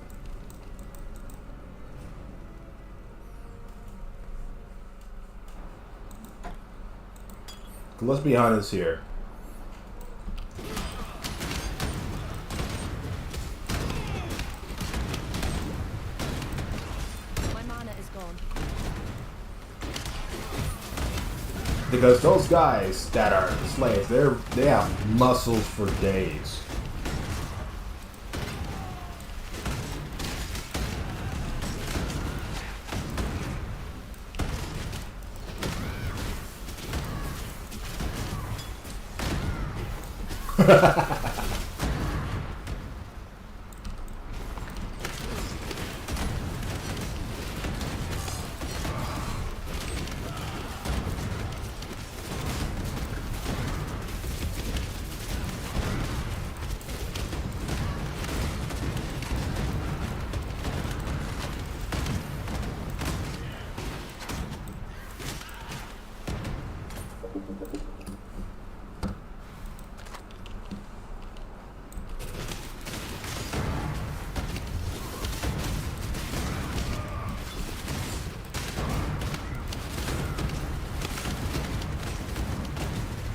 Let's be honest here. My mana is gone. Because those guys that are slaves, they have muscles for days.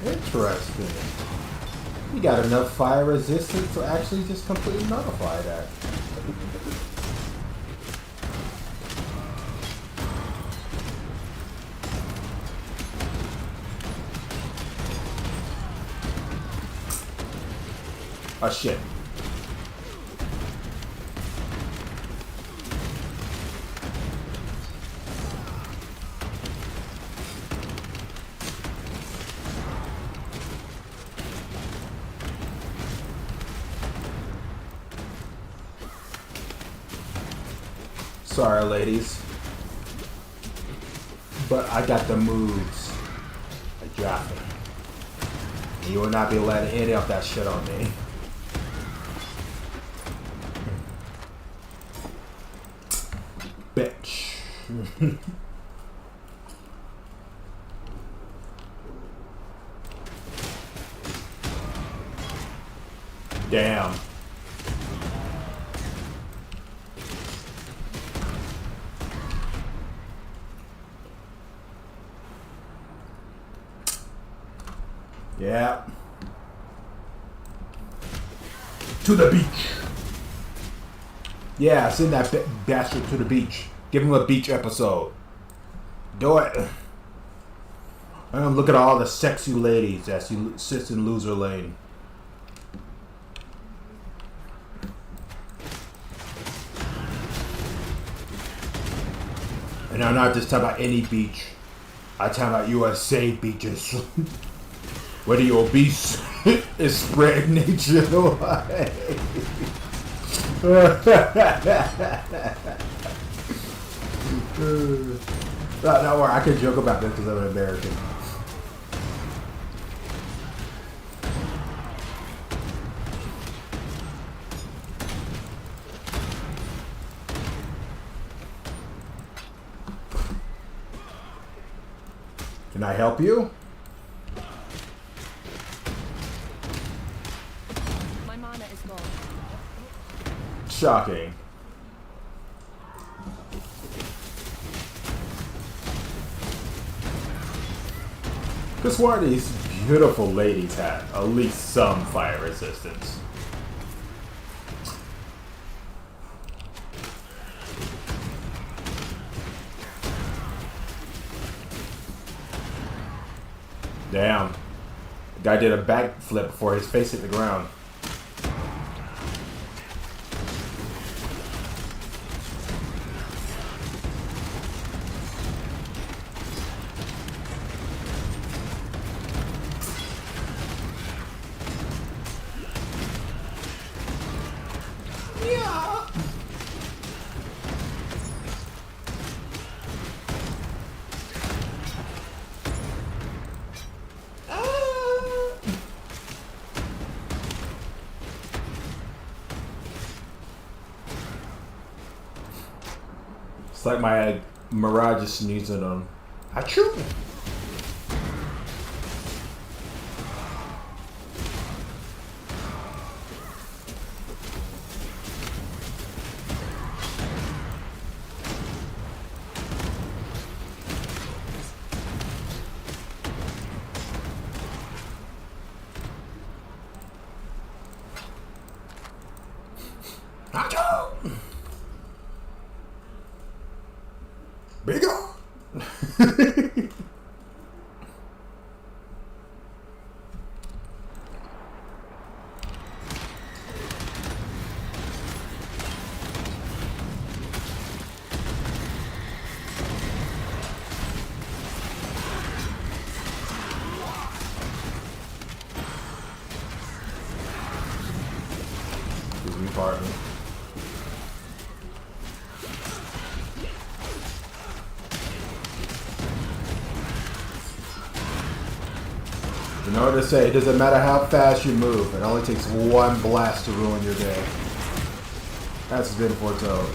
Interesting. You got enough fire resistance to actually just completely nullify that. Oh shit. Sorry, ladies, but I got the moves. I drop it. And you will not be letting any of that shit on me. Bitch. Damn. Yeah. To the beach. Yeah, send that bastard to the beach. Give him a beach episode. Do it. Look at all the sexy ladies as he sits in loser lane. And I'm not just talking about any beach. I'm talking about USA beaches. Where the obese is spread nationwide. No, don't worry, I can joke about this because I'm an American. Can I help you? My mana is gone. Shocking. Because one of these beautiful ladies had at least some fire resistance. Damn. The guy did a backflip before his face hit the ground. It's like my Mirage is sneezing on. Achoo! Achoo! Bigger! In order to say, it doesn't matter how fast you move, it only takes one blast to ruin your day. That's been foretold.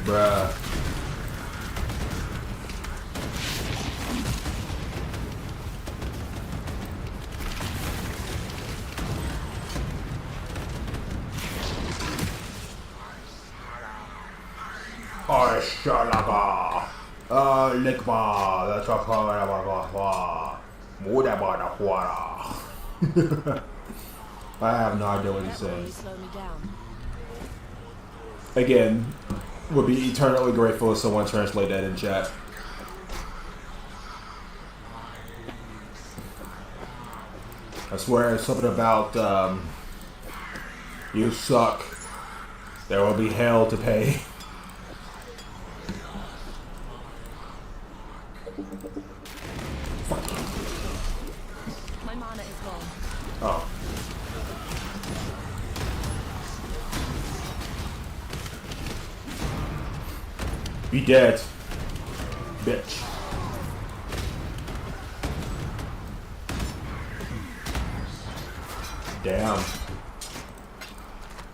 Bruh. Shalaga. Likba. That's what I have no idea what he's saying. Again, would be eternally grateful if someone translate that in chat. I swear it's something about you suck. There will be hell to pay. My mana is gone. Oh. Be dead, bitch. Damn.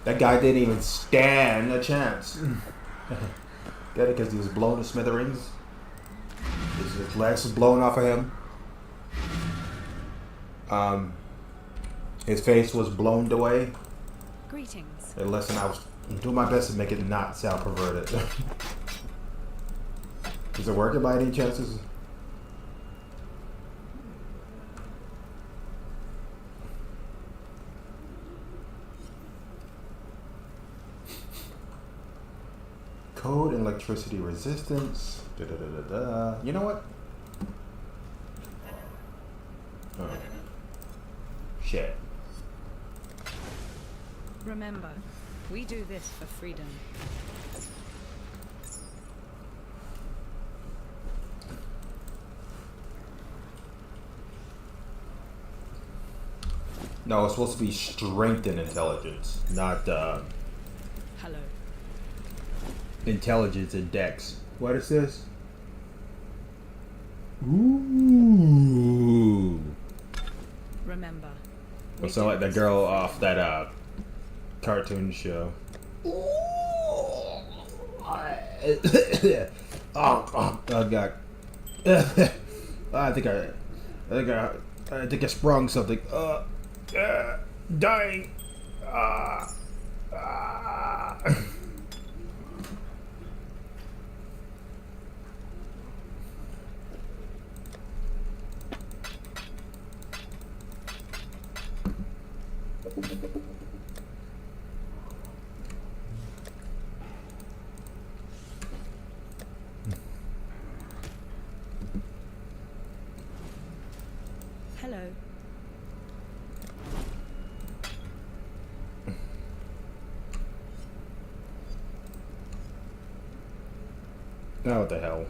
That guy didn't even stand a chance. Get it? Because he was blown to smithereens? His legs was blown off of him. His face was blown away. Greetings. And listen, I was doing my best to make it not sound perverted. Is it working by any chances? Code and electricity resistance. Da, da, da, da, da. You know what? Oh. Shit. Remember, we do this for freedom. No, it's supposed to be strength and intelligence, not Hello. intelligence and dex. What is this? Ooh. Remember. Well, so like the girl off that cartoon show. Oh god. I think I sprung something. Dying. Hello. Now what the hell?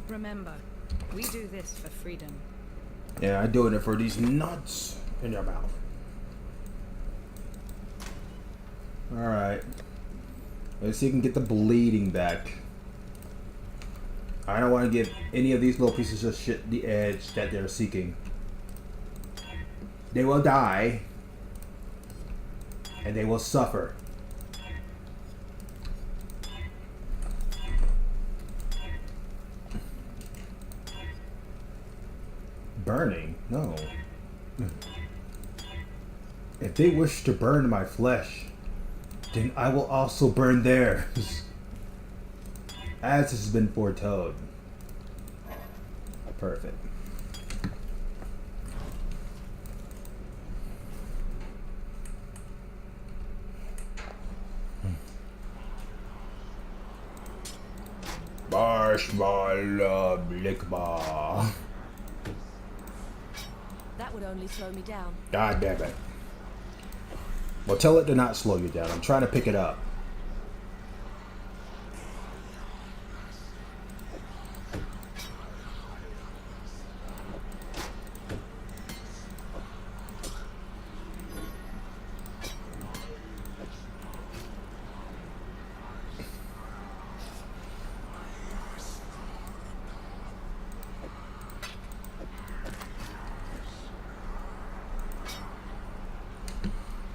Remember, we do this for freedom. Yeah, I'm doing it for these nuts in your mouth. Alright. Let's see if we can get the bleeding back. I don't want to give any of these little pieces of shit the edge that they're seeking. They will die. And they will suffer. Burning? No. If they wish to burn my flesh, then I will also burn theirs. As has been foretold. Perfect. Marshmallow Blickbar. That would only slow me down. God damn it. Well, tell it to not slow you down. I'm trying to pick it up.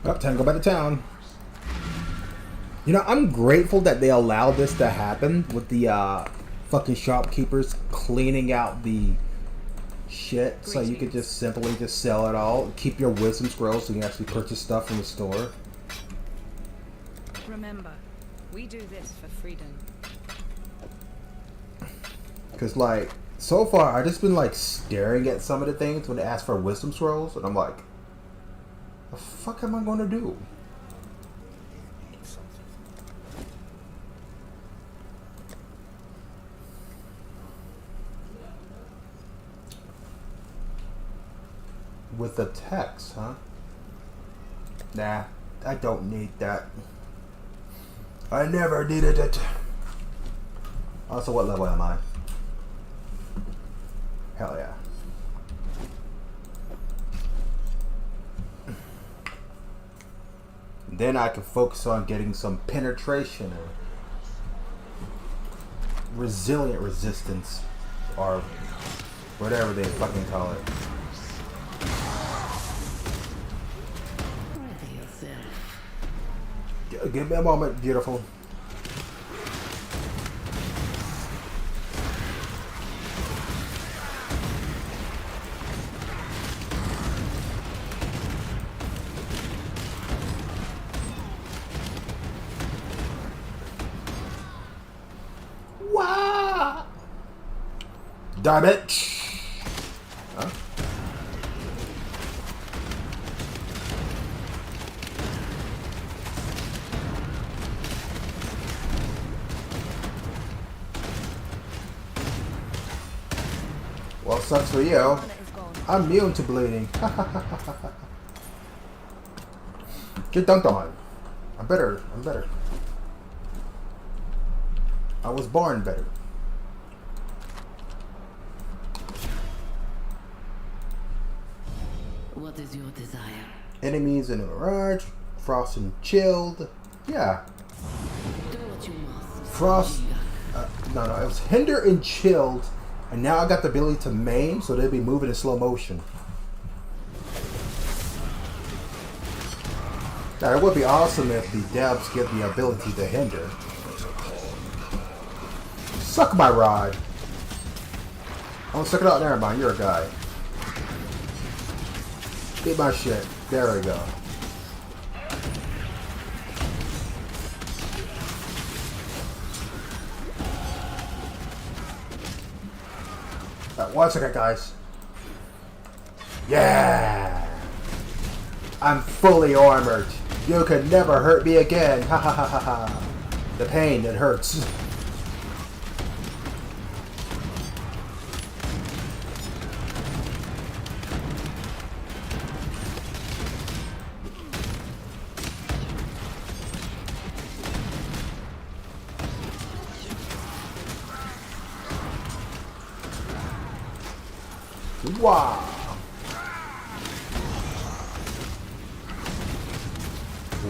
Oh, time to go back to town. You know, I'm grateful that they allowed this to happen with the fucking shopkeepers cleaning out the shit, so you could just simply just sell it all. Keep your wisdom scrolls so you can actually purchase stuff from the store. Remember, we do this for freedom. Because, like, so far, I've just been, like, staring at some of the things when they ask for wisdom scrolls, and I'm like, the fuck am I going to do? With the text, huh? Nah, I don't need that. I never needed it. Also, what level am I? Hell yeah. Then I can focus on getting some penetration or resilient resistance or whatever they fucking call it. Give me a moment, beautiful. Wow! Damn it! Huh? Well, sucks for you. I'm immune to bleeding. Get dunked on. I'm better. I'm better. I was born better. What is your desire? Enemies in a mirage. Frost and chilled. Yeah. Do what you must. Frost. No, it was hinder and chilled. And now I got the ability to maim, so they'll be moving in slow motion. Now, it would be awesome if the devs get the ability to hinder. Suck my rod. Oh, suck it out. Never mind. You're a guy. Eat my shit. There we go. One second, guys. Yeah! I'm fully armored. You can never hurt me again. Ha ha ha ha ha. The pain, it hurts. Wow.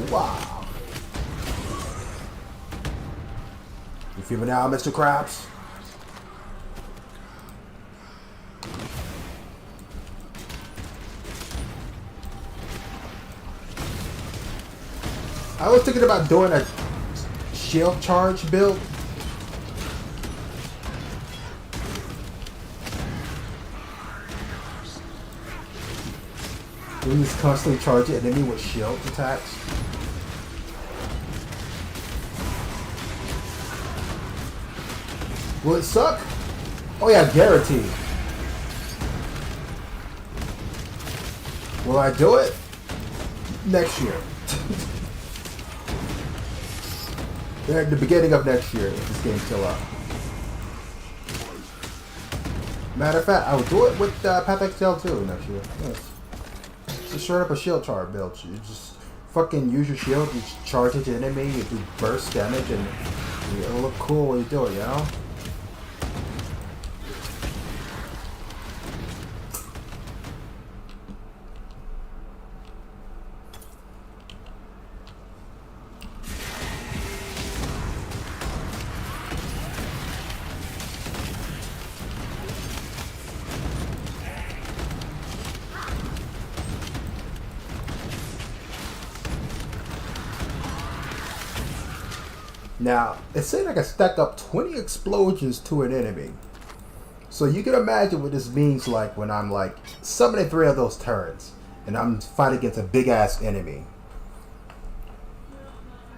Wow. You feel me now, Mr. Krabs? I was thinking about doing a shield charge build. We just constantly charge an enemy with shield attacks. Will it suck? Oh yeah, guaranteed. Will I do it? Next year. At the beginning of next year, if this game's still out. Matter of fact, I will do it with Path XL 2 next year. Yes. Just straight up a shield charge build. You just fucking use your shield, you charge it to enemy, you do burst damage, and it'll look cool when you do it, you know? Now, it's saying I can stack up 20 explosions to an enemy. So you can imagine what this means like when I'm like summoning 3 of those turrets and I'm fighting against a big ass enemy.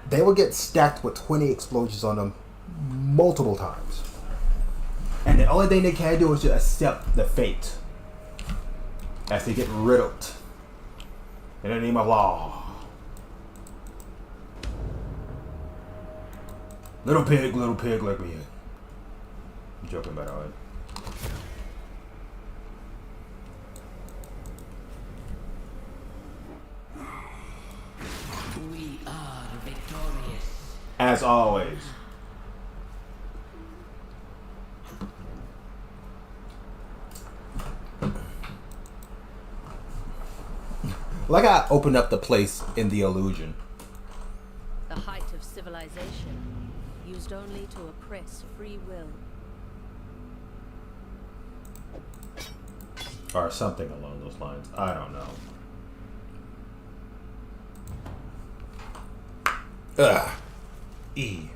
They will get stacked with 20 explosions on them multiple times. And the only thing they can do is just accept the fate as they get riddled in the name of law. Little pig, let me in. I'm joking, by the way. We are victorious. As always. Like I opened up the place in the illusion. The height of civilization, used only to oppress free will. Or something along those lines. I don't know. Ugh. E.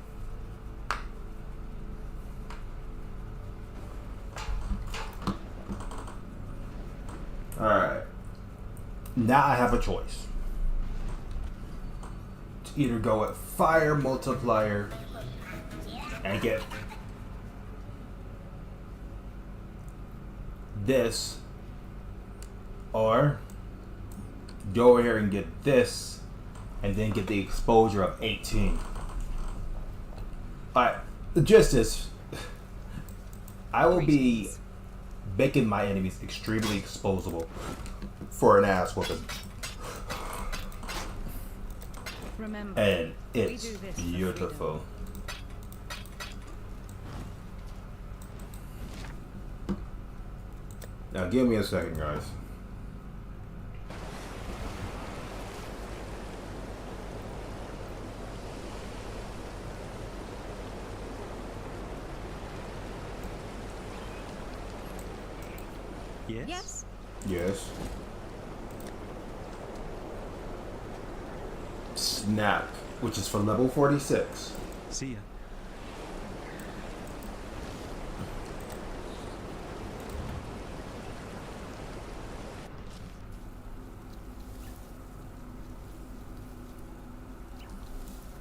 Alright. Now I have a choice. To either go with fire multiplier and get this, or go over here and get this and then get the exposure of 18. Alright, the gist is I will be making my enemies extremely exposable for an ass whooping. Remember, And we it's do this for beautiful. Now give me a second, guys. Yes? Yes. Snap, which is for level 46. See ya.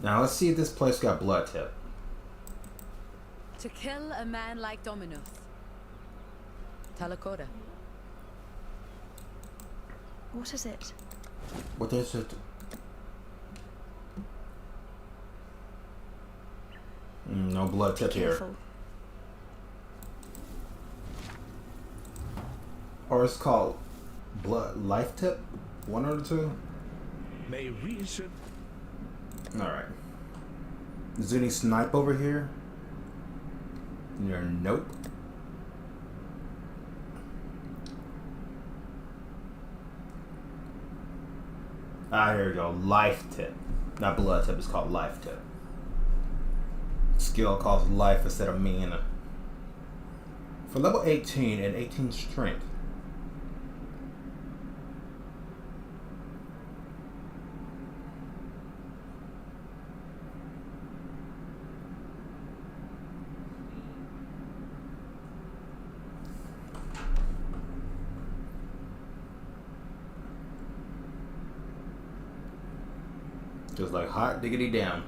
Now let's see if this place got blood tip. To kill a man like Dominus. Talakoda. What is it? What is it? No blood tip here. Careful. Or it's called blood life tip? One or two? May reason. Alright. Is there any snipe over here? Nope. Ah, here we go. Life tip. Not blood tip, it's called life tip. Skill costs life instead of mana. For level 18 and 18 strength. Just like hot diggity damn.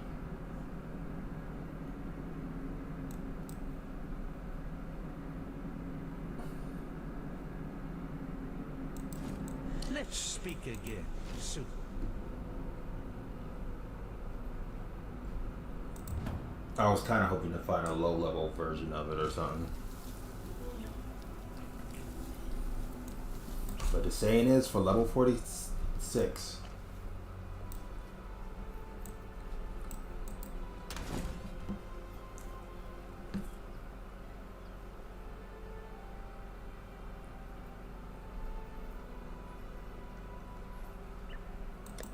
Let's speak again soon. I was kind of hoping to find a low level version of it or something. But the saying is for level 46.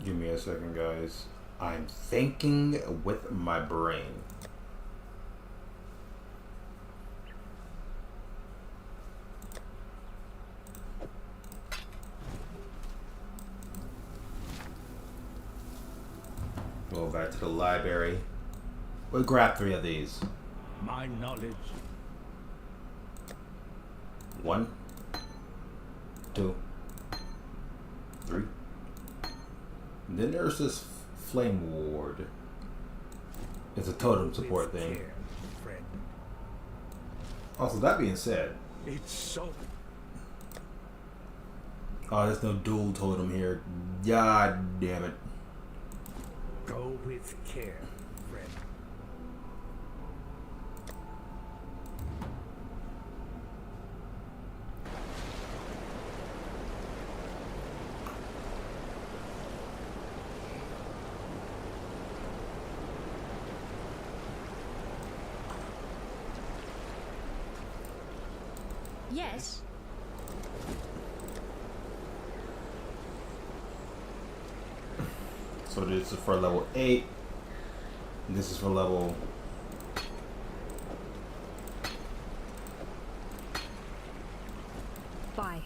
Give me a second, guys. I'm thinking with my brain. Go back to the library. We'll grab 3 of these. My knowledge. 1, 2, 3. And then there's this flame ward. It's a totem support thing. Also, that being said, It's so. oh, there's no dual totem here. God damn it. Go with care, friend. Yes. So this is for level 8. And this is for level... Bye.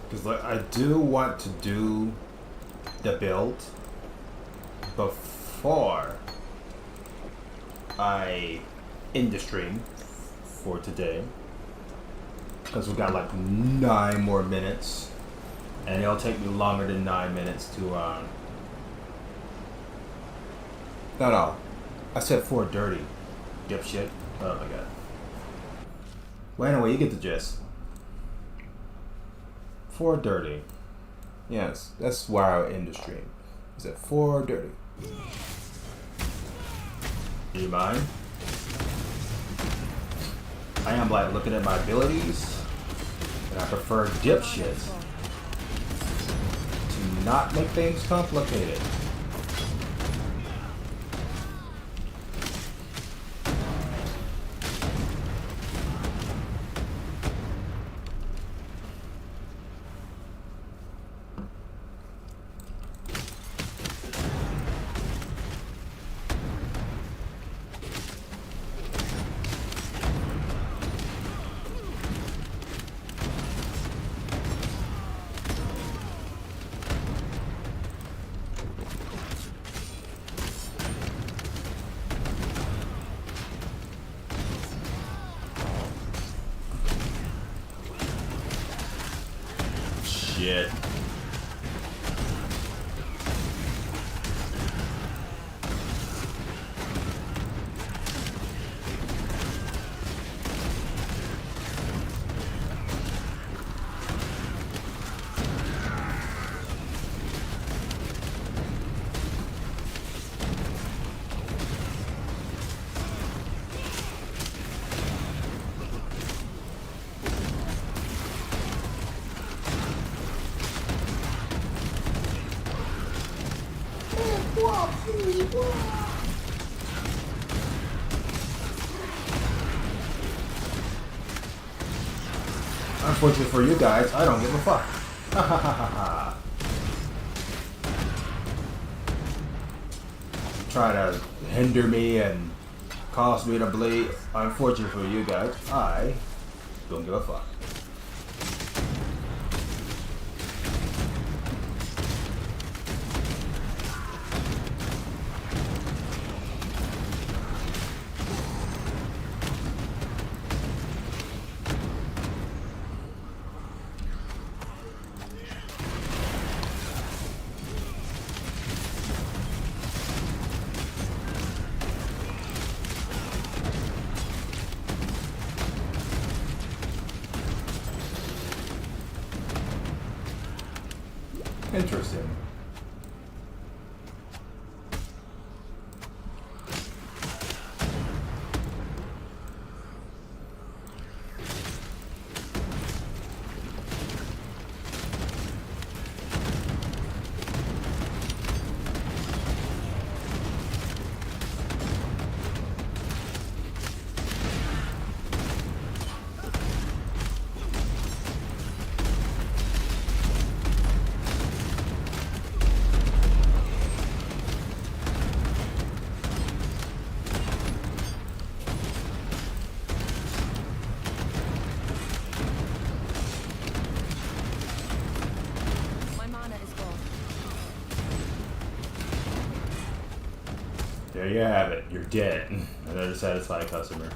Because like, I do want to do the build before I end the stream for today, because we got like 9 more minutes, and it'll take me longer than 9 minutes to no, I said 4 dirty, dipshit. Oh my god. Well, anyway, you get the gist. 4 dirty. Yes, that's why I end the stream. Is at 4 dirty. Do you mind? I am like looking at my abilities, and I prefer dipshit to not make things complicated. Shit. Unfortunately for you guys, I don't give a fuck. Ha ha ha ha ha. Try to hinder me and cause me to bleed. Unfortunately for you guys, I don't give a fuck. Interesting. there you have it. You're dead. Another satisfied customer.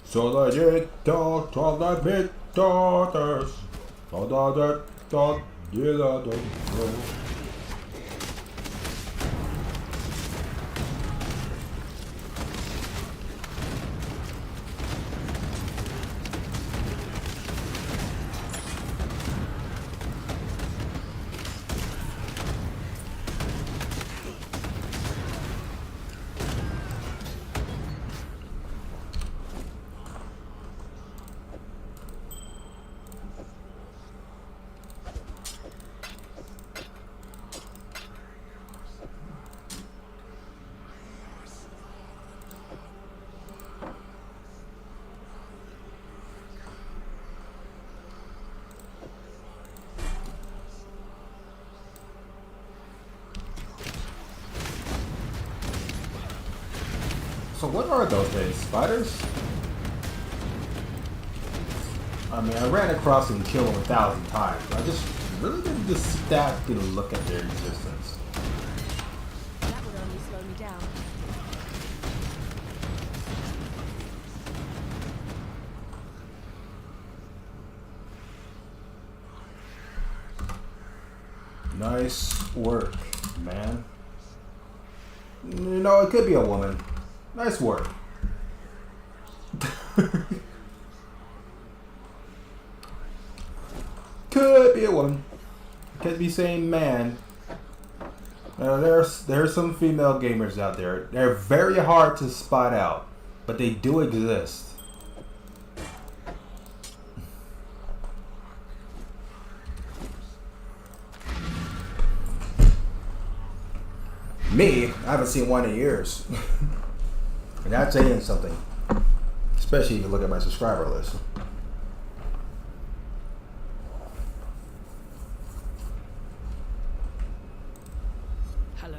Solidate bit daughters. So what are those things? Spiders? I mean, I ran across and killed them 1,000 times. I just really didn't just stop and look at their existence. That would only slow me down. Nice work, man. You know, it could be a woman. Nice work. Could be a woman. Could be saying man. There's some female gamers out there. They're very hard to spot out, but they do exist. Me, I haven't seen one in years. And that's saying something. Especially if you look at my subscriber list. Hello.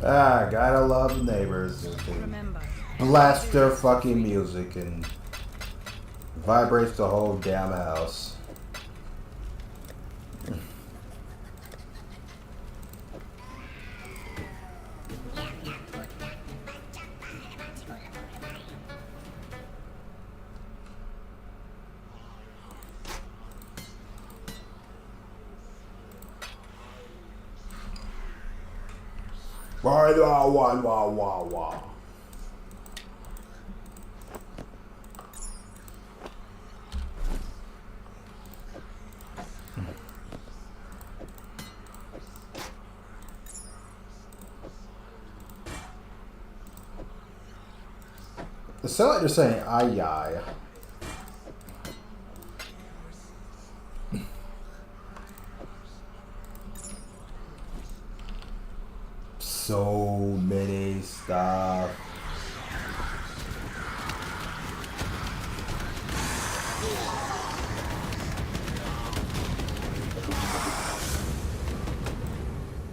Ah, gotta love the neighbors. Remember. Blast their fucking music and vibrates the whole damn house. Wah. It sounds like they're saying ay. So many stuff.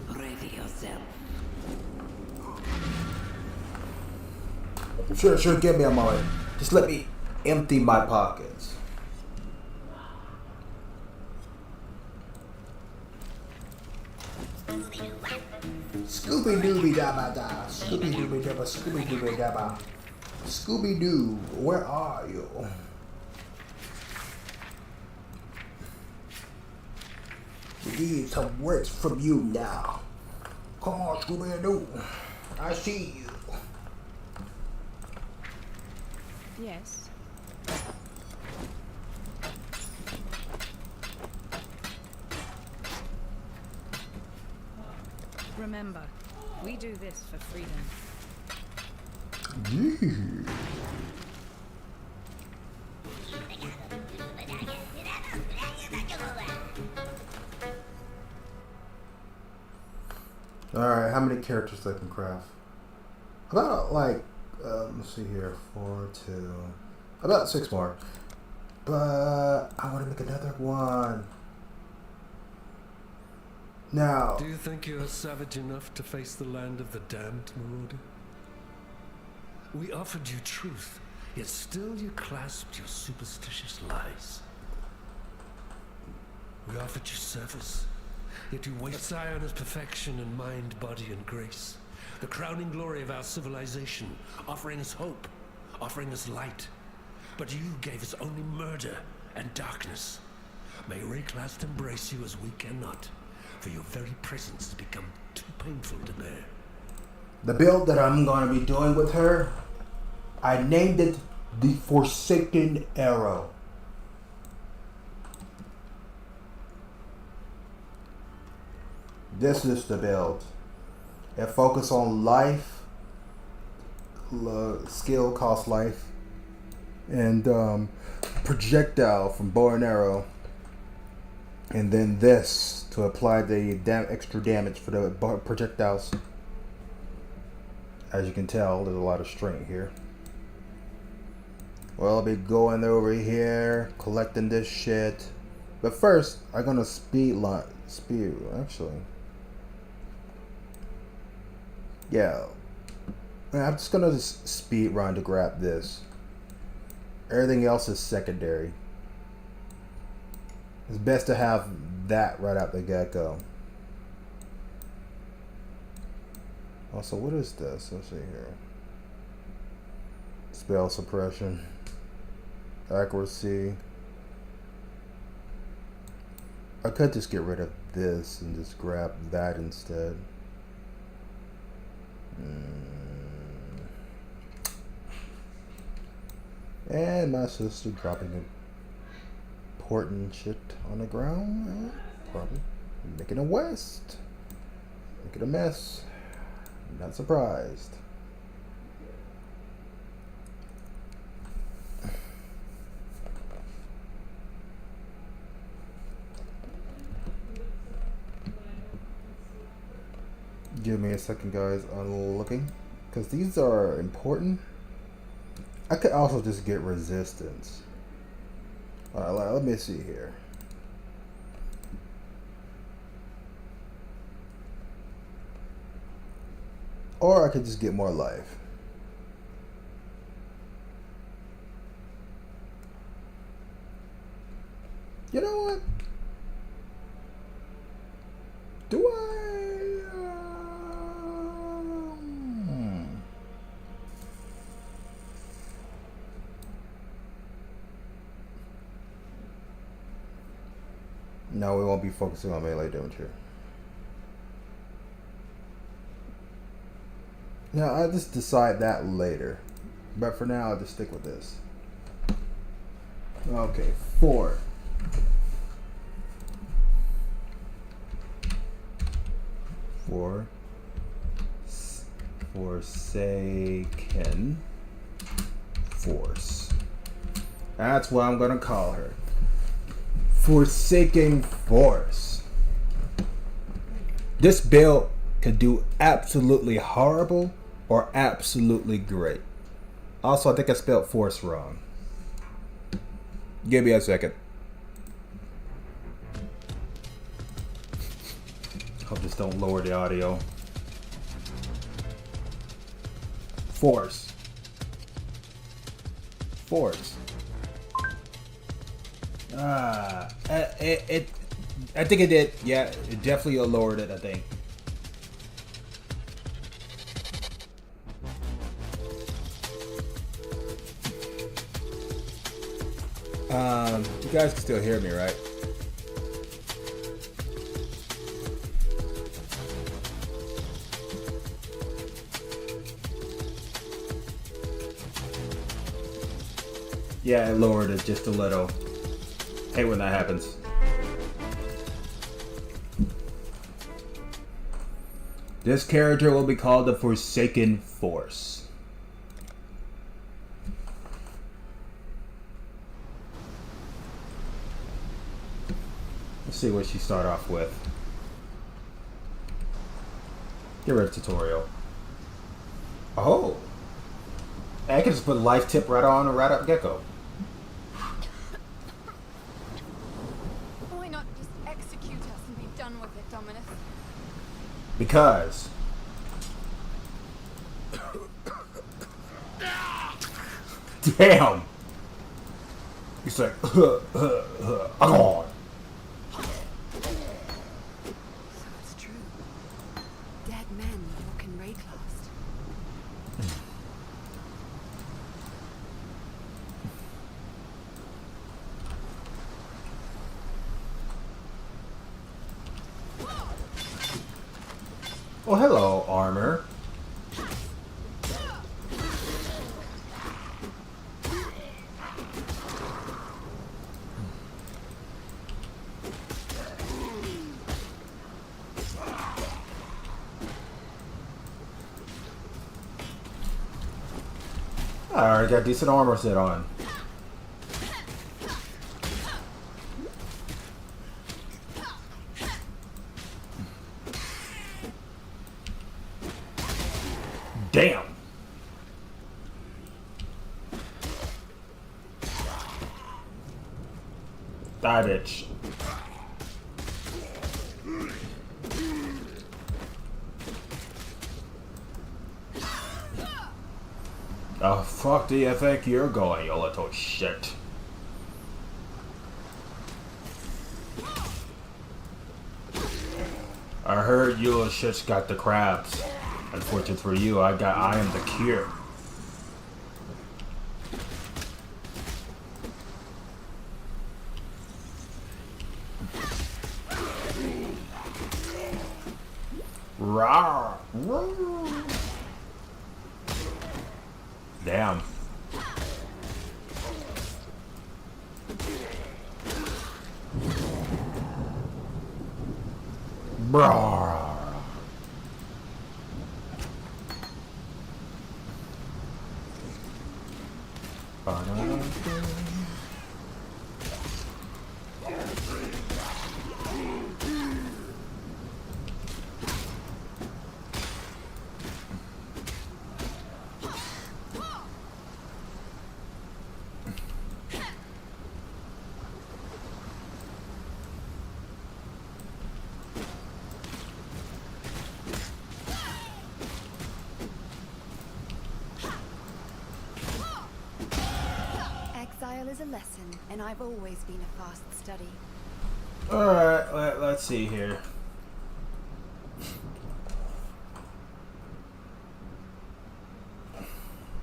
Ready yourself. Sure, give me a moment. Just let me empty my pockets. Scooby-Dooby dabba da. Scooby-Dooby dabba, Scooby-Dooby dabba. Scooby-Doo, where are you? We need some words from you now. Come on, Scooby-Doo. I see you. Yes. Remember, we do this for freedom. Yeah. Alright, how many characters I can craft? About like, let's see here, 4, 2, about 6 more. But I want to make another one. Now, do you think you are savage enough to face the land of the damned, Marauder? We offered you truth, yet still you clasped your superstitious lies. We offered you service, yet you waste Sion's perfection in mind, body, and grace. The crowning glory of our civilization, offering us hope, offering us light. But you gave us only murder and darkness. May Rayclast embrace you as we cannot, for your very presence has become too painful to bear. the build that I'm going to be doing with her, I named it the Forsaken Arrow. This is the build. It focuses on life, skill cost life, and projectile from bow and arrow, and then this to apply the extra damage for the projectiles. As you can tell, there's a lot of strength here. Well, I'll be going over here, collecting this shit. But first, I'm gonna actually. Yeah. I'm just gonna speed run to grab this. Everything else is secondary. It's best to have that right out the get-go. Also, what is this? Let's see here. Spell suppression. Accuracy. I could just get rid of this and just grab that instead. And my sister dropping important shit on the ground. Probably making a waste. Making a mess. Not surprised. Give me a second, guys. I'm looking, because these are important. I could also just get resistance. Alright, let me see here. Or I could just get more life. You know what? Do I? No, we won't be focusing on melee damage here. No, I'll just decide that later. But for now, I'll just stick with this. Okay, 4. Forsaken Force. That's what I'm gonna call her. Forsaken Force. This build could do absolutely horrible or absolutely great. Also, I think I spelled force wrong. Give me a second. Hope this don't lower the audio. Force. I think it did. Yeah, it definitely lowered it, I think. You guys can still hear me, right? Yeah, I lowered it just a little. Hate when that happens. This character will be called the Forsaken Force. Let's see what she start off with. Get rid of tutorial. Oh. I can just put life tip right on a right up gecko. Why not just execute us and be done with it, Dominus? Because. Damn. He's like, oh. So it's true. Dead men walk in Rayclast. Oh, hello, armor. I already got decent armor set on. Damn. Die, bitch. Oh, fuck do you think you're going, you little shit? I heard you little shit's got the crabs. Unfortunate for you, I am the cure. Rawr. Damn. Brawr. Exile is a lesson, and I've always been a fast study. Alright, let's see here.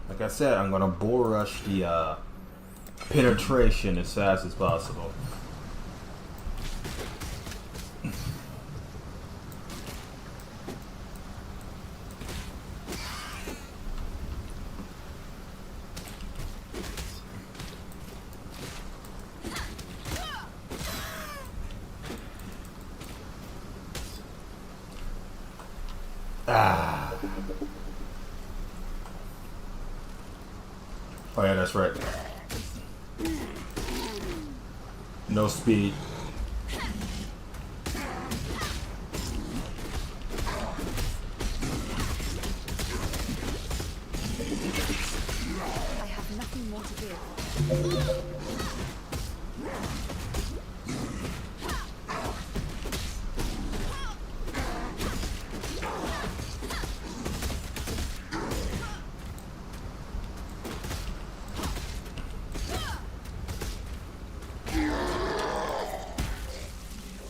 Like I said, I'm gonna bull rush the penetration as fast as possible. Ah. Oh yeah, that's right. No speed. I have nothing more to give.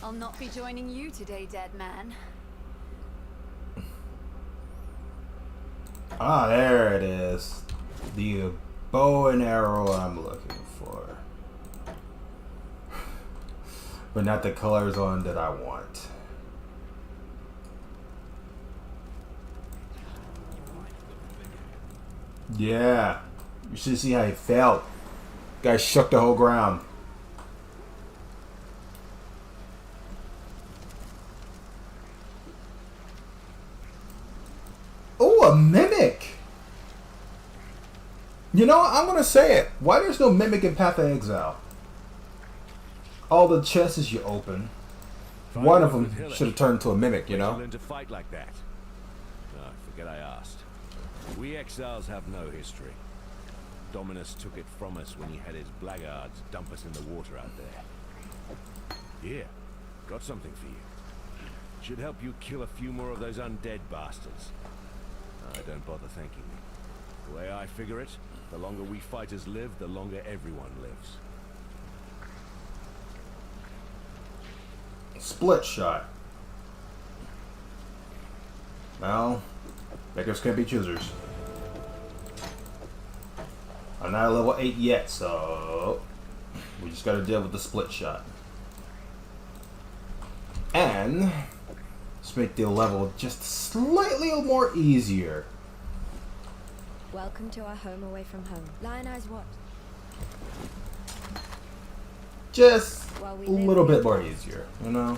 I'll not be joining you today, dead man. Ah, there it is. The bow and arrow I'm looking for. But not the colors on that I want. Yeah. You should see how he felt. Guy shook the whole ground. Oh, a mimic! You know, I'm gonna say it. Why there's no mimic in Path of Exile? All the chests you open, one of them should have turned to a mimic, you know? To fight like that. No, forget I asked. We exiles have no history. Dominus took it from us when he had his blackguards dump us in the water out there. Here, got something for you. Should help you kill a few more of those undead bastards. Don't bother thanking me. The way I figure it, the longer we fighters live, the longer everyone lives. Split shot. Well, beggars can't be choosers. I'm not at level 8 yet, so we just gotta deal with the split shot. And let's make the level just slightly more easier. Welcome to our home away from home. Lion Eyes what? Just a little bit more easier, you know?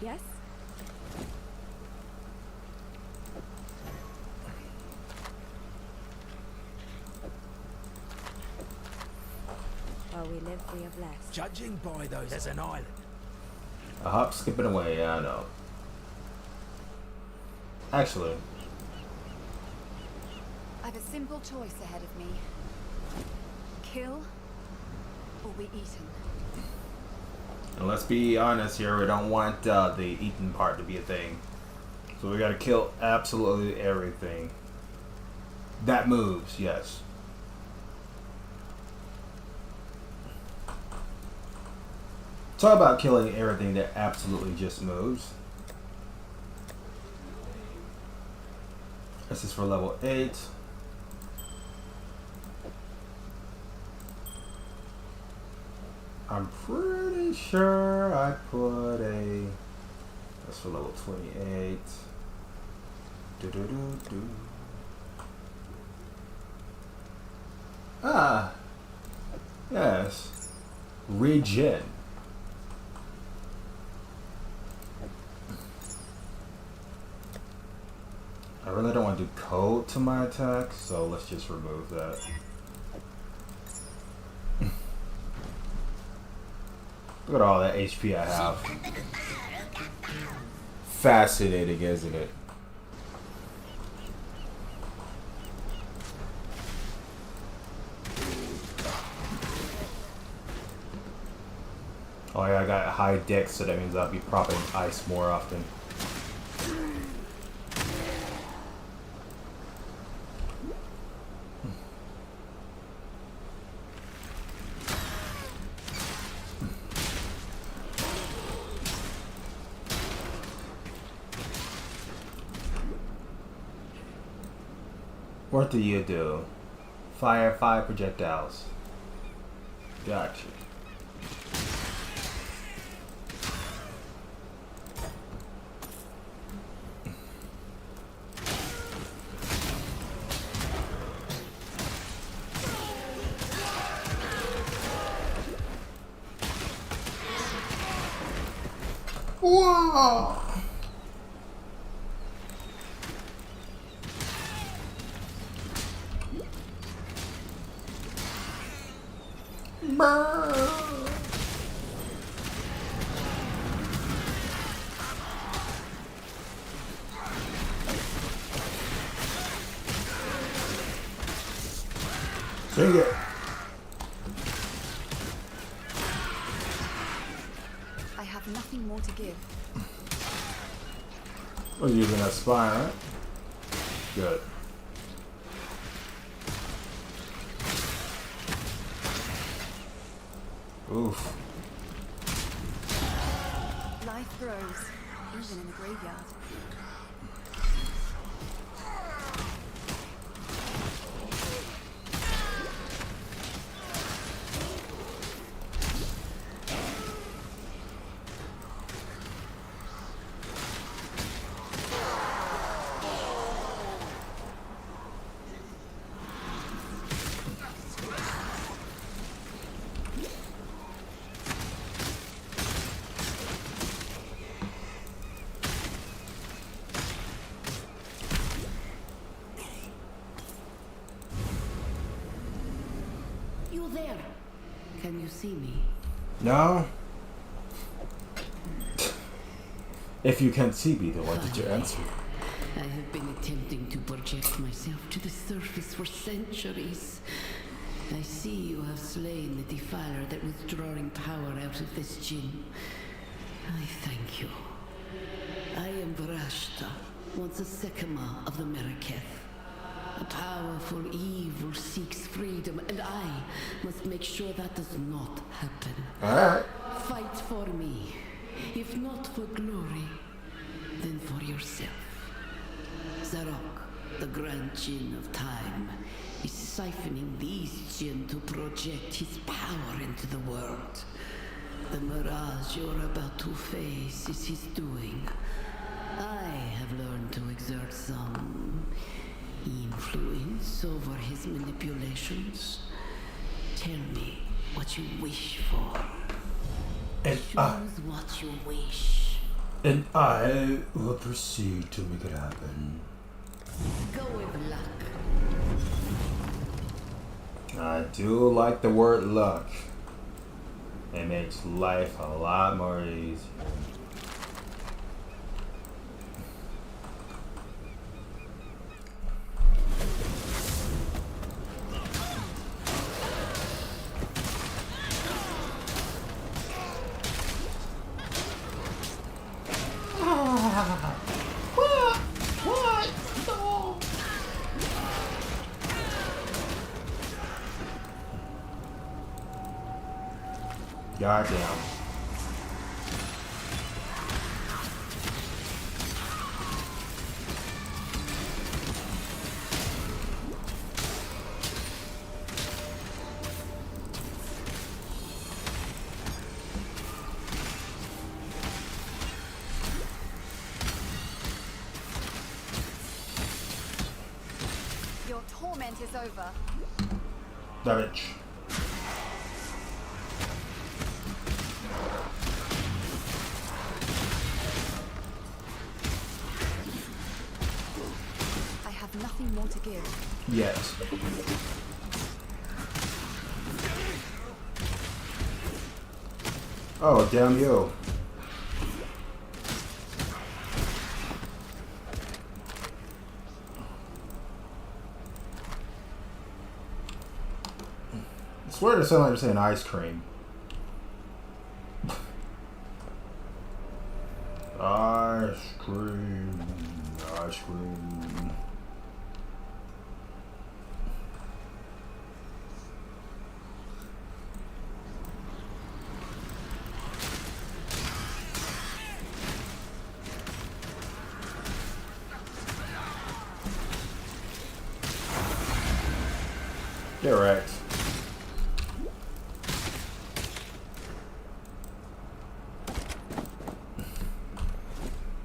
Yes? While we live, we have less. Judging by those, there's an island. A hop skipping away, yeah, I know. Actually, I've a simple choice ahead of me. Kill or be eaten. and let's be honest here, we don't want the eating part to be a thing. So we gotta kill absolutely everything that moves, yes. Talk about killing everything that absolutely just moves. This is for level 8. I'm pretty sure I put a... That's for level 28. Do-do-do-do. Ah! Yes. Regen. I really don't want to do code to my attack, so let's just remove that. Look at all that HP I have. Fascinating, isn't it? Oh yeah, I got high dex, so that means I'll be propping ice more often. What do you do? Fire 5 projectiles. Gotcha. Whoa! Dang it. I have nothing more to give. We're using that spine, right? Good. Oof. Life grows, even in the graveyard. there? Can you see me? No. If you can't see me, then why did you answer? I have been attempting to project myself to the surface for centuries. I see you have slain the defiler that was drawing power out of this djinn. I thank you. I am Vrashta, once a Sekema of the Meraketh. A powerful evil seeks freedom, and I must make sure that does not happen. Alright. Fight for me. If not for glory, then for yourself. Zarok, the Grand Djinn of Time, is siphoning these djinn to project his power into the world. The mirage you're about to face is his doing. I have learned to exert some influence over his manipulations. Tell me what you wish for. And choose what you wish. And I will proceed to make it happen. Go with luck. I do like the word luck. It makes life a lot more easier. Goddamn. Your torment is over. Damage. I have nothing more to give. Yes. Oh, damn you. I swear to sound like you're saying ice cream. Ice cream. Ice cream. Get wrecked.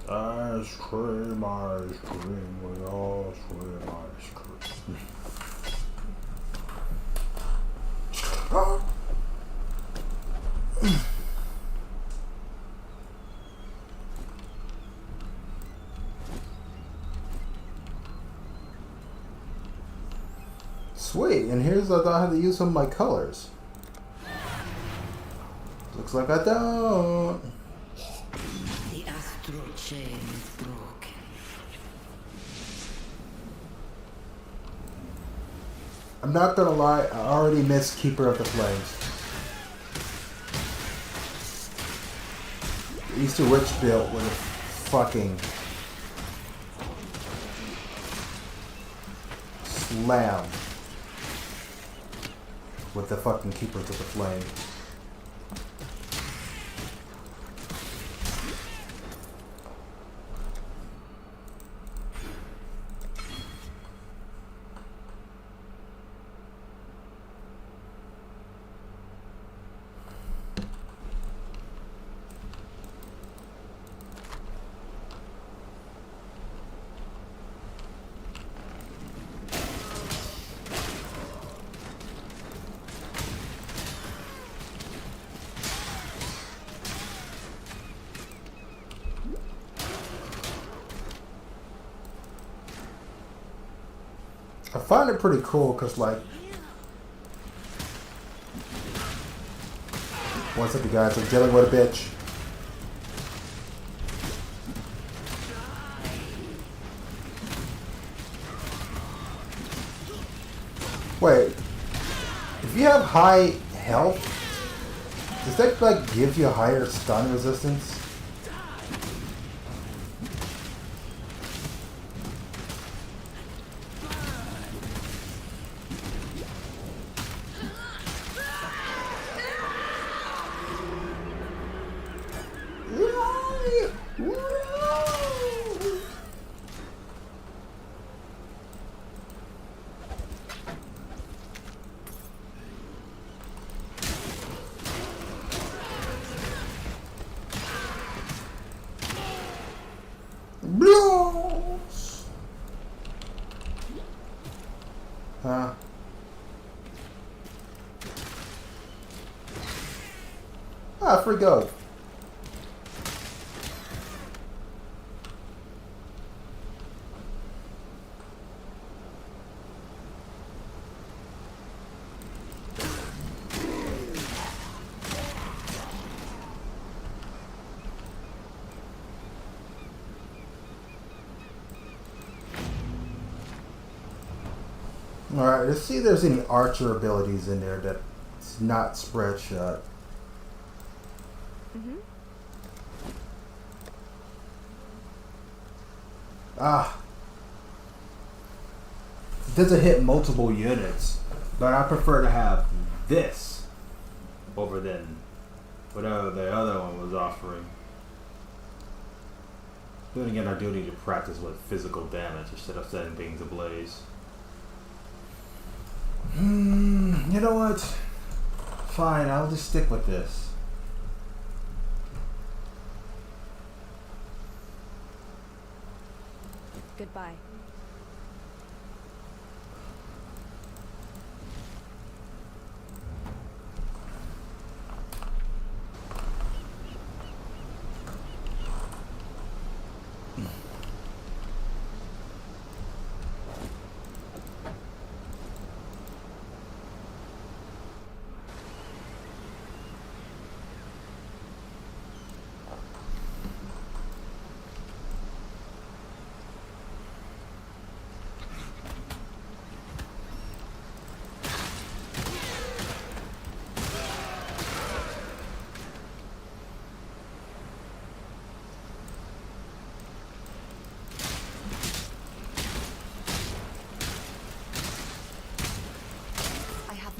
Ice cream, we all swim ice cream. Sweet, and here's I thought I had to use some of my colors. Looks like I don't. The astral chain is broken. I'm not gonna lie, I already missed Keeper of the Flames. The Easter Witch built with a fucking slam with the fucking Keepers of the Flame. I find it pretty cool because, like, One second, guys. I'm dealing with a bitch. Wait. If you have high health, does that like give you a higher stun resistance? Blows. Huh? Ah, free gold. Alright, let's see if there's any archer abilities in there that's not spread shot. Ah. It doesn't hit multiple units, but I prefer to have this over than whatever the other one was offering. Then again, I do need to practice with physical damage instead of setting things ablaze. You know what? Fine, I'll just stick with this. Goodbye.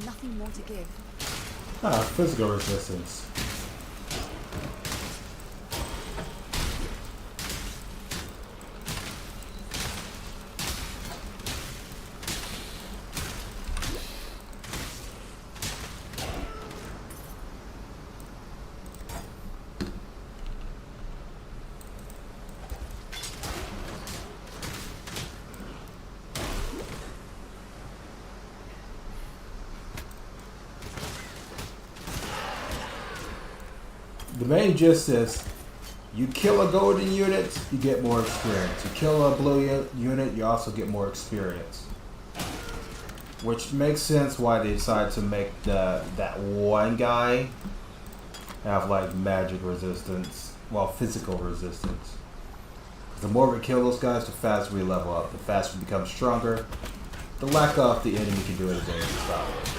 Nothing more to give. Ah, physical resistance. The main gist is, you kill a golden unit, you get more experience. You kill a blue unit, you also get more experience. Which makes sense why they decided to make that one guy have like magic resistance, well, physical resistance. The more we kill those guys, the faster we level up, the faster we become stronger. The lack of the enemy can do anything to stop it.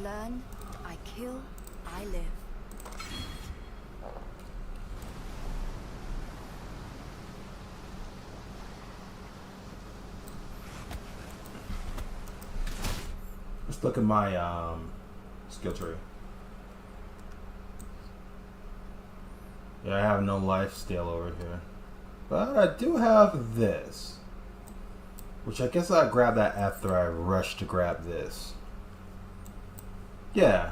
learn, I kill, I live. Let's look at my skill tree. Yeah, I have no life steal over here. But I do have this. Which I guess I'll grab that after I rush to grab this. Yeah.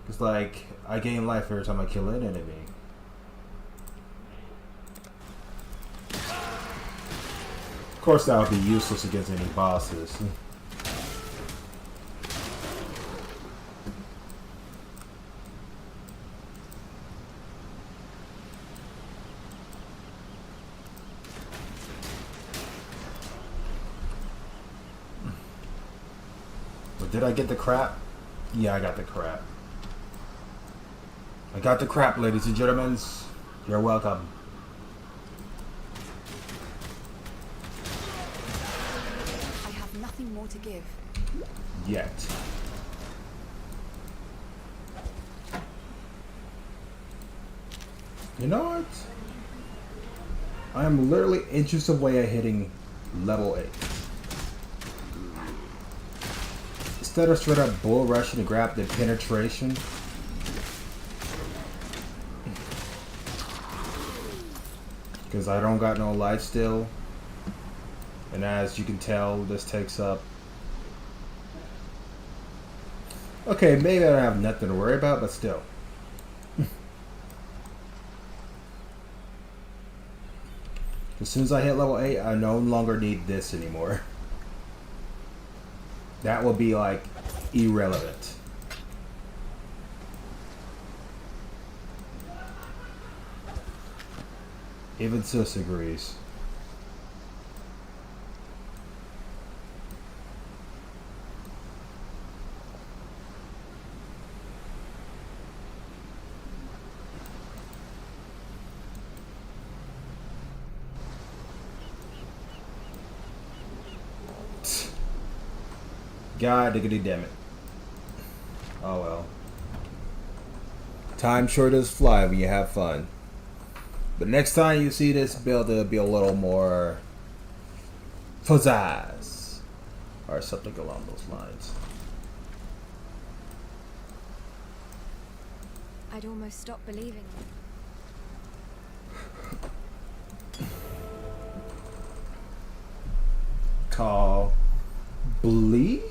It's like, I gain life every time I kill an enemy. Of course that would be useless against any bosses. Did I get the crap? Yeah, I got the crap. I got the crap, ladies and gentlemen. You're welcome. I have nothing more to give. Yet. You know what? I am literally inches away at hitting level 8. Instead of straight up bull rushing to grab the penetration, because I don't got no life still, and as you can tell, this takes up. Okay, maybe I don't have nothing to worry about, but still. As soon as I hit level 8, I no longer need this anymore. That will be like irrelevant. Even Sis agrees. God diggity damn it. Oh well. Time sure does fly when you have fun. But next time you see this build, it'll be a little more pizzazz. Or something along those lines. I'd almost stop believing you. Call bleeding.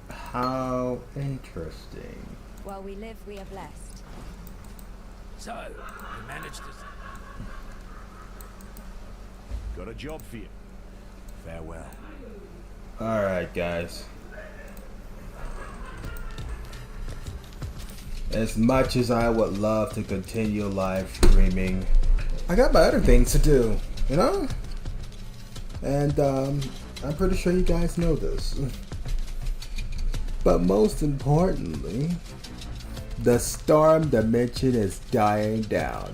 How interesting. While we live, we are blessed. So, you managed to... Got a job for you. Farewell. Alright, guys. As much as I would love to continue live streaming, I got my other things to do, you know? And I'm pretty sure you guys know this. But most importantly, the storm dimension is dying down.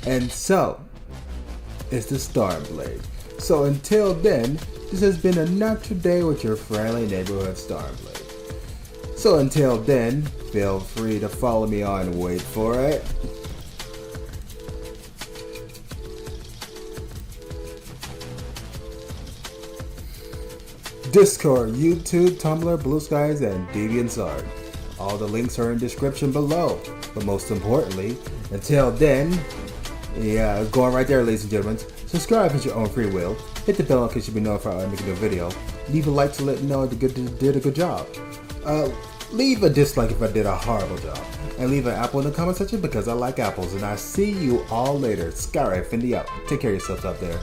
And so is the Stormblade. So until then, this has been another day with your friendly neighborhood Stormblade. So until then, feel free to follow me on Wait For It. Discord, YouTube, Tumblr, Blue Skies, and DeviantArt. All the links are in the description below. But most importantly, until then, yeah, go on right there, ladies and gentlemen. Subscribe at your own free will. Hit the bell in case you be notified when I make a new video. Leave a like to let me know I did a good job. Leave a dislike if I did a horrible job. And leave an apple in the comment section because I like apples. And I see you all later. Skyrider Infinity out. Take care of yourselves out there.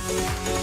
Yeah.